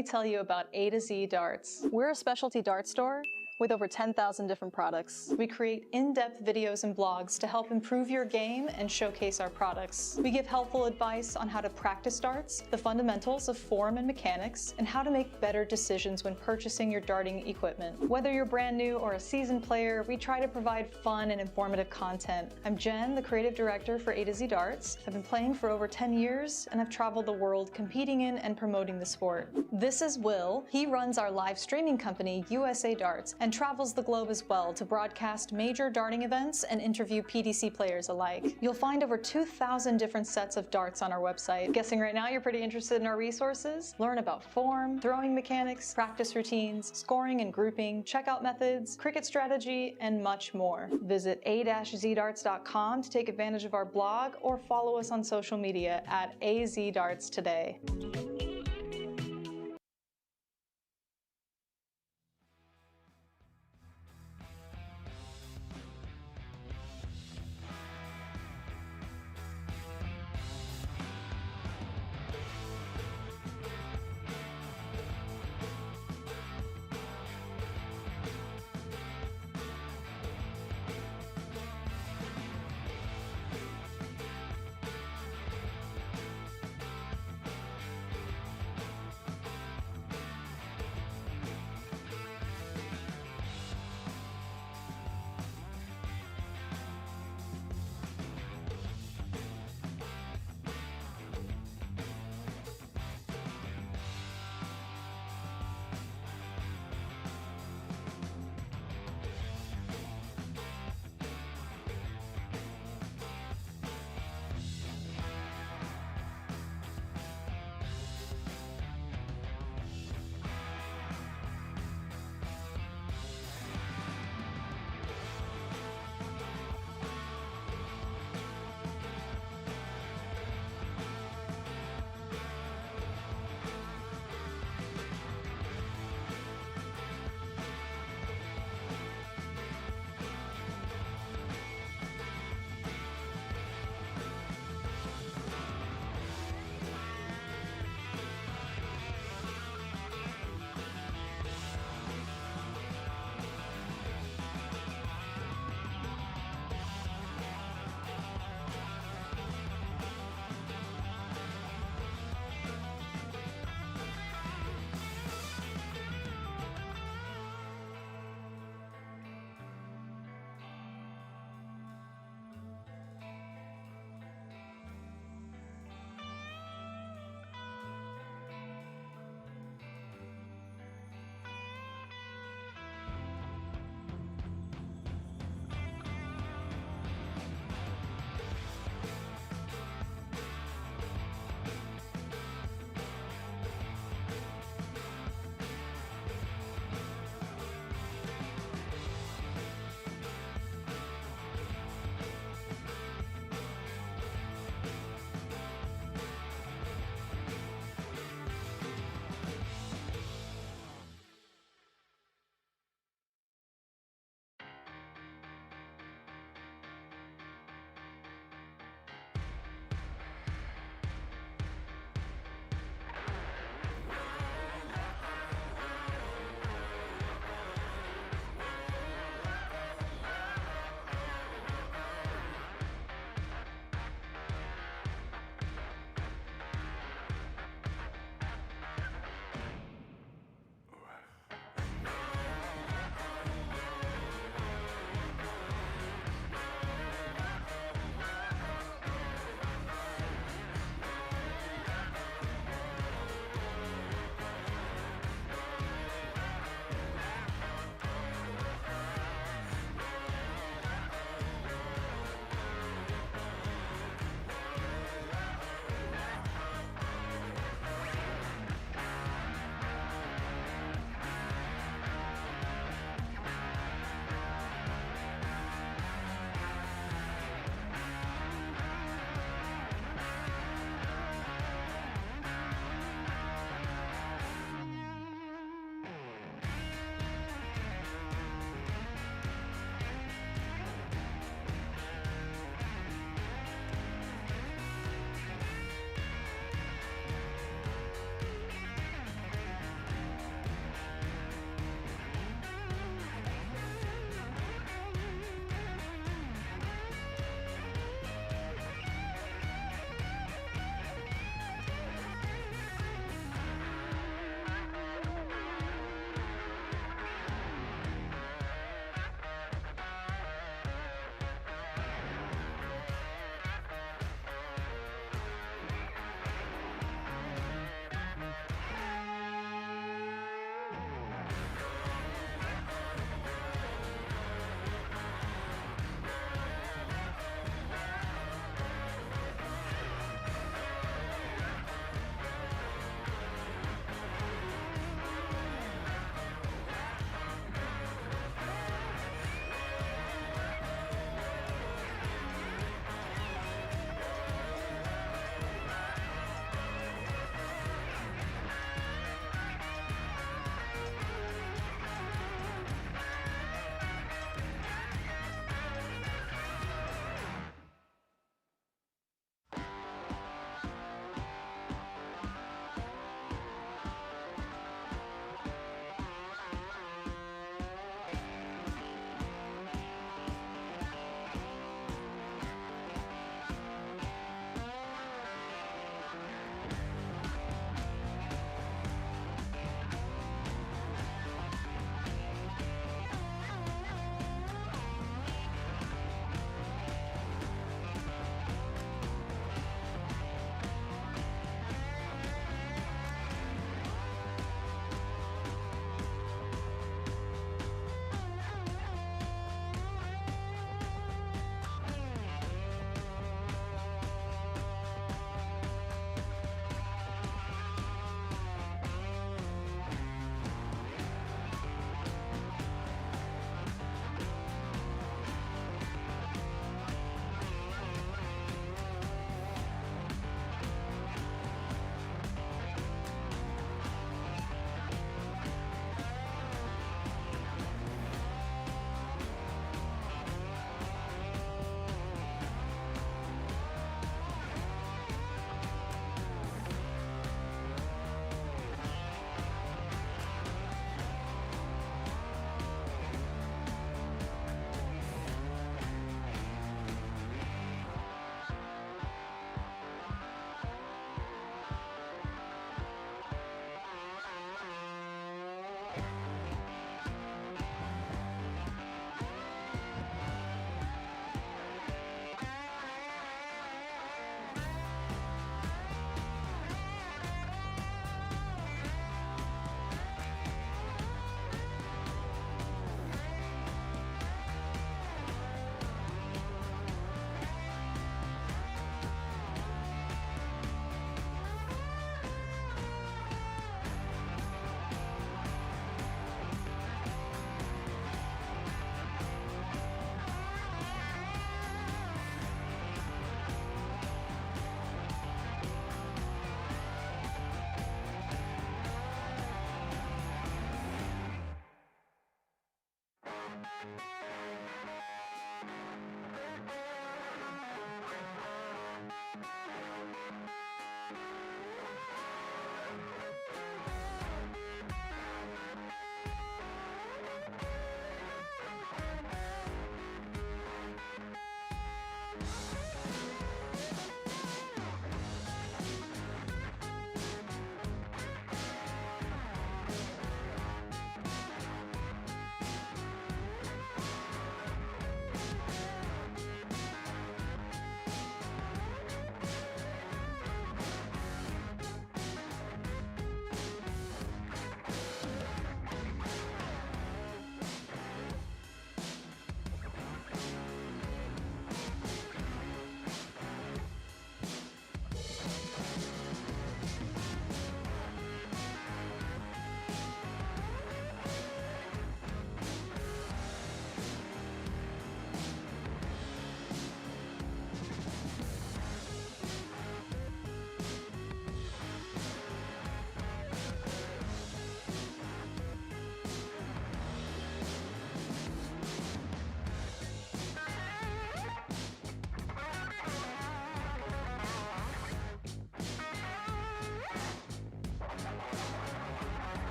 Speaker 4: me tell you about A to Z Darts. We're a specialty dart store with over 10,000 different products. We create in-depth videos and blogs to help improve your game and showcase our products. We give helpful advice on how to practice darts, the fundamentals of form and mechanics, and how to make better decisions when purchasing your darting equipment. Whether you're brand new or a seasoned player, we try to provide fun and informative content. I'm Jen, the creative director for A to Z Darts. I've been playing for over 10 years and I've traveled the world competing in and promoting the sport. This is Will. He runs our live streaming company, USA Darts, and travels the globe as well to broadcast major darting events and interview PDC players alike. You'll find over 2,000 different sets of darts on our website. Guessing right now you're pretty interested in our resources? Learn about form, throwing mechanics, practice routines, scoring and grouping, checkout methods, cricket strategy, and much more. Visit a-zdarts.com to take advantage of our blog or follow us on social media at AZDarts today.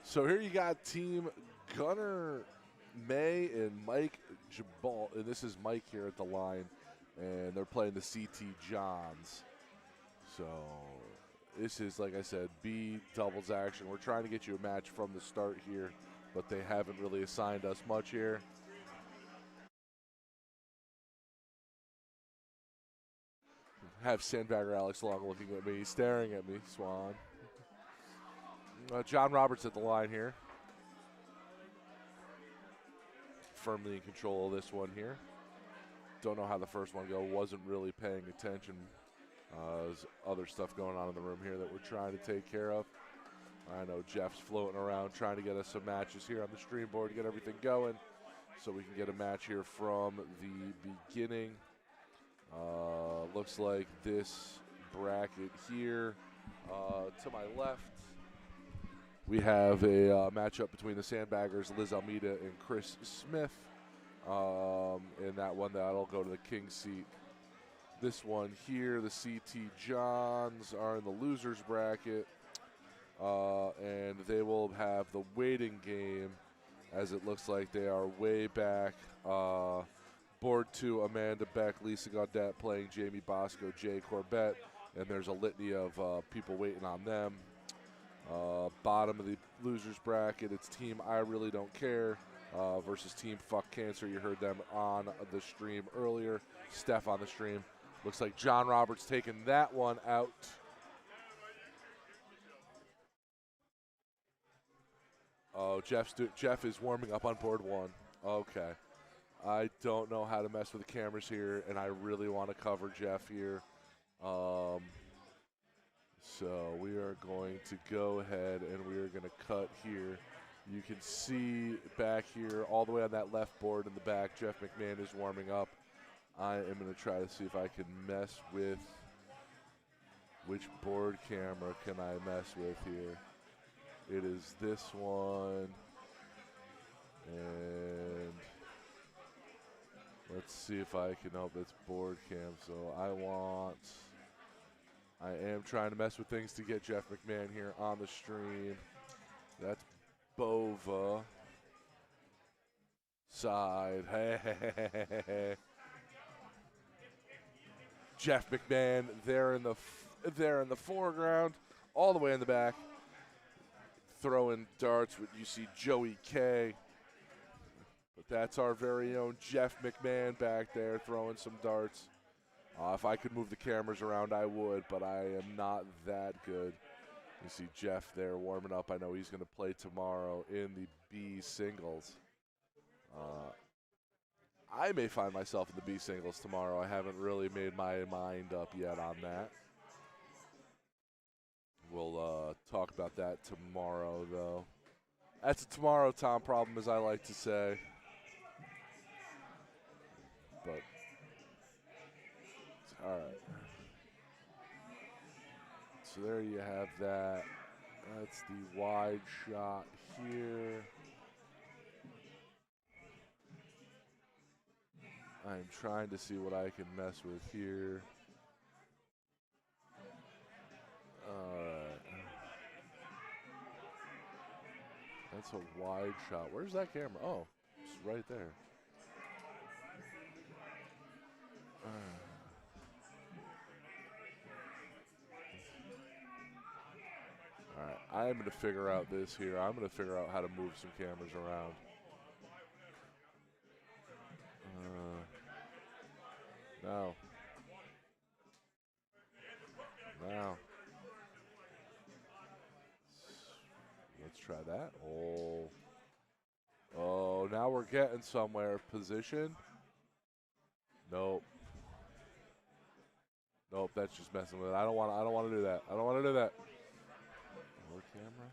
Speaker 1: So here you got Team Gunner May and Mike Jabal, and this is Mike here at the line, and they're playing the CT Johns. So this is, like I said, B doubles action. We're trying to get you a match from the start here, but they haven't really assigned us much here. Have Sandbagger Alex Long looking at me, staring at me, Swan. John Roberts at the line here. Firmly in control of this one here. Don't know how the first one go. Wasn't really paying attention. There's other stuff going on in the room here that we're trying to take care of. I know Jeff's floating around trying to get us some matches here on the stream board to get everything going so we can get a match here from the beginning. Looks like this bracket here to my left. We have a matchup between the Sandbaggers, Liz Almeida and Chris Smith. In that one, that'll go to the king seat. This one here, the CT Johns are in the losers bracket. And they will have the waiting game, as it looks like they are way back. Board 2, Amanda Beck, Lisa Gaudette playing Jamie Bosco, Jay Corbett, and there's a litany of people waiting on them. Bottom of the losers bracket, it's Team I Really Don't Care versus Team Fuck Cancer. You heard them on the stream earlier. Steph on the stream. Looks like John Roberts taking that one out. Oh, Jeff is warming up on board 1. Okay. I don't know how to mess with the cameras here, and I really want to cover Jeff here. So we are going to go ahead and we are going to cut here. You can see back here, all the way on that left board in the back, Jeff McMahon is warming up. I am going to try to see if I can mess with which board camera can I mess with here. It is this one, and let's see if I can help this board cam. So I am trying to mess with things to get Jeff McMahon here on the stream. That's Bova. Side. Hey. Jeff McMahon there in the foreground, all the way in the back. Throwing darts with, you see Joey K. But that's our very own Jeff McMahon back there throwing some darts. If I could move the cameras around, I would, but I am not that good. You see Jeff there warming up. I know he's going to play tomorrow in the B singles. I may find myself in the B singles tomorrow. I haven't really made my mind up yet on that. We'll talk about that tomorrow, though. That's a tomorrow, Tom, problem, as I like to say. But, all right. So there you have that. That's the wide shot here. I'm trying to see what I can mess with here. That's a wide shot. Where's that camera? Oh, it's right there. All right, I'm going to figure out this here. I'm going to figure out how to move some cameras around. No. Let's try that. Oh, now we're getting somewhere. Position. Nope. That's just messing with it. I don't want to do that. More camera.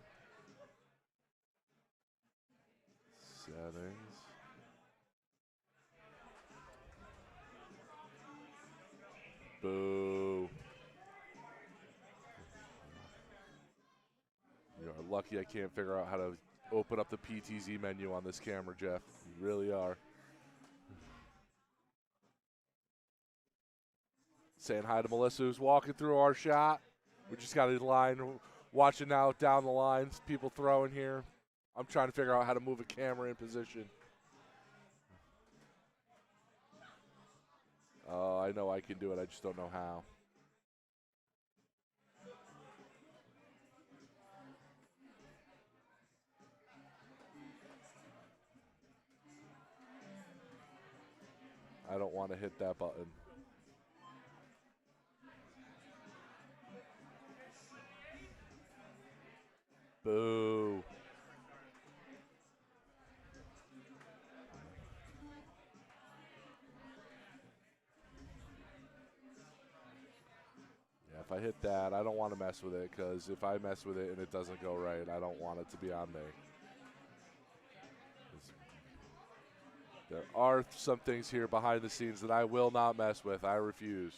Speaker 1: Settings. Boo. You are lucky I can't figure out how to open up the PTZ menu on this camera, Jeff. You really are. Saying hi to Melissa, who's walking through our shot. We just got a line, watching now down the lines, people throwing here. I'm trying to figure out how to move a camera in position. Oh, I know I can do it. I just don't know how. I don't want to hit that button. Boo. Yeah, if I hit that, I don't want to mess with it, because if I mess with it and it doesn't go right, I don't want it to be on me. There are some things here behind the scenes that I will not mess with. I refuse.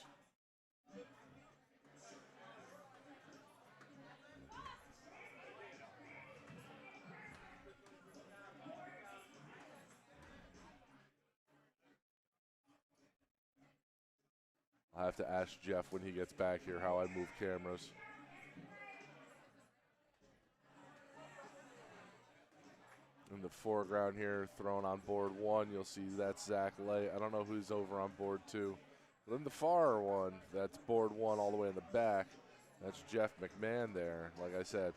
Speaker 1: I'll have to ask Jeff when he gets back here how I move cameras. In the foreground here, thrown on board 1, you'll see that's Zach Lay. I don't know who's over on board 2. But in the far one, that's board 1 all the way in the back. That's Jeff McMahon there. Like I said,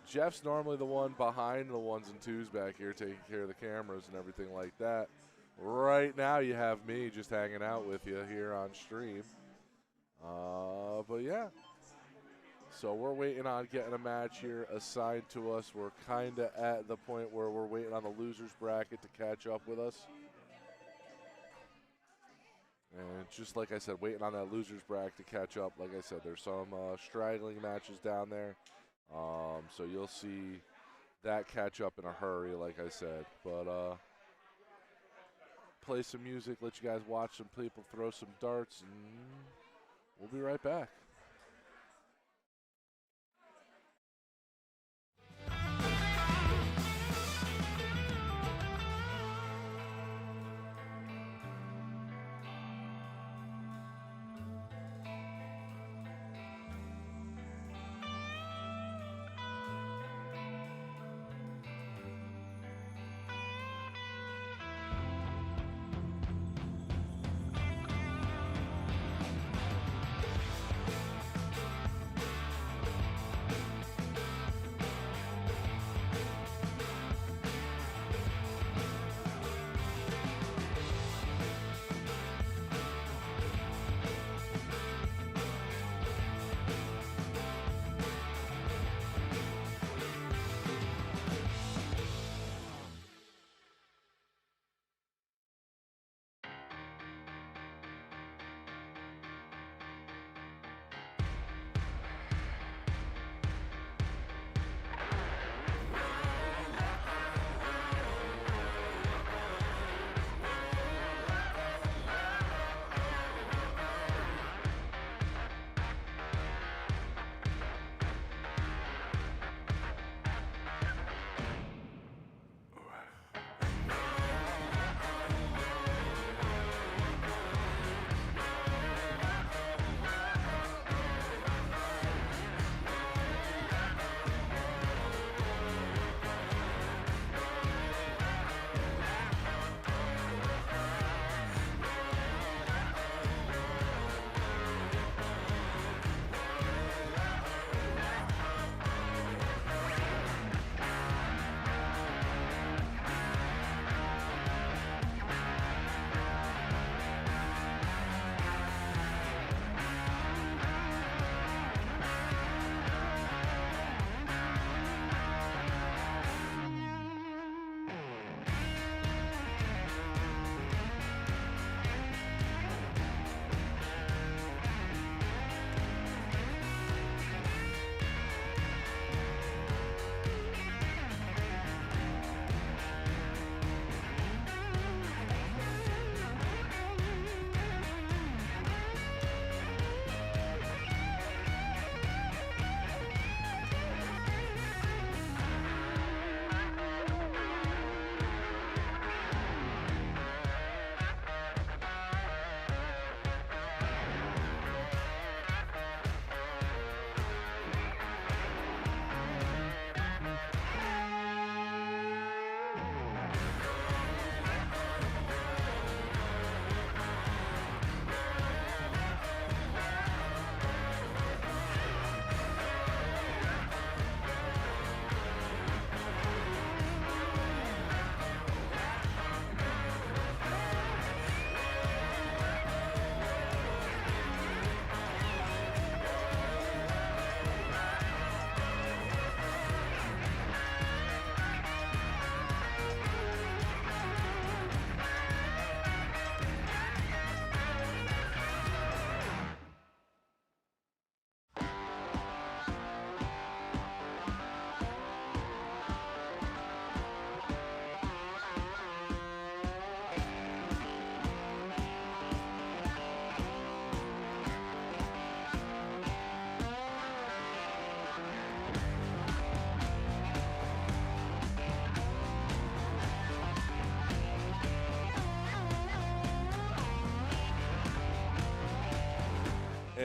Speaker 1: Jeff's normally the one behind the 1s and 2s back here taking care of the cameras and everything like that. Right now you have me just hanging out with you here on stream. But yeah. So we're waiting on getting a match here assigned to us. We're kind of at the point where we're waiting on the losers bracket to catch up with us. And just like I said, waiting on that losers bracket to catch up. Like I said, there's some straggling matches down there. So you'll see that catch up in a hurry, like I said. But play some music, let you guys watch some people throw some darts, and we'll be right back.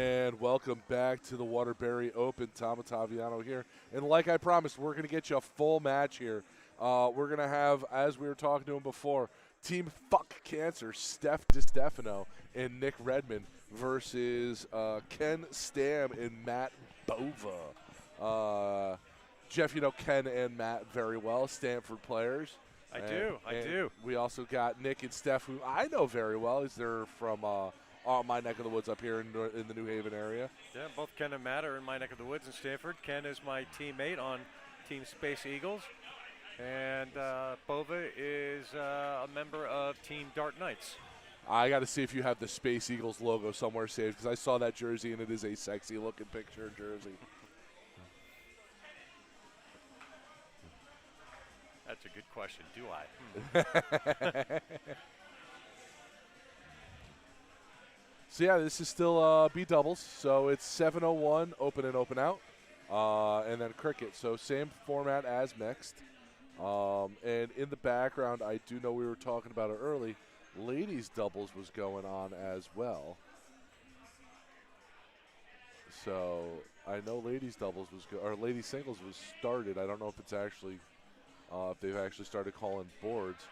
Speaker 1: And welcome back to the Waterbury Open. Tom Ottaviano here. And like I promised, we're going to get you a full match here. We're going to have, as we were talking to him before, Team Fuck Cancer, Steph DiStefano and Nick Redmond versus Ken Stam and Matt Bova. Jeff, you know Ken and Matt very well, Stanford players.
Speaker 2: I do.
Speaker 1: We also got Nick and Steph, who I know very well. They're from my neck of the woods up here in the New Haven area.
Speaker 2: Yeah, both Ken and Matt are in my neck of the woods in Stanford. Ken is my teammate on Team Space Eagles, and Bova is a member of Team Dart Knights.
Speaker 1: I got to see if you have the Space Eagles logo somewhere saved, because I saw that jersey, and it is a sexy-looking picture jersey.
Speaker 2: That's a good question. Do I?
Speaker 1: So, yeah, this is still B doubles. So it's 7:01, open and open out, and then cricket. So same format as mixed. And in the background, I do know we were talking about it early. Ladies doubles was going on as well. So I know ladies doubles was or ladies singles was started. I don't know if it's actually if they've actually started calling boards.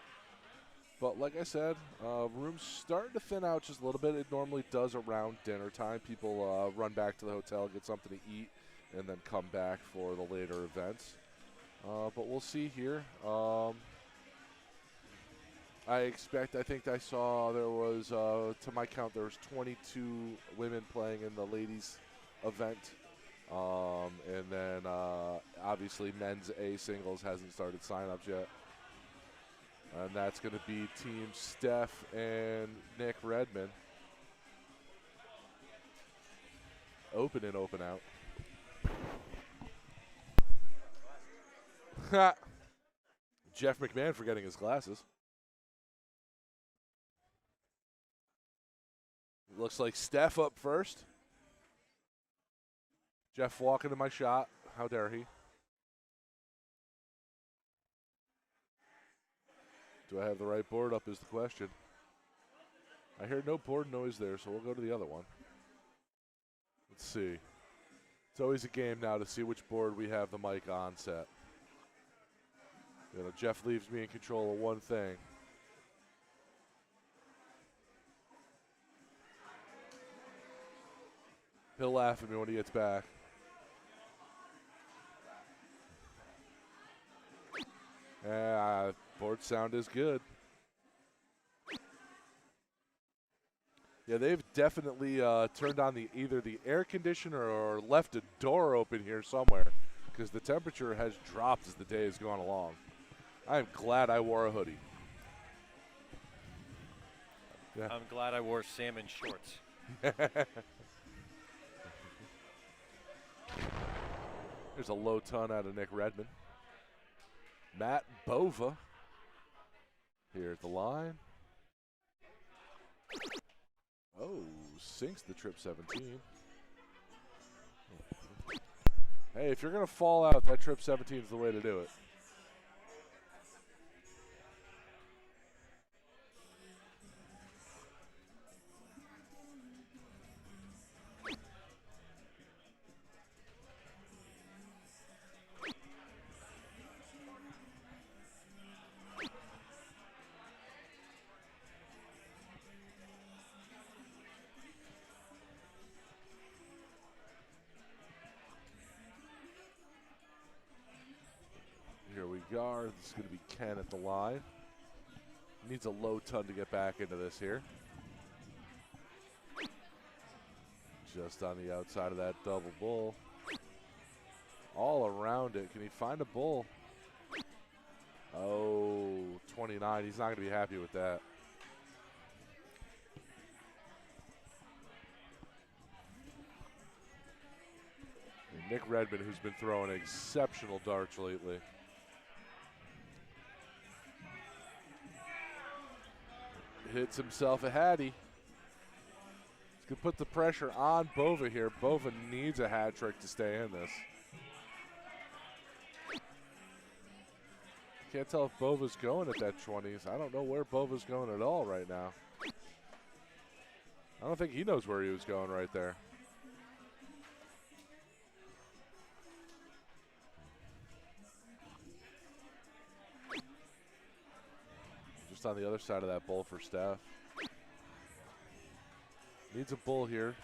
Speaker 1: But like I said, room's starting to thin out just a little bit. It normally does around dinner time. People run back to the hotel, get something to eat, and then come back for the later events. But we'll see here. I think I saw there was, to my count, there was 22 women playing in the ladies event. And then obviously men's A singles hasn't started sign-ups yet. And that's going to be Team Steph and Nick Redmond. Open and open out. Jeff McMahon forgetting his glasses. Looks like Steph up first. Jeff walking to my shot. How dare he? Do I have the right board up is the question. I hear no board noise there, so we'll go to the other one. Let's see. It's always a game now to see which board we have the mic on set. You know, Jeff leaves me in control of one thing. He'll laugh at me when he gets back. Board sound is good. Yeah, they've definitely turned on either the air conditioner or left a door open here somewhere, because the temperature has dropped as the day has gone along. I'm glad I wore a hoodie. Yeah.
Speaker 2: I'm glad I wore salmon shorts.
Speaker 1: There's a low ton out of Nick Redmond. Matt Bova here at the line. Oh, sinks the trip 17. Hey, if you're going to fall out, that trip 17 is the way to do it. Here we go. This is going to be Ken at the line. Needs a low ton to get back into this here. Just on the outside of that double bull. All around it. Can he find a bull? Oh, 29. He's not going to be happy with that. And Nick Redmond, who's been throwing exceptional darts lately. Hits himself a hattie. He's going to put the pressure on Bova here. Bova needs a hat trick to stay in this. Can't tell if Bova's going at that 20s. I don't know where Bova's going at all right now. I don't think he knows where he was going right there. just on the other side of that bowl for Steph. Needs a bull here.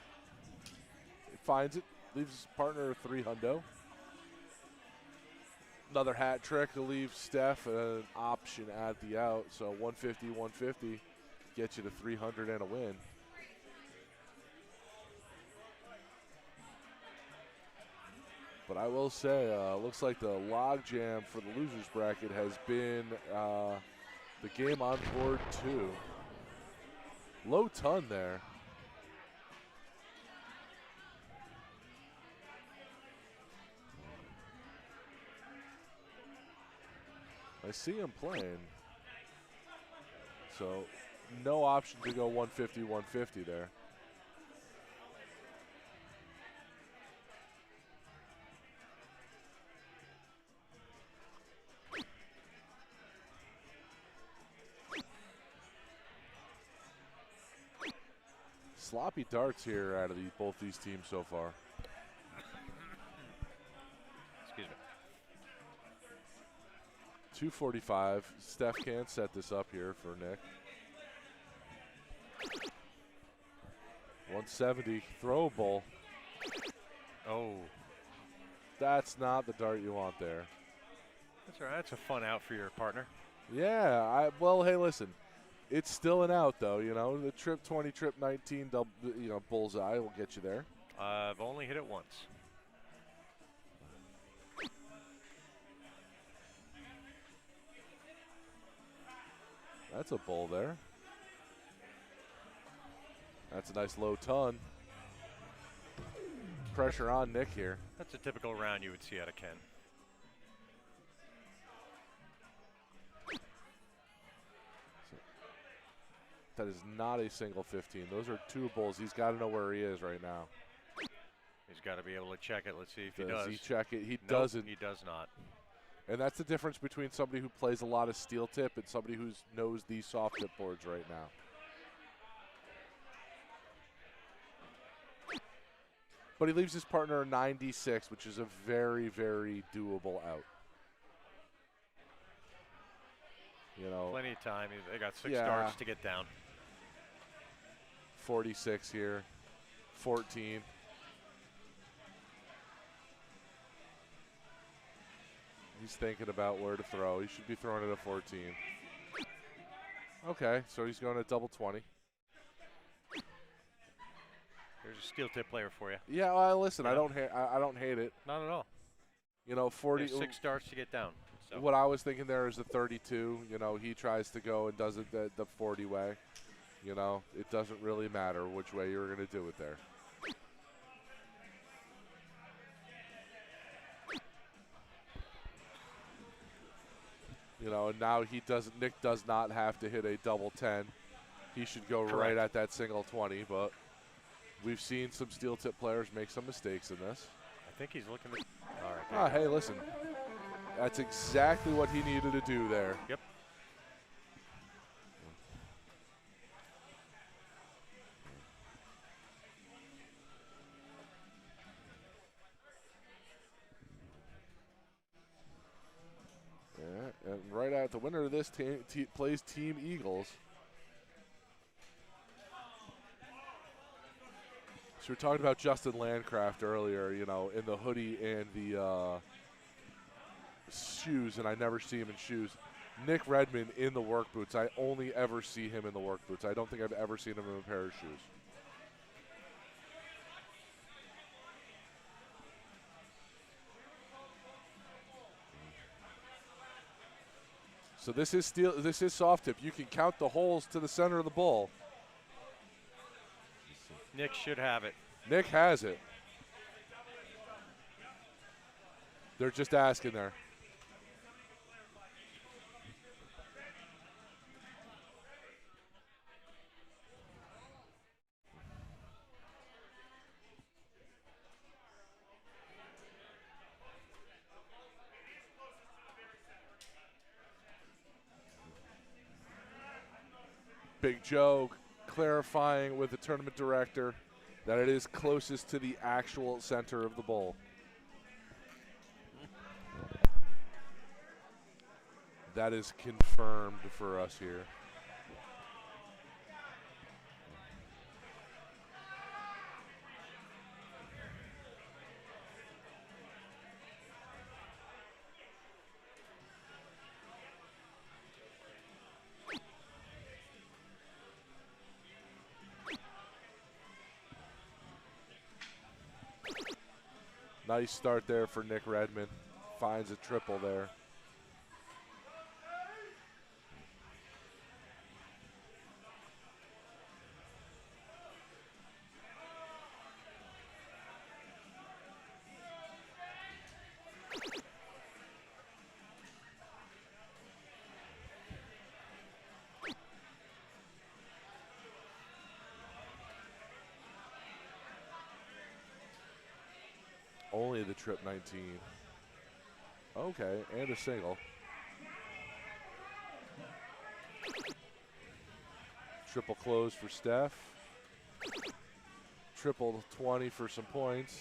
Speaker 1: He finds it. Leaves his partner 3 hundo. Another hat trick to leave Steph an option at the out. So 150, 150 gets you to 300 and a win. But I will say, looks like the logjam for the losers bracket has been the game on board 2. Low ton there. I see him playing. So no option to go 150, 150 there. Sloppy darts here out of both these teams so far.
Speaker 2: Excuse me.
Speaker 1: 245. Steph can't set this up here for Nick. 170. Throw bowl.
Speaker 2: Oh.
Speaker 1: That's not the dart you want there.
Speaker 2: That's all right. That's a fun out for your partner.
Speaker 1: Yeah. Well, hey, listen. It's still an out, though. You know, the trip 20, trip 19, bullseye will get you there.
Speaker 2: I've only hit it once.
Speaker 1: That's a bull there. That's a nice low ton. Pressure on Nick here.
Speaker 2: That's a typical round you would see out of Ken.
Speaker 1: That is not a single 15. Those are 2 bulls. He's got to know where he is right now.
Speaker 2: He's got to be able to check it. Let's see if he does.
Speaker 1: Does he check it? He
Speaker 2: Nope,
Speaker 1: doesn't.
Speaker 2: He does not.
Speaker 1: And that's the difference between somebody who plays a lot of steel tip and somebody who knows these soft tip boards right now. But he leaves his partner a 96, which is a very, very doable out. You know,
Speaker 2: Plenty of time. They got 6
Speaker 1: Yeah.
Speaker 2: darts to get down.
Speaker 1: 46 here, 14. He's thinking about where to throw. He should be throwing it at 14. Okay, so he's going to double 20.
Speaker 2: There's a steel tip player for you.
Speaker 1: Yeah, well, listen,
Speaker 2: Yeah.
Speaker 1: I don't hate it.
Speaker 2: Not at all.
Speaker 1: You know, 40.
Speaker 2: There's 6 darts to get down. So.
Speaker 1: What I was thinking there is the 32. You know, he tries to go and does it the 40 way. You know, it doesn't really matter which way you're going to do it there. You know, and now Nick does not have to hit a double 10. He should go right at that single 20, but we've seen some steel tip players make some mistakes in this.
Speaker 2: I think he's looking to. All right.
Speaker 1: Hey, listen. That's exactly what he needed to do there.
Speaker 2: Yep.
Speaker 1: Yeah, and right out, the winner of this plays Team Eagles. So we were talking about Justin Landcraft earlier, you know, in the hoodie and the shoes, and I never see him in shoes. Nick Redmond in the work boots. I only ever see him in the work boots. I don't think I've ever seen him in a pair of shoes. So this is steel. This is soft tip. You can count the holes to the center of the bowl.
Speaker 2: Nick should have it.
Speaker 1: Nick has it. They're just asking there. Big Joe clarifying with the tournament director that it is closest to the actual center of the bowl. That is confirmed for us here. Nice start there for Nick Redmond. Finds a triple there. Only the trip 19. Okay, and a single. Triple close for Steph. Triple 20 for some points.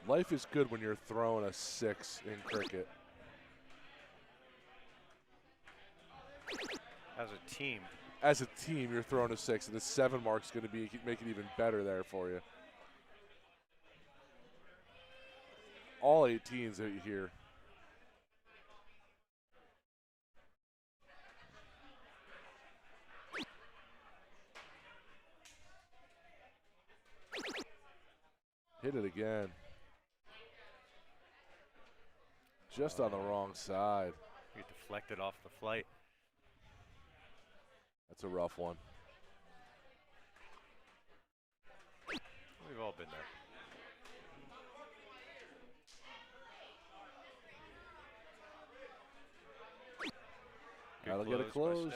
Speaker 1: Life is good when you're throwing a 6 in cricket.
Speaker 2: As a team.
Speaker 1: As a team, you're throwing a 6, and the 7 mark's going to be make it even better there for you. All 18s here. Hit it again. Just on the wrong side.
Speaker 2: You deflected off the flight.
Speaker 1: That's a rough one.
Speaker 2: We've all been there.
Speaker 1: Gotta get it close.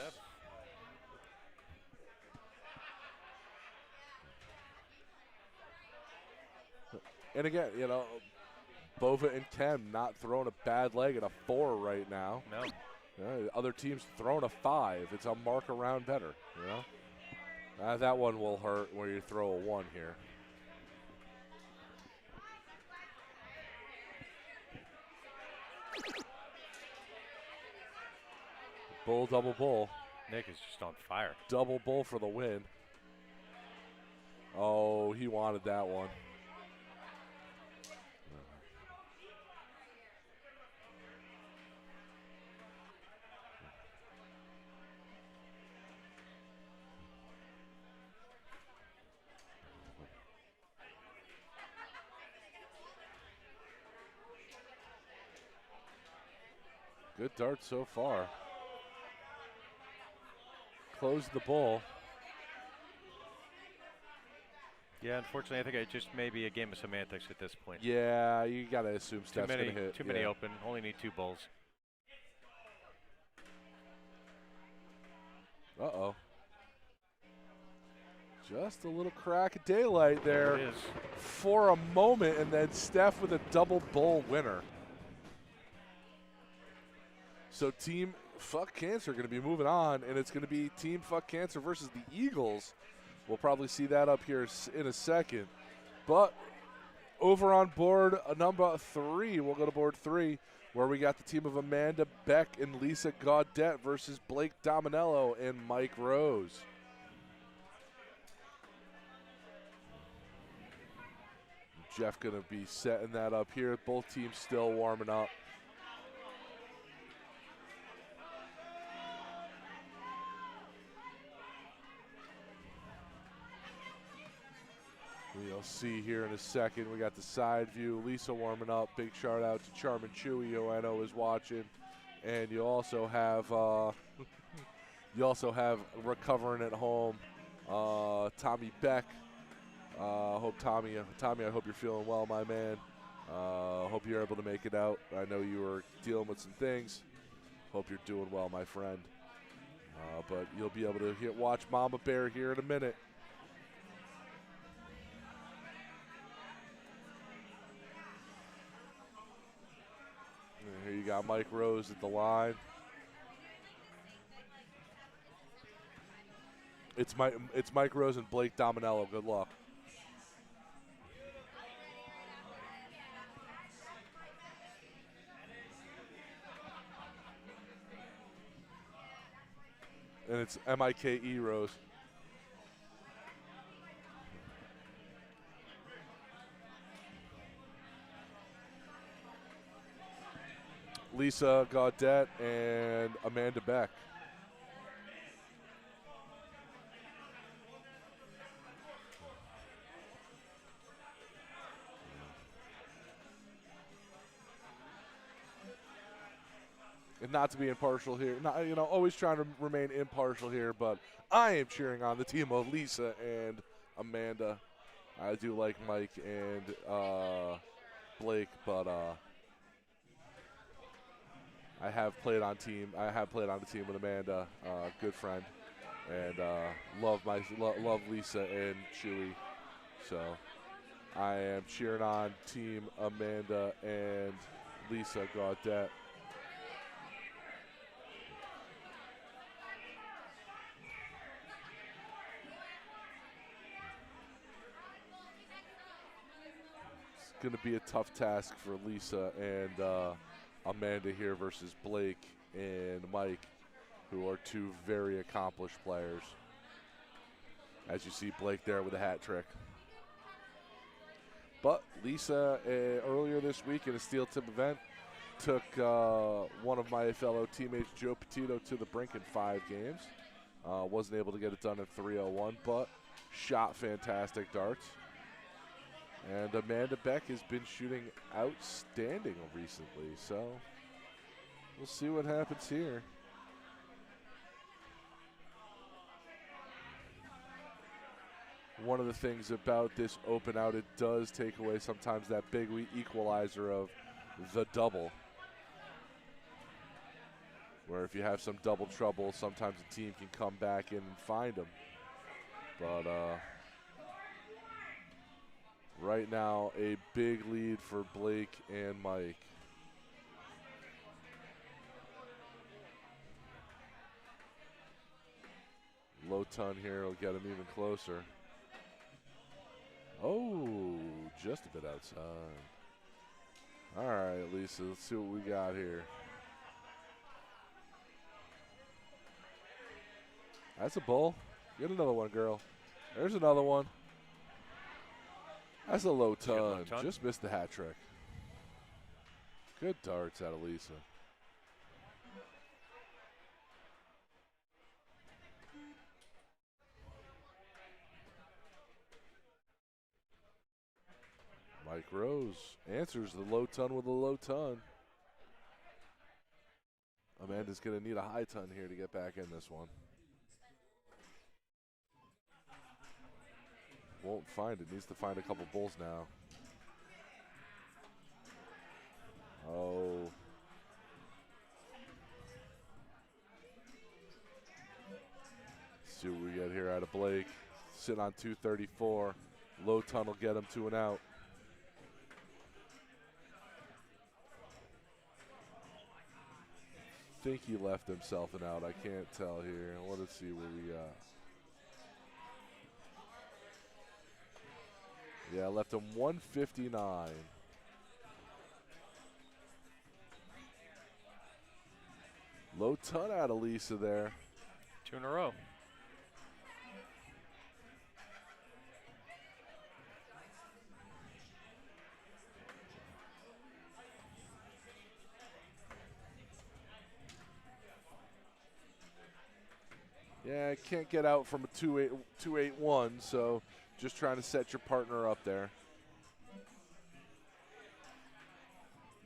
Speaker 1: And again, you know, Bova and Kem not throwing a bad leg at a 4 right now.
Speaker 2: No.
Speaker 1: Other teams throwing a 5. It's a mark around better, you know. That one will hurt where you throw a 1 here. Bull, double bull.
Speaker 2: Nick is just on fire.
Speaker 1: Double bull for the win. Oh, he wanted that one. Good dart so far. Close the bull.
Speaker 2: Yeah, unfortunately, I think it just may be a game of semantics at this point.
Speaker 1: Yeah, you got to assume Steph's going to hit.
Speaker 2: Too many open. Only need 2 bulls.
Speaker 1: Uh-oh. Just a little crack of daylight there
Speaker 2: It is.
Speaker 1: for a moment, and then Steph with a double bull winner. So Team Fuck Cancer going to be moving on, and it's going to be Team Fuck Cancer versus the Eagles. We'll probably see that up here in a second. But over on board number 3, we'll go to board 3, where we got the team of Amanda Beck and Lisa Gaudette versus Blake Dominello and Mike Rose. Jeff going to be setting that up here. Both teams still warming up. We'll see here in a second. We got the side view. Lisa warming up. Big shout out to Charmin Chewy, who I know is watching. And you also have recovering at home, Tommy Beck. Hope Tommy, I hope you're feeling well, my man. Hope you're able to make it out. I know you were dealing with some things. Hope you're doing well, my friend. But you'll be able to watch Mama Bear here in a minute. And here you got Mike Rose at the line. It's Mike Rose and Blake Dominello. Good luck. And it's Mike Rose. Lisa Gaudette and Amanda Beck. And not to be impartial here, not, always trying to remain impartial here, but I am cheering on the team of Lisa and Amanda. I do like Mike and Blake, but I have played on the team with Amanda, good friend, and love Lisa and Chewy. So I am cheering on Team Amanda and Lisa Gaudette. Going to be a tough task for Lisa and Amanda here versus Blake and Mike, who are two very accomplished players. As you see Blake there with a hat trick. But Lisa, earlier this week in a steel tip event, took one of my fellow teammates, Joe Petito, to the brink in 5 games. Wasn't able to get it done in 3:01, but shot fantastic darts. And Amanda Beck has been shooting outstanding recently, so we'll see what happens here. One of the things about this open out, it does take away sometimes that big equalizer of the double. Where if you have some double trouble, sometimes a team can come back in and find them. But right now, a big lead for Blake and Mike. Low ton here will get him even closer. Oh, just a bit outside. All right, Lisa, let's see what we got here. That's a bull. Get another one, girl. There's another one. That's a low ton. Just missed the hat trick. Good darts out of Lisa. Mike Rose answers the low ton with a low ton. Amanda's going to need a high ton here to get back in this one. Won't find it. Needs to find a couple bulls now. Oh. Let's see what we get here out of Blake. Sitting on 234. Low ton will get him to an out. I think he left himself an out. I can't tell here. Let's see what we got. Yeah, left him 159. Low ton out of Lisa there.
Speaker 2: 2 in a row.
Speaker 1: Yeah, I can't get out from a 2-8-1, so just trying to set your partner up there.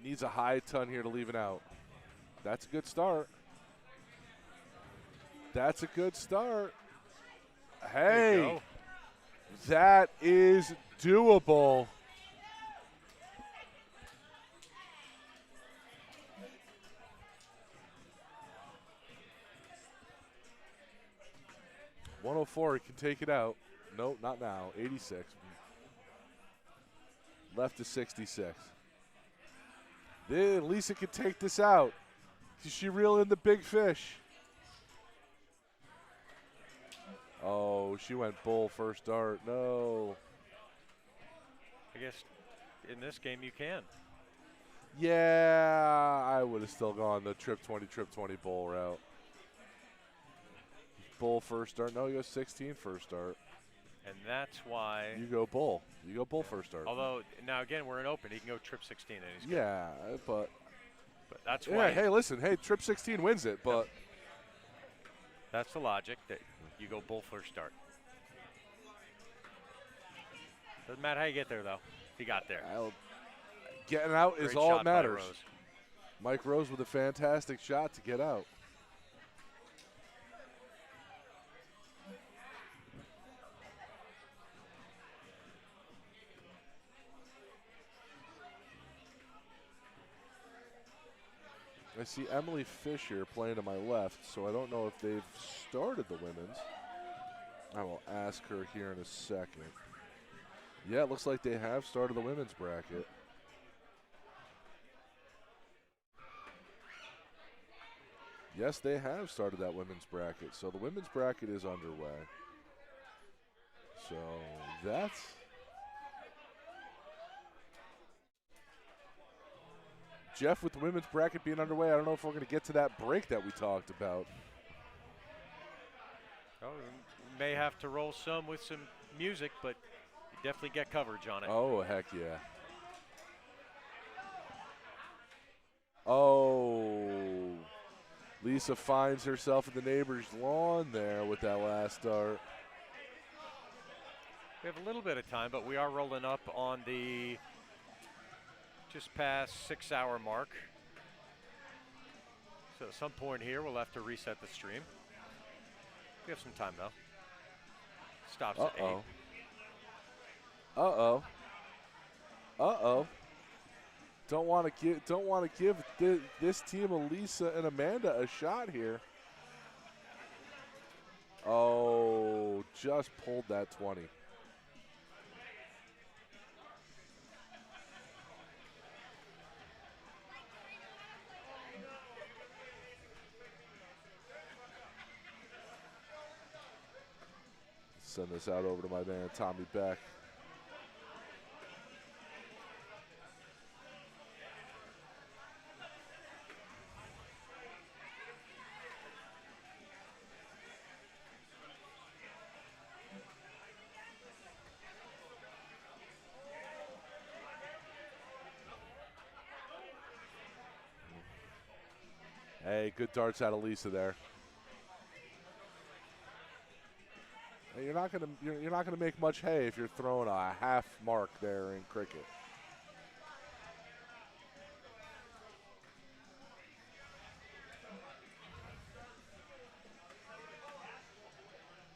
Speaker 1: Needs a high ton here to leave it out. That's a good start. That's a good start. Hey, that is doable. .104, he can take it out. Nope, not now. 86. Left to 66. Then Lisa can take this out. Does she reel in the big fish? Oh, she went bull first dart. No.
Speaker 2: I guess in this game you can.
Speaker 1: Yeah, I would have still gone the trip 20 bull route. bull first start. No, you go 16 first start.
Speaker 2: And that's why.
Speaker 1: You go bull. You go bull first start.
Speaker 2: Although, now again, we're in open. He can go trip 16 and he's good.
Speaker 1: Yeah, but
Speaker 2: that's
Speaker 1: yeah,
Speaker 2: why.
Speaker 1: hey, listen. Hey, trip 16 wins it, but.
Speaker 2: That's the logic that you go bull first start. Doesn't matter how you get there, though. He got there.
Speaker 1: Getting out is
Speaker 2: Great
Speaker 1: all
Speaker 2: shot
Speaker 1: that
Speaker 2: by
Speaker 1: matters.
Speaker 2: Rose.
Speaker 1: Mike Rose with a fantastic shot to get out. I see Emily Fisher playing to my left, so I don't know if they've started the women's. I will ask her here in a second. Yeah, it looks like they have started the women's bracket. Yes, they have started that women's bracket. So the women's bracket is underway. So that's Jeff with the women's bracket being underway. I don't know if we're going to get to that break that we talked about.
Speaker 2: Oh, we may have to roll some with some music, but you definitely get coverage on it.
Speaker 1: Oh, heck yeah. Oh, Lisa finds herself in the neighbor's lawn there with that last start.
Speaker 2: We have a little bit of time, but we are rolling up on the just past 6-hour mark. So at some point here, we'll have to reset the stream. We have some time, though. Stops at 8.
Speaker 1: Uh-oh. Uh-oh. Don't want to give this team Elisa and Amanda a shot here. Oh, just pulled that 20. Send this out over to my man Tommy Beck. Hey, good darts out of Lisa there. Hey, you're not gonna make much hay if you're throwing a half mark there in cricket.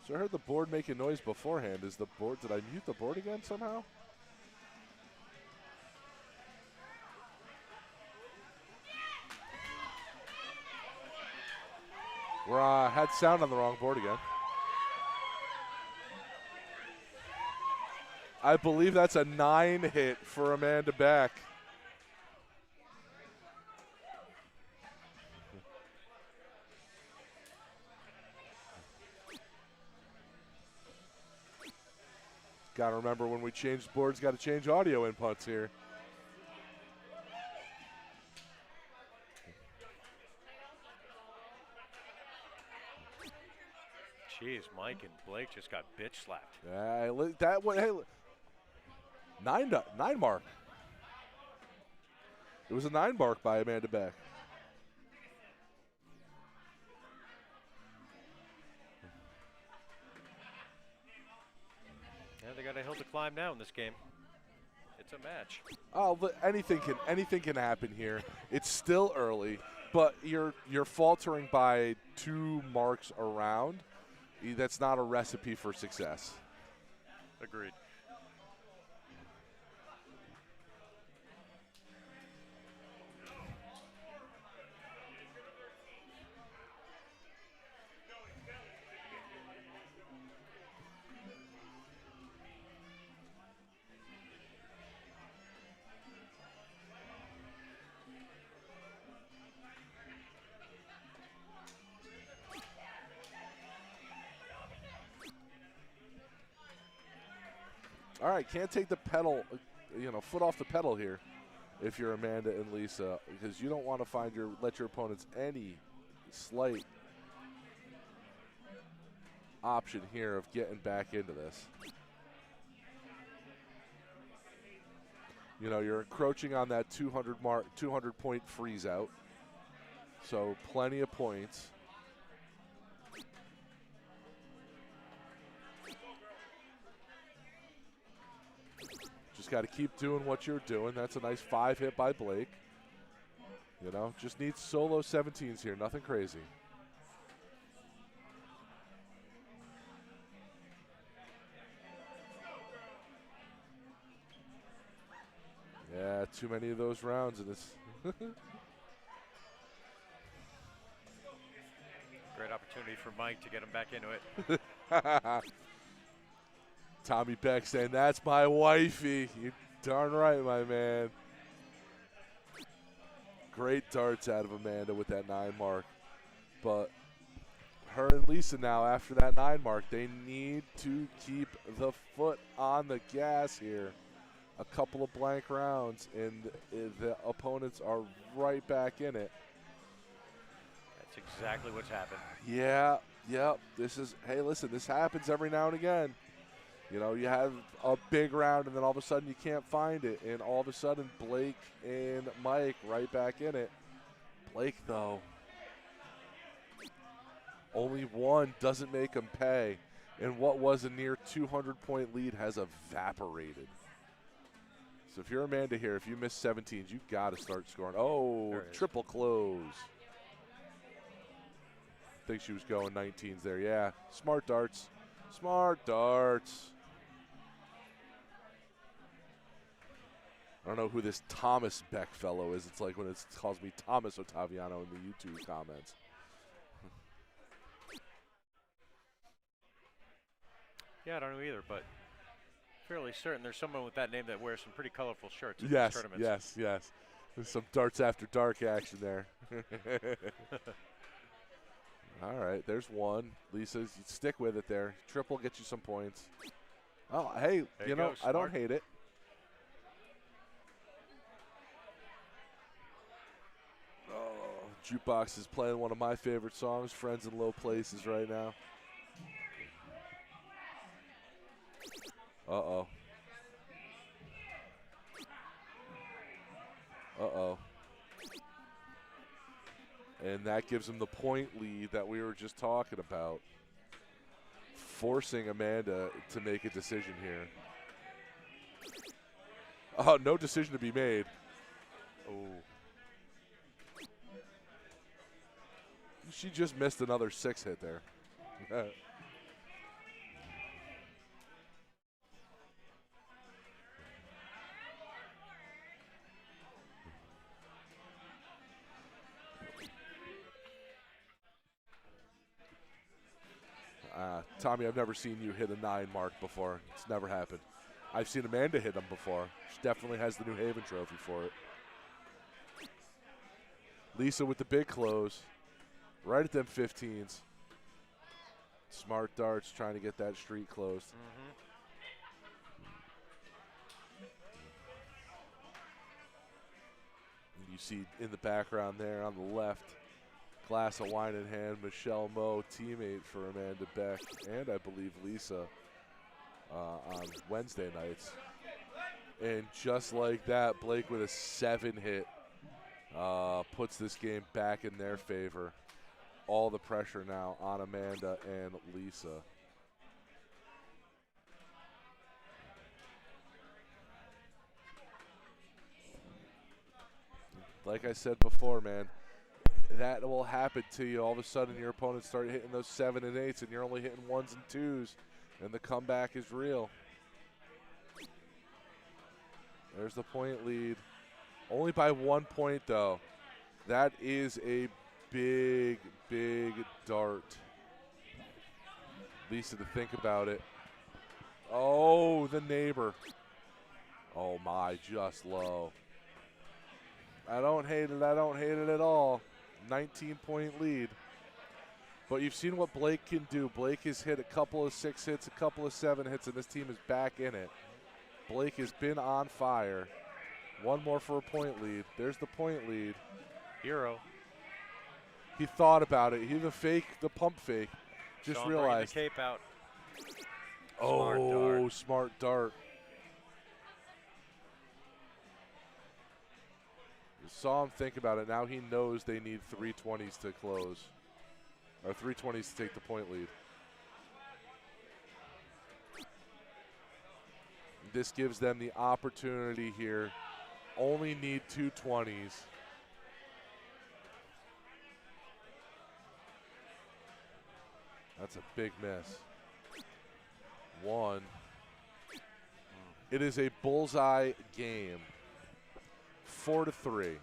Speaker 1: So I heard the board making noise beforehand. Is the board? Did I mute the board again somehow? Had sound on the wrong board again. I believe that's a 9 hit for Amanda Beck. Got to remember when we change boards, got to change audio inputs here.
Speaker 2: Jeez, Mike and Blake just got bitch slapped.
Speaker 1: That one, hey, 9 mark. It was a 9 mark by Amanda Beck.
Speaker 2: Yeah, they got a hill to climb now in this game. It's a match.
Speaker 1: Oh, anything can happen here. It's still early, but you're faltering by 2 marks around. That's not a recipe for success.
Speaker 2: Agreed.
Speaker 1: All right, can't take the pedal, foot off the pedal here if you're Amanda and Lisa, because you don't want to let your opponents any slight option here of getting back into this. You know, you're encroaching on that 200 mark, 200-point freeze out. So plenty of points. Just got to keep doing what you're doing. That's a nice 5 hit by Blake. You know, just needs solo 17s here, nothing crazy. Yeah, too many of those rounds in this.
Speaker 2: Great opportunity for Mike to get him back into it.
Speaker 1: Tommy Beck saying, that's my wifey. You darn right, my man. Great darts out of Amanda with that 9 mark. But her and Lisa now, after that 9 mark, they need to keep the foot on the gas here. A couple of blank rounds, and the opponents are right back in it.
Speaker 2: That's exactly what's happened.
Speaker 1: Yeah, yep. This is, hey, listen, this happens every now and again. You know, you have a big round, and then all of a sudden you can't find it, and all of a sudden Blake and Mike right back in it. Blake, though, only one doesn't make him pay, and what was a near 200-point lead has evaporated. So if you're Amanda here, if you miss 17s, you got to start scoring. Oh, triple close. I think she was going 19s there. Yeah, smart darts. Smart darts. I don't know who this Thomas Beck fellow is. It's like when it calls me Thomas Ottaviano in the YouTube comments.
Speaker 2: Yeah, I don't know either, but fairly certain there's someone with that name that wears some pretty colorful shirts in these
Speaker 1: Yes,
Speaker 2: tournaments.
Speaker 1: yes, yes. There's some darts after dark action there. All right, there's one. Lisa, you stick with it there. Triple gets you some points. Oh, hey, you know, I don't hate it. Oh, Jukebox is playing one of my favorite songs, Friends in Low Places, right now. Uh-oh. Uh-oh. And that gives him the point lead that we were just talking about. Forcing Amanda to make a decision here. Oh, no decision to be made. Oh. She just missed another 6 hit there. Tommy, I've never seen you hit a 9 mark before. It's never happened. I've seen Amanda hit them before. She definitely has the New Haven trophy for it. Lisa with the big close. Right at them 15s. Smart darts trying to get that streak closed. You see in the background there on the left, glass of wine in hand, Michelle Moe, teammate for Amanda Beck, and I believe Lisa on Wednesday nights. And just like that, Blake with a 7 hit puts this game back in their favor. All the pressure now on Amanda and Lisa. Like I said before, man, that will happen to you. All of a sudden, your opponents start hitting those 7 and 8s, and you're only hitting 1s and 2s, and the comeback is real. There's the point lead. Only by 1 point, though. That is a big, big dart. Lisa to think about it. Oh, the neighbor. Oh, my, just low. I don't hate it. I don't hate it at all. 19-point lead. But you've seen what Blake can do. Blake has hit a couple of 6 hits, a couple of 7 hits, and this team is back in it. Blake has been on fire. One more for a point lead. There's the point lead.
Speaker 2: Hero.
Speaker 1: He thought about it. He the pump fake. Just
Speaker 2: Sean bringing
Speaker 1: realized.
Speaker 2: the cape out.
Speaker 1: Oh, smart dart. Saw him think about it. Now he knows they need 320s to close. Or 320s to take the point lead. This gives them the opportunity here. Only need 220s. That's a big miss. One. It is a bullseye game. 4-3.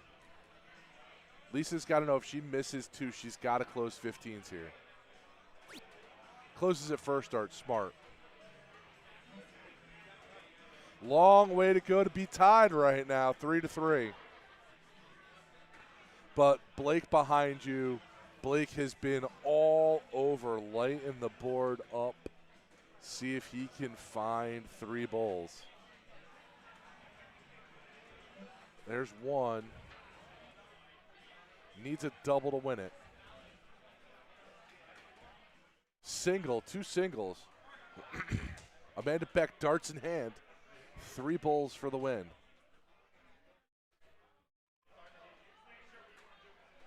Speaker 1: Lisa's got to know if she misses 2, she's got to close 15s here. Closes at first dart, smart. Long way to go to be tied right now, 3-3. But Blake behind you. Blake has been all over, lighting the board up. See if he can find 3 bowls. There's one. Needs a double to win it. Single, 2 singles. Amanda Beck, darts in hand. 3 bowls for the win.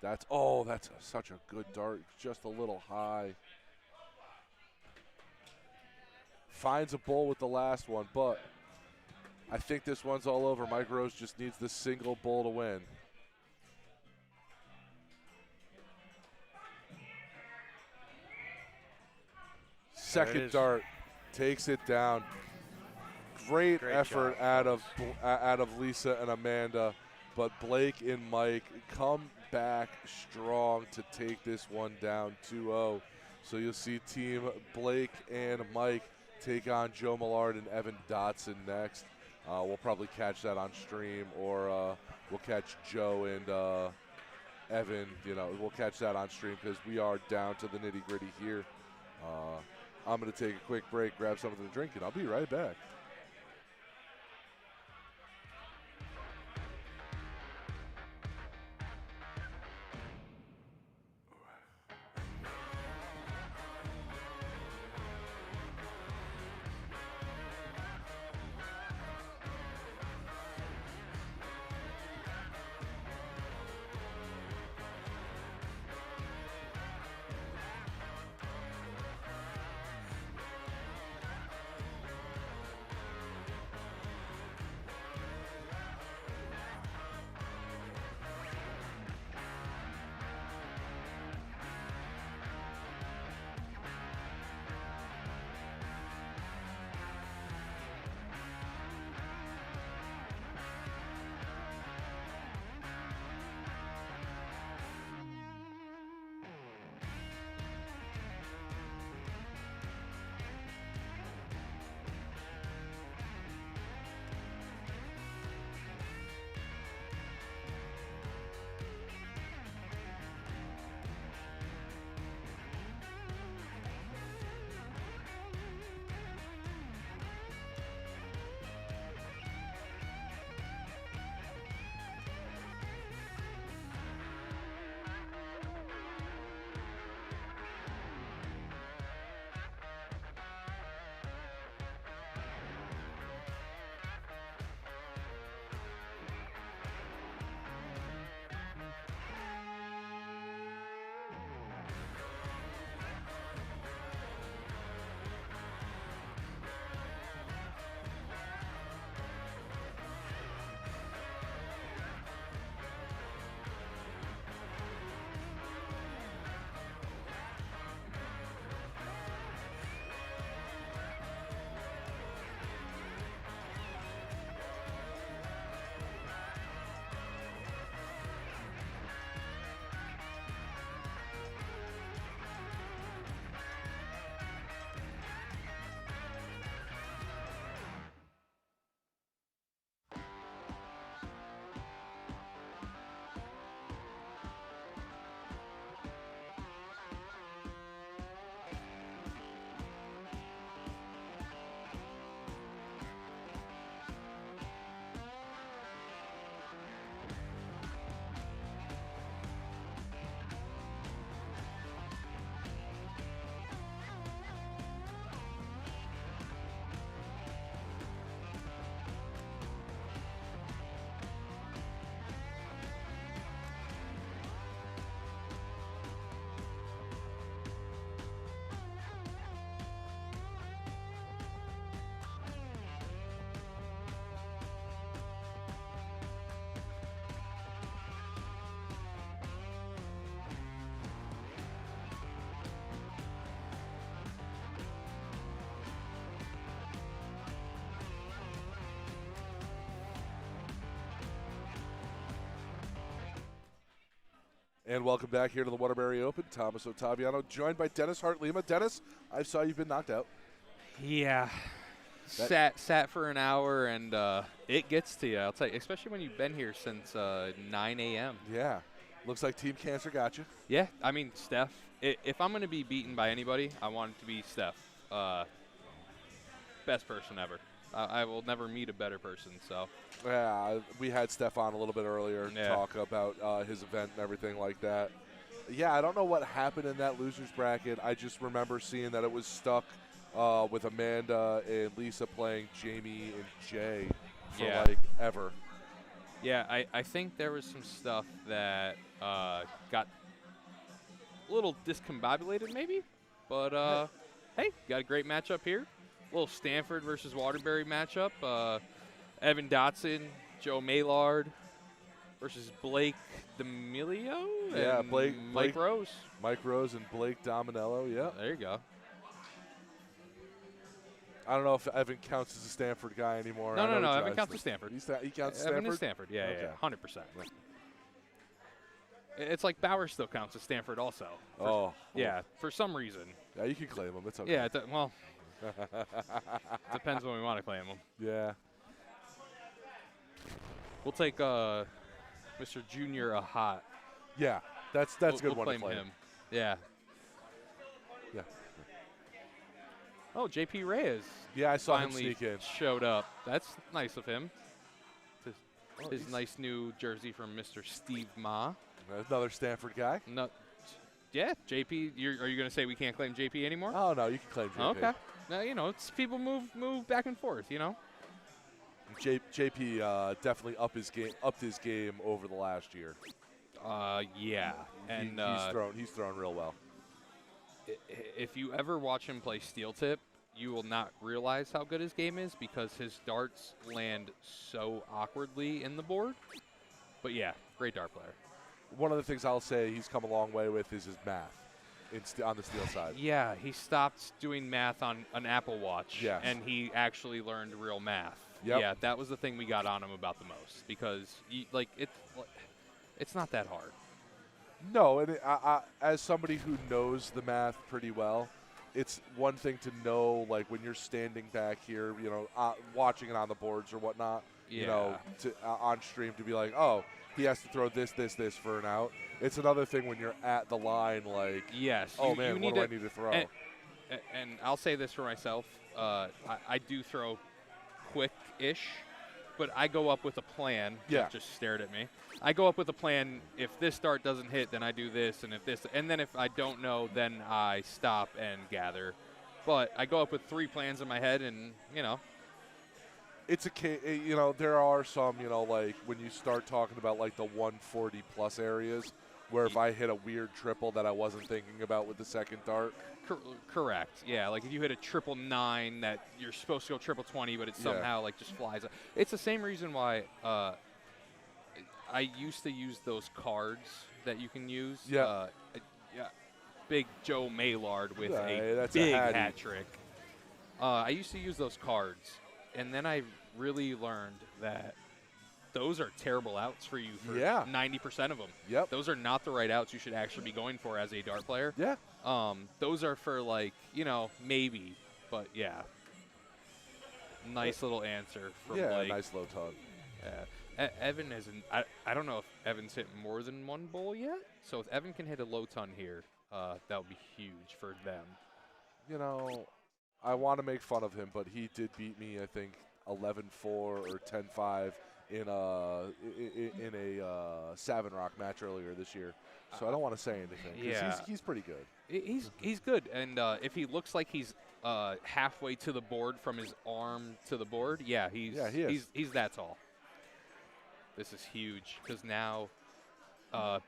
Speaker 1: That's such a good dart. Just a little high. Finds a bowl with the last one, but I think this one's all over. Mike Rose just needs the single bowl to win. Second dart, takes it down. Great effort out of Lisa and Amanda, but Blake and Mike come back strong to take this one down 2-0. So you'll see Team Blake and Mike take on Joe Millard and Evan Dotson next. We'll probably catch that on stream, or we'll catch Joe and Evan. We'll catch that on stream because we are down to the nitty-gritty here. I'm going to take a quick break, grab something to drink, and I'll be right back. And welcome back here to the Waterbury Open. Thomas Ottaviano joined by Dennis Hart-Lima. Dennis, I saw you've been knocked out.
Speaker 5: Yeah. Sat for an hour, and it gets to you. I'll tell you, especially when you've been here since 9 a.m.
Speaker 1: Yeah. Looks like Team Cancer got you.
Speaker 5: Yeah, I mean, Steph. If I'm going to be beaten by anybody, I want it to be Steph. Best person ever. I will never meet a better person. So.
Speaker 1: Yeah, we had Steph on a little bit earlier to talk about his event and everything like that. Yeah, I don't know what happened in that losers bracket. I just remember seeing that it was stuck with Amanda and Lisa playing Jamie and Jay for like ever.
Speaker 5: Yeah, I think there was some stuff that got a little discombobulated maybe. But, hey, got a great matchup here. A little Stanford versus Waterbury matchup. Evan Dotson, Joe Maylard versus Blake D'Amelio.
Speaker 1: Yeah,
Speaker 5: Mike Rose.
Speaker 1: Mike Rose and Blake Dominello, yeah.
Speaker 5: There you go.
Speaker 1: I don't know if Evan counts as a Stanford guy anymore.
Speaker 5: No. Evan counts as Stanford.
Speaker 1: He counts as
Speaker 5: Evan
Speaker 1: Stanford?
Speaker 5: is Stanford, yeah,
Speaker 1: Okay.
Speaker 5: yeah, 100%. It's like Bauer still counts as Stanford also. Yeah, for some reason.
Speaker 1: Yeah, you can claim him. It's okay.
Speaker 5: Yeah, well, depends when we want to claim him.
Speaker 1: Yeah.
Speaker 5: We'll take Mr. Junior a hot.
Speaker 1: Yeah, that's a good
Speaker 5: we'll
Speaker 1: one
Speaker 5: claim
Speaker 1: to claim.
Speaker 5: him. Yeah.
Speaker 1: Yeah.
Speaker 5: Oh, JP Reyes.
Speaker 1: Yeah, I saw him
Speaker 5: finally
Speaker 1: sneak in.
Speaker 5: showed up. That's nice of him. His nice new jersey from Mr. Steve Ma.
Speaker 1: Another Stanford guy.
Speaker 5: No, yeah, JP. Are you going to say we can't claim JP anymore?
Speaker 1: Oh no, you can claim JP.
Speaker 5: Okay. Now it's people move back and forth.
Speaker 1: JP definitely upped his game over the last year.
Speaker 5: Yeah, and
Speaker 1: he's thrown real well.
Speaker 5: If you ever watch him play steel tip, you will not realize how good his game is because his darts land so awkwardly in the board. But yeah, great dart player.
Speaker 1: One of the things I'll say he's come a long way with is his math on the steel side.
Speaker 5: Yeah, he stopped doing math on an Apple Watch,
Speaker 1: Yes.
Speaker 5: and he actually learned real math.
Speaker 1: Yep.
Speaker 5: Yeah, that was the thing we got on him about the most because it's not that hard.
Speaker 1: No, and as somebody who knows the math pretty well, it's one thing to know, like, when you're standing back here, watching it on the boards or whatnot, on stream to be like, oh, he has to throw this for an out. It's another thing when you're at the line, like,
Speaker 5: yes,
Speaker 1: oh, man, what do I need to throw?
Speaker 5: And I'll say this for myself. I do throw quick-ish, but I go up with a plan.
Speaker 1: Yeah.
Speaker 5: Jeff just stared at me. I go up with a plan. If this dart doesn't hit, then I do this, and then if I don't know, then I stop and gather. But I go up with 3 plans in my head, and
Speaker 1: It's there are some, like when you start talking about like the 140 plus areas where if I hit a weird triple that I wasn't thinking about with the second dart.
Speaker 5: Correct. Yeah, like if you hit a 999 that you're supposed to go 20, but it somehow like just flies. It's the same reason why I used to use those cards that you can use.
Speaker 1: Yeah.
Speaker 5: Big Joe Maylard with
Speaker 1: that's
Speaker 5: big
Speaker 1: a
Speaker 5: hat trick. I used to use those cards, and then I really learned that those are terrible outs for you for 90% of them.
Speaker 1: Yep.
Speaker 5: Those are not the right outs you should actually be going for as a dart player.
Speaker 1: Yeah.
Speaker 5: Those are for like, maybe, but yeah. Nice little answer from Blake.
Speaker 1: Nice low tug.
Speaker 5: Yeah. Evan isn't, I don't know if Evan's hit more than one bowl yet. So if Evan can hit a low ton here, that would be huge for them.
Speaker 1: I want to make fun of him, but he did beat me, I think, 11-4 or 10-5 in a Savin Rock match earlier this year. So I don't want to say anything. He's pretty good.
Speaker 5: He's good, and if he looks like he's halfway to the board from his arm to the board, he is. He's that tall. This is huge because now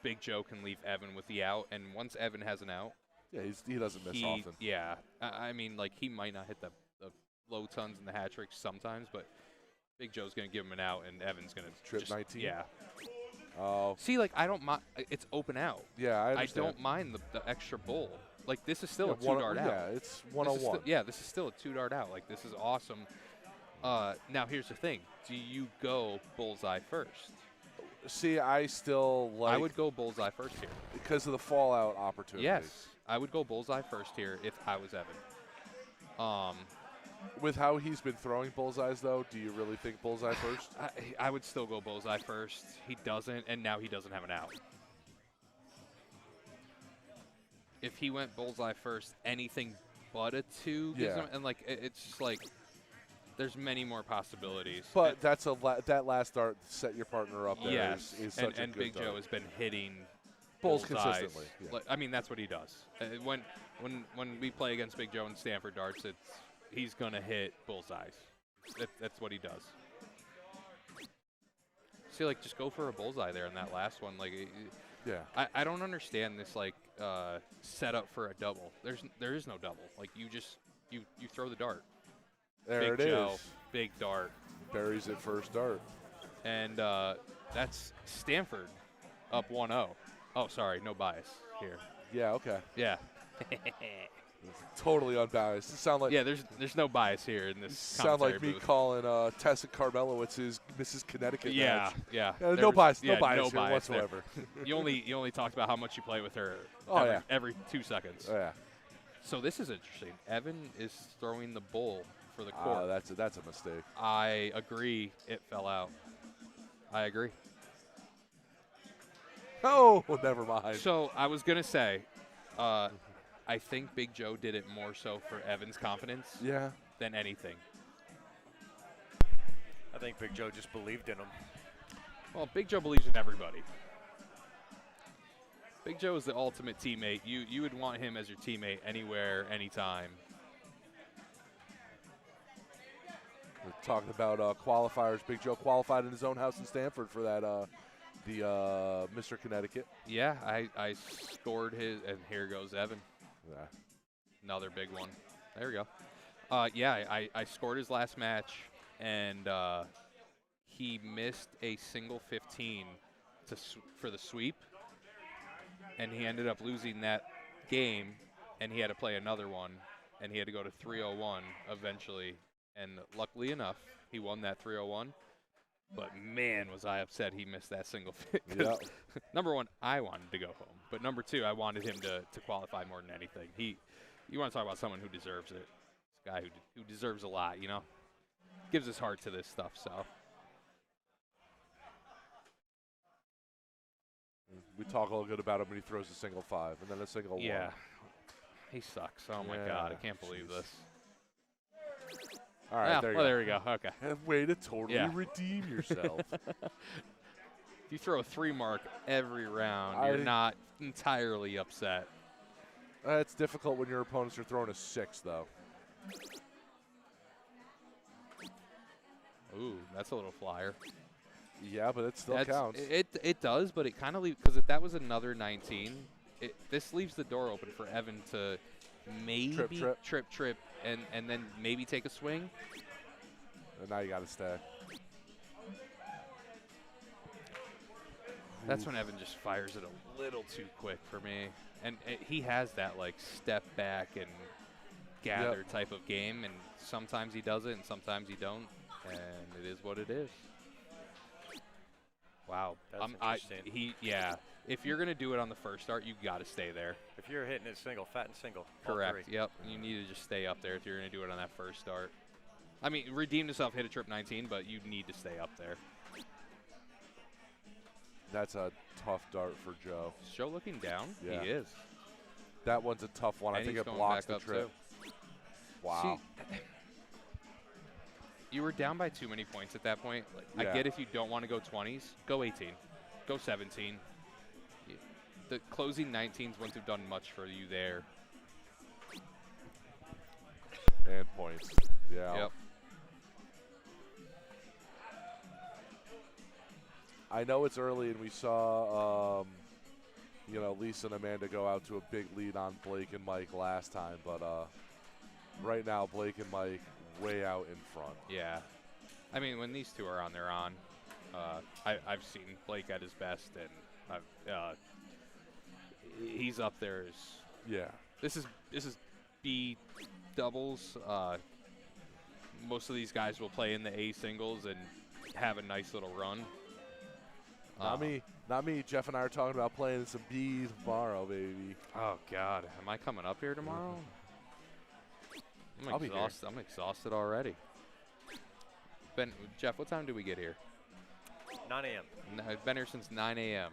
Speaker 5: Big Joe can leave Evan with the out, and once Evan has an out,
Speaker 1: he doesn't miss often.
Speaker 5: Yeah, I mean, like he might not hit the low tons and the hat tricks sometimes, but Big Joe's going to give him an out, and Evan's going to
Speaker 1: trip 19.
Speaker 5: Yeah.
Speaker 1: Oh.
Speaker 5: See, like I don't mind. It's open out.
Speaker 1: Yeah, I understand.
Speaker 5: don't mind the extra bowl. Like this is still a 2-dart out.
Speaker 1: Yeah, it's 101.
Speaker 5: This is still a 2-dart out. Like this is awesome. Now here's the thing: do you go bullseye first?
Speaker 1: See, I still like
Speaker 5: I would go bullseye first here.
Speaker 1: because of the fallout opportunity.
Speaker 5: Yes, I would go bullseye first here if I was Evan.
Speaker 1: With how he's been throwing bullseyes, though, do you really think bullseye first?
Speaker 5: I would still go bullseye first. He doesn't, and now he doesn't have an out. If he went bullseye first, anything but a 2 gives him, and like it's just like there's many more possibilities.
Speaker 1: But that's that last dart set your partner up there.
Speaker 5: Yes,
Speaker 1: is such
Speaker 5: and
Speaker 1: a good
Speaker 5: Big
Speaker 1: dart.
Speaker 5: Joe has been hitting
Speaker 1: Bulls
Speaker 5: bullseyes.
Speaker 1: consistently. Yeah.
Speaker 5: Like, I mean, that's what he does. When we play against Big Joe and Stanford darts, he's gonna hit bullseyes. That's what he does. See, like, just go for a bullseye there in that last one. Like,
Speaker 1: Yeah.
Speaker 5: I don't understand this like setup for a double. There is no double. Like, you throw the dart.
Speaker 1: There
Speaker 5: Big
Speaker 1: it
Speaker 5: Joe,
Speaker 1: is.
Speaker 5: big dart,
Speaker 1: Buries it first dart.
Speaker 5: and that's Stanford up 1-0. Oh, sorry, no bias here.
Speaker 1: Yeah, okay.
Speaker 5: Yeah.
Speaker 1: Totally unbalanced. It sound like
Speaker 5: Yeah, there's no bias here in this.
Speaker 1: sound like
Speaker 5: commentary
Speaker 1: me
Speaker 5: booth.
Speaker 1: calling Tessa Karmelowitz's Mrs. Connecticut
Speaker 5: Yeah,
Speaker 1: match.
Speaker 5: yeah.
Speaker 1: No
Speaker 5: There was-
Speaker 1: bias,
Speaker 5: yeah,
Speaker 1: no bias here
Speaker 5: there.
Speaker 1: whatsoever.
Speaker 5: You only talked about how much you play with her.
Speaker 1: Oh,
Speaker 5: every 2 seconds.
Speaker 1: Oh, yeah.
Speaker 5: So this is interesting. Evan is throwing the bull for the court.
Speaker 1: That's a mistake.
Speaker 5: I agree. It fell out. I agree.
Speaker 1: Oh, never mind.
Speaker 5: So I was gonna say, I think Big Joe did it more so for Evan's confidence
Speaker 1: Yeah.
Speaker 5: than anything.
Speaker 2: I think Big Joe just believed in him.
Speaker 5: Well, Big Joe believes in everybody. Big Joe is the ultimate teammate. You would want him as your teammate anywhere, anytime.
Speaker 1: We're talking about qualifiers. Big Joe qualified in his own house in Stanford for that the Mr. Connecticut.
Speaker 5: Yeah, I scored his, and here goes Evan.
Speaker 1: Yeah.
Speaker 5: Another big one. There we go. Yeah, I scored his last match, and he missed a single 15 for the sweep, and he ended up losing that game, and he had to play another one, and he had to go to 301 eventually, and luckily enough, he won that 301. But man, was I upset he missed that single fit.
Speaker 1: Yeah.
Speaker 5: Number one, I wanted to go home, but number two, I wanted him to qualify more than anything. You want to talk about someone who deserves it? This guy who deserves a lot, you know, gives his heart to this stuff. So
Speaker 1: We talk a little good about him when he throws a single 5 and then a single 1.
Speaker 5: yeah, he sucks. Oh my
Speaker 1: Yeah,
Speaker 5: God, I can't believe
Speaker 1: jeez.
Speaker 5: this.
Speaker 1: All right,
Speaker 5: Yeah,
Speaker 1: there you
Speaker 5: well,
Speaker 1: go.
Speaker 5: there we go. Okay.
Speaker 1: Way to totally
Speaker 5: Yeah.
Speaker 1: redeem yourself.
Speaker 5: If you throw a 3 mark every round, you're not entirely upset.
Speaker 1: It's difficult when your opponents are throwing a 6, though.
Speaker 5: Ooh, that's a little flyer.
Speaker 1: Yeah, but it still
Speaker 5: That's-
Speaker 1: counts.
Speaker 5: It does, but it kind of leaves, because if that was another 19, this leaves the door open for Evan to maybe trip, and then maybe take a swing.
Speaker 1: And now you got to stay.
Speaker 5: That's when Evan just fires it a little too quick for me. And he has that, like, step back and gather type of game, and sometimes he does it and sometimes he don't, and it is what it is. Wow.
Speaker 2: That's interesting.
Speaker 5: Yeah. If you're going to do it on the first start, you got to stay there.
Speaker 2: If you're hitting it single, fat and single. all
Speaker 5: Correct.
Speaker 2: three.
Speaker 5: Yep. You need to just stay up there if you're going to do it on that first start. I mean, redeem yourself, hit a trip 19, but you need to stay up there.
Speaker 1: That's a tough dart for Joe.
Speaker 5: Is Joe looking down?
Speaker 1: Yeah.
Speaker 5: He is.
Speaker 1: That one's a tough one. I
Speaker 5: And
Speaker 1: think
Speaker 5: he's
Speaker 1: it
Speaker 5: going
Speaker 1: blocks
Speaker 5: back
Speaker 1: the
Speaker 5: up,
Speaker 1: trip.
Speaker 5: too.
Speaker 1: Wow.
Speaker 5: See, you were down by too many points at that point. Like,
Speaker 1: Yeah.
Speaker 5: I get if you don't want to go 20s, go 18, go 17. The closing 19s wouldn't have done much for you there.
Speaker 1: And points. Yeah.
Speaker 5: Yep.
Speaker 1: I know it's early, and we saw, Lisa and Amanda go out to a big lead on Blake and Mike last time, but right now Blake and Mike way out in front.
Speaker 5: Yeah. I mean, when these two are on, they're on. I've seen Blake at his best, and he's up there.
Speaker 1: Yeah.
Speaker 5: This is B doubles. Most of these guys will play in the A singles and have a nice little run.
Speaker 1: Not me. Not me. Jeff and I are talking about playing some B tomorrow, baby.
Speaker 5: Oh God, am I coming up here tomorrow?
Speaker 1: I'll be here.
Speaker 5: I'm exhausted already. Jeff, what time do we get here?
Speaker 2: 9 a.m.
Speaker 5: I've been here since 9 a.m.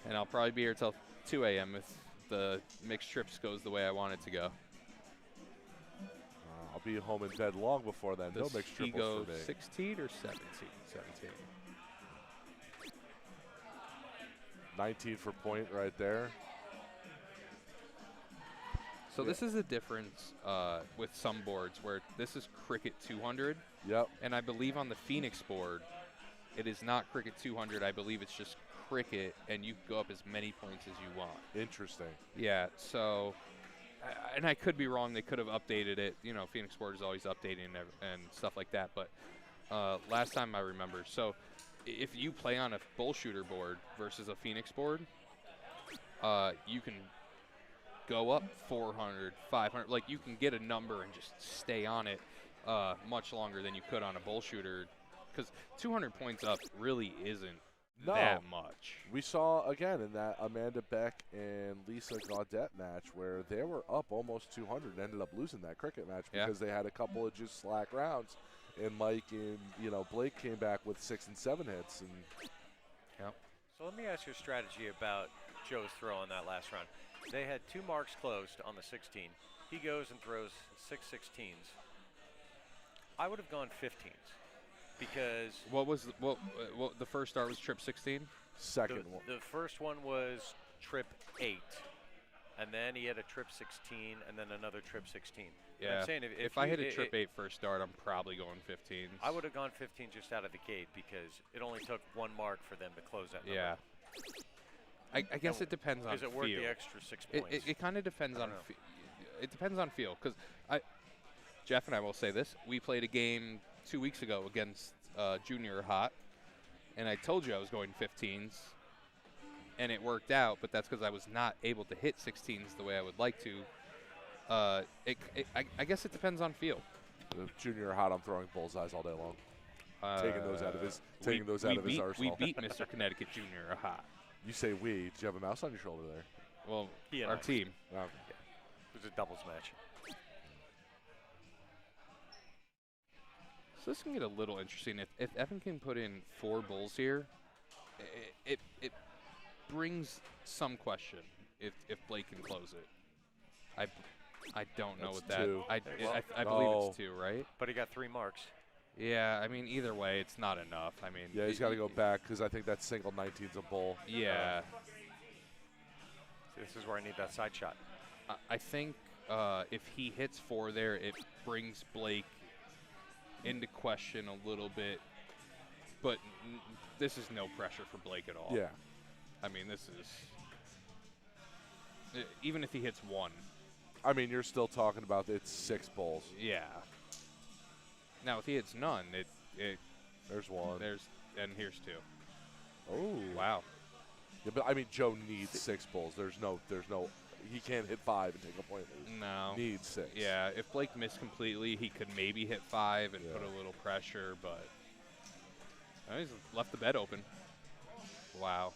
Speaker 5: And I'll probably be here till 2 a.m. if the mixed trips goes the way I want it to go.
Speaker 1: I'll be home in bed long before then. No mixed
Speaker 5: he
Speaker 1: triples
Speaker 5: go
Speaker 1: for me.
Speaker 5: 16 or 17? 17.
Speaker 1: 19 for point right there.
Speaker 5: So
Speaker 1: Yeah.
Speaker 5: this is the difference with some boards where this is Cricket 200.
Speaker 1: Yep.
Speaker 5: And I believe on the Phoenix board, it is not Cricket 200. I believe it's just Cricket, and you can go up as many points as you want.
Speaker 1: Interesting.
Speaker 5: Yeah, so, and I could be wrong. They could have updated it. You know, Phoenix board is always updating and stuff like that. But last time I remember, so if you play on a bull shooter board versus a Phoenix board, you can go up 400, 500. Like, you can get a number and just stay on it much longer than you could on a bull shooter, because 200 points up really isn't that much.
Speaker 1: We saw, again, in that Amanda Beck and Lisa Gaudette match where they were up almost 200 and ended up losing that cricket match because they had a couple of just slack rounds. And Mike and, Blake came back with 6 and 7 hits. And
Speaker 2: So let me ask you a strategy about Joe's throw on that last round. They had 2 marks closed on the 16. He goes and throws 6 16s. I would have gone 15s because
Speaker 5: What was the first start was trip 16?
Speaker 1: second one.
Speaker 2: the first one was trip 8, and then he had a trip 16, and then another trip 16. And
Speaker 5: Yeah.
Speaker 2: I'm saying
Speaker 5: If I hit a trip 8 first start, I'm probably going 15.
Speaker 2: I would have gone 15 just out of the gate because it only took 1 mark for them to close that number.
Speaker 5: Yeah. I guess it depends on
Speaker 2: Is
Speaker 5: feel.
Speaker 2: it worth the extra 6 points?
Speaker 5: It kind of depends on
Speaker 2: know.
Speaker 5: it depends on feel, because Jeff and I will say this: we played a game 2 weeks ago against Junior Hot, and I told you I was going 15s, and it worked out, but that's because I was not able to hit 16s the way I would like to. I guess it depends on feel.
Speaker 1: The Junior Hot, I'm throwing bullseyes all day long. Taking those out of his arsenal.
Speaker 5: We beat Mr. Connecticut Junior Hot.
Speaker 1: You say we. Did you have a mouse on your shoulder there?
Speaker 5: Well,
Speaker 2: He and
Speaker 5: our
Speaker 2: I.
Speaker 5: team.
Speaker 1: Oh.
Speaker 2: It was a doubles match.
Speaker 5: So this can get a little interesting. If Evan can put in 4 bulls here, it brings some question if Blake can close it. I don't know
Speaker 1: That's
Speaker 5: what that.
Speaker 1: 2.
Speaker 5: I believe it's 2, right?
Speaker 2: But he got 3 marks.
Speaker 5: Yeah, I mean, either way, it's not enough. I mean,
Speaker 1: Yeah, he's got to go back because I think that single 19's a bull.
Speaker 5: Yeah,
Speaker 2: See, this is where I need that side shot.
Speaker 5: I think if he hits 4 there, it brings Blake into question a little bit. But this is no pressure for Blake at all.
Speaker 1: Yeah.
Speaker 5: I mean, this is even if he hits 1.
Speaker 1: I mean, you're still talking about it's 6 bulls.
Speaker 5: Yeah. Now, if he hits none,
Speaker 1: There's 1.
Speaker 5: and here's 2.
Speaker 1: Oh.
Speaker 5: Wow.
Speaker 1: Yeah, but I mean, Joe needs 6 bulls. There's no. He can't hit 5 and take a point lead.
Speaker 5: No.
Speaker 1: Needs 6.
Speaker 5: Yeah, if Blake missed completely, he could maybe hit 5 and
Speaker 1: Yeah.
Speaker 5: put a little pressure, but he's left the bed open. Wow.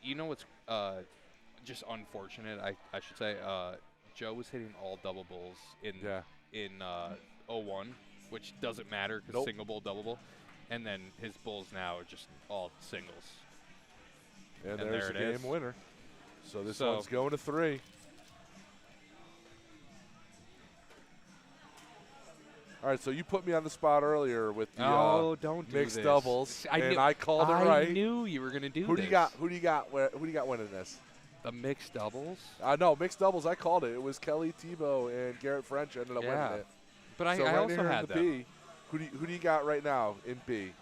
Speaker 5: You know what's just unfortunate, I should say, Joe was hitting all double bulls in 01, which doesn't matter because
Speaker 1: Nope.
Speaker 5: single bull, double bull. And then his bulls now are just all singles.
Speaker 1: And
Speaker 5: And
Speaker 1: there's
Speaker 5: there
Speaker 1: the
Speaker 5: it
Speaker 1: game
Speaker 5: is.
Speaker 1: winner. So this
Speaker 5: So-
Speaker 1: one's going to 3. All right, so you put me on the spot earlier with the
Speaker 5: Don't do
Speaker 1: mixed
Speaker 5: this.
Speaker 1: doubles, and
Speaker 5: knew-
Speaker 1: I called it right.
Speaker 5: I knew you were going to do
Speaker 1: Who
Speaker 5: this.
Speaker 1: do you got? Who do you got? Who do you got winning this?
Speaker 5: The mixed doubles?
Speaker 1: No, mixed doubles. I called it. It was Kelly Tebow and Garrett French ended up
Speaker 5: Yeah.
Speaker 1: winning it.
Speaker 5: But I
Speaker 1: So right
Speaker 5: also
Speaker 1: here in
Speaker 5: had
Speaker 1: the
Speaker 5: them.
Speaker 1: B. Who do you got right now in B?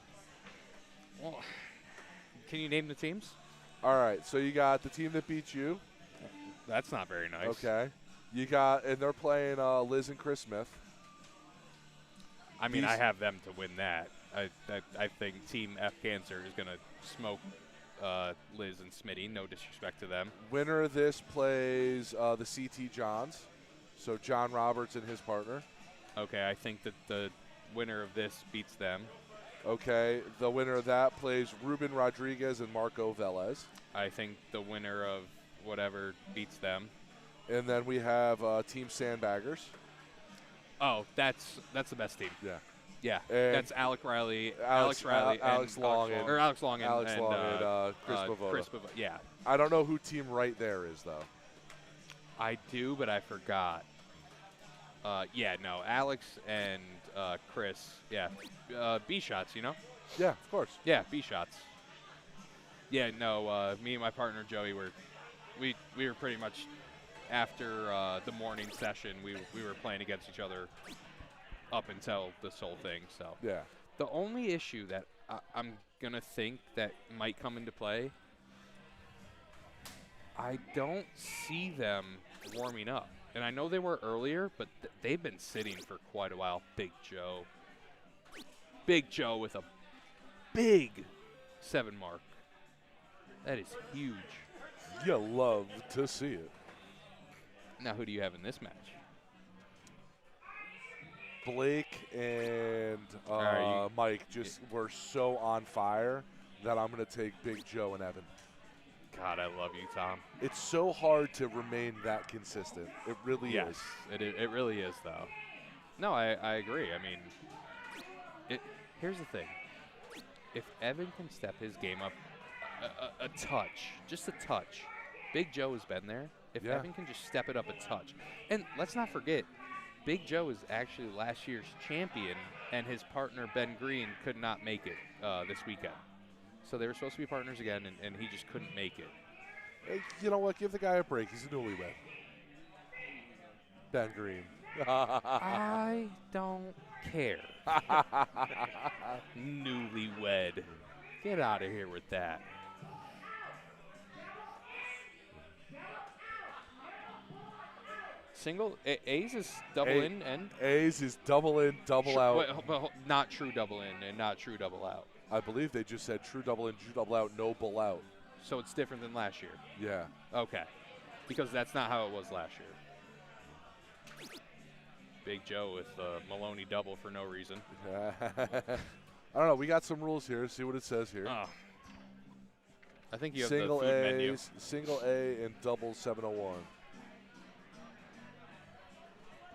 Speaker 5: Well, can you name the teams?
Speaker 1: All right, so you got the team that beat you.
Speaker 5: That's not very nice.
Speaker 1: Okay. You got, and they're playing Liz and Chris Smith.
Speaker 5: I mean,
Speaker 1: These-
Speaker 5: I have them to win that. I think Team F Cancer is going to smoke Liz and Smitty. No disrespect to them.
Speaker 1: Winner of this plays the CT Johns. So John Roberts and his partner.
Speaker 5: Okay, I think that the winner of this beats them.
Speaker 1: Okay, the winner of that plays Ruben Rodriguez and Marco Velez.
Speaker 5: I think the winner of whatever beats them.
Speaker 1: And then we have Team Sandbaggers.
Speaker 5: Oh, that's the best team.
Speaker 1: Yeah.
Speaker 5: Yeah,
Speaker 1: And
Speaker 5: that's Alex Long,
Speaker 1: Alex
Speaker 5: and
Speaker 1: Long and
Speaker 5: Alex Long and
Speaker 1: Chris Bavoda.
Speaker 5: Chris Bavoda. Yeah,
Speaker 1: I don't know who team right there is, though.
Speaker 5: I do, but I forgot. Yeah, no, Alex and Chris. Yeah, B shots. You know.
Speaker 1: Yeah, of course.
Speaker 5: Yeah, B shots. Yeah, no, me and my partner Joey we were pretty much after the morning session. We were playing against each other up until this whole thing. So
Speaker 1: Yeah.
Speaker 5: the only issue that I'm gonna think that might come into play, I don't see them warming up. And I know they were earlier, but they've been sitting for quite a while. Big Joe with a big 7 mark. That is huge.
Speaker 1: You love to see it.
Speaker 5: Now, who do you have in this match?
Speaker 1: Blake and
Speaker 5: right,
Speaker 1: Mike just were so on fire that I'm going to take Big Joe and Evan.
Speaker 5: God, I love you, Tom.
Speaker 1: It's so hard to remain that consistent. It really is.
Speaker 5: It really is, though. No, I agree. I mean, here's the thing. If Evan can step his game up a touch, just a touch, Big Joe has been there. If
Speaker 1: Yeah.
Speaker 5: Evan can just step it up a touch. And let's not forget, Big Joe is actually last year's champion, and his partner, Ben Green, could not make it this weekend. So they were supposed to be partners again, and he just couldn't make it.
Speaker 1: Hey, you know what? Give the guy a break. He's a newlywed. Ben Green.
Speaker 5: I don't care. Newlywed. Get out of here with that. Single A's is double in and
Speaker 1: A's is double in, double out.
Speaker 5: Wait, but not true double in and not true double out.
Speaker 1: I believe they just said true double in, true double out, no bull out.
Speaker 5: So it's different than last year.
Speaker 1: Yeah.
Speaker 5: Okay, because that's not how it was last year. Big Joe with Maloney double for no reason.
Speaker 1: I don't know. We got some rules here. See what it says here.
Speaker 5: Oh. I think you have
Speaker 1: Single
Speaker 5: the food menu.
Speaker 1: A's, single A, and double 701.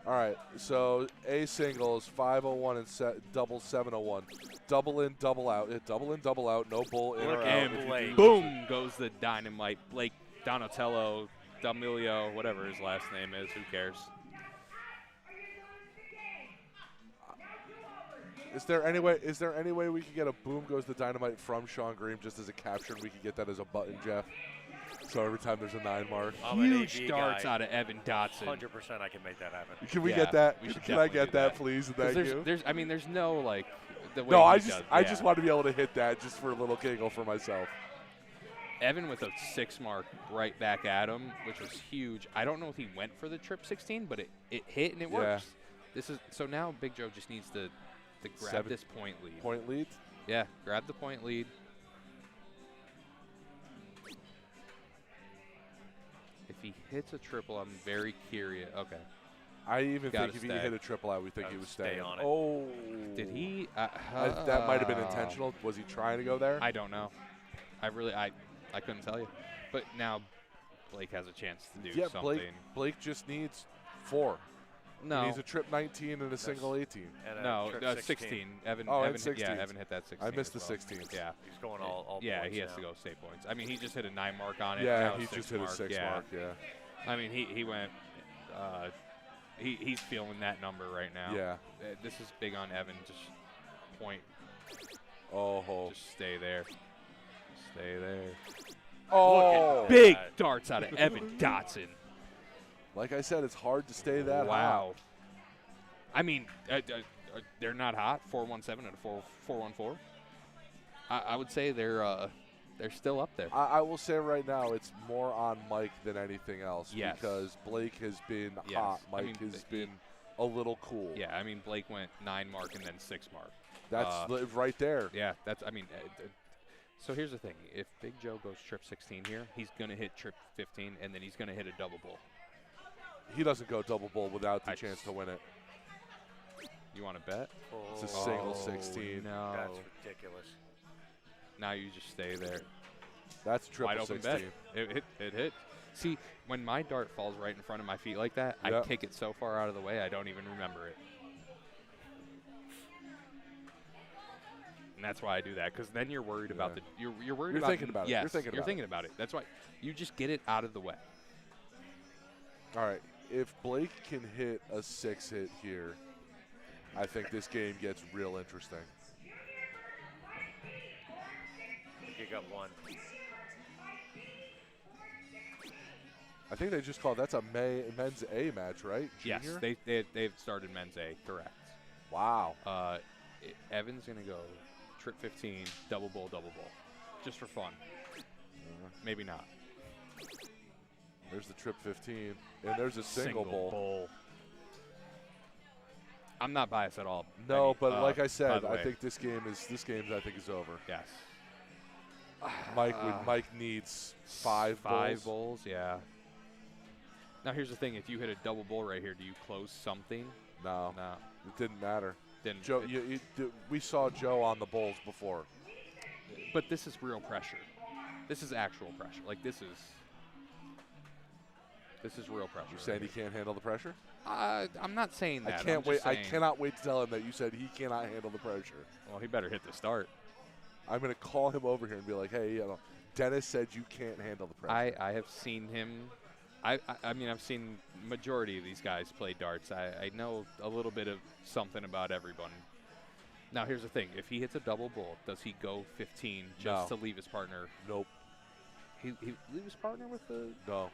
Speaker 1: All right, so A singles 501 and double 701. Double in, double out. Double in, double out. No bull in or out.
Speaker 2: And Blake.
Speaker 5: Boom goes the dynamite. Blake Donatello, D'Amelio, whatever his last name is. Who cares?
Speaker 1: Is there any way we could get a boom goes the dynamite from Sean Green just as a capture, and we could get that as a button, Jeff? So every time there's a 9 mark.
Speaker 2: I'm an
Speaker 5: Huge
Speaker 2: AB
Speaker 5: darts
Speaker 2: guy.
Speaker 5: out of Evan Dotson.
Speaker 2: 100% I can make that happen.
Speaker 1: Can we
Speaker 5: Yeah,
Speaker 1: get that?
Speaker 5: we should
Speaker 1: Can I
Speaker 5: definitely
Speaker 1: get
Speaker 5: do
Speaker 1: that,
Speaker 5: that.
Speaker 1: please?
Speaker 5: 'Cause
Speaker 1: Thank you.
Speaker 5: there's no like the way
Speaker 1: No,
Speaker 5: he
Speaker 1: I
Speaker 5: does.
Speaker 1: just
Speaker 5: Yeah.
Speaker 1: want to be able to hit that just for a little giggle for myself.
Speaker 5: Evan with a 6 mark right back at him, which was huge. I don't know if he went for the trip 16, but it hit and it
Speaker 1: Yeah.
Speaker 5: works. This is so now Big Joe just needs to grab this point lead.
Speaker 1: Point lead?
Speaker 5: Yeah, grab the point lead. If he hits a triple, I'm very curious. Okay.
Speaker 1: I even
Speaker 5: Gotta
Speaker 1: think if he
Speaker 5: stay.
Speaker 1: hit a triple out, we think he
Speaker 2: Gotta
Speaker 1: was
Speaker 2: stay
Speaker 1: staying.
Speaker 2: on it.
Speaker 1: Oh.
Speaker 5: Did he?
Speaker 1: That might have been intentional. Was he trying to go there?
Speaker 5: I don't know. I couldn't tell you. But now Blake has a chance to do something.
Speaker 1: Blake just needs 4.
Speaker 5: No.
Speaker 1: He needs a trip 19 and a single 18.
Speaker 2: And a
Speaker 5: No,
Speaker 2: trip
Speaker 5: 16. Evan,
Speaker 1: Oh, and
Speaker 5: Evan,
Speaker 1: 16.
Speaker 5: Yeah, Evan hit that 16.
Speaker 1: I missed
Speaker 5: as
Speaker 1: the
Speaker 5: well.
Speaker 1: 16.
Speaker 5: Yeah.
Speaker 2: He's going all
Speaker 5: Yeah,
Speaker 2: points
Speaker 5: he has
Speaker 2: now.
Speaker 5: to go state points. I mean, he just hit a 9 mark on it.
Speaker 1: Yeah,
Speaker 5: now
Speaker 1: he
Speaker 5: a 6
Speaker 1: just hit a 6
Speaker 5: yeah.
Speaker 1: mark, yeah.
Speaker 5: I mean, he went. He's feeling that number right now.
Speaker 1: Yeah.
Speaker 5: This is big on Evan. Just point.
Speaker 1: Oh.
Speaker 5: Just stay there. Stay there.
Speaker 1: Oh.
Speaker 5: Big darts out of Evan Dotson.
Speaker 1: Like I said, it's hard to stay that
Speaker 5: Wow. I mean, they're not hot. 417 and a 414. I would say they're still up there.
Speaker 1: high. I will say right now, it's more on Mike than anything else.
Speaker 5: Yes.
Speaker 1: Because Blake has been
Speaker 5: Yes.
Speaker 1: hot.
Speaker 5: I
Speaker 1: Mike
Speaker 5: mean,
Speaker 1: has been a little cool.
Speaker 5: Yeah, I mean, Blake went 9 mark and then 6 mark.
Speaker 1: That's right there.
Speaker 5: Yeah, that's. I mean, so here's the thing: if Big Joe goes trip 16 here, he's gonna hit trip 15, and then he's gonna hit a double bull.
Speaker 1: He doesn't go double bull without the
Speaker 5: I
Speaker 1: chance
Speaker 5: just-
Speaker 1: to win it.
Speaker 5: You want to bet?
Speaker 1: It's a single
Speaker 5: Oh,
Speaker 1: 16.
Speaker 5: No.
Speaker 2: That's ridiculous.
Speaker 5: Now you just stay there.
Speaker 1: That's triple
Speaker 5: Wide open
Speaker 1: 16.
Speaker 5: bet. It hit. See, when my dart falls right in front of my feet like that, I
Speaker 1: Yep.
Speaker 5: kick it so far out of the way I don't even remember it. And that's why I do that, because then you're worried about the you're worried
Speaker 1: You're
Speaker 5: about
Speaker 1: thinking about it.
Speaker 5: Yes,
Speaker 1: You're thinking about it.
Speaker 5: That's why you just get it out of the way.
Speaker 1: All right. If Blake can hit a 6 hit here, I think this game gets real interesting.
Speaker 2: You got one.
Speaker 1: I think they just called that's a men's A match, right? Junior?
Speaker 5: Yes, they've started men's A, correct.
Speaker 1: Wow.
Speaker 5: Evan's gonna go trip 15, double bowl, just for fun. Maybe not.
Speaker 1: There's the trip 15, and there's a single bowl.
Speaker 5: I'm not biased at all.
Speaker 1: No,
Speaker 5: Benny.
Speaker 1: but like I
Speaker 5: by
Speaker 1: said,
Speaker 5: the
Speaker 1: I
Speaker 5: way.
Speaker 1: think this game I think is over.
Speaker 5: Yes.
Speaker 1: Mike needs five
Speaker 5: bowls. Yeah. Now here's the thing: if you hit a double bowl right here, do you close something?
Speaker 1: No,
Speaker 5: No.
Speaker 1: it didn't matter.
Speaker 5: Then
Speaker 1: Joe, we saw Joe on the bowls before.
Speaker 5: But this is real pressure. This is actual pressure. Like this is real pressure.
Speaker 1: You saying he can't handle the pressure?
Speaker 5: I'm not saying that.
Speaker 1: I
Speaker 5: I'm
Speaker 1: can't
Speaker 5: just
Speaker 1: wait. I
Speaker 5: saying-
Speaker 1: cannot wait to tell him that you said he cannot handle the pressure.
Speaker 5: Well, he better hit the start.
Speaker 1: I'm going to call him over here and be like, hey, Dennis said you can't handle the pressure.
Speaker 5: I have seen him. I mean, I've seen majority of these guys play darts. I know a little bit of something about everyone. Now, here's the thing. If he hits a double bowl, does he go 15 just
Speaker 1: No.
Speaker 5: to leave his partner?
Speaker 1: Nope.
Speaker 5: He leave his partner with the...
Speaker 1: No.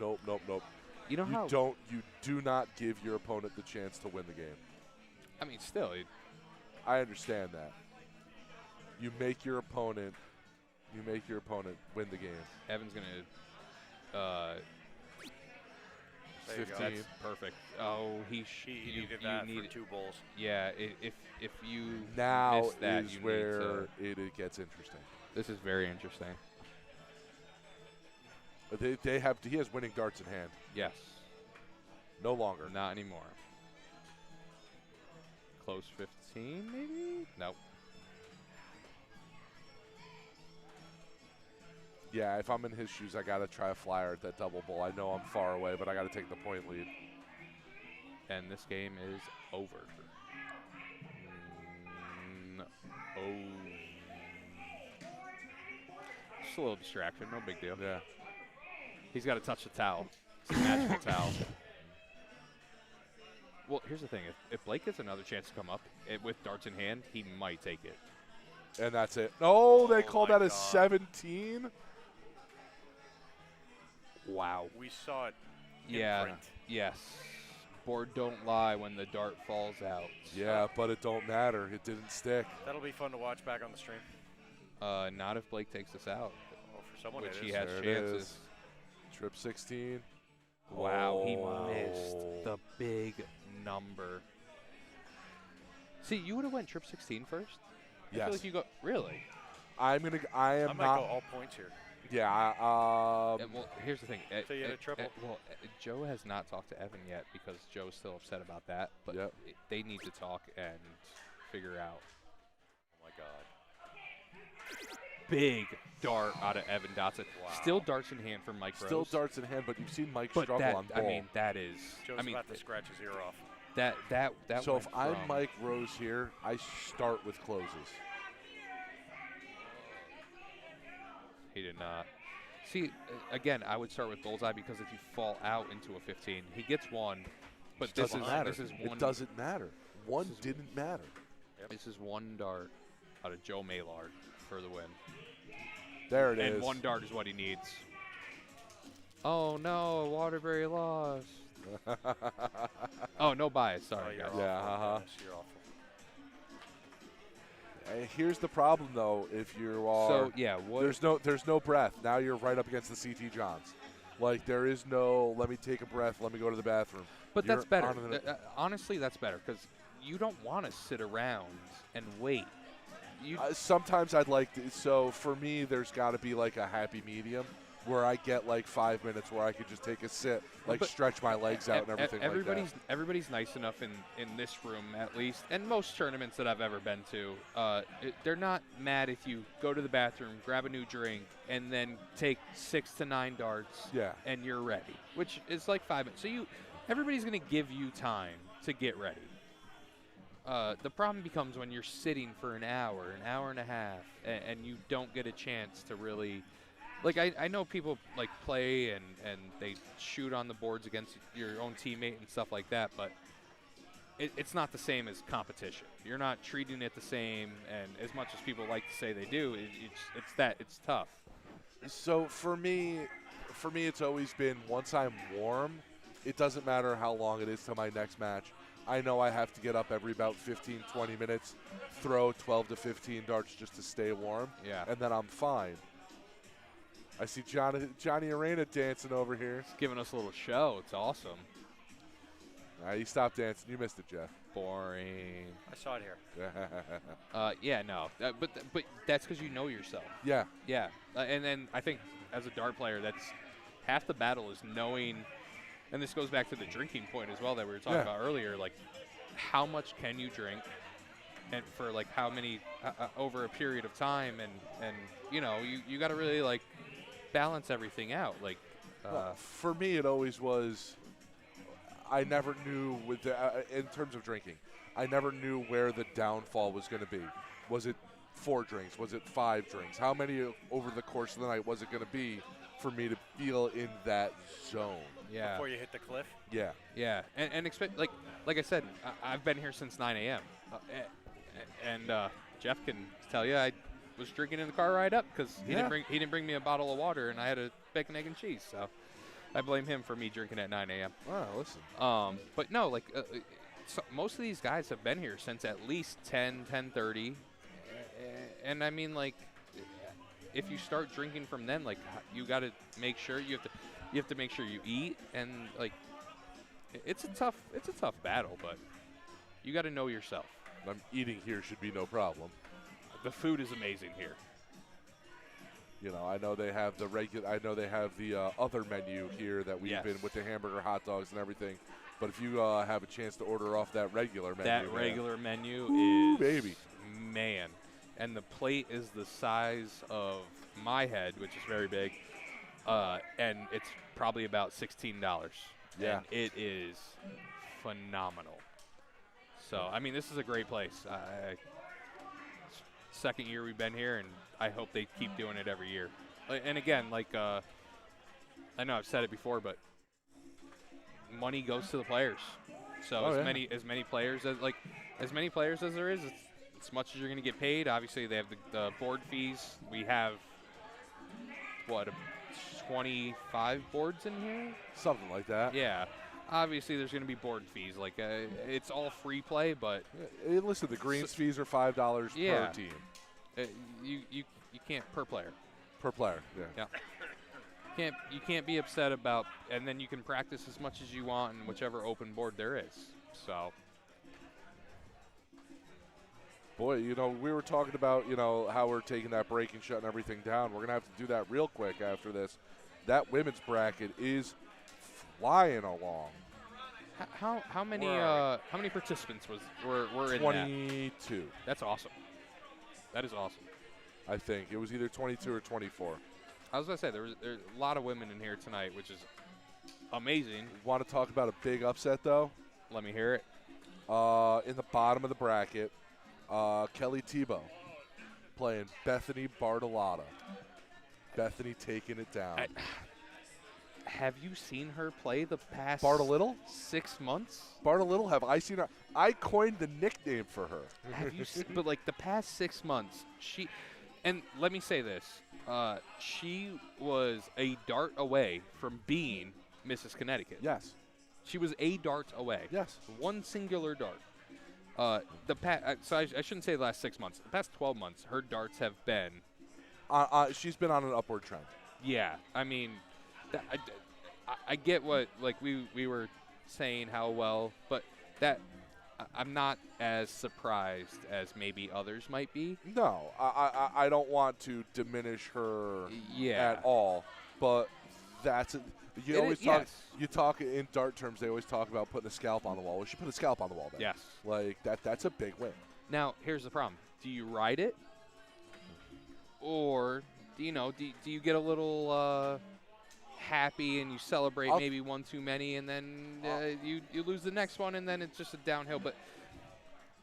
Speaker 1: Nope.
Speaker 5: You know how...
Speaker 1: You do not give your opponent the chance to win the game.
Speaker 5: I mean, still...
Speaker 1: I understand that. You make your opponent win the game.
Speaker 5: Evan's going to...
Speaker 2: There you go.
Speaker 1: 15.
Speaker 5: That's perfect. Oh,
Speaker 2: He needed that for 2 bowls.
Speaker 5: Yeah, if you
Speaker 1: Now
Speaker 5: miss that,
Speaker 1: is
Speaker 5: you
Speaker 1: where
Speaker 5: need to,
Speaker 1: it gets interesting.
Speaker 5: this is very interesting.
Speaker 1: He has winning darts in hand.
Speaker 5: Yes.
Speaker 1: No longer.
Speaker 5: Not anymore. Close 15, maybe? Nope.
Speaker 1: Yeah, if I'm in his shoes, I got to try a flyer at that double bowl. I know I'm far away, but I got to take the point lead.
Speaker 5: And this game is over. Just a little distraction, no big deal.
Speaker 1: Yeah.
Speaker 5: He's got to touch the towel. It's a magical towel. Well, here's the thing. If Blake gets another chance to come up with darts in hand, he might take it.
Speaker 1: And that's it. No, they called
Speaker 2: my
Speaker 1: that a
Speaker 2: God.
Speaker 1: 17?
Speaker 5: Wow.
Speaker 2: We saw it.
Speaker 5: Yeah.
Speaker 2: Imprint.
Speaker 5: Yes. Board don't lie when the dart falls out.
Speaker 1: Yeah, but it don't matter. It didn't stick.
Speaker 2: That'll be fun to watch back on the stream.
Speaker 5: Not if Blake takes this out,
Speaker 2: Well, for someone
Speaker 5: which
Speaker 2: it
Speaker 5: he
Speaker 2: is.
Speaker 5: has
Speaker 1: There it
Speaker 5: chances.
Speaker 1: is. Trip 16.
Speaker 5: Wow, he
Speaker 1: Oh.
Speaker 5: missed the big number. See, you would have went trip 16 first? I
Speaker 1: Yes.
Speaker 5: feel like you go, really?
Speaker 1: I am
Speaker 2: I might
Speaker 1: not.
Speaker 2: go all points here.
Speaker 1: Yeah.
Speaker 5: Well, here's the thing.
Speaker 2: So you had a triple?
Speaker 5: Joe has not talked to Evan yet because Joe's still upset about that. But
Speaker 1: Yep.
Speaker 5: they need to talk and figure out.
Speaker 2: Oh, my God.
Speaker 5: Big dart out of Evan Dotson.
Speaker 2: Wow.
Speaker 5: Still darts in hand for Mike
Speaker 1: Still
Speaker 5: Rose.
Speaker 1: darts in hand, but you've seen Mike
Speaker 5: But
Speaker 1: struggle
Speaker 5: that,
Speaker 1: on
Speaker 5: I
Speaker 1: bowl.
Speaker 5: mean, that is.
Speaker 2: Joe's
Speaker 5: I mean,
Speaker 2: about to scratch his ear off.
Speaker 5: that
Speaker 1: so
Speaker 5: went
Speaker 1: if I'm
Speaker 5: from-
Speaker 1: Mike Rose here, I start with closes.
Speaker 5: He did not. See, again, I would start with bullseye because if you fall out into a 15, he gets one. But
Speaker 1: It
Speaker 5: this
Speaker 1: doesn't
Speaker 5: is
Speaker 1: matter.
Speaker 5: this is one.
Speaker 1: It doesn't matter. One
Speaker 5: This is-
Speaker 1: didn't matter.
Speaker 5: This is one dart out of Joe Maylard for the win.
Speaker 1: There it is.
Speaker 5: And one dart is what he needs. Oh no, Waterbury lost. Oh, no bias.
Speaker 2: Oh,
Speaker 5: Sorry,
Speaker 2: you're
Speaker 5: guys.
Speaker 2: awful,
Speaker 1: Yeah, uh-huh.
Speaker 2: Dennis, You're awful.
Speaker 1: Here's the problem, though. If you are,
Speaker 5: So yeah, what?
Speaker 1: there's no breath. Now you're right up against the CT Johns. Like there is no. Let me take a breath. Let me go to the bathroom.
Speaker 5: But
Speaker 1: You're
Speaker 5: that's better.
Speaker 1: on the-
Speaker 5: Honestly, that's better because you don't want to sit around and wait. You
Speaker 1: Sometimes I'd like to, so for me, there's got to be like a happy medium. where I get like 5 minutes where I could just take a sit, like
Speaker 5: But
Speaker 1: stretch my legs out and everything like that.
Speaker 5: Everybody's nice enough in this room, at least, and most tournaments that I've ever been to. They're not mad if you go to the bathroom, grab a new drink, and then take 6 to 9 darts,
Speaker 1: Yeah.
Speaker 5: and you're ready, which is like 5 minutes. So everybody's going to give you time to get ready. The problem becomes when you're sitting for an hour and a half, and you don't get a chance to really, like, I know people like play and they shoot on the boards against your own teammate and stuff like that, but it's not the same as competition. You're not treating it the same, and as much as people like to say they do, it's tough.
Speaker 1: So for me, it's always been once I'm warm, it doesn't matter how long it is to my next match. I know I have to get up every about 15, 20 minutes, throw 12 to 15 darts just to stay warm,
Speaker 5: Yeah.
Speaker 1: and then I'm fine. I see Johnny Arena dancing over here.
Speaker 5: It's giving us a little show. It's awesome.
Speaker 1: You stopped dancing. You missed it, Jeff.
Speaker 5: Boring.
Speaker 2: I saw it here.
Speaker 5: Yeah, no. But that's because you know yourself.
Speaker 1: Yeah.
Speaker 5: Yeah. And then I think as a dart player, that's half the battle is knowing, and this goes back to the drinking point as well that we were talking about earlier, like how much can you drink and for like how many over a period of time, and you got to really like balance everything out. Like
Speaker 1: Well, for me, it always was. I never knew with in terms of drinking, I never knew where the downfall was going to be. Was it 4 drinks? Was it 5 drinks? How many over the course of the night was it going to be for me to feel in that zone?
Speaker 5: yeah.
Speaker 2: Before you hit the cliff.
Speaker 1: Yeah.
Speaker 5: Yeah, and expect like I said, I've been here since 9 a.m. And Jeff can tell you I was drinking in the car ride up because he didn't bring me a bottle of water, and I had a bacon, egg, and cheese. So I blame him for me drinking at 9 a.m.
Speaker 1: Wow, listen.
Speaker 5: But no, like so most of these guys have been here since at least 10:30, and I mean like if you start drinking from then, like you got to make sure you have to make sure you eat, and like it's a tough battle, but you got to know yourself.
Speaker 1: I'm eating here should be no problem.
Speaker 5: The food is amazing here.
Speaker 1: You know, I know they have the other menu here that we've been with the hamburger, hot dogs, and everything. But if you have a chance to order off that regular menu,
Speaker 5: That regular menu
Speaker 1: Ooh,
Speaker 5: is
Speaker 1: baby.
Speaker 5: Man, and the plate is the size of my head, which is very big, and it's probably about $16.
Speaker 1: Yeah.
Speaker 5: And it is phenomenal. So, I mean, this is a great place. Second year we've been here, and I hope they keep doing it every year. And again, like I know I've said it before, but money goes to the players. So as many players as there is, it's as much as you're going to get paid. Obviously, they have the board fees. We have 25 boards in here.
Speaker 1: Something like that.
Speaker 5: Yeah. Obviously, there's going to be board fees. Like it's all free play, but
Speaker 1: Listen, the greens fees are $5
Speaker 5: Yeah.
Speaker 1: per team.
Speaker 5: You can't per player.
Speaker 1: Per player. Yeah.
Speaker 5: Yeah. You can't be upset about, and then you can practice as much as you want in whichever open board there is. So
Speaker 1: Boy, we were talking about, how we're taking that break and shutting everything down. We're going to have to do that real quick after this. That women's bracket is flying along.
Speaker 5: how many participants were in that?
Speaker 1: 22,
Speaker 5: That's awesome. That is awesome.
Speaker 1: I think. It was either 22 or 24.
Speaker 5: I was gonna say there's a lot of women in here tonight, which is amazing.
Speaker 1: Want to talk about a big upset, though?
Speaker 5: Let me hear it.
Speaker 1: In the bottom of the bracket, Kelly Tebow playing Bethany Bartolotta. Bethany taking it down.
Speaker 5: Have you seen her play the past
Speaker 1: Bartolittle?
Speaker 5: 6 months?
Speaker 1: Bartolittle, have I seen her? I coined the nickname for her.
Speaker 5: Have you seen, but like the past 6 months, and let me say this, she was a dart away from being Mrs. Connecticut.
Speaker 1: Yes.
Speaker 5: She was a dart away.
Speaker 1: Yes.
Speaker 5: One singular dart. So I shouldn't say the last 6 months. The past 12 months, her darts have been.
Speaker 1: She's been on an upward trend.
Speaker 5: Yeah, I mean, I get what we were saying how well, but that I'm not as surprised as maybe others might be.
Speaker 1: No, I don't want to diminish her
Speaker 5: Yeah.
Speaker 1: at all. but that's it. You
Speaker 5: It
Speaker 1: always
Speaker 5: is-
Speaker 1: talk.
Speaker 5: yes.
Speaker 1: You talk in dart terms. They always talk about putting a scalp on the wall. We should put a scalp on the wall then.
Speaker 5: Yes.
Speaker 1: Like that's a big win.
Speaker 5: Now, here's the problem. Do you ride it? Or, do you get a little happy and you celebrate
Speaker 1: I'll-
Speaker 5: maybe one too many and then you lose the next one and then it's just a downhill. But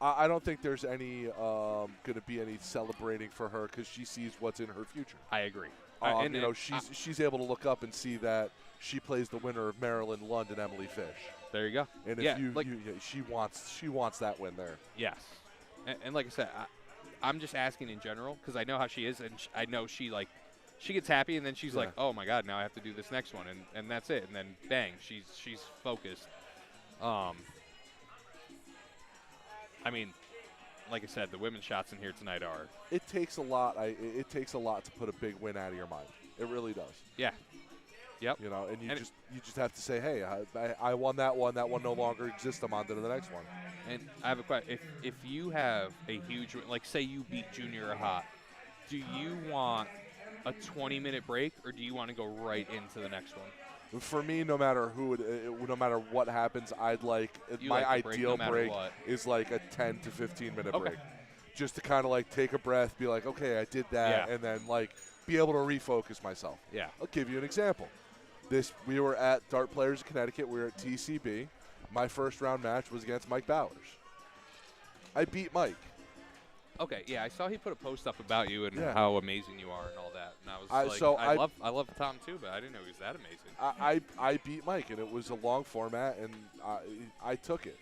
Speaker 1: I don't think there's any going to be any celebrating for her because she sees what's in her future.
Speaker 5: I agree.
Speaker 1: She's able to look up and see that she plays the winner of Maryland, London, Emily Fish.
Speaker 5: There you go.
Speaker 1: And if
Speaker 5: Yeah,
Speaker 1: she wants that win there.
Speaker 5: Yes. And like I said, I'm just asking in general because I know how she is, and I know she gets happy, and then she's like, oh my God, now I have to do this next one, and that's it, and then bang, she's focused. I mean, like I said, the women's shots in here tonight are.
Speaker 1: It takes a lot. It takes a lot to put a big win out of your mind. It really does.
Speaker 5: Yeah. Yep.
Speaker 1: And you just have to say, hey, I won that one. That one no longer exists. I'm on to the next one.
Speaker 5: And I have a question. If you have a huge, like say you beat Junior Hot, do you want a 20-minute break or do you want to go right into the next one?
Speaker 1: For me, no matter no matter what happens, I'd like my ideal break is like a 10 to 15 minute break, just to kind of like take a breath, be like, okay, I did that, and then like be able to refocus myself.
Speaker 5: Yeah.
Speaker 1: I'll give you an example. We were at Dart Players in Connecticut. We were at TCB. My first round match was against Mike Bowers. I beat Mike.
Speaker 5: Okay, yeah, I saw he put a post up about you and how amazing you are and all that, and I was I love Tom too, but I didn't know he was that amazing.
Speaker 1: I beat Mike, and it was a long format, and I took it,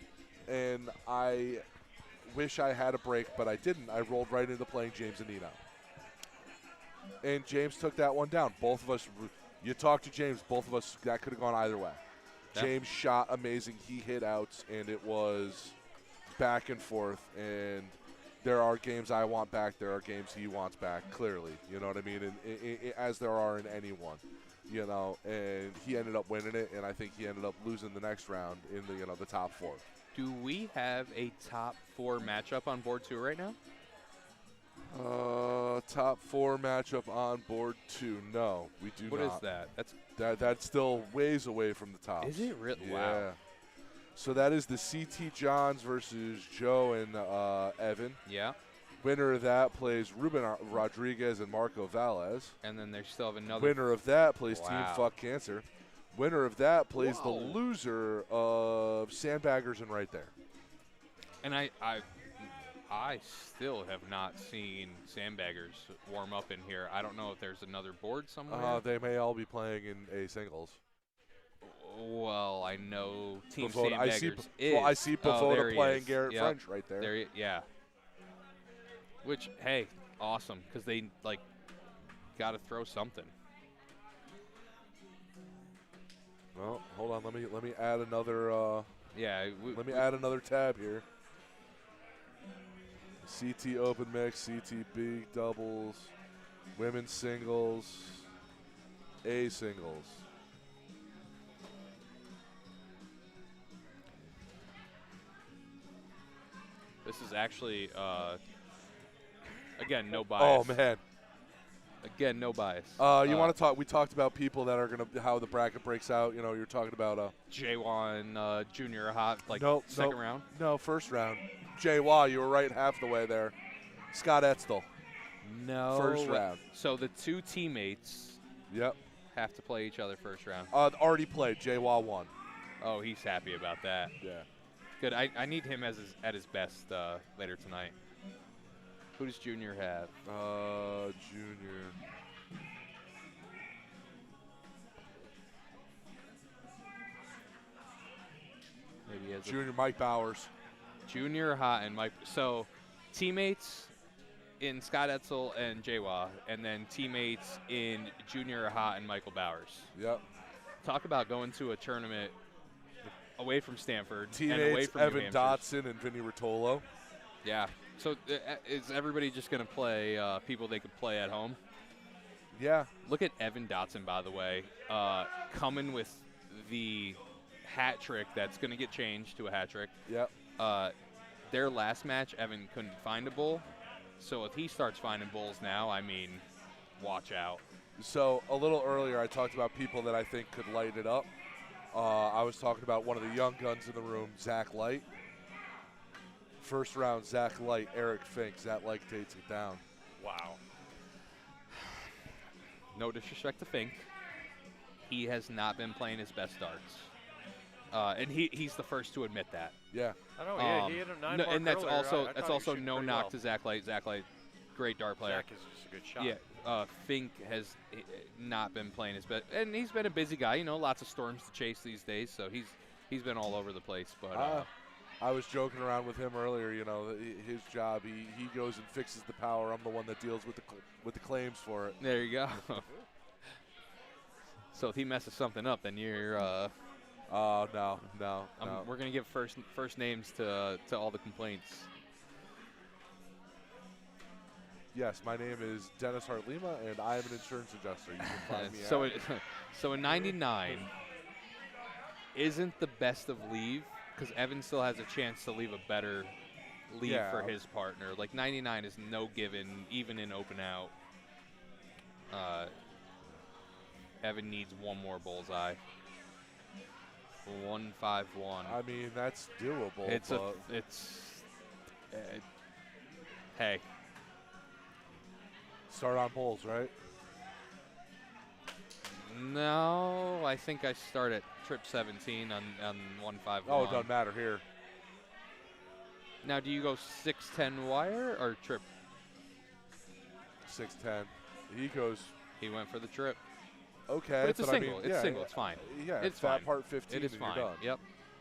Speaker 1: and I wish I had a break, but I didn't. I rolled right into playing James and Nino, and James took that one down. Both of us, you talk to James, both of us, that could have gone either way. Yeah. James shot amazing. He hit outs, and it was back and forth, and there are games I want back. There are games he wants back, clearly. You know what I mean? And as there are in any one, and he ended up winning it, and I think he ended up losing the next round in the top four.
Speaker 5: Do we have a top 4 matchup on board 2 right now?
Speaker 1: Top 4 matchup on board 2. No, we do not.
Speaker 5: What is that?
Speaker 1: That's still ways away from the top.
Speaker 5: Is it really?
Speaker 1: Yeah.
Speaker 5: Wow.
Speaker 1: So that is the CT Johns versus Joe and Evan.
Speaker 5: Yeah.
Speaker 1: Winner of that plays Ruben Rodriguez and Marco Valles.
Speaker 5: And then they still have another.
Speaker 1: Winner of that plays Team Fuck Cancer. Winner of that plays the
Speaker 5: Whoa.
Speaker 1: loser of Sandbaggers and Right There.
Speaker 5: And I still have not seen Sandbaggers warm up in here. I don't know if there's another board somewhere.
Speaker 1: They may all be playing in a singles.
Speaker 5: Well, I know Team
Speaker 1: Pavoda,
Speaker 5: Sandbaggers
Speaker 1: I see Pavoda playing Garrett
Speaker 5: Yep.
Speaker 1: French right there.
Speaker 5: Yeah. Which, hey, awesome, because they, got to throw something.
Speaker 1: Well, hold on. Let me add another. Let me add another tab here. CT Open Mix, CTB doubles, women's singles, A singles.
Speaker 5: This is actually, again, no bias.
Speaker 1: Oh man.
Speaker 5: Again, no bias.
Speaker 1: You want to talk? We talked about people that are how the bracket breaks out. You're talking about
Speaker 5: J1 Junior Hot, second round.
Speaker 1: No, first round. J1, you were right half the way there. Scott Etzel.
Speaker 5: No.
Speaker 1: First round.
Speaker 5: So the 2 teammates.
Speaker 1: Yep.
Speaker 5: Have to play each other first round.
Speaker 1: Already played. J1 won.
Speaker 5: Oh, he's happy about that.
Speaker 1: Yeah.
Speaker 5: Good. I need him at his best later tonight. Who does Junior have?
Speaker 1: Junior.
Speaker 5: Maybe he has
Speaker 1: Junior Mike Bowers.
Speaker 5: Junior Hot and Mike. So teammates in Scott Etzel and Jawa, and then teammates in Junior Hot and Michael Bowers.
Speaker 1: Yep.
Speaker 5: Talk about going to a tournament away from Stanford
Speaker 1: Teammates
Speaker 5: and away from
Speaker 1: Evan
Speaker 5: New Hampshire.
Speaker 1: Dotson and Vinny Rotolo.
Speaker 5: Yeah. So is everybody just going to play people they could play at home?
Speaker 1: Yeah.
Speaker 5: Look at Evan Dotson, by the way, coming with the hat trick that's going to get changed to a hat trick.
Speaker 1: Yep.
Speaker 5: Their last match, Evan couldn't find a bull. So if he starts finding bulls now, I mean, watch out.
Speaker 1: So a little earlier, I talked about people that I think could light it up. I was talking about one of the young guns in the room, Zach Light. First round, Zach Light, Eric Fink. Zach Light takes it down.
Speaker 2: Wow.
Speaker 5: No disrespect to Fink. He has not been playing his best darts. And he's the first to admit that.
Speaker 1: Yeah.
Speaker 2: I know. Yeah, he hit a 9 mark
Speaker 5: and that's
Speaker 2: earlier.
Speaker 5: also
Speaker 2: I
Speaker 5: that's
Speaker 2: thought he
Speaker 5: also
Speaker 2: shot
Speaker 5: no
Speaker 2: pretty
Speaker 5: knock
Speaker 2: well.
Speaker 5: to Zach Light. Zach Light, great dart player.
Speaker 2: Zach is just a good shot.
Speaker 5: Yeah, Fink has not been playing his best, and he's been a busy guy. You know, lots of storms to chase these days, so he's been all over the place. But
Speaker 1: I was joking around with him earlier. You know, his job. He goes and fixes the power. I'm the one that deals with the claims for it.
Speaker 5: there you go. So if he messes something up, then you're.
Speaker 1: Oh no.
Speaker 5: We're gonna give first names to all the complaints.
Speaker 1: Yes, my name is Dennis Hart-Lima, and I am an insurance adjuster. You can find me
Speaker 5: So
Speaker 1: at.
Speaker 5: so a 99 isn't the best of leave because Evan still has a chance to leave a better leave
Speaker 1: Yeah.
Speaker 5: for his partner. Like 99 is no given, even in open out. Evan needs one more bullseye. 151.
Speaker 1: I mean, that's doable.
Speaker 5: It's
Speaker 1: but
Speaker 5: hey.
Speaker 1: start on bulls, right?
Speaker 5: No, I think I start at trip 17 on 151.
Speaker 1: Oh, it doesn't matter here.
Speaker 5: Now, do you go 610 wire or trip?
Speaker 1: 610. He goes.
Speaker 5: He went for the trip.
Speaker 1: Okay,
Speaker 5: But it's a
Speaker 1: I
Speaker 5: single.
Speaker 1: mean,
Speaker 5: it's
Speaker 1: yeah,
Speaker 5: single. It's fine.
Speaker 1: Yeah,
Speaker 5: It's
Speaker 1: fat
Speaker 5: fine.
Speaker 1: part 15.
Speaker 5: It is
Speaker 1: and
Speaker 5: fine.
Speaker 1: You're done.
Speaker 5: Yep.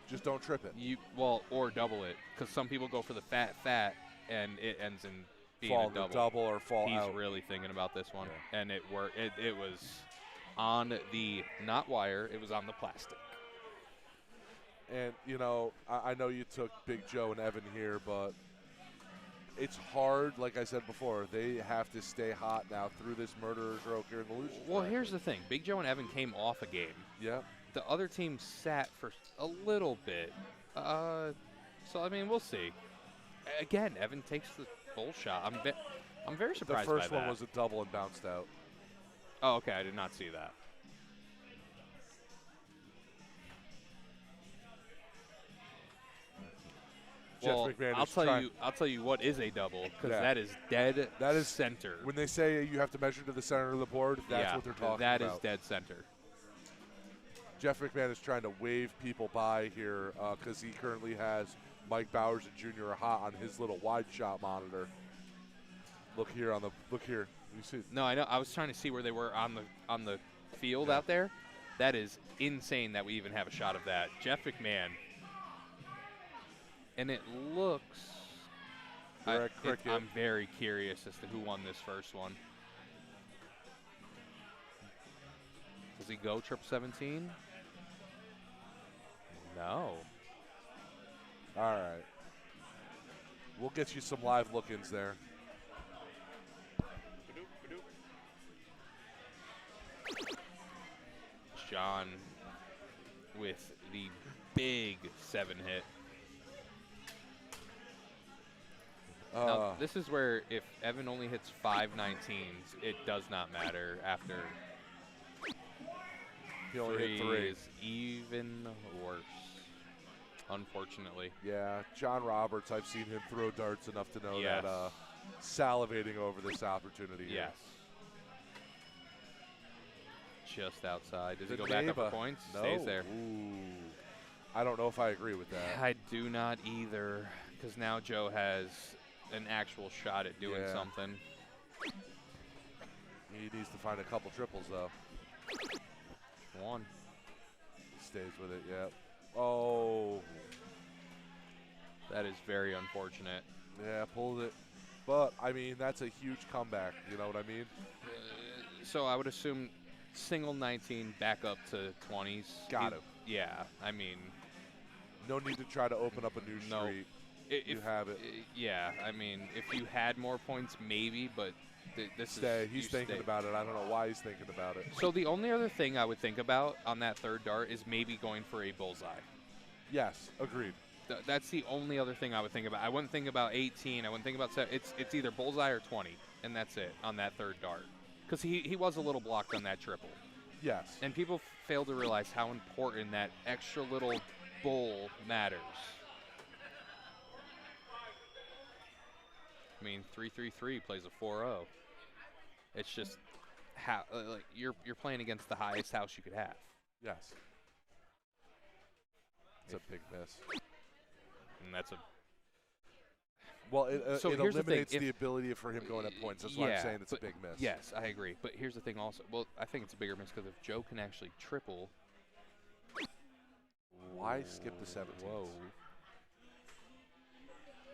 Speaker 1: Just don't trip it.
Speaker 5: Or double it, because some people go for the fat, and it ends in being
Speaker 1: Fall
Speaker 5: a double.
Speaker 1: double or fall
Speaker 5: He's
Speaker 1: out.
Speaker 5: really thinking about this one, and it worked. It was on the not wire. It was on the plastic.
Speaker 1: And, you know, I know you took Big Joe and Evan here, but it's hard. Like I said before, they have to stay hot now through this murderer's row here in the Lucian.
Speaker 5: Well, here's the thing: Big Joe and Evan came off a game.
Speaker 1: Yeah.
Speaker 5: The other team sat for a little bit. So I mean, we'll see. Again, Evan takes the bull shot. I'm very
Speaker 1: The
Speaker 5: surprised
Speaker 1: first
Speaker 5: by
Speaker 1: one
Speaker 5: that.
Speaker 1: was a double and bounced out.
Speaker 5: Oh, okay. I did not see that.
Speaker 1: Jeff
Speaker 5: Well,
Speaker 1: McMahon
Speaker 5: I'll
Speaker 1: is
Speaker 5: tell
Speaker 1: trying-
Speaker 5: you. I'll tell you what is a double because
Speaker 1: Yeah.
Speaker 5: that is dead.
Speaker 1: That is
Speaker 5: center.
Speaker 1: When they say you have to measure to the center of the board, that's
Speaker 5: yeah,
Speaker 1: what they're talking
Speaker 5: that
Speaker 1: about.
Speaker 5: is dead center.
Speaker 1: Jeff McMahon is trying to wave people by here because he currently has Mike Bowers and Jr. hot on his little wide shot monitor. Look here on the here. You see?
Speaker 5: No, I know. I was trying to see where they were on the field out there. That is insane that we even have a shot of that. Jeff McMahon. And it looks.
Speaker 1: Direct cricket.
Speaker 5: I'm very curious as to who won this first one. Does he go trip 17? No.
Speaker 1: All right. We'll get you some live look-ins there.
Speaker 5: John with the big 7 hit. Now, this is where if Evan only hits 5 19s, it does not matter after
Speaker 1: he only hit 3.
Speaker 5: is even worse, unfortunately.
Speaker 1: Yeah, John Roberts, I've seen him throw darts enough to know
Speaker 5: Yes.
Speaker 1: that salivating over this opportunity here.
Speaker 5: Yes. Just outside. Does he
Speaker 1: The
Speaker 5: go back up for
Speaker 1: neighbor.
Speaker 5: points?
Speaker 1: No.
Speaker 5: Stays there.
Speaker 1: Ooh. I don't know if I agree with that.
Speaker 5: I do not either, because now Joe has an actual shot at doing
Speaker 1: Yeah.
Speaker 5: something.
Speaker 1: He needs to find a couple triples, though.
Speaker 5: One.
Speaker 1: Stays with it, yeah. Oh.
Speaker 5: That is very unfortunate.
Speaker 1: Yeah, pulled it. But, I mean, that's a huge comeback. You know what I mean?
Speaker 5: So I would assume single 19 back up to 20s.
Speaker 1: Got to.
Speaker 5: Yeah, I mean,
Speaker 1: No need to try to open up a new
Speaker 5: No.
Speaker 1: street.
Speaker 5: if,
Speaker 1: You have it.
Speaker 5: Yeah, I mean, if you had more points, maybe, but this
Speaker 1: Stay.
Speaker 5: is
Speaker 1: He's
Speaker 5: you
Speaker 1: thinking
Speaker 5: stay.
Speaker 1: about it. I don't know why he's thinking about it.
Speaker 5: So the only other thing I would think about on that third dart is maybe going for a bullseye.
Speaker 1: Yes, agreed.
Speaker 5: That's the only other thing I would think about. I wouldn't think about 18. I wouldn't think about 7. It's either bullseye or 20, and that's it on that third dart. Because he was a little blocked on that triple.
Speaker 1: Yes.
Speaker 5: And people fail to realize how important that extra little bowl matters. I mean, 3-3-3 plays a 4-0. It's just how like you're playing against the highest house you could have.
Speaker 1: Yes. It's a big miss.
Speaker 5: And that's a
Speaker 1: Well, it
Speaker 5: So here's the thing,
Speaker 1: eliminates
Speaker 5: if-
Speaker 1: the ability for him going at points. That's why I'm saying it's a big miss.
Speaker 5: Yes, I agree. But here's the thing also. Well, I think it's a bigger miss because if Joe can actually triple.
Speaker 1: Why skip the 17th?
Speaker 5: Whoa.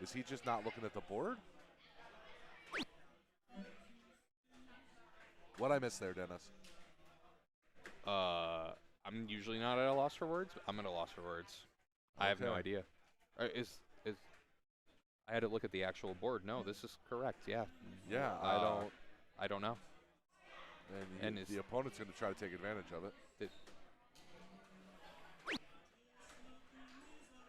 Speaker 1: Is he just not looking at the board? What'd I miss there, Dennis?
Speaker 5: I'm usually not at a loss for words. But I'm at a loss for words. I have no
Speaker 1: Okay.
Speaker 5: idea. Is I had to look at the actual board. No, this is correct. Yeah.
Speaker 1: Yeah,
Speaker 5: I don't know.
Speaker 1: And
Speaker 5: is-
Speaker 1: the opponent's going to try to take advantage of it.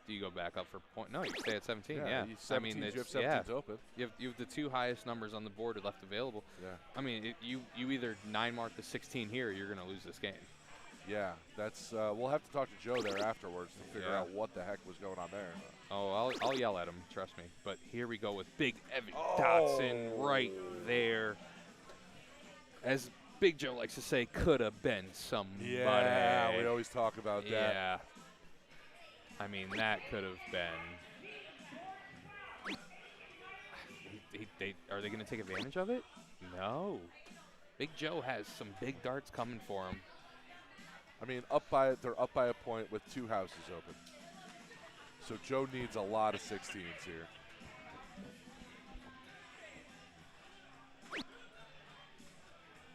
Speaker 5: Do you go back up for point? No, you stay at 17.
Speaker 1: Yeah,
Speaker 5: Yeah.
Speaker 1: you
Speaker 5: I mean,
Speaker 1: have
Speaker 5: it's
Speaker 1: 17s open.
Speaker 5: You have the two highest numbers on the board left available.
Speaker 1: Yeah.
Speaker 5: I mean, you either 9 mark the 16 here, or you're going to lose this game.
Speaker 1: Yeah, that's. We'll have to talk to Joe there afterwards to figure
Speaker 5: Yeah.
Speaker 1: out what the heck was going on there.
Speaker 5: Oh, I'll yell at him. Trust me. But here we go with Big Evan Dotson right there. As Big Joe likes to say, could have been somebody.
Speaker 1: Yeah, we always talk about that.
Speaker 5: Yeah. I mean, that could have been. Are they going to take advantage of it? No. Big Joe has some big darts coming for him.
Speaker 1: I mean, they're up by a point with 2 houses open. So Joe needs a lot of 16s here.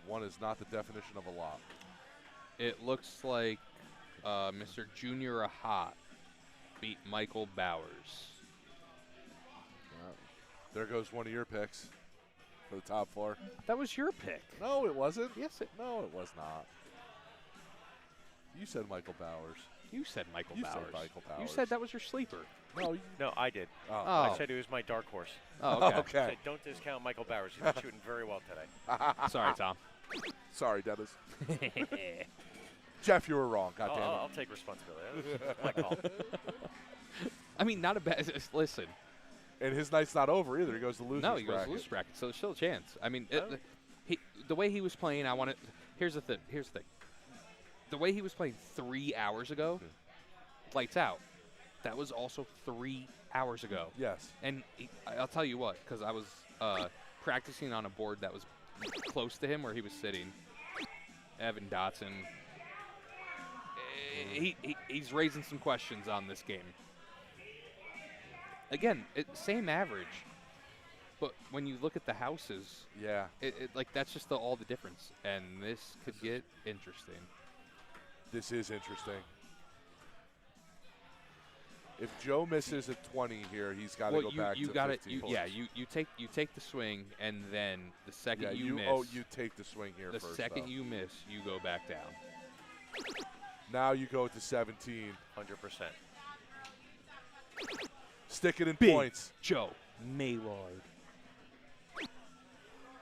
Speaker 1: One is not the definition of a lot.
Speaker 5: It looks like Mr. Junior Ahat beat Michael Bowers.
Speaker 1: There goes one of your picks for the top 4.
Speaker 5: That was your pick.
Speaker 1: No, it wasn't.
Speaker 5: Yes,
Speaker 1: No, it was not. You said Michael Bowers.
Speaker 5: you said Michael
Speaker 1: You said
Speaker 5: Bowers.
Speaker 1: Michael
Speaker 5: You
Speaker 1: Bowers.
Speaker 5: said that was your sleeper.
Speaker 1: No,
Speaker 2: No, I did.
Speaker 1: oh.
Speaker 2: I said it was my dark horse.
Speaker 5: Oh, okay.
Speaker 2: I
Speaker 1: Okay.
Speaker 2: said, don't discount Michael Bowers. He's been shooting very well today.
Speaker 5: Sorry, Tom.
Speaker 1: Sorry, Dennis. Jeff, you were wrong. God damn it.
Speaker 2: I'll take responsibility. That's my call.
Speaker 5: I mean, not a bad. Listen,
Speaker 1: And his night's not over either. He goes to losers
Speaker 5: no, he goes
Speaker 1: bracket.
Speaker 5: loose bracket, so there's still a chance. I mean,
Speaker 2: Oh.
Speaker 5: the way he was playing, I want to. Here's the thing. The way he was playing 3 hours ago, lights out. That was also 3 hours ago.
Speaker 1: Yes.
Speaker 5: And I'll tell you what, because I was practicing on a board that was close to him where he was sitting. Evan Dotson. He's raising some questions on this game. Again, same average, but when you look at the houses,
Speaker 1: Yeah.
Speaker 5: like that's just all the difference, and this could get interesting.
Speaker 1: This is interesting. If Joe misses a 20 here, he's got to go back to 15.
Speaker 5: Yeah, you take the swing, and then the second
Speaker 1: Yeah,
Speaker 5: you miss,
Speaker 1: you take the swing here
Speaker 5: the
Speaker 1: first.
Speaker 5: second
Speaker 1: though.
Speaker 5: you miss, you go back down.
Speaker 1: Now you go to 17.
Speaker 2: 100%.
Speaker 1: Stick it in
Speaker 5: Big
Speaker 1: points.
Speaker 5: Joe Maylard.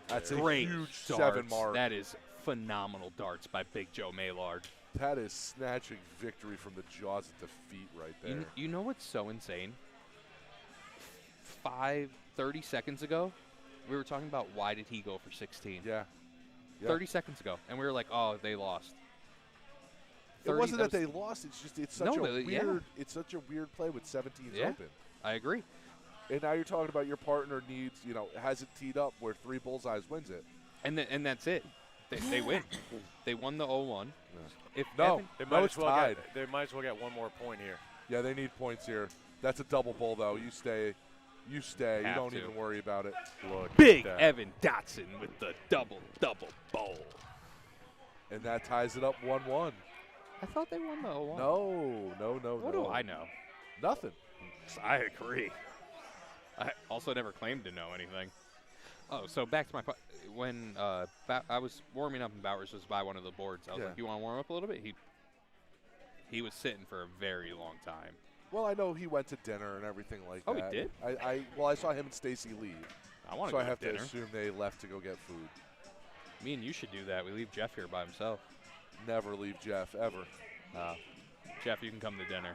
Speaker 1: That's a
Speaker 5: Great
Speaker 1: huge
Speaker 5: darts.
Speaker 1: 7 mark.
Speaker 5: That is phenomenal darts by Big Joe Maylard.
Speaker 1: That is snatching victory from the jaws of defeat right there.
Speaker 5: You know what's so insane? 30 seconds ago, we were talking about why did he go for 16.
Speaker 1: Yeah.
Speaker 5: 30 seconds ago, and we were like, oh, they lost.
Speaker 1: It wasn't that they lost. It's just it's such
Speaker 5: No,
Speaker 1: a
Speaker 5: but, yeah.
Speaker 1: weird. It's such a weird play with 17s
Speaker 5: Yeah.
Speaker 1: open.
Speaker 5: I agree.
Speaker 1: And now you're talking about your partner needs, has it teed up where 3 bullseyes wins it.
Speaker 5: And that's it. They win. They won the 0-1. If
Speaker 1: No,
Speaker 5: Evan-
Speaker 2: They
Speaker 1: no,
Speaker 2: might
Speaker 1: it's
Speaker 2: as well
Speaker 1: tied.
Speaker 2: get one more point here.
Speaker 1: Yeah, they need points here. That's a double bull though. You stay. You
Speaker 5: Have
Speaker 1: don't
Speaker 5: to.
Speaker 1: even worry about it.
Speaker 2: Look
Speaker 5: Big
Speaker 2: at that.
Speaker 5: Evan Dotson with the double bowl.
Speaker 1: And that ties it up 1-1.
Speaker 5: I thought they won the 0-1.
Speaker 1: No.
Speaker 5: What do I know?
Speaker 1: Nothing.
Speaker 5: I agree. I also never claimed to know anything. Oh, so back to my point. When I was warming up and Bowers was by one of the boards, I was
Speaker 1: Yeah.
Speaker 5: like, you want to warm up a little bit? He was sitting for a very long time.
Speaker 1: Well, I know he went to dinner and everything like
Speaker 5: Oh, he
Speaker 1: that.
Speaker 5: did?
Speaker 1: I saw him and Stacy leave.
Speaker 5: I want
Speaker 1: So
Speaker 5: to
Speaker 1: I
Speaker 5: go
Speaker 1: have
Speaker 5: to
Speaker 1: to
Speaker 5: dinner.
Speaker 1: assume they left to go get food.
Speaker 5: Me and you should do that. We leave Jeff here by himself.
Speaker 1: Never leave Jeff, ever.
Speaker 5: Jeff, you can come to dinner.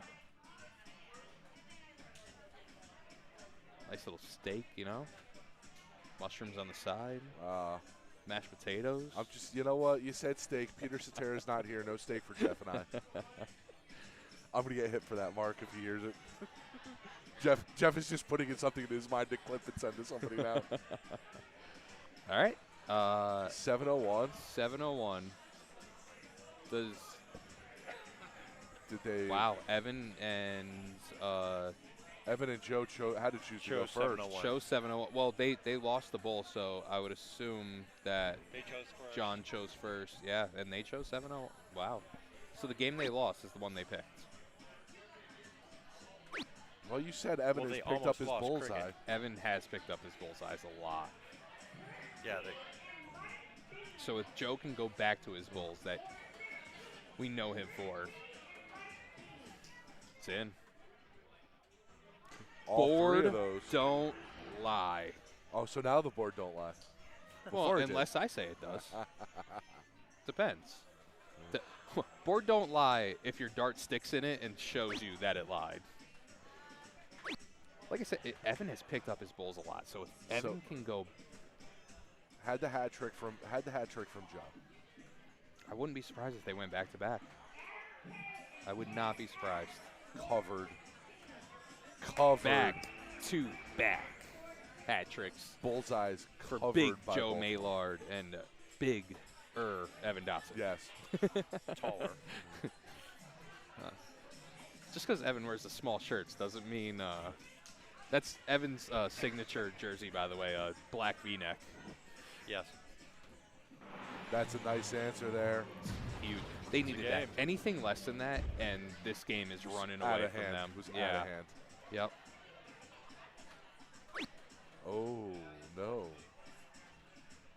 Speaker 5: Nice little steak, you know? Mushrooms on the side. Mashed potatoes.
Speaker 1: I'm just, you know what? You said steak. Peter Cetera's not here. No steak for Jeff and I. I'm going to get hit for that, Mark, if he hears it. Jeff is just putting in something in his mind to clip and send to somebody now.
Speaker 5: All right.
Speaker 1: 7:01.
Speaker 5: 7:01. Did
Speaker 1: they?
Speaker 5: Wow, Evan and
Speaker 1: Joe had to choose to go first.
Speaker 2: 7:01.
Speaker 5: Chose 7:01. Well, they lost the bowl, so I would assume that
Speaker 3: They chose first.
Speaker 5: John chose first. Yeah, and they chose 7:01. Wow. So the game they lost is the one they picked.
Speaker 1: Well, you said Evan
Speaker 2: Well,
Speaker 1: has
Speaker 2: they
Speaker 1: picked up
Speaker 2: almost
Speaker 1: his
Speaker 2: lost
Speaker 1: bullseye.
Speaker 2: cricket.
Speaker 5: Evan has picked up his bullseyes a lot.
Speaker 2: Yeah,
Speaker 5: So if Joe can go back to his bulls that we know him for, it's in.
Speaker 1: All
Speaker 5: Board
Speaker 1: three of those.
Speaker 5: don't lie.
Speaker 1: Oh, so now the board don't lie.
Speaker 5: Well,
Speaker 1: Before it did.
Speaker 5: unless I say it does. Depends. Board don't lie if your dart sticks in it and shows you that it lied. Like I said, Evan has picked up his bulls a lot, so if Evan can go,
Speaker 1: Had the hat trick from Joe.
Speaker 5: I wouldn't be surprised if they went back to back. I would not be surprised.
Speaker 1: Covered.
Speaker 5: Back to back hat tricks
Speaker 1: Bullseyes
Speaker 5: for
Speaker 1: covered
Speaker 5: big
Speaker 1: by
Speaker 5: Joe
Speaker 1: both.
Speaker 5: Maillard and big Evan Dotson.
Speaker 1: Yes.
Speaker 2: taller.
Speaker 5: Just because Evan wears the small shirts doesn't mean that's Evan's signature jersey, by the way, black V-neck.
Speaker 2: Yes.
Speaker 1: That's a nice answer there.
Speaker 5: Huge. They needed that.
Speaker 2: game.
Speaker 5: Anything less than that, and this game is running
Speaker 1: Out
Speaker 5: away
Speaker 1: of
Speaker 5: from
Speaker 1: hand.
Speaker 5: them.
Speaker 1: It was
Speaker 5: Yeah.
Speaker 1: out of hand.
Speaker 5: Yep.
Speaker 1: Oh, no.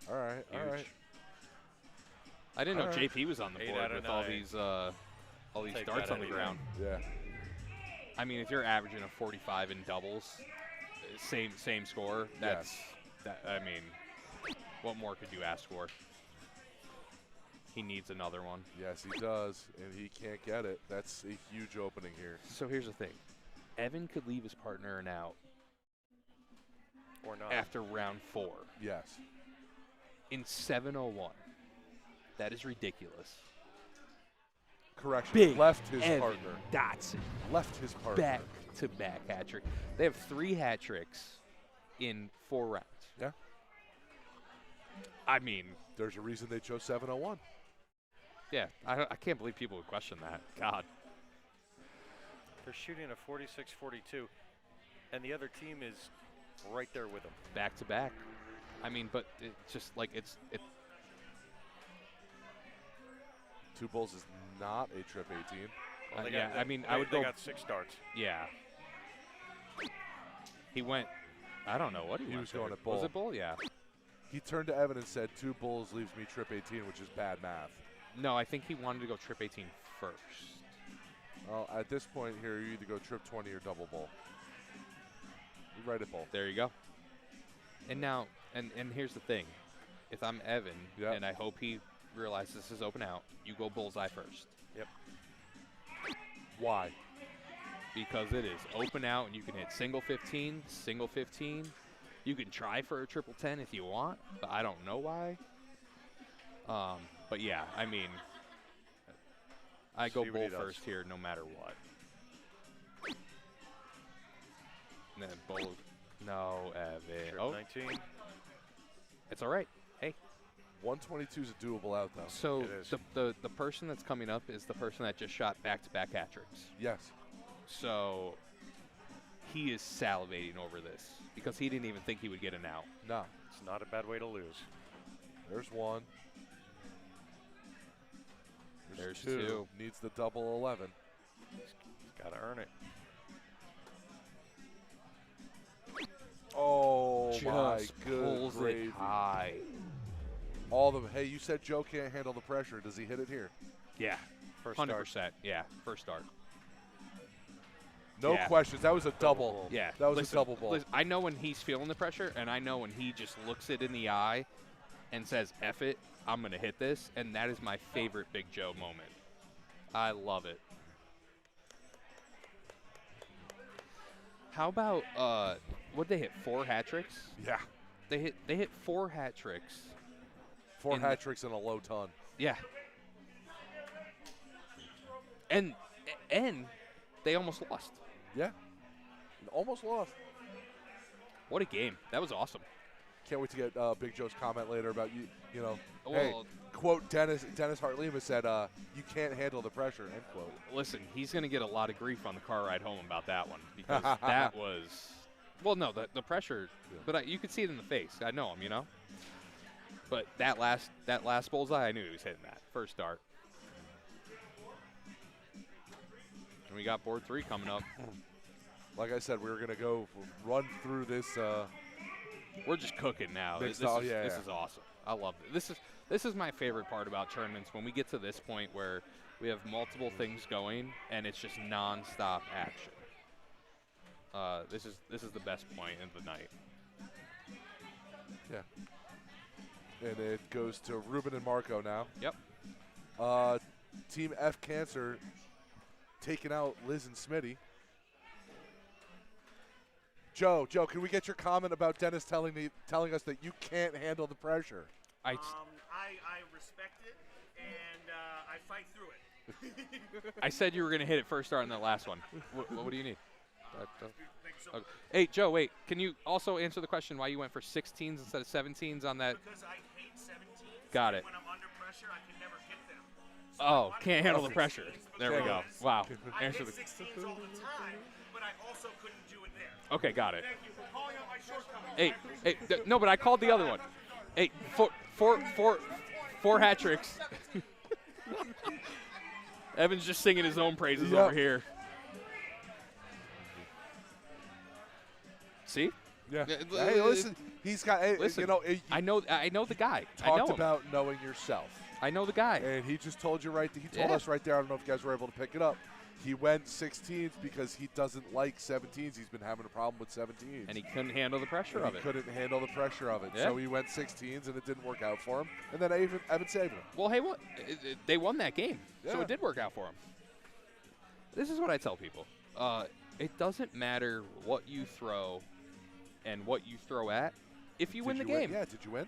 Speaker 1: All right. All
Speaker 5: Huge.
Speaker 1: right.
Speaker 5: I didn't know
Speaker 1: All right.
Speaker 5: JP was on the
Speaker 2: 8
Speaker 5: board
Speaker 2: out of
Speaker 5: with all
Speaker 2: 9.
Speaker 5: these
Speaker 2: Take
Speaker 5: darts
Speaker 2: that
Speaker 5: on the
Speaker 2: any
Speaker 5: ground.
Speaker 1: Yeah.
Speaker 5: I mean, if you're averaging a 45 in doubles, same score. That's I mean, what more could you ask for? He needs another one.
Speaker 1: Yes, he does, and he can't get it. That's a huge opening here.
Speaker 5: So here's the thing: Evan could leave his partner an out
Speaker 2: Or not.
Speaker 5: after round 4
Speaker 1: Yes.
Speaker 5: in 7:01. That is ridiculous.
Speaker 1: Correction.
Speaker 5: Big
Speaker 1: Left his
Speaker 5: Evan
Speaker 1: partner.
Speaker 5: Dotson.
Speaker 1: Left his partner.
Speaker 5: Back-to-back hat trick. They have 3 hat tricks in 4 rounds.
Speaker 1: Yeah.
Speaker 5: I mean,
Speaker 1: There's a reason they chose 7:01.
Speaker 5: yeah, I can't believe people would question that. God.
Speaker 2: They're shooting a 46-42, and the other team is right there with them.
Speaker 5: Back-to-back. I mean, but it's just like it.
Speaker 1: Two bulls is not a trip 18.
Speaker 2: Well, they
Speaker 5: Yeah,
Speaker 2: got,
Speaker 5: I mean,
Speaker 2: they,
Speaker 5: I would
Speaker 2: they
Speaker 5: go.
Speaker 2: got 6 darts.
Speaker 5: Yeah. He went. I don't know what he
Speaker 1: He
Speaker 5: went
Speaker 1: was
Speaker 5: for.
Speaker 1: going at
Speaker 5: Was
Speaker 1: bull.
Speaker 5: it bull? Yeah.
Speaker 1: He turned to Evan and said, 2 bulls leaves me trip 18, which is bad math.
Speaker 5: No, I think he wanted to go trip 18 first.
Speaker 1: Well, at this point here, you either go trip 20 or double bull. You write it bull.
Speaker 5: There you go. And now, and here's the thing. If I'm Evan,
Speaker 1: Yep.
Speaker 5: and I hope he realizes this is open out, you go bullseye first.
Speaker 2: Yep.
Speaker 1: Why?
Speaker 5: Because it is open out, and you can hit single 15, single 15. You can try for a triple 10 if you want, but I don't know why. But yeah, I mean, I go
Speaker 2: See what
Speaker 5: bull
Speaker 2: he does.
Speaker 5: first here no matter what. And then bull. No, Evan.
Speaker 2: Trip
Speaker 5: Oh,
Speaker 2: 19.
Speaker 5: it's all right. Hey.
Speaker 1: 122 is a doable out, though.
Speaker 5: So
Speaker 2: It is.
Speaker 5: the person that's coming up is the person that just shot back-to-back hat tricks.
Speaker 1: Yes.
Speaker 5: So he is salivating over this because he didn't even think he would get an out.
Speaker 1: No.
Speaker 2: It's not a bad way to lose.
Speaker 1: There's 1.
Speaker 5: There's
Speaker 1: 2.
Speaker 5: 2.
Speaker 1: Needs the double 11.
Speaker 2: He's got to earn it.
Speaker 1: Oh,
Speaker 5: Just
Speaker 1: my good
Speaker 5: pulls
Speaker 1: gravy.
Speaker 5: it high.
Speaker 1: All of them. Hey, you said Joe can't handle the pressure. Does he hit it here?
Speaker 5: Yeah,
Speaker 2: First
Speaker 5: 100%.
Speaker 2: start.
Speaker 5: Yeah, first start.
Speaker 1: No
Speaker 5: Yeah.
Speaker 1: questions. That was a double.
Speaker 2: bull.
Speaker 5: Yeah,
Speaker 1: That was
Speaker 5: listen,
Speaker 1: a double ball.
Speaker 5: listen, I know when he's feeling the pressure, and I know when he just looks it in the eye and says "F it," I'm going to hit this, and that is my favorite Big Joe moment. I love it. How about, what'd they hit, 4 hat tricks?
Speaker 1: Yeah.
Speaker 5: They hit 4 hat tricks.
Speaker 1: 4 hat tricks in a low ton.
Speaker 5: Yeah. And they almost lost.
Speaker 1: Yeah. Almost lost.
Speaker 5: What a game. That was awesome.
Speaker 1: Can't wait to get Big Joe's comment later about you know,
Speaker 5: Well,
Speaker 1: hey, quote Dennis Hartlema said, you can't handle the pressure, end quote.
Speaker 5: listen, he's going to get a lot of grief on the car ride home about that one because that was, well, no, the pressure, but you could see it in the face. I know him, you know. But that last bullseye, I knew he was hitting that first dart. And we got board 3 coming up.
Speaker 1: Like I said, we were going to run through this.
Speaker 5: We're just cooking now. This is awesome. I love it. This is my favorite part about tournaments, when we get to this point where we have multiple things going and it's just nonstop action. This is the best point of the night.
Speaker 1: Yeah. And it goes to Ruben and Marco now.
Speaker 5: Yep.
Speaker 1: Team F Cancer taking out Liz and Smitty. Joe, can we get your comment about Dennis telling us that you can't handle the pressure?
Speaker 3: I respect it, and I fight through it.
Speaker 5: I said you were going to hit it first dart in that last one. What do you need?
Speaker 3: Thank you so much.
Speaker 5: Hey, Joe, wait. Can you also answer the question why you went for 16s instead of 17s on that?
Speaker 3: Because I hate 17s.
Speaker 5: Got it.
Speaker 3: When I'm under pressure, I can never hit them. So
Speaker 5: Oh,
Speaker 3: I
Speaker 5: can't handle the
Speaker 3: 16s
Speaker 5: pressure. There we go.
Speaker 3: because
Speaker 5: Wow.
Speaker 3: I
Speaker 5: Answer
Speaker 3: hit
Speaker 5: the.
Speaker 3: 16s all the time, but I also couldn't do it there.
Speaker 5: Okay, got it.
Speaker 3: Thank you for calling out my shortcomings.
Speaker 5: Hey, no, but I called the other one. Hey, four hat tricks. Evan's just singing his own praises over here. See?
Speaker 1: Yeah. Hey, listen, he's got. Hey,
Speaker 5: Listen,
Speaker 1: you know,
Speaker 5: I know the guy. I
Speaker 1: talked
Speaker 5: know him.
Speaker 1: about knowing yourself,
Speaker 5: I know the guy.
Speaker 1: and he just told you right. He told
Speaker 5: Yeah.
Speaker 1: us right there. I don't know if you guys were able to pick it up. He went 16s because he doesn't like 17s. He's been having a problem with 17s.
Speaker 5: And he couldn't handle the pressure
Speaker 1: And
Speaker 5: of
Speaker 1: he
Speaker 5: it.
Speaker 1: couldn't handle the pressure of it.
Speaker 5: Yeah.
Speaker 1: So he went 16s, and it didn't work out for him. And then Evan saved him.
Speaker 5: Well, hey, what? They won that game, so
Speaker 1: Yeah.
Speaker 5: it did work out for him. This is what I tell people. It doesn't matter what you throw and what you throw at if you win the game.
Speaker 1: Yeah, did you win?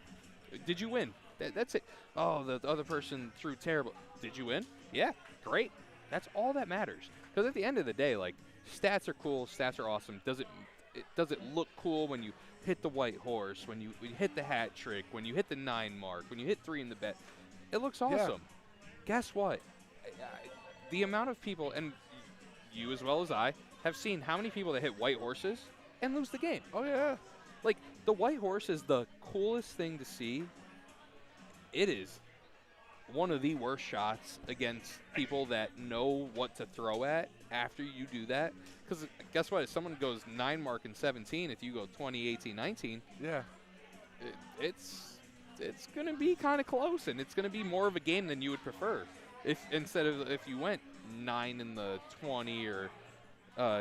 Speaker 5: Did you win? That's it. Oh, the other person threw terrible. Did you win? Yeah, great. That's all that matters. Because at the end of the day, like, stats are cool, stats are awesome. Does it look cool when you hit the white horse, when you hit the hat trick, when you hit the 9 mark, when you hit 3 in the bet? It looks awesome. Guess what? The amount of people, and you as well as I, have seen how many people that hit white horses and lose the game.
Speaker 1: Oh, yeah.
Speaker 5: Like, the white horse is the coolest thing to see. It is one of the worst shots against people that know what to throw at after you do that. Because guess what? If someone goes 9 mark and 17, if you go 20, 18, 19,
Speaker 1: Yeah.
Speaker 5: it's going to be kind of close, and it's going to be more of a game than you would prefer. If you went 9 in the 20 or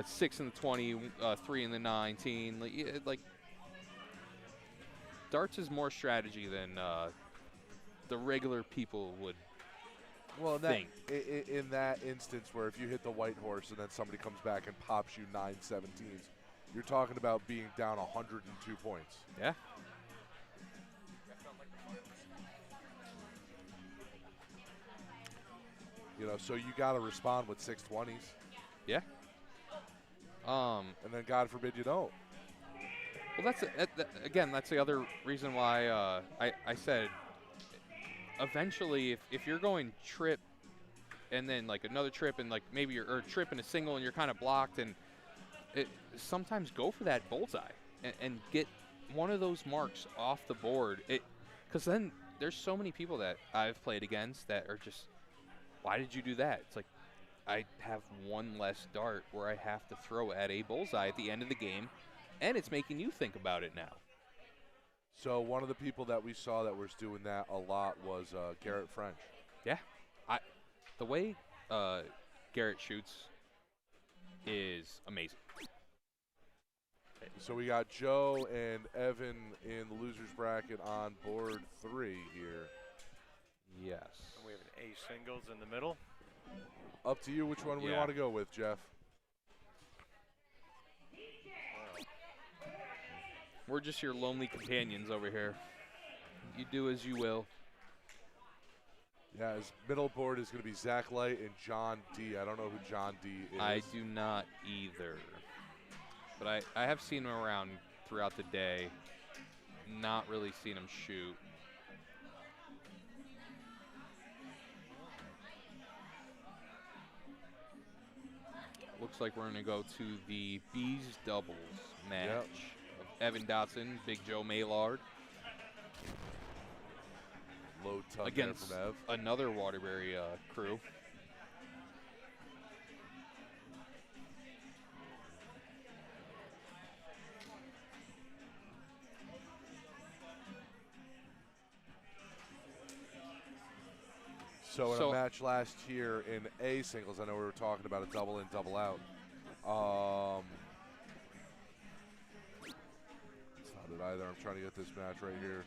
Speaker 5: 6 in the 20, 3 in the 19, like darts is more strategy than the regular people would think.
Speaker 1: In that instance where if you hit the white horse and then somebody comes back and pops you 9 17s, you're talking about being down 102 points.
Speaker 5: Yeah.
Speaker 1: You know, so you got to respond with 620s.
Speaker 5: Yeah.
Speaker 1: And then God forbid you don't.
Speaker 5: Well, that's the other reason why I said eventually if you're going trip and then like another trip and like maybe you're trip and a single and you're kind of blocked, and sometimes go for that bullseye and get one of those marks off the board. Because then there's so many people that I've played against that are just, why did you do that? It's like, I have one less dart where I have to throw at a bullseye at the end of the game, and it's making you think about it now.
Speaker 1: So one of the people that we saw that was doing that a lot was Garrett French.
Speaker 5: Yeah. The way Garrett shoots is amazing.
Speaker 1: So we got Joe and Evan in the losers bracket on board 3 here.
Speaker 5: Yes.
Speaker 2: And we have an A singles in the middle.
Speaker 1: Up to you which one we
Speaker 5: Yeah.
Speaker 1: want to go with, Jeff.
Speaker 5: We're just your lonely companions over here. You do as you will.
Speaker 1: Yeah, his middle board is going to be Zach Light and John D. I don't know who John D is.
Speaker 5: I do not either. But I have seen him around throughout the day. Not really seen him shoot. Looks like we're going to go to the Bees doubles match of Evan Dotson, Big Joe Maylard
Speaker 1: Low tug there
Speaker 5: against
Speaker 1: from Ev.
Speaker 5: another Waterbury crew.
Speaker 1: So in
Speaker 5: So-
Speaker 1: a match last year in A singles, I know we were talking about a double in, double out. It's not it either. I'm trying to get this match right here.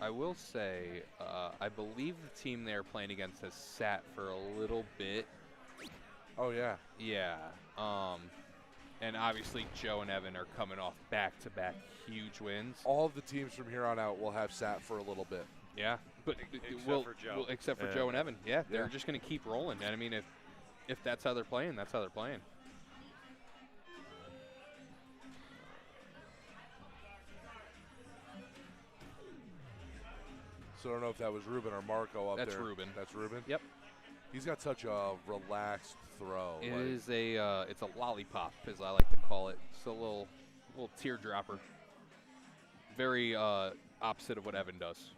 Speaker 5: I will say, I believe the team they're playing against has sat for a little bit.
Speaker 1: Oh, yeah.
Speaker 5: Yeah. And obviously Joe and Evan are coming off back-to-back huge wins.
Speaker 1: All of the teams from here on out will have sat for a little bit.
Speaker 5: Yeah. But
Speaker 2: Except for Joe.
Speaker 5: except for
Speaker 2: Yeah.
Speaker 5: Joe and Evan. Yeah, they're
Speaker 1: Yeah.
Speaker 5: just going to keep rolling. And I mean, if that's how they're playing, that's how they're playing.
Speaker 1: So I don't know if that was Ruben or Marco up there.
Speaker 5: That's Ruben.
Speaker 1: That's Ruben?
Speaker 5: Yep.
Speaker 1: He's got such a relaxed throw.
Speaker 5: It
Speaker 1: like-
Speaker 5: is it's a lollipop, as I like to call it. It's a little teardropper. Very opposite of what Evan does.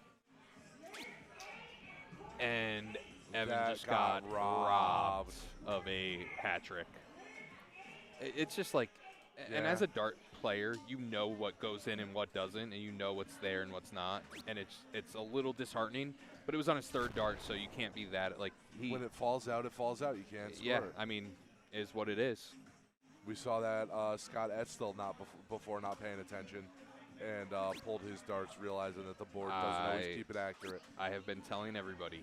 Speaker 5: And Evan
Speaker 1: That
Speaker 5: just got
Speaker 1: got
Speaker 5: robbed
Speaker 1: robbed.
Speaker 5: of a hat trick. It's just like, and
Speaker 1: Yeah.
Speaker 5: as a dart player, you know what goes in and what doesn't, and you know what's there and what's not, and it's a little disheartening. But it was on his third dart, so you can't be that like he.
Speaker 1: When it falls out, it falls out. You can't score
Speaker 5: Yeah,
Speaker 1: it.
Speaker 5: I mean, is what it is.
Speaker 1: We saw that Scott Etstill before not paying attention and pulled his darts, realizing that the board doesn't always keep it accurate.
Speaker 5: I have been telling everybody,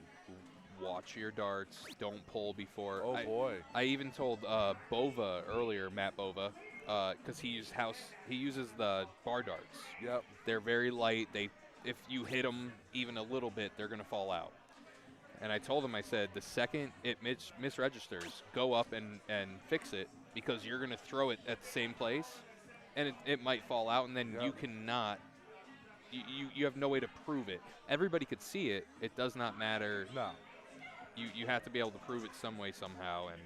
Speaker 5: watch your darts. Don't pull before.
Speaker 1: Oh, boy.
Speaker 5: I even told Bova earlier, Matt Bova, because he uses the bar darts.
Speaker 1: Yep.
Speaker 5: They're very light. If you hit them even a little bit, they're gonna fall out. And I told him, I said, the second it misregisters, go up and fix it, because you're gonna throw it at the same place, and it might fall out, and then
Speaker 1: Yep.
Speaker 5: you cannot. You have no way to prove it. Everybody could see it. It does not matter.
Speaker 1: No.
Speaker 5: You have to be able to prove it some way, somehow, and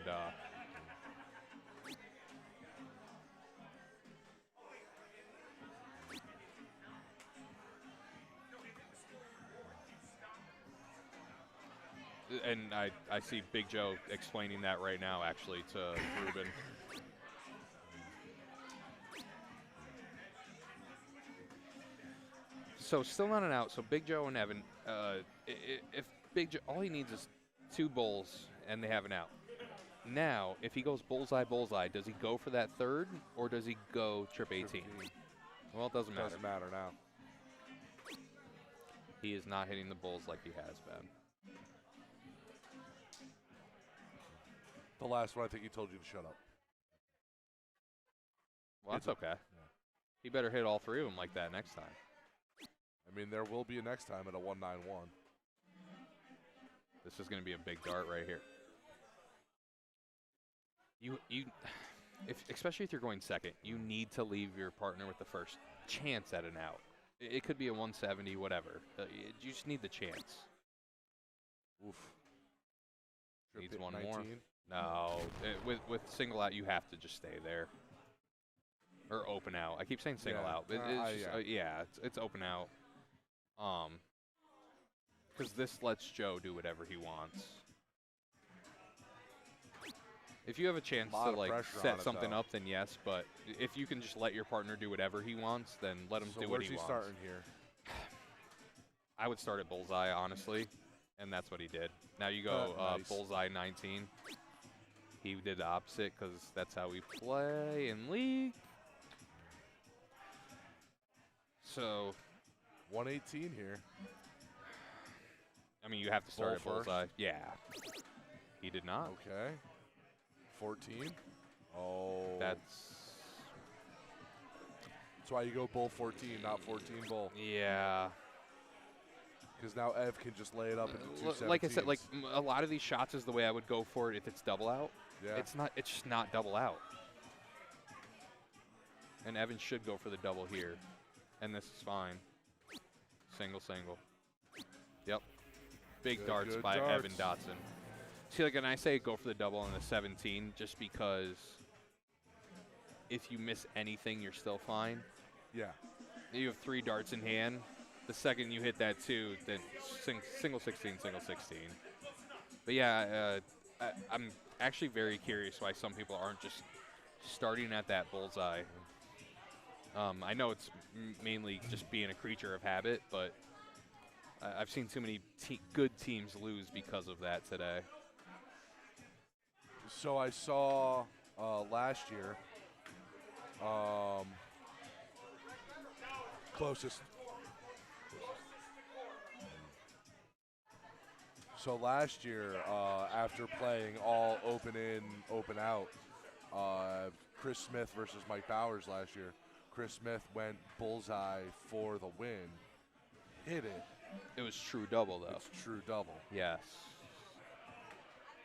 Speaker 5: I see Big Joe explaining that right now, actually, to Ruben. So still not an out. So Big Joe and Evan, if Big Joe, all he needs is 2 bowls, and they have an out. Now, if he goes bullseye, bullseye, does he go for that third, or does he go trip 18? Well, it doesn't matter.
Speaker 1: Doesn't matter now.
Speaker 5: He is not hitting the bulls like he has been.
Speaker 1: The last one, I think he told you to shut up.
Speaker 5: Well, that's okay. He better hit all 3 of them like that next time.
Speaker 1: I mean, there will be a next time at a 191.
Speaker 5: This is going to be a big dart right here. Especially if you're going second, you need to leave your partner with the first chance at an out. It could be a 170, whatever. You just need the chance.
Speaker 1: Oof.
Speaker 5: Needs
Speaker 1: Trip
Speaker 5: one
Speaker 1: 19.
Speaker 5: more. No, with single out, you have to just stay there. Or open out. I keep saying single
Speaker 1: Yeah.
Speaker 5: out. It's open out. Because this lets Joe do whatever he wants. If you have a chance
Speaker 1: Lot
Speaker 5: to
Speaker 1: of
Speaker 5: like
Speaker 1: pressure on
Speaker 5: set
Speaker 1: it,
Speaker 5: something
Speaker 1: though.
Speaker 5: up, then yes. But if you can just let your partner do whatever he wants, then let him
Speaker 1: So
Speaker 5: do what
Speaker 1: where's
Speaker 5: he
Speaker 1: he
Speaker 5: wants.
Speaker 1: starting here?
Speaker 5: I would start at bullseye, honestly, and that's what he did. Now you go
Speaker 1: Nice.
Speaker 5: bullseye 19. He did the opposite because that's how we play in league. So
Speaker 1: 118 here.
Speaker 5: I mean, you have to start at
Speaker 1: Bull first.
Speaker 5: bullseye. Yeah. He did not.
Speaker 1: Okay. 14. Oh.
Speaker 5: That's
Speaker 1: why you go bull 14, not 14 bull.
Speaker 5: yeah.
Speaker 1: Because now Ev can just lay it up into two
Speaker 5: Like I said,
Speaker 1: 17s.
Speaker 5: a lot of these shots is the way I would go for it if it's double out.
Speaker 1: Yeah.
Speaker 5: It's not. It's just not double out. And Evan should go for the double here, and this is fine. Single, single. Yep. Big
Speaker 1: Good,
Speaker 5: darts
Speaker 1: good
Speaker 5: by
Speaker 1: darts.
Speaker 5: Evan Dotson. See, like, when I say go for the double on the 17, just because if you miss anything, you're still fine.
Speaker 1: Yeah.
Speaker 5: You have 3 darts in hand. The second you hit that 2, then single 16, single 16. But yeah, I'm actually very curious why some people aren't just starting at that bullseye. I know it's mainly just being a creature of habit, but I've seen too many good teams lose because of that today.
Speaker 1: So I saw last year, closest. So last year, after playing all open in, open out, Chris Smith versus Mike Bowers last year, Chris Smith went bullseye for the win. Hit it.
Speaker 5: It was true double, though.
Speaker 1: It's true double.
Speaker 5: Yes.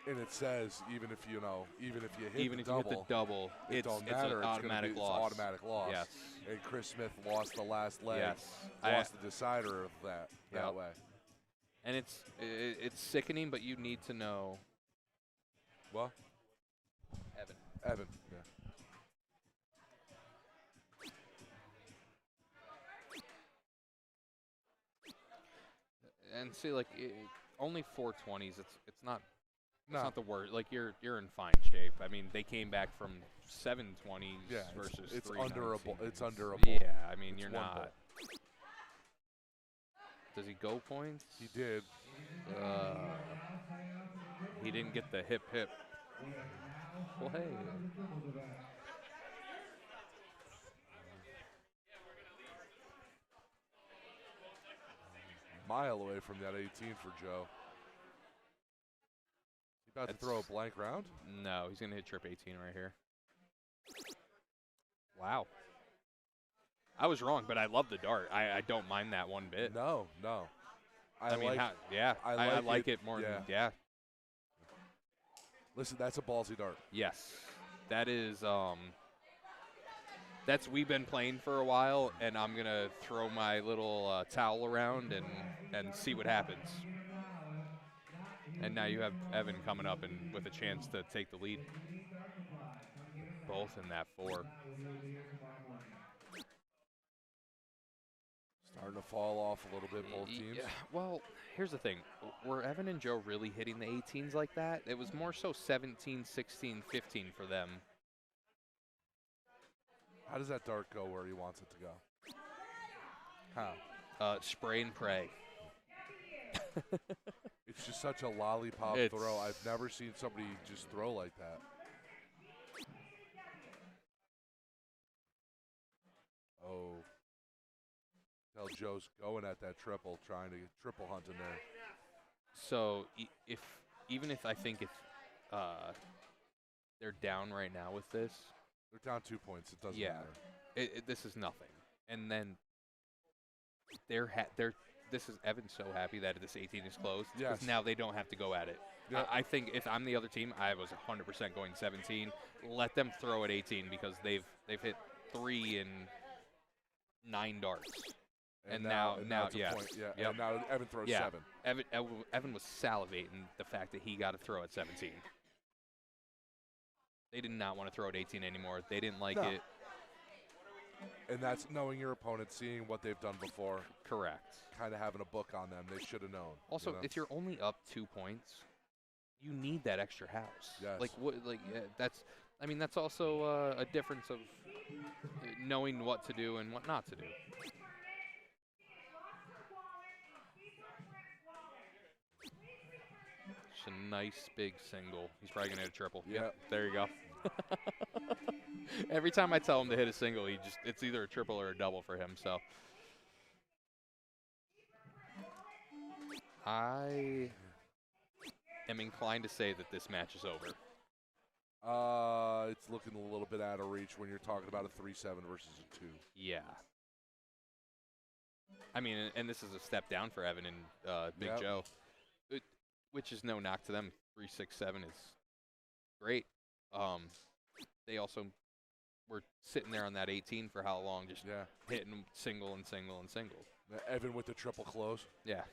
Speaker 1: And it says even if you hit
Speaker 5: Even
Speaker 1: the
Speaker 5: if
Speaker 1: double,
Speaker 5: you hit the double,
Speaker 1: it
Speaker 5: it's
Speaker 1: don't
Speaker 5: an
Speaker 1: matter. It's
Speaker 5: automatic
Speaker 1: gonna be,
Speaker 5: loss.
Speaker 1: It's automatic loss.
Speaker 5: Yes.
Speaker 1: And Chris Smith lost the last leg.
Speaker 5: Yes.
Speaker 1: Lost the decider of that
Speaker 5: Yep.
Speaker 1: way.
Speaker 5: And it's sickening, but you need to know.
Speaker 1: What? Evan. Yeah.
Speaker 5: And see, like, only 420s. It's not. It's
Speaker 1: No.
Speaker 5: not the worst. Like, you're in fine shape. I mean, they came back from 720s
Speaker 1: Yeah,
Speaker 5: versus
Speaker 1: it's
Speaker 5: 319s.
Speaker 1: under a bull. It's under a bull.
Speaker 5: Yeah, I mean,
Speaker 1: It's
Speaker 5: you're
Speaker 1: one
Speaker 5: not.
Speaker 1: bull.
Speaker 5: Does he go points?
Speaker 1: He did.
Speaker 5: He didn't get the hip. Well, hey.
Speaker 1: Mile away from that 18 for Joe. He about to throw a blank round?
Speaker 5: No, he's gonna hit trip 18 right here. Wow. I was wrong, but I love the dart. I don't mind that one bit.
Speaker 1: No.
Speaker 5: I mean,
Speaker 1: I
Speaker 5: I like it more.
Speaker 1: yeah.
Speaker 5: Than, yeah.
Speaker 1: Listen, that's a ballsy dart.
Speaker 5: Yes, that is. That's we've been playing for a while, and I'm gonna throw my little towel around and see what happens. And now you have Evan coming up and with a chance to take the lead. Both in that 4.
Speaker 1: Starting to fall off a little bit, both teams.
Speaker 5: Yeah, well, here's the thing. Were Evan and Joe really hitting the 18s like that? It was more so 17, 16, 15 for them.
Speaker 1: How does that dart go where he wants it to go? How?
Speaker 5: Spray and pray.
Speaker 1: It's just such a lollipop
Speaker 5: It's-
Speaker 1: throw. I've never seen somebody just throw like that. Oh. Tell Joe's going at that triple, trying to get triple hunt in there.
Speaker 5: So even if I think if they're down right now with this,
Speaker 1: They're down 2 points. It doesn't
Speaker 5: Yeah.
Speaker 1: matter.
Speaker 5: this is nothing. And then this is Evan's so happy that this 18 is closed.
Speaker 1: Yes.
Speaker 5: Because now they don't have to go at it.
Speaker 1: Yeah.
Speaker 5: I think if I'm the other team, I was 100% going 17. Let them throw at 18 because they've hit 3 and 9 darts. And now
Speaker 1: it's a
Speaker 5: yes.
Speaker 1: point. Yeah.
Speaker 5: Yep.
Speaker 1: And now Evan throws
Speaker 5: Yeah.
Speaker 1: 7.
Speaker 5: Evan was salivating the fact that he got to throw at 17. They did not want to throw at 18 anymore. They didn't like
Speaker 1: No.
Speaker 5: it.
Speaker 1: And that's knowing your opponent, seeing what they've done before,
Speaker 5: Correct.
Speaker 1: kind of having a book on them. They should have known.
Speaker 5: Also,
Speaker 1: you know?
Speaker 5: if you're only up 2 points, you need that extra house.
Speaker 1: Yes.
Speaker 5: Like what? Like that's. I mean, that's also a difference of knowing what to do and what not to do. It's a nice big single. He's probably gonna hit a triple.
Speaker 1: Yeah.
Speaker 5: Yep, there you go. Every time I tell him to hit a single, it's either a triple or a double for him. So I am inclined to say that this match is over.
Speaker 1: It's looking a little bit out of reach when you're talking about a 3-7 versus a 2.
Speaker 5: Yeah. I mean, and this is a step down for Evan and Big
Speaker 1: Yep.
Speaker 5: Joe, which is no knock to them. 3-6-7 is great. They also were sitting there on that 18 for how long, just
Speaker 1: Yeah.
Speaker 5: hitting single and single and single.
Speaker 1: Evan with the triple close.
Speaker 5: Yeah.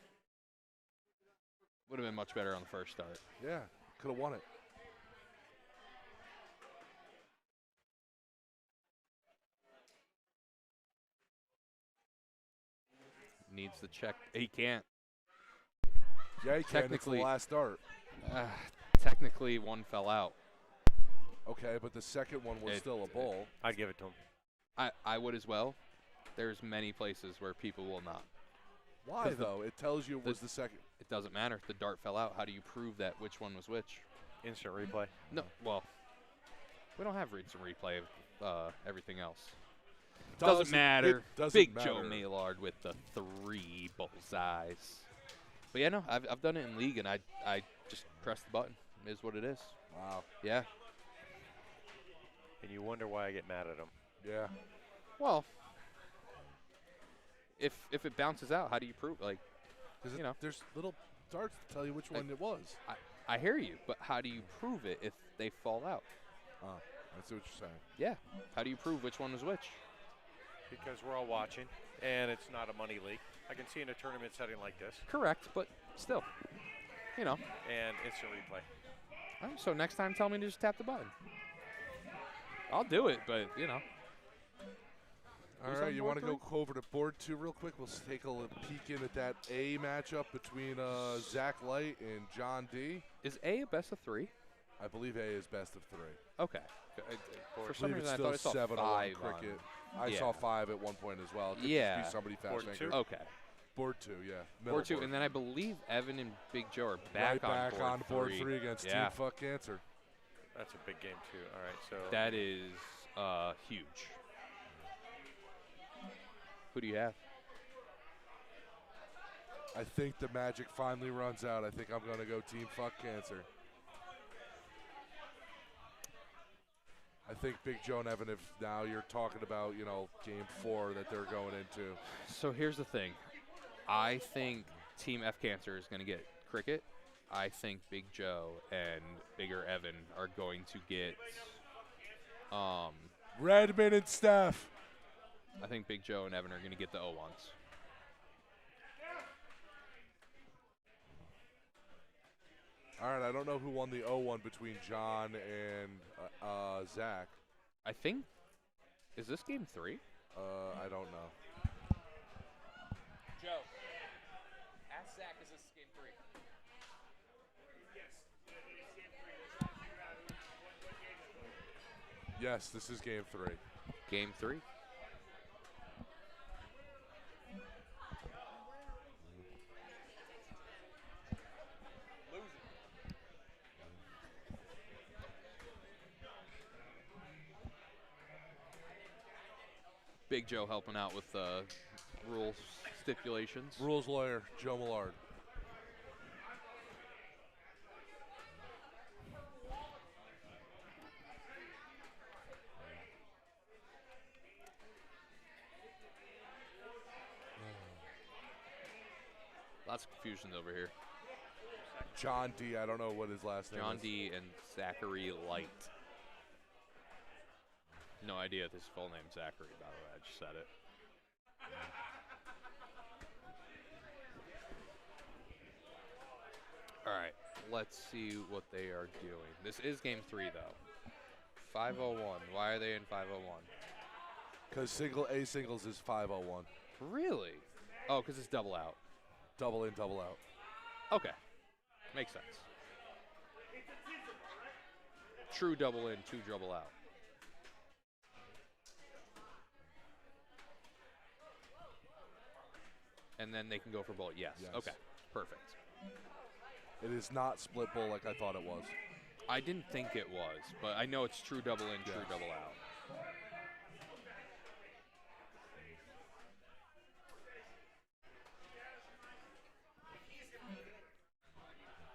Speaker 5: Would have been much better on the first start.
Speaker 1: Yeah, could have won it.
Speaker 5: Needs to check. He can't.
Speaker 1: Yeah, he can. It's the
Speaker 5: Technically-
Speaker 1: last start.
Speaker 5: Technically, one fell out.
Speaker 1: Okay, but the second one was
Speaker 5: It-
Speaker 1: still a bowl.
Speaker 2: I'd give it to him.
Speaker 5: I would as well. There's many places where people will not.
Speaker 1: Why,
Speaker 5: 'cause the-
Speaker 1: though? It tells you it was the second.
Speaker 5: It doesn't matter. The dart fell out. How do you prove that which one was which?
Speaker 2: Instant replay.
Speaker 5: No, well, we don't have instant replay of everything else.
Speaker 1: Doesn't-
Speaker 5: Doesn't matter.
Speaker 1: it doesn't
Speaker 5: Big
Speaker 1: matter.
Speaker 5: Joe Maillard with the 3 bullseyes. But yeah, no, I've done it in league, and I just press the button. It is what it is.
Speaker 1: Wow.
Speaker 5: Yeah.
Speaker 2: And you wonder why I get mad at him.
Speaker 1: Yeah.
Speaker 5: Well, if it bounces out, how do you prove? Like,
Speaker 1: Because
Speaker 5: You know.
Speaker 1: there's little darts to tell you which one it was.
Speaker 5: I hear you, but how do you prove it if they fall out?
Speaker 1: Oh, I see what you're saying.
Speaker 5: Yeah. How do you prove which one was which?
Speaker 2: Because we're all watching, and it's not a money league. I can see in a tournament setting like this,
Speaker 5: Correct, but still, you know.
Speaker 2: and instant replay.
Speaker 5: All right, so next time, tell me to just tap the button. I'll do it, but you know.
Speaker 1: All
Speaker 5: Who's
Speaker 1: right,
Speaker 5: on
Speaker 1: you
Speaker 5: board
Speaker 1: want to go over to board 2 real quick? We'll take a little peek in at that A matchup between Zach Light and John D.
Speaker 5: Is A best of 3?
Speaker 1: I believe A is best of 3.
Speaker 5: Okay. For
Speaker 1: I
Speaker 5: some
Speaker 1: believe
Speaker 5: reason, I
Speaker 1: it's
Speaker 5: thought I
Speaker 1: still
Speaker 5: saw
Speaker 1: 7
Speaker 5: 5
Speaker 1: on cricket. I
Speaker 5: Yeah.
Speaker 1: saw 5 at one point as well. It could
Speaker 5: Yeah.
Speaker 1: just be somebody fast
Speaker 2: Board
Speaker 1: fingered.
Speaker 2: 2?
Speaker 5: Okay.
Speaker 1: Board 2, yeah. Middle
Speaker 5: Board 2, and then I believe Evan and Big Joe are back,
Speaker 1: right back on board
Speaker 5: 3.
Speaker 1: 3 against
Speaker 5: Yeah.
Speaker 1: Team Fuck Cancer.
Speaker 2: That's a big game, too. All right, so
Speaker 5: That is huge. Who do you have?
Speaker 1: I think the magic finally runs out. I think I'm going to go Team Fuck Cancer. I think Big Joe and Evan, if now you're talking about, game 4 that they're going into.
Speaker 5: So here's the thing. I think Team F Cancer is going to get cricket. I think Big Joe and Bigger Evan are going to get.
Speaker 1: Redmond and Steph.
Speaker 5: I think Big Joe and Evan are going to get the O1s.
Speaker 1: All right, I don't know who won the 0-1 between John and Zach.
Speaker 5: I think. Is this game 3?
Speaker 1: I don't know.
Speaker 5: Joe. Ask Zach, is this game 3?
Speaker 1: Yes, this is game 3.
Speaker 5: Game 3. Big Joe helping out with rule stipulations.
Speaker 1: Rules lawyer, Joe Millard.
Speaker 5: Lots of confusion over here.
Speaker 1: John D. I don't know what his last name
Speaker 5: John
Speaker 1: is.
Speaker 5: D. and Zachary Light. No idea if his full name's Zachary, by the way. I just said it. All right, let's see what they are doing. This is game 3, though. 501. Why are they in 501?
Speaker 1: Because A singles is 501.
Speaker 5: Really? Oh, because it's double out.
Speaker 1: Double in, double out.
Speaker 5: Okay. Makes sense. True double in, 2 double out. And then they can go for bullet. Yes.
Speaker 1: Yes.
Speaker 5: Okay. Perfect.
Speaker 1: It is not split bull like I thought it was.
Speaker 5: I didn't think it was, but I know it's true double in, true
Speaker 1: Yes.
Speaker 5: double out.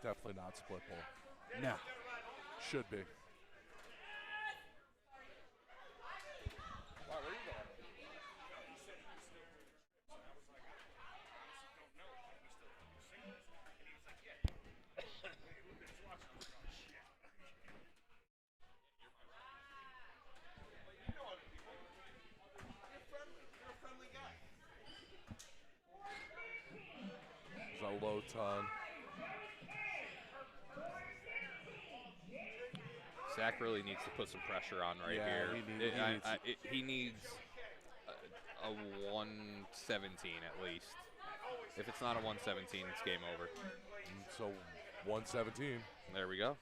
Speaker 1: Definitely not split bowl.
Speaker 5: No.
Speaker 1: Should be. There's a low ton.
Speaker 5: Zach really needs to put some pressure on right
Speaker 1: Yeah,
Speaker 5: here. He needs a 117 at least. If it's not a 117, it's game over.
Speaker 1: So 117.
Speaker 5: There we go.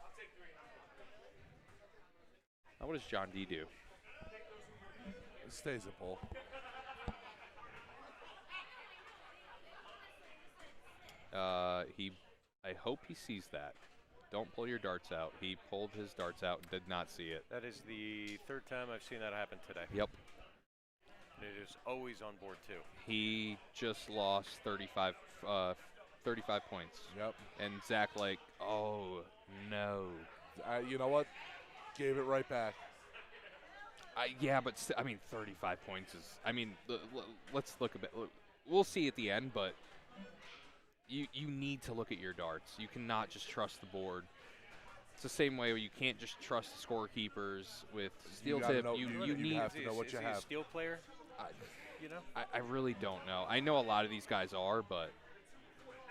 Speaker 5: Now what does John D do?
Speaker 1: It stays at bowl.
Speaker 5: I hope he sees that. Don't pull your darts out. He pulled his darts out and did not see it.
Speaker 2: That is the third time I've seen that happen today.
Speaker 5: Yep.
Speaker 2: And it is always on board too.
Speaker 5: He just lost 35 points.
Speaker 1: Yep.
Speaker 5: And Zach like, oh, no.
Speaker 1: You know what? Gave it right back.
Speaker 5: Yeah, but I mean, 35 points is. I mean, let's look a bit. We'll see at the end, but you need to look at your darts. You cannot just trust the board. It's the same way where you can't just trust the scorekeepers with steel tip. You need.
Speaker 1: have to know what you
Speaker 2: is he
Speaker 1: have.
Speaker 2: a steel player? You know?
Speaker 5: I really don't know. I know a lot of these guys are, but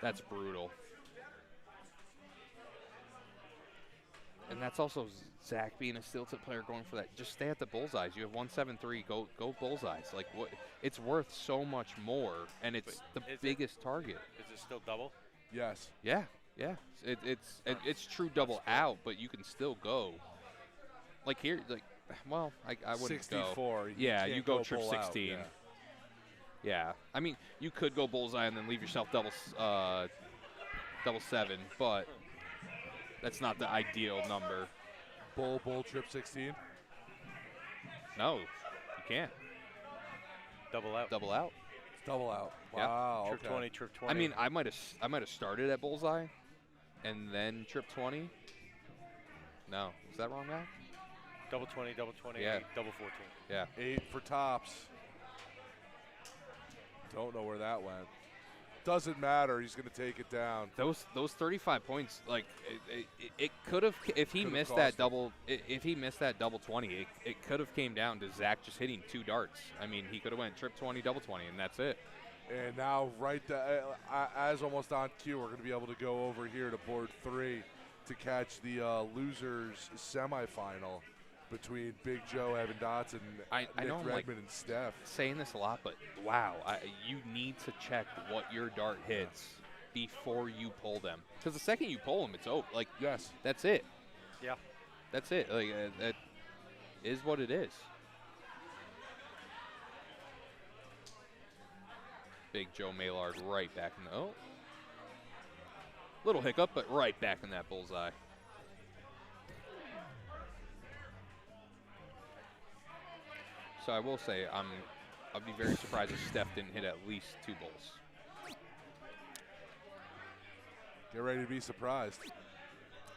Speaker 5: that's brutal. And that's also Zach being a steel tip player going for that. Just stay at the bullseyes. You have 173. Go bullseyes. Like what? It's worth so much more, and it's the biggest target.
Speaker 2: Is it still double?
Speaker 1: Yes.
Speaker 5: Yeah. It's true double out, but you can still go. Like here, like well, I wouldn't
Speaker 1: 64.
Speaker 5: go. Yeah, you go trip
Speaker 1: bull
Speaker 5: 16.
Speaker 1: out,
Speaker 5: Yeah, I mean you could go bullseye and then leave yourself double 7, but that's not the ideal number.
Speaker 1: Bull trip 16.
Speaker 5: No, you can't.
Speaker 2: Double out.
Speaker 5: Double out.
Speaker 1: It's double out.
Speaker 5: Yep.
Speaker 1: Wow.
Speaker 2: Trip
Speaker 1: okay.
Speaker 2: 20, trip 20.
Speaker 5: I mean, I might have started at bullseye, and then trip 20. No, is that wrong, Matt?
Speaker 2: double 20, double 20,
Speaker 5: Yeah.
Speaker 2: double 14.
Speaker 5: Yeah.
Speaker 1: 8 for tops. Don't know where that went. Doesn't matter. He's going to take it down.
Speaker 5: Those 35 points, like it could have if he
Speaker 1: Could've
Speaker 5: missed
Speaker 1: cost
Speaker 5: that
Speaker 1: him.
Speaker 5: double if he missed that double 20, it could have came down to Zach just hitting 2 darts. I mean, he could have went trip 20, double 20, and that's it.
Speaker 1: And now, as almost on cue, we're going to be able to go over here to board 3 to catch the losers semifinal between Big Joe, Evan Dotson,
Speaker 5: I
Speaker 1: Nick
Speaker 5: know I'm, like,
Speaker 1: Redmond, and Steph.
Speaker 5: Saying this a lot, but wow, you need to check what your dart hits before you pull them. Because the second you pull them, it's over. Like,
Speaker 1: Yes.
Speaker 5: that's it.
Speaker 2: Yeah.
Speaker 5: That's it. Like that is what it is. Big Joe Maillard right back in the little hiccup, but right back in that bullseye. So I will say I'd be very surprised if Steph didn't hit at least 2 bulls.
Speaker 1: Get ready to be surprised.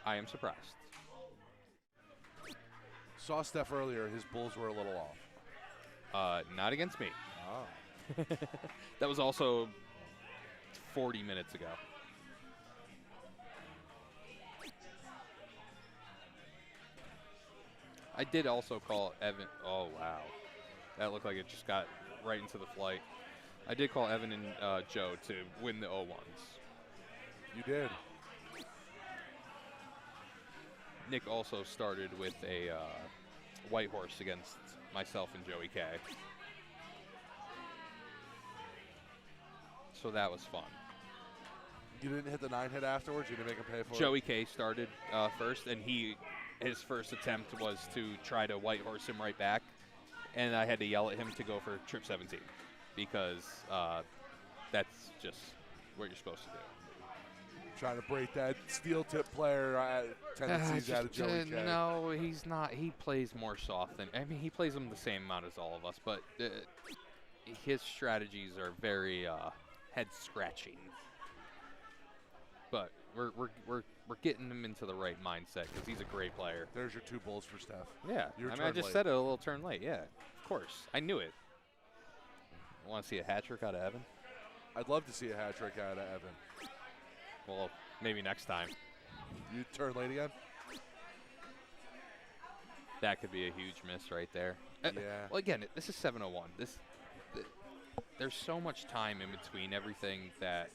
Speaker 5: I am surprised.
Speaker 1: Saw Steph earlier. His bulls were a little off.
Speaker 5: Not against me.
Speaker 1: Oh.
Speaker 5: That was also 40 minutes ago. I did also call Evan. Oh, wow. That looked like it just got right into the flight. I did call Evan and Joe to win the 0-1s.
Speaker 1: You did.
Speaker 5: Nick also started with a white horse against myself and Joey K. So that was fun.
Speaker 1: You didn't hit the 9 hit afterwards? You didn't make him pay for it?
Speaker 5: Joey K started first, and his first attempt was to try to white horse him right back, and I had to yell at him to go for trip 17 because that's just what you're supposed to do.
Speaker 1: Trying to break that steel tip player tendencies out of Joey K.
Speaker 5: No, he's not. He plays more soft than. I mean, he plays them the same amount as all of us, but his strategies are very head scratching. But we're we're getting him into the right mindset because he's a great player.
Speaker 1: There's your 2 bowls for Steph.
Speaker 5: Yeah,
Speaker 1: Your
Speaker 5: I mean,
Speaker 1: turn
Speaker 5: I just
Speaker 1: late.
Speaker 5: said it a little turn late. Yeah, of course, I knew it. Want to see a hat trick out of Evan?
Speaker 1: I'd love to see a hat trick out of Evan.
Speaker 5: Well, maybe next time.
Speaker 1: You turn late again?
Speaker 5: That could be a huge miss right there.
Speaker 1: Yeah.
Speaker 5: Well, again, this is 7:01. There's so much time in between everything that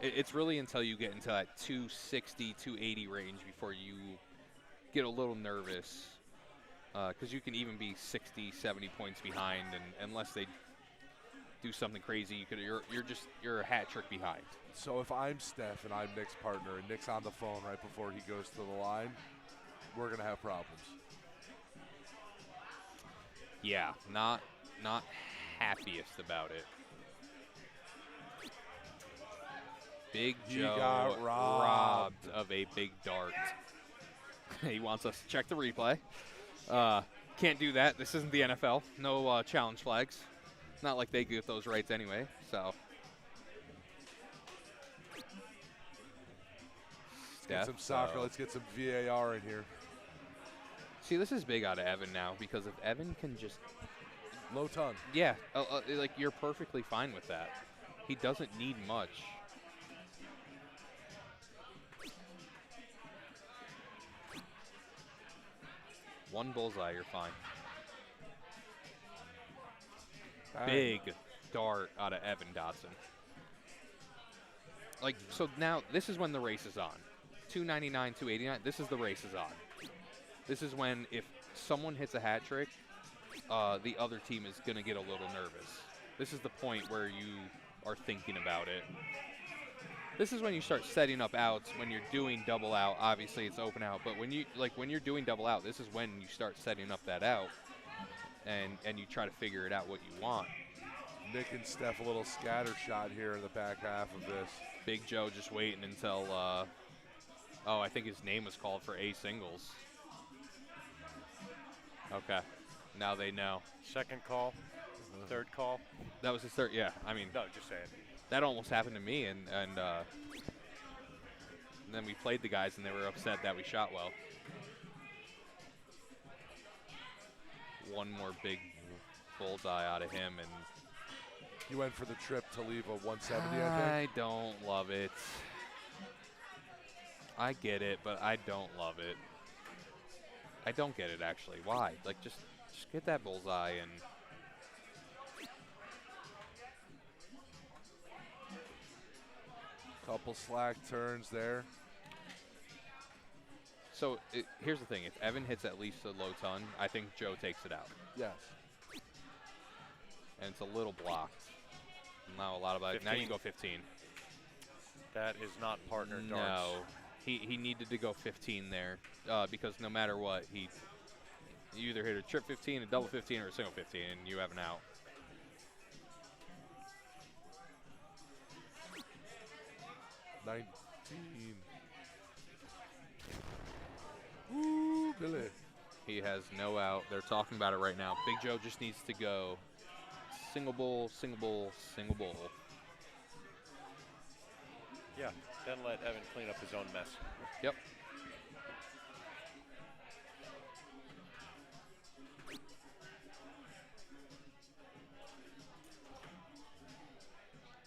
Speaker 5: it's really until you get into that 260, 280 range before you get a little nervous. Because you can even be 60, 70 points behind, and unless they do something crazy, you're a hat trick behind.
Speaker 1: So if I'm Steph and I'm Nick's partner and Nick's on the phone right before he goes to the line, we're going to have problems.
Speaker 5: Yeah, not happiest about it. Big
Speaker 1: He
Speaker 5: Joe
Speaker 1: got robbed.
Speaker 5: of a big dart. He wants us to check the replay. Can't do that. This isn't the NFL. No challenge flags. Not like they get those rights anyway. So.
Speaker 1: Get some soccer. Let's get some VAR in here.
Speaker 5: See, this is big out of Evan now because if Evan can just.
Speaker 1: Low ton.
Speaker 5: Yeah, like you're perfectly fine with that. He doesn't need much. One bullseye, you're fine. Big dart out of Evan Dotson. Like, so now this is when the race is on. 299, 289, this is the race is on. This is when if someone hits a hat trick, the other team is going to get a little nervous. This is the point where you are thinking about it. This is when you start setting up outs. When you're doing double out, obviously it's open out. But when you're doing double out, this is when you start setting up that out, and you try to figure it out what you want.
Speaker 1: Nick and Steph a little scatter shot here in the back half of this.
Speaker 5: Big Joe just waiting until. I think his name was called for A singles. Okay, now they know.
Speaker 2: Second call, third call.
Speaker 5: That was his third. Yeah, I mean.
Speaker 2: No, just saying.
Speaker 5: That almost happened to me, and then we played the guys, and they were upset that we shot well. One more big bullseye out of him, and
Speaker 1: You went for the trip to leave a 170, I
Speaker 5: I
Speaker 1: think.
Speaker 5: don't love it. I get it, but I don't love it. I don't get it, actually. Why? Like, just get that bullseye and.
Speaker 1: Couple slack turns there.
Speaker 5: So here's the thing: if Evan hits at least a low ton, I think Joe takes it out,
Speaker 1: Yes.
Speaker 5: and it's a little blocked. Not a lot of it. Now you
Speaker 2: 15.
Speaker 5: go 15.
Speaker 2: That is not partner darts.
Speaker 5: No, he needed to go 15 there because no matter what, you either hit a trip 15, a double 15, or a single 15, and you have an out.
Speaker 1: Ooh, Billy.
Speaker 5: He has no out. They're talking about it right now. Big Joe just needs to go single bowl, single bowl, single bowl.
Speaker 2: Yeah, then let Evan clean up his own mess.
Speaker 5: Yep.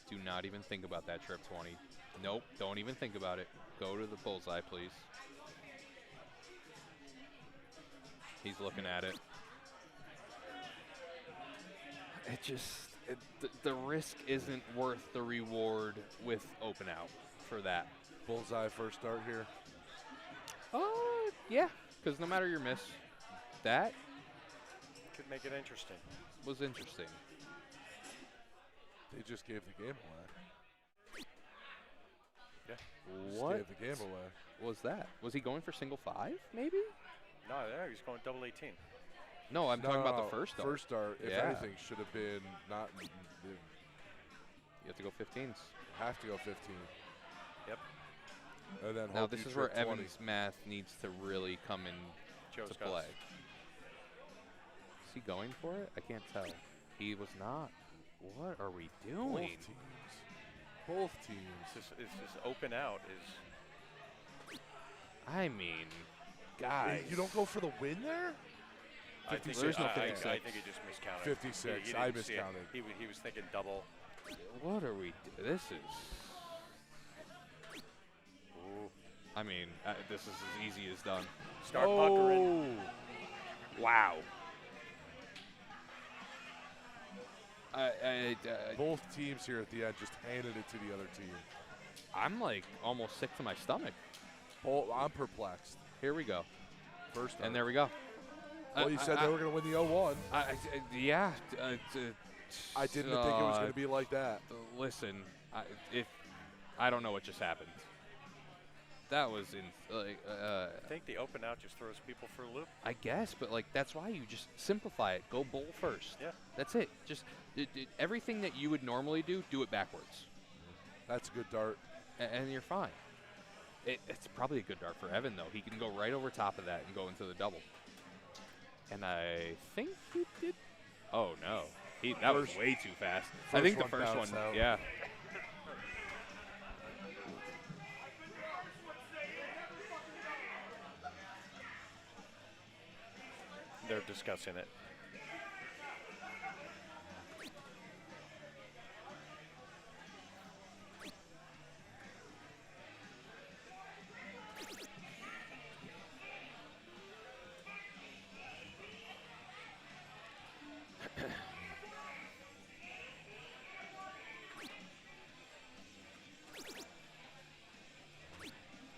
Speaker 5: Do not even think about that trip 20. Nope, don't even think about it. Go to the bullseye, please. He's looking at it. It just, the risk isn't worth the reward with open out for that.
Speaker 1: Bullseye first start here.
Speaker 5: Yeah, because no matter your miss, that
Speaker 2: Could make it interesting.
Speaker 5: was interesting.
Speaker 1: They just gave the game away. Just
Speaker 5: What
Speaker 1: gave the game away.
Speaker 5: was that? Was he going for single 5, maybe?
Speaker 2: No, there he's going double 18.
Speaker 5: No, I'm talking about
Speaker 1: No,
Speaker 5: the first start.
Speaker 1: First start, if
Speaker 5: Yeah.
Speaker 1: anything, should have been not. You
Speaker 5: You have to go 15s.
Speaker 1: have to go 15.
Speaker 2: Yep.
Speaker 1: And then
Speaker 5: Now
Speaker 1: hope
Speaker 5: this
Speaker 1: you
Speaker 5: is where
Speaker 1: trip 20.
Speaker 5: Evan's math needs to really come in
Speaker 2: Joe's
Speaker 5: to
Speaker 2: got
Speaker 5: play.
Speaker 2: us.
Speaker 5: Is he going for it? I can't tell. He was not. What are we
Speaker 1: Both
Speaker 5: doing?
Speaker 1: teams. Both teams.
Speaker 2: It's just open out is
Speaker 5: I mean, guys.
Speaker 1: You don't go for the win there?
Speaker 2: I think,
Speaker 5: There's no
Speaker 2: I
Speaker 5: 56.
Speaker 2: think he just miscounted.
Speaker 1: 56.
Speaker 2: He
Speaker 1: I
Speaker 2: didn't see it.
Speaker 1: miscounted.
Speaker 2: He was thinking double.
Speaker 5: What are we? This is.
Speaker 2: Ooh.
Speaker 5: I mean, this is as easy as done.
Speaker 2: Start puckering.
Speaker 5: Wow.
Speaker 1: Both teams here at the end just handed it to the other team.
Speaker 5: I'm like almost sick to my stomach.
Speaker 1: I'm perplexed.
Speaker 5: Here we go.
Speaker 1: First
Speaker 5: And there we go.
Speaker 1: Well, you said they were going to win the 0-1.
Speaker 5: Yeah.
Speaker 1: I didn't think it was going to be like that.
Speaker 5: Listen, I don't know what just happened. That was
Speaker 2: I think the open out just throws people for a loop.
Speaker 5: I guess, but like that's why you just simplify it. Go bowl first.
Speaker 2: Yeah.
Speaker 5: That's it. Just everything that you would normally do it backwards,
Speaker 1: That's a good dart.
Speaker 5: and you're fine. It's probably a good dart for Evan though. He can go right over top of that and go into the double. And I think he did. Oh no, that was way too fast. I think the first one,
Speaker 1: out.
Speaker 5: yeah.
Speaker 2: They're discussing it.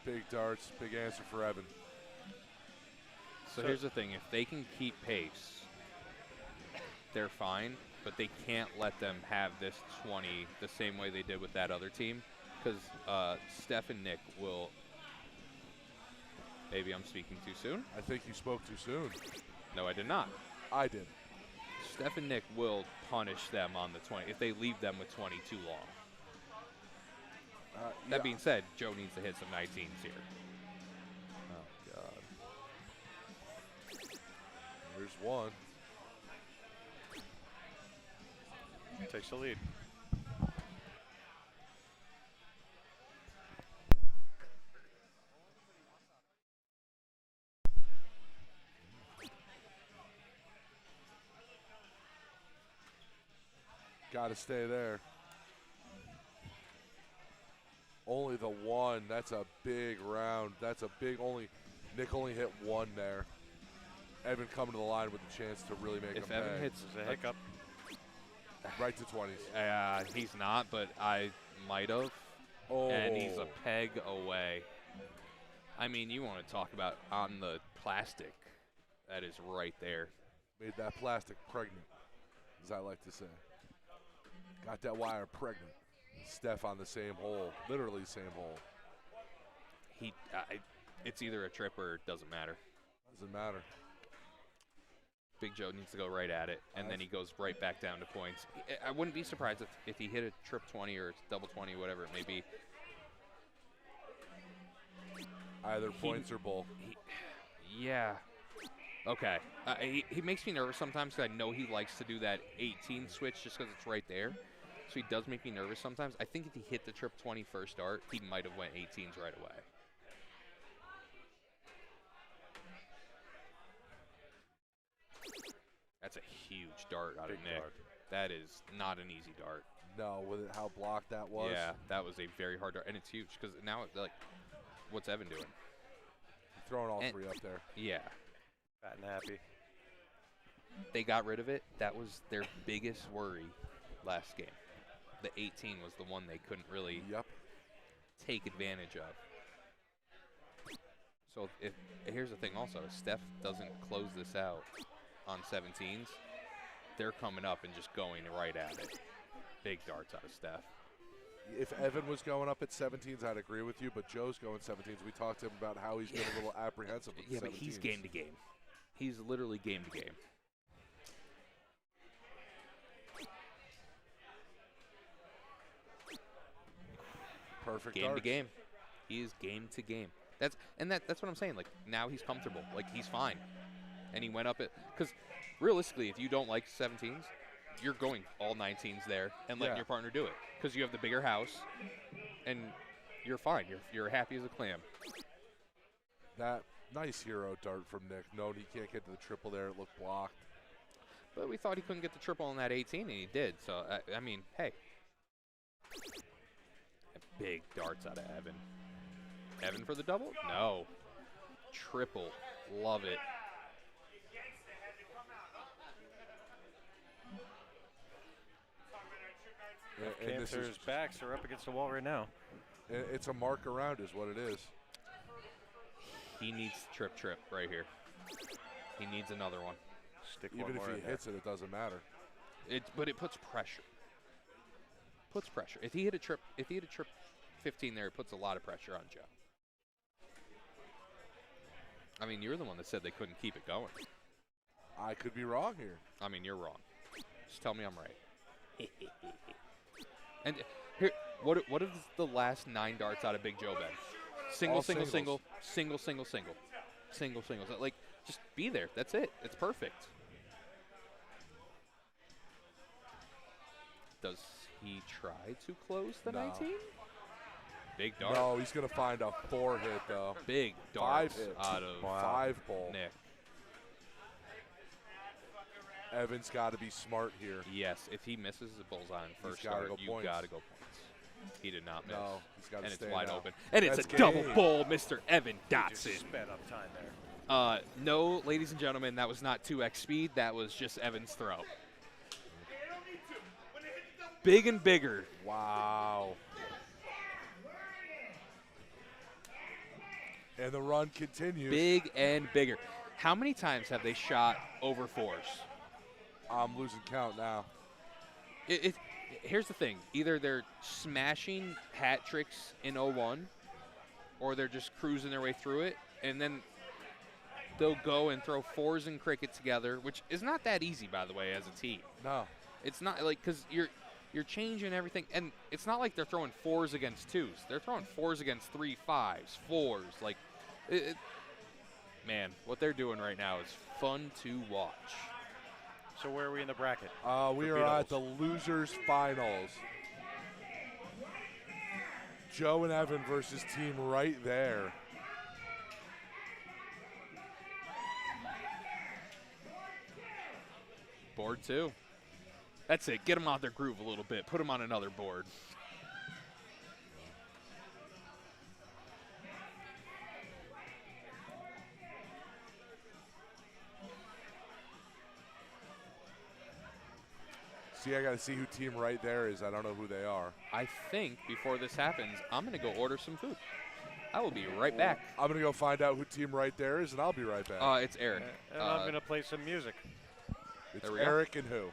Speaker 1: Big darts, big answer for Evan.
Speaker 5: So here's the thing: if they can keep pace, they're fine. But they can't let them have this 20 the same way they did with that other team, because Steph and Nick will. Maybe I'm speaking too soon.
Speaker 1: I think you spoke too soon.
Speaker 5: No, I did not.
Speaker 1: I did.
Speaker 5: Steph and Nick will punish them on the 20 if they leave them with 20 too long. That being said, Joe needs to hit some 19s here. Oh, God.
Speaker 1: There's one.
Speaker 2: Takes the lead.
Speaker 1: Got to stay there. Only the one. That's a big round. That's a big Nick only hit one there. Evan coming to the line with a chance to really make
Speaker 5: If
Speaker 1: him
Speaker 5: Evan
Speaker 1: pay.
Speaker 5: hits
Speaker 2: There's a hiccup.
Speaker 1: Right to 20s.
Speaker 5: he's not, but I might have.
Speaker 1: Oh.
Speaker 5: And he's a peg away. I mean, you want to talk about on the plastic. That is right there.
Speaker 1: Made that plastic pregnant, as I like to say. Got that wire pregnant. Steph on the same hole, literally same hole.
Speaker 5: It's either a trip or it doesn't matter.
Speaker 1: Doesn't matter.
Speaker 5: Big Joe needs to go right at it, and then he goes right back down to points. I wouldn't be surprised if he hit a trip 20 or double 20, whatever it may be.
Speaker 1: Either points or bowl.
Speaker 5: Yeah. Okay. He makes me nervous sometimes because I know he likes to do that 18 switch just because it's right there. So he does make me nervous sometimes. I think if he hit the trip 20 first dart, he might have went 18s right away. That's a huge dart out of Nick.
Speaker 2: Dart.
Speaker 5: That is not an easy dart.
Speaker 1: No, with it, how blocked that was.
Speaker 5: Yeah, that was a very hard dart, and it's huge because now, like, what's Evan doing?
Speaker 1: Throwing all three up there.
Speaker 5: Yeah,
Speaker 2: Fat and happy.
Speaker 5: they got rid of it. That was their biggest worry last game. The 18 was the one they couldn't really take advantage of. So here's the thing also, if Steph doesn't close this out on 17s, they're coming up and just going right at it. Big darts out of Steph.
Speaker 1: If Evan was going up at 17s, I'd agree with you, but Joe's going 17s. We talked to him about how he's been a little apprehensive with the 17s.
Speaker 5: But he's game to game. He's literally game to game.
Speaker 1: Perfect
Speaker 5: Game
Speaker 1: darts.
Speaker 5: to game. He is game to game. That's what I'm saying. Like, now he's comfortable. Like, he's fine. And he went up it because realistically, if you don't like 17s, you're going all 19s there and letting your partner do it because you have the bigger house and you're fine. You're happy as a clam.
Speaker 1: That nice hero dart from Nick. No, he can't get to the triple there. It looked blocked.
Speaker 5: But we thought he couldn't get the triple on that 18, and he did. So, I mean, hey. Big darts out of Evan. Evan for the double? No. Triple. Love it.
Speaker 2: Cancer's backs are up against the wall right now.
Speaker 1: It's a mark around is what it is.
Speaker 5: He needs trip right here. He needs another one.
Speaker 2: Stick
Speaker 1: Even
Speaker 2: one
Speaker 1: if
Speaker 2: more
Speaker 1: he
Speaker 2: in there.
Speaker 1: hits it, it doesn't matter.
Speaker 5: But it puts pressure. Puts pressure. If he hit a trip 15 there, it puts a lot of pressure on Joe. I mean, you're the one that said they couldn't keep it going.
Speaker 1: I could be wrong here.
Speaker 5: I mean, you're wrong. Just tell me I'm right. And here, what is the last 9 darts out of Big Joe been? Single,
Speaker 1: All
Speaker 5: single,
Speaker 1: singles.
Speaker 5: single, single, single, single, single. Like, just be there. That's it. It's perfect. Does he try to close the
Speaker 1: No.
Speaker 5: 19? Big dart.
Speaker 1: No, he's going to find a 4 hit, though.
Speaker 5: Big
Speaker 1: 5
Speaker 5: darts
Speaker 1: hits.
Speaker 5: out of
Speaker 1: 5 ball.
Speaker 5: Nick.
Speaker 1: Evan's got to be smart here.
Speaker 5: Yes, if he misses the bullseye on first
Speaker 1: gotta
Speaker 5: start,
Speaker 1: go
Speaker 5: you
Speaker 1: points.
Speaker 5: got to go points. He did not miss.
Speaker 1: No, he's got to
Speaker 5: And
Speaker 1: stay
Speaker 5: it's wide
Speaker 1: now.
Speaker 5: open. And it's
Speaker 1: That's
Speaker 5: a double
Speaker 1: game.
Speaker 5: bowl, Mr. Evan
Speaker 2: Just
Speaker 5: Dotson.
Speaker 2: sped up time there.
Speaker 5: No, ladies and gentlemen, that was not 2x speed. That was just Evan's throw. Big and bigger.
Speaker 1: Wow. And the run continues.
Speaker 5: Big and bigger. How many times have they shot over 4s?
Speaker 1: I'm losing count now.
Speaker 5: Here's the thing. Either they're smashing hat tricks in 01, or they're just cruising their way through it, and then they'll go and throw 4s and cricket together, which is not that easy, by the way, as a team.
Speaker 1: No.
Speaker 5: It's not like, because you're changing everything, and it's not like they're throwing 4s against 2s. They're throwing 4s against 3 5s, 4s. Like, man, what they're doing right now is fun to watch.
Speaker 2: So where are we in the bracket?
Speaker 1: We
Speaker 2: For
Speaker 1: are at
Speaker 2: Beatles.
Speaker 1: the losers finals. Joe and Evan versus team right there.
Speaker 5: Board 2. That's it. Get them out their groove a little bit. Put them on another board.
Speaker 1: See, I got to see who team right there is. I don't know who they are.
Speaker 5: I think before this happens, I'm going to go order some food. I will be right back.
Speaker 1: I'm going to go find out who team right there is, and I'll be right back.
Speaker 5: It's Eric.
Speaker 2: And I'm going to play some music.
Speaker 1: It's
Speaker 5: there we go.
Speaker 1: Eric and who?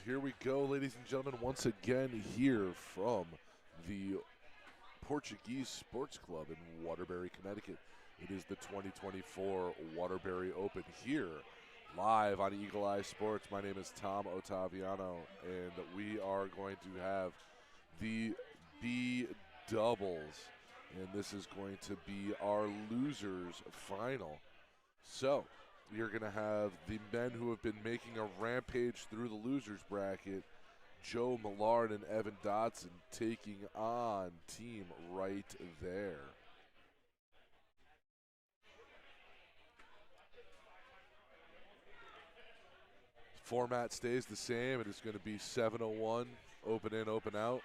Speaker 1: here we go, ladies and gentlemen, once again here from the Portuguese Sports Club in Waterbury, Connecticut. It is the 2024 Waterbury Open here, live on Eagle Eye Sports. My name is Tom Ottaviano, and we are going to have the B doubles, and this is going to be our losers final. So you're going to have the men who have been making a rampage through the losers bracket, Joe Millard and Evan Dotson, taking on team right there. Format stays the same. It is going to be 7-01, open in, open out.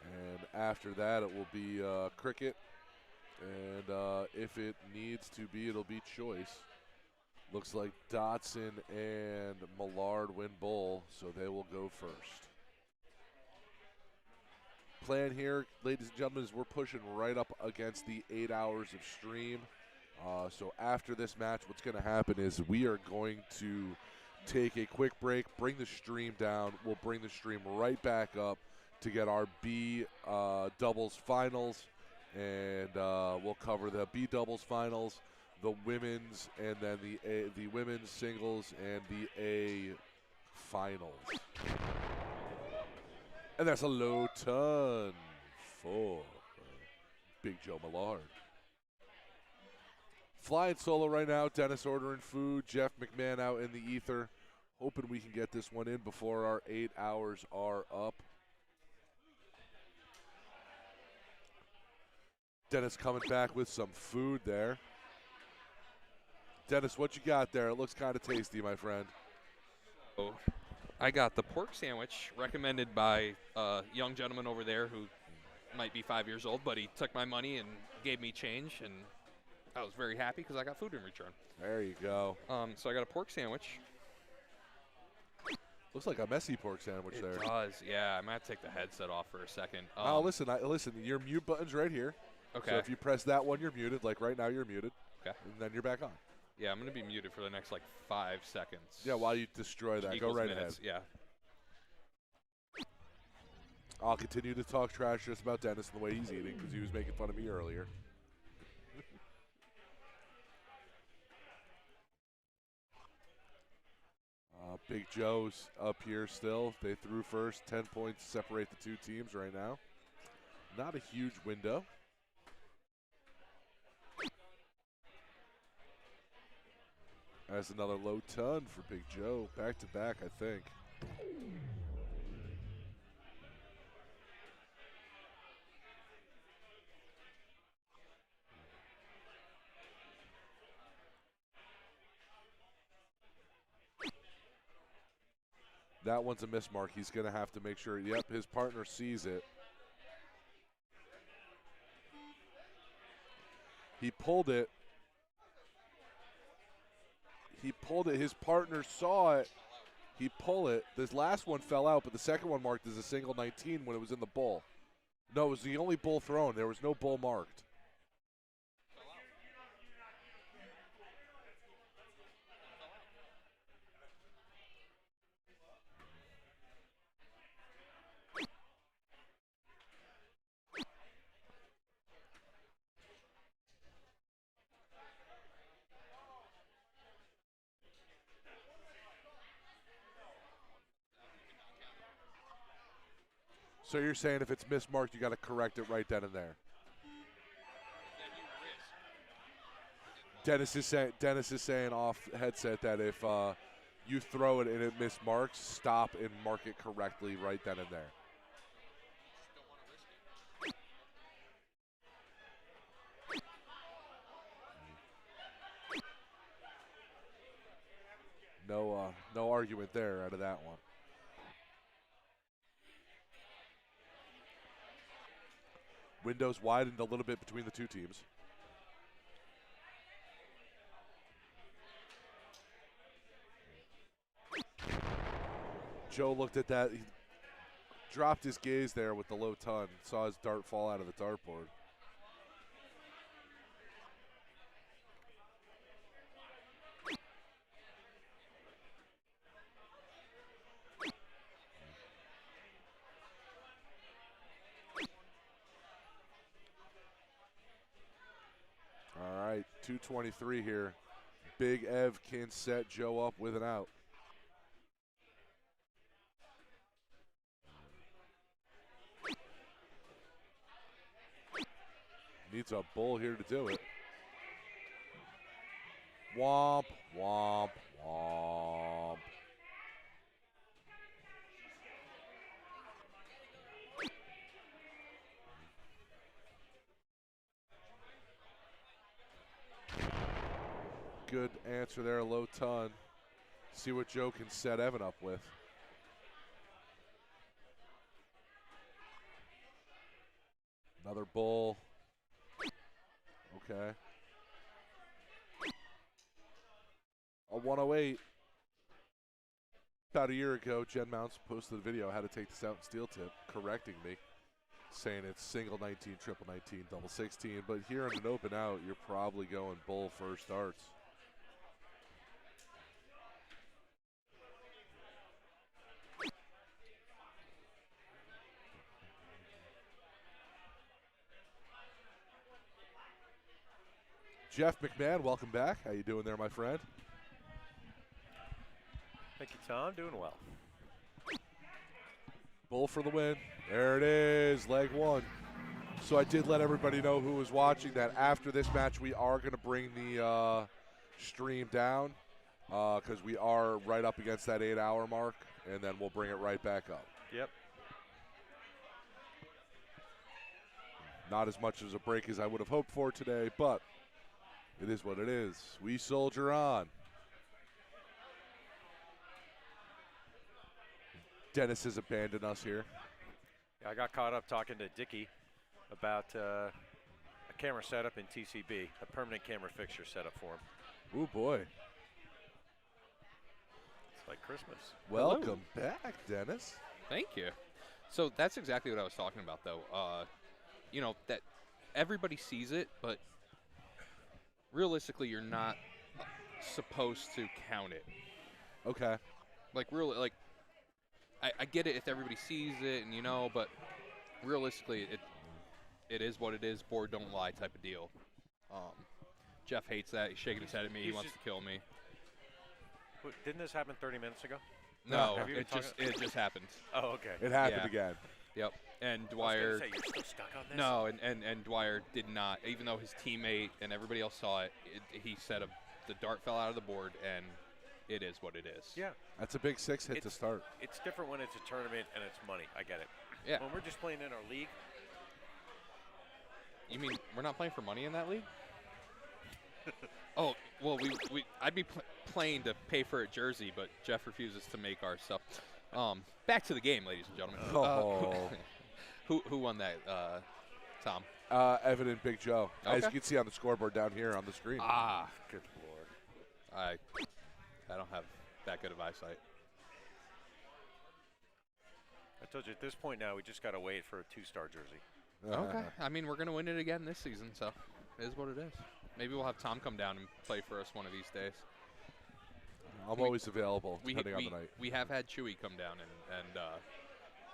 Speaker 1: And after that, it will be cricket. And if it needs to be, it'll be choice. Looks like Dotson and Millard win bowl, so they will go first. Plan here, ladies and gentlemen, is we're pushing right up against the 8 hours of stream. So after this match, what's going to happen is we are going to take a quick break, bring the stream down. We'll bring the stream right back up to get our B doubles finals, and we'll cover the B doubles finals, the women's, and then the women's singles and the A finals. And that's a low ton for Big Joe Millard. Flying solo right now, Dennis ordering food, Jeff McMahon out in the ether. Hoping we can get this one in before our 8 hours are up. Dennis coming back with some food there. Dennis, what you got there? It looks kind of tasty, my friend.
Speaker 5: Oh, I got the pork sandwich recommended by a young gentleman over there who might be 5 years old, but he took my money and gave me change, and I was very happy because I got food in return.
Speaker 1: There you go.
Speaker 5: So I got a pork sandwich.
Speaker 1: Looks like a messy pork sandwich there.
Speaker 5: It does, yeah. I might have to take the headset off for a second.
Speaker 1: Listen, your mute button's right here.
Speaker 5: Okay.
Speaker 1: So if you press that one, you're muted. Like right now, you're muted.
Speaker 5: Okay.
Speaker 1: And then you're back on.
Speaker 5: Yeah, I'm going to be muted for the next, 5 seconds.
Speaker 1: Yeah, while you destroy that. Go right ahead.
Speaker 5: Yeah.
Speaker 1: I'll continue to talk trash just about Dennis and the way he's eating because he was making fun of me earlier. Big Joe's up here still. They threw first. 10 points separate the two teams right now. Not a huge window. That's another low ton for Big Joe. Back to back, I think. That one's a miss mark. He's going to have to make sure, yep, his partner sees it. He pulled it. He pulled it. His partner saw it. He pulled it. This last one fell out, but the second one marked as a single 19 when it was in the bowl. No, it was the only bull thrown. There was no bull marked. So you're saying if it's mismarked, you got to correct it right then and there. Dennis is saying off headset that if you throw it and it mismarks, stop and mark it correctly right then and there. No argument there out of that one. Windows widened a little bit between the two teams. Joe looked at that. He dropped his gaze there with the low ton. Saw his dart fall out of the dartboard. right, 2:23 here. Big Ev can set Joe up with an out. Needs a bull here to do it. Womp, womp, womp. Good answer there, low ton. See what Joe can set Evan up with. Another bull. Okay. A 108. About a year ago, Jen Mounts posted a video how to take this out in steel tip, correcting me, saying it's single 19, triple 19, double 16. But here in an open out, you're probably going bull first darts. Jeff McMahon, welcome back. How you doing there, my friend?
Speaker 2: Thank you, Tom. Doing well.
Speaker 1: Bull for the win. There it is, leg one. So I did let everybody know who was watching that after this match we are going to bring the stream down because we are right up against that 8-hour mark, and then we'll bring it right back up.
Speaker 2: Yep.
Speaker 1: Not as much as a break as I would have hoped for today, but it is what it is. We soldier on. Dennis has abandoned us here.
Speaker 2: Yeah, I got caught up talking to Dickie about a camera setup in TCB, a permanent camera fixture setup for him.
Speaker 1: Ooh, boy.
Speaker 2: It's like Christmas.
Speaker 1: Welcome back, Dennis.
Speaker 5: Thank you. So that's exactly what I was talking about, though. You know, that everybody sees it, but realistically, you're not supposed to count it.
Speaker 1: Okay.
Speaker 5: Like, really, like, I get it if everybody sees it, and you know, but realistically, it is what it is. Board don't lie type of deal. Jeff hates that. He's shaking his head at me. He wants to kill me.
Speaker 2: Didn't this happen 30 minutes ago?
Speaker 5: No,
Speaker 2: Have you been
Speaker 5: it just happened.
Speaker 2: Oh, okay.
Speaker 1: It happened
Speaker 5: Yeah.
Speaker 1: again.
Speaker 5: Yep. And
Speaker 2: I was
Speaker 5: Dwyer.
Speaker 2: gonna say, you're still stuck on this?
Speaker 5: No, and Dwyer did not. Even though his teammate and everybody else saw it, he said the dart fell out of the board, and it is what it is.
Speaker 2: Yeah.
Speaker 1: That's a big 6 hit to start.
Speaker 2: It's different when it's a tournament and it's money. I get it.
Speaker 5: Yeah.
Speaker 2: When we're just playing in our league.
Speaker 5: You mean we're not playing for money in that league? Oh, well, I'd be playing to pay for a jersey, but Jeff refuses to make our stuff. Back to the game, ladies and gentlemen.
Speaker 1: Oh.
Speaker 5: Who won that, Tom?
Speaker 1: Evan and Big Joe. As
Speaker 5: Okay.
Speaker 1: you can see on the scoreboard down here on the screen.
Speaker 5: Ah,
Speaker 2: Good Lord.
Speaker 5: I don't have that good of eyesight.
Speaker 2: I told you at this point now, we just got to wait for a 2-star jersey.
Speaker 5: Okay. I mean, we're going to win it again this season, so it is what it is. Maybe we'll have Tom come down and play for us one of these days.
Speaker 1: I'm always available, depending on the night.
Speaker 5: We have had Chewy come down and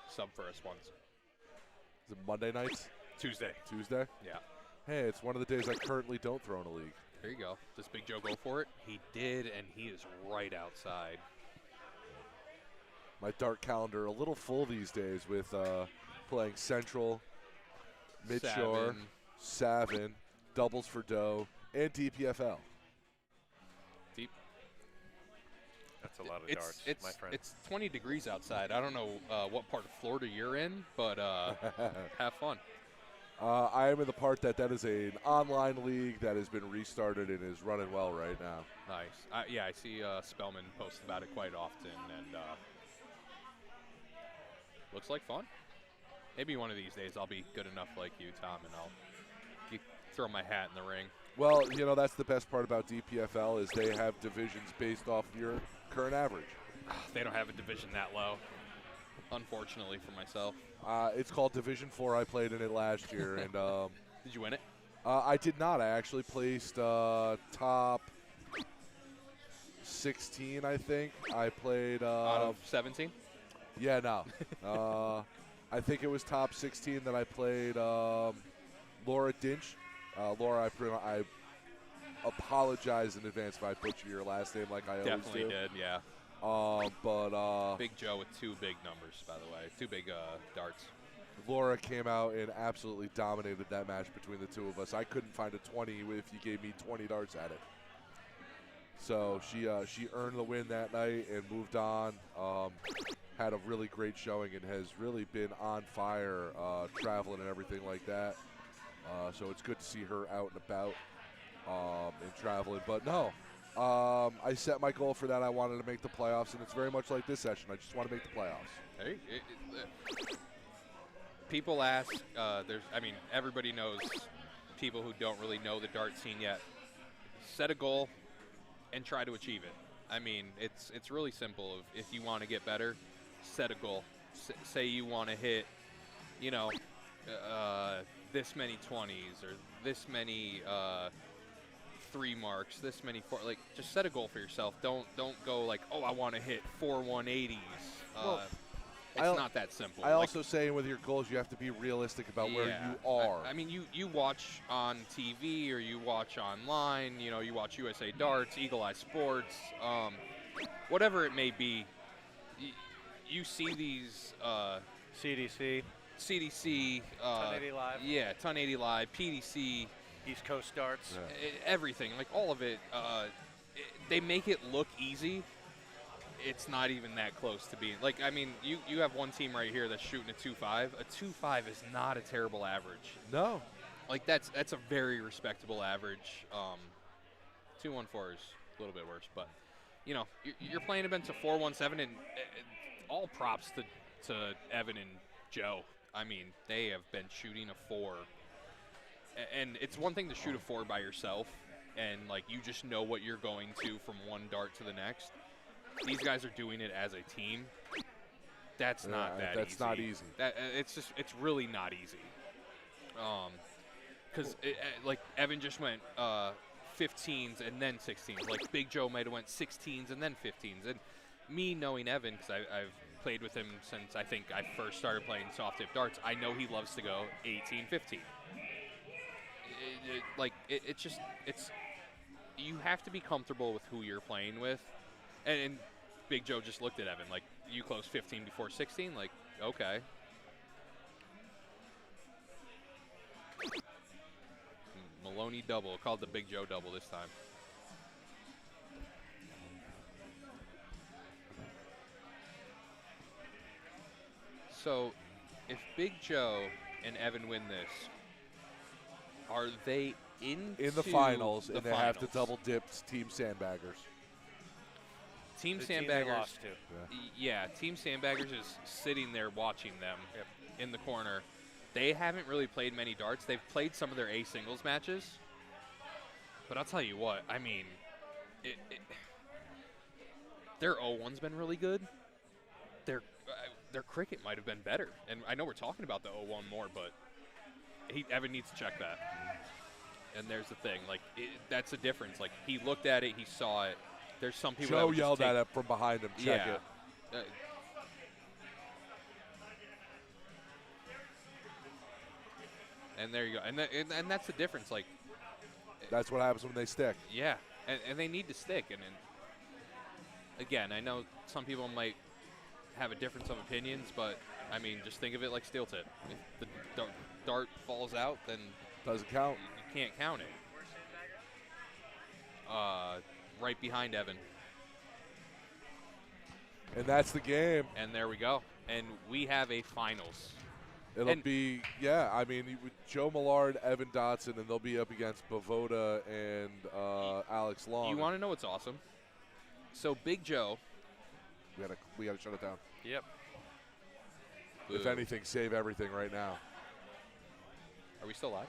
Speaker 5: sub for us once.
Speaker 1: Is it Monday nights?
Speaker 2: Tuesday.
Speaker 1: Tuesday?
Speaker 5: Yeah.
Speaker 1: Hey, it's one of the days I currently don't throw in a league.
Speaker 5: There you go. Does Big Joe go for it? He did, and he is right outside.
Speaker 1: My dart calendar a little full these days with playing Central, Midshore, Savin, doubles for Doe, and DPFL.
Speaker 5: Deep.
Speaker 2: That's a lot of darts, my friend.
Speaker 5: It's 20 degrees outside. I don't know what part of Florida you're in, but have fun.
Speaker 1: I am in the part that is an online league that has been restarted and is running well right now.
Speaker 5: Nice. Yeah, I see Spellman post about it quite often, and looks like fun. Maybe one of these days I'll be good enough like you, Tom, and I'll throw my hat in the ring.
Speaker 1: Well, you know, that's the best part about DPFL is they have divisions based off your current average.
Speaker 5: They don't have a division that low, unfortunately for myself.
Speaker 1: It's called Division 4. I played in it last year. And
Speaker 5: Did you win it?
Speaker 1: I did not. I actually placed top 16, I think. I played
Speaker 5: Out of 17?
Speaker 1: Yeah, no. I think it was top 16 that I played Laura Dinch. Laura, I apologize in advance if I butcher your last name like I always
Speaker 5: Definitely
Speaker 1: do.
Speaker 5: did, yeah.
Speaker 1: But
Speaker 5: Big Joe with 2 big numbers, by the way. 2 big darts.
Speaker 1: Laura came out and absolutely dominated that match between the two of us. I couldn't find a 20 if you gave me 20 darts at it. So she earned the win that night and moved on. Had a really great showing and has really been on fire traveling and everything like that. So it's good to see her out and about and traveling. But no, I set my goal for that. I wanted to make the playoffs, and it's very much like this session. I just want to make the playoffs.
Speaker 5: Hey, people ask, everybody knows people who don't really know the dart scene yet. Set a goal and try to achieve it. I mean, it's really simple. If you want to get better, set a goal. Say you want to hit, this many 20s or this many 3 marks, this many 4. Like, just set a goal for yourself. Don't go like, oh, I want to hit 4 180s.
Speaker 1: Well,
Speaker 5: it's not that simple.
Speaker 1: I also say with your goals, you have to be realistic about where you are.
Speaker 5: I mean, you watch on TV or you watch online, you watch USA Darts, Eagle Eye Sports, whatever it may be. You see these
Speaker 2: CDC,
Speaker 5: 1080
Speaker 2: Live.
Speaker 5: Yeah, 1080 Live, PDC,
Speaker 2: East Coast Darts.
Speaker 1: Yeah.
Speaker 5: Everything, like all of it. They make it look easy. It's not even that close to being like. I mean, you have one team right here that's shooting a 2.5. A 2.5 is not a terrible average.
Speaker 1: No.
Speaker 5: Like that's a very respectable average. 2.14 is a little bit worse, but you're playing against a 4.17, and all props to Evan and Joe. I mean, they have been shooting a 4, and it's one thing to shoot a 4 by yourself, and like you just know what you're going to from one dart to the next. These guys are doing it as a team. That's not that easy.
Speaker 1: That's not easy.
Speaker 5: It's really not easy. Because like Evan just went 15s and then 16s. Like Big Joe might have went 16s and then 15s. And me knowing Evan, because I've played with him since I think I first started playing soft tip darts, I know he loves to go 18, 15. It's you have to be comfortable with who you're playing with. And Big Joe just looked at Evan like, you close 15 before 16? Like, okay. Maloney double. Called the Big Joe double this time. So, if Big Joe and Evan win this, are they in
Speaker 1: the finals, and they have to double dip Team Sandbaggers.
Speaker 5: Team
Speaker 2: The
Speaker 5: Sandbaggers,
Speaker 2: team they lost to.
Speaker 5: yeah, Team Sandbaggers is sitting there watching them in the corner. They haven't really played many darts. They've played some of their A singles matches. But I'll tell you what, I mean, their 0-1's been really good. Their cricket might have been better. And I know we're talking about the 0-1 more, but Evan needs to check that. And there's the thing, like, that's the difference. Like, he looked at it, he saw it. There's some people
Speaker 1: Joe yelled at it from behind him. Check it.
Speaker 5: And there you go. And that's the difference. Like,
Speaker 1: that's what happens when they stick.
Speaker 5: Yeah, and they need to stick. And again, I know some people might have a difference of opinions, but I mean, just think of it like steel tip. If the dart falls out, then
Speaker 1: doesn't count.
Speaker 5: You can't count it. Right behind Evan.
Speaker 1: And that's the game.
Speaker 5: And there we go. And we have a finals.
Speaker 1: It'll be, I mean, Joe Millard, Evan Dotson, and they'll be up against Bavoda and Alex Long.
Speaker 5: You want to know what's awesome? So Big Joe.
Speaker 1: We gotta shut it down.
Speaker 2: Yep.
Speaker 1: If anything, save everything right now.
Speaker 5: Are we still live?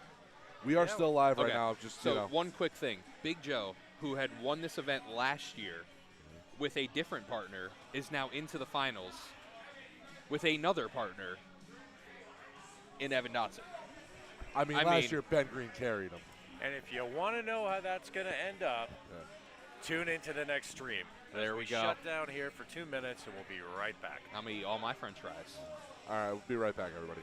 Speaker 1: We are still live right
Speaker 5: Okay.
Speaker 1: now. Just
Speaker 5: so one quick thing. Big Joe, who had won this event last year with a different partner, is now into the finals with another partner in Evan Dotson.
Speaker 1: I mean, last year Ben Green carried him.
Speaker 2: And if you want to know how that's going to end up, tune into the next stream.
Speaker 5: There we go.
Speaker 2: Shut down here for 2 minutes, and we'll be right back.
Speaker 5: I'm going to eat all my french fries.
Speaker 1: All right, we'll be right back, everybody.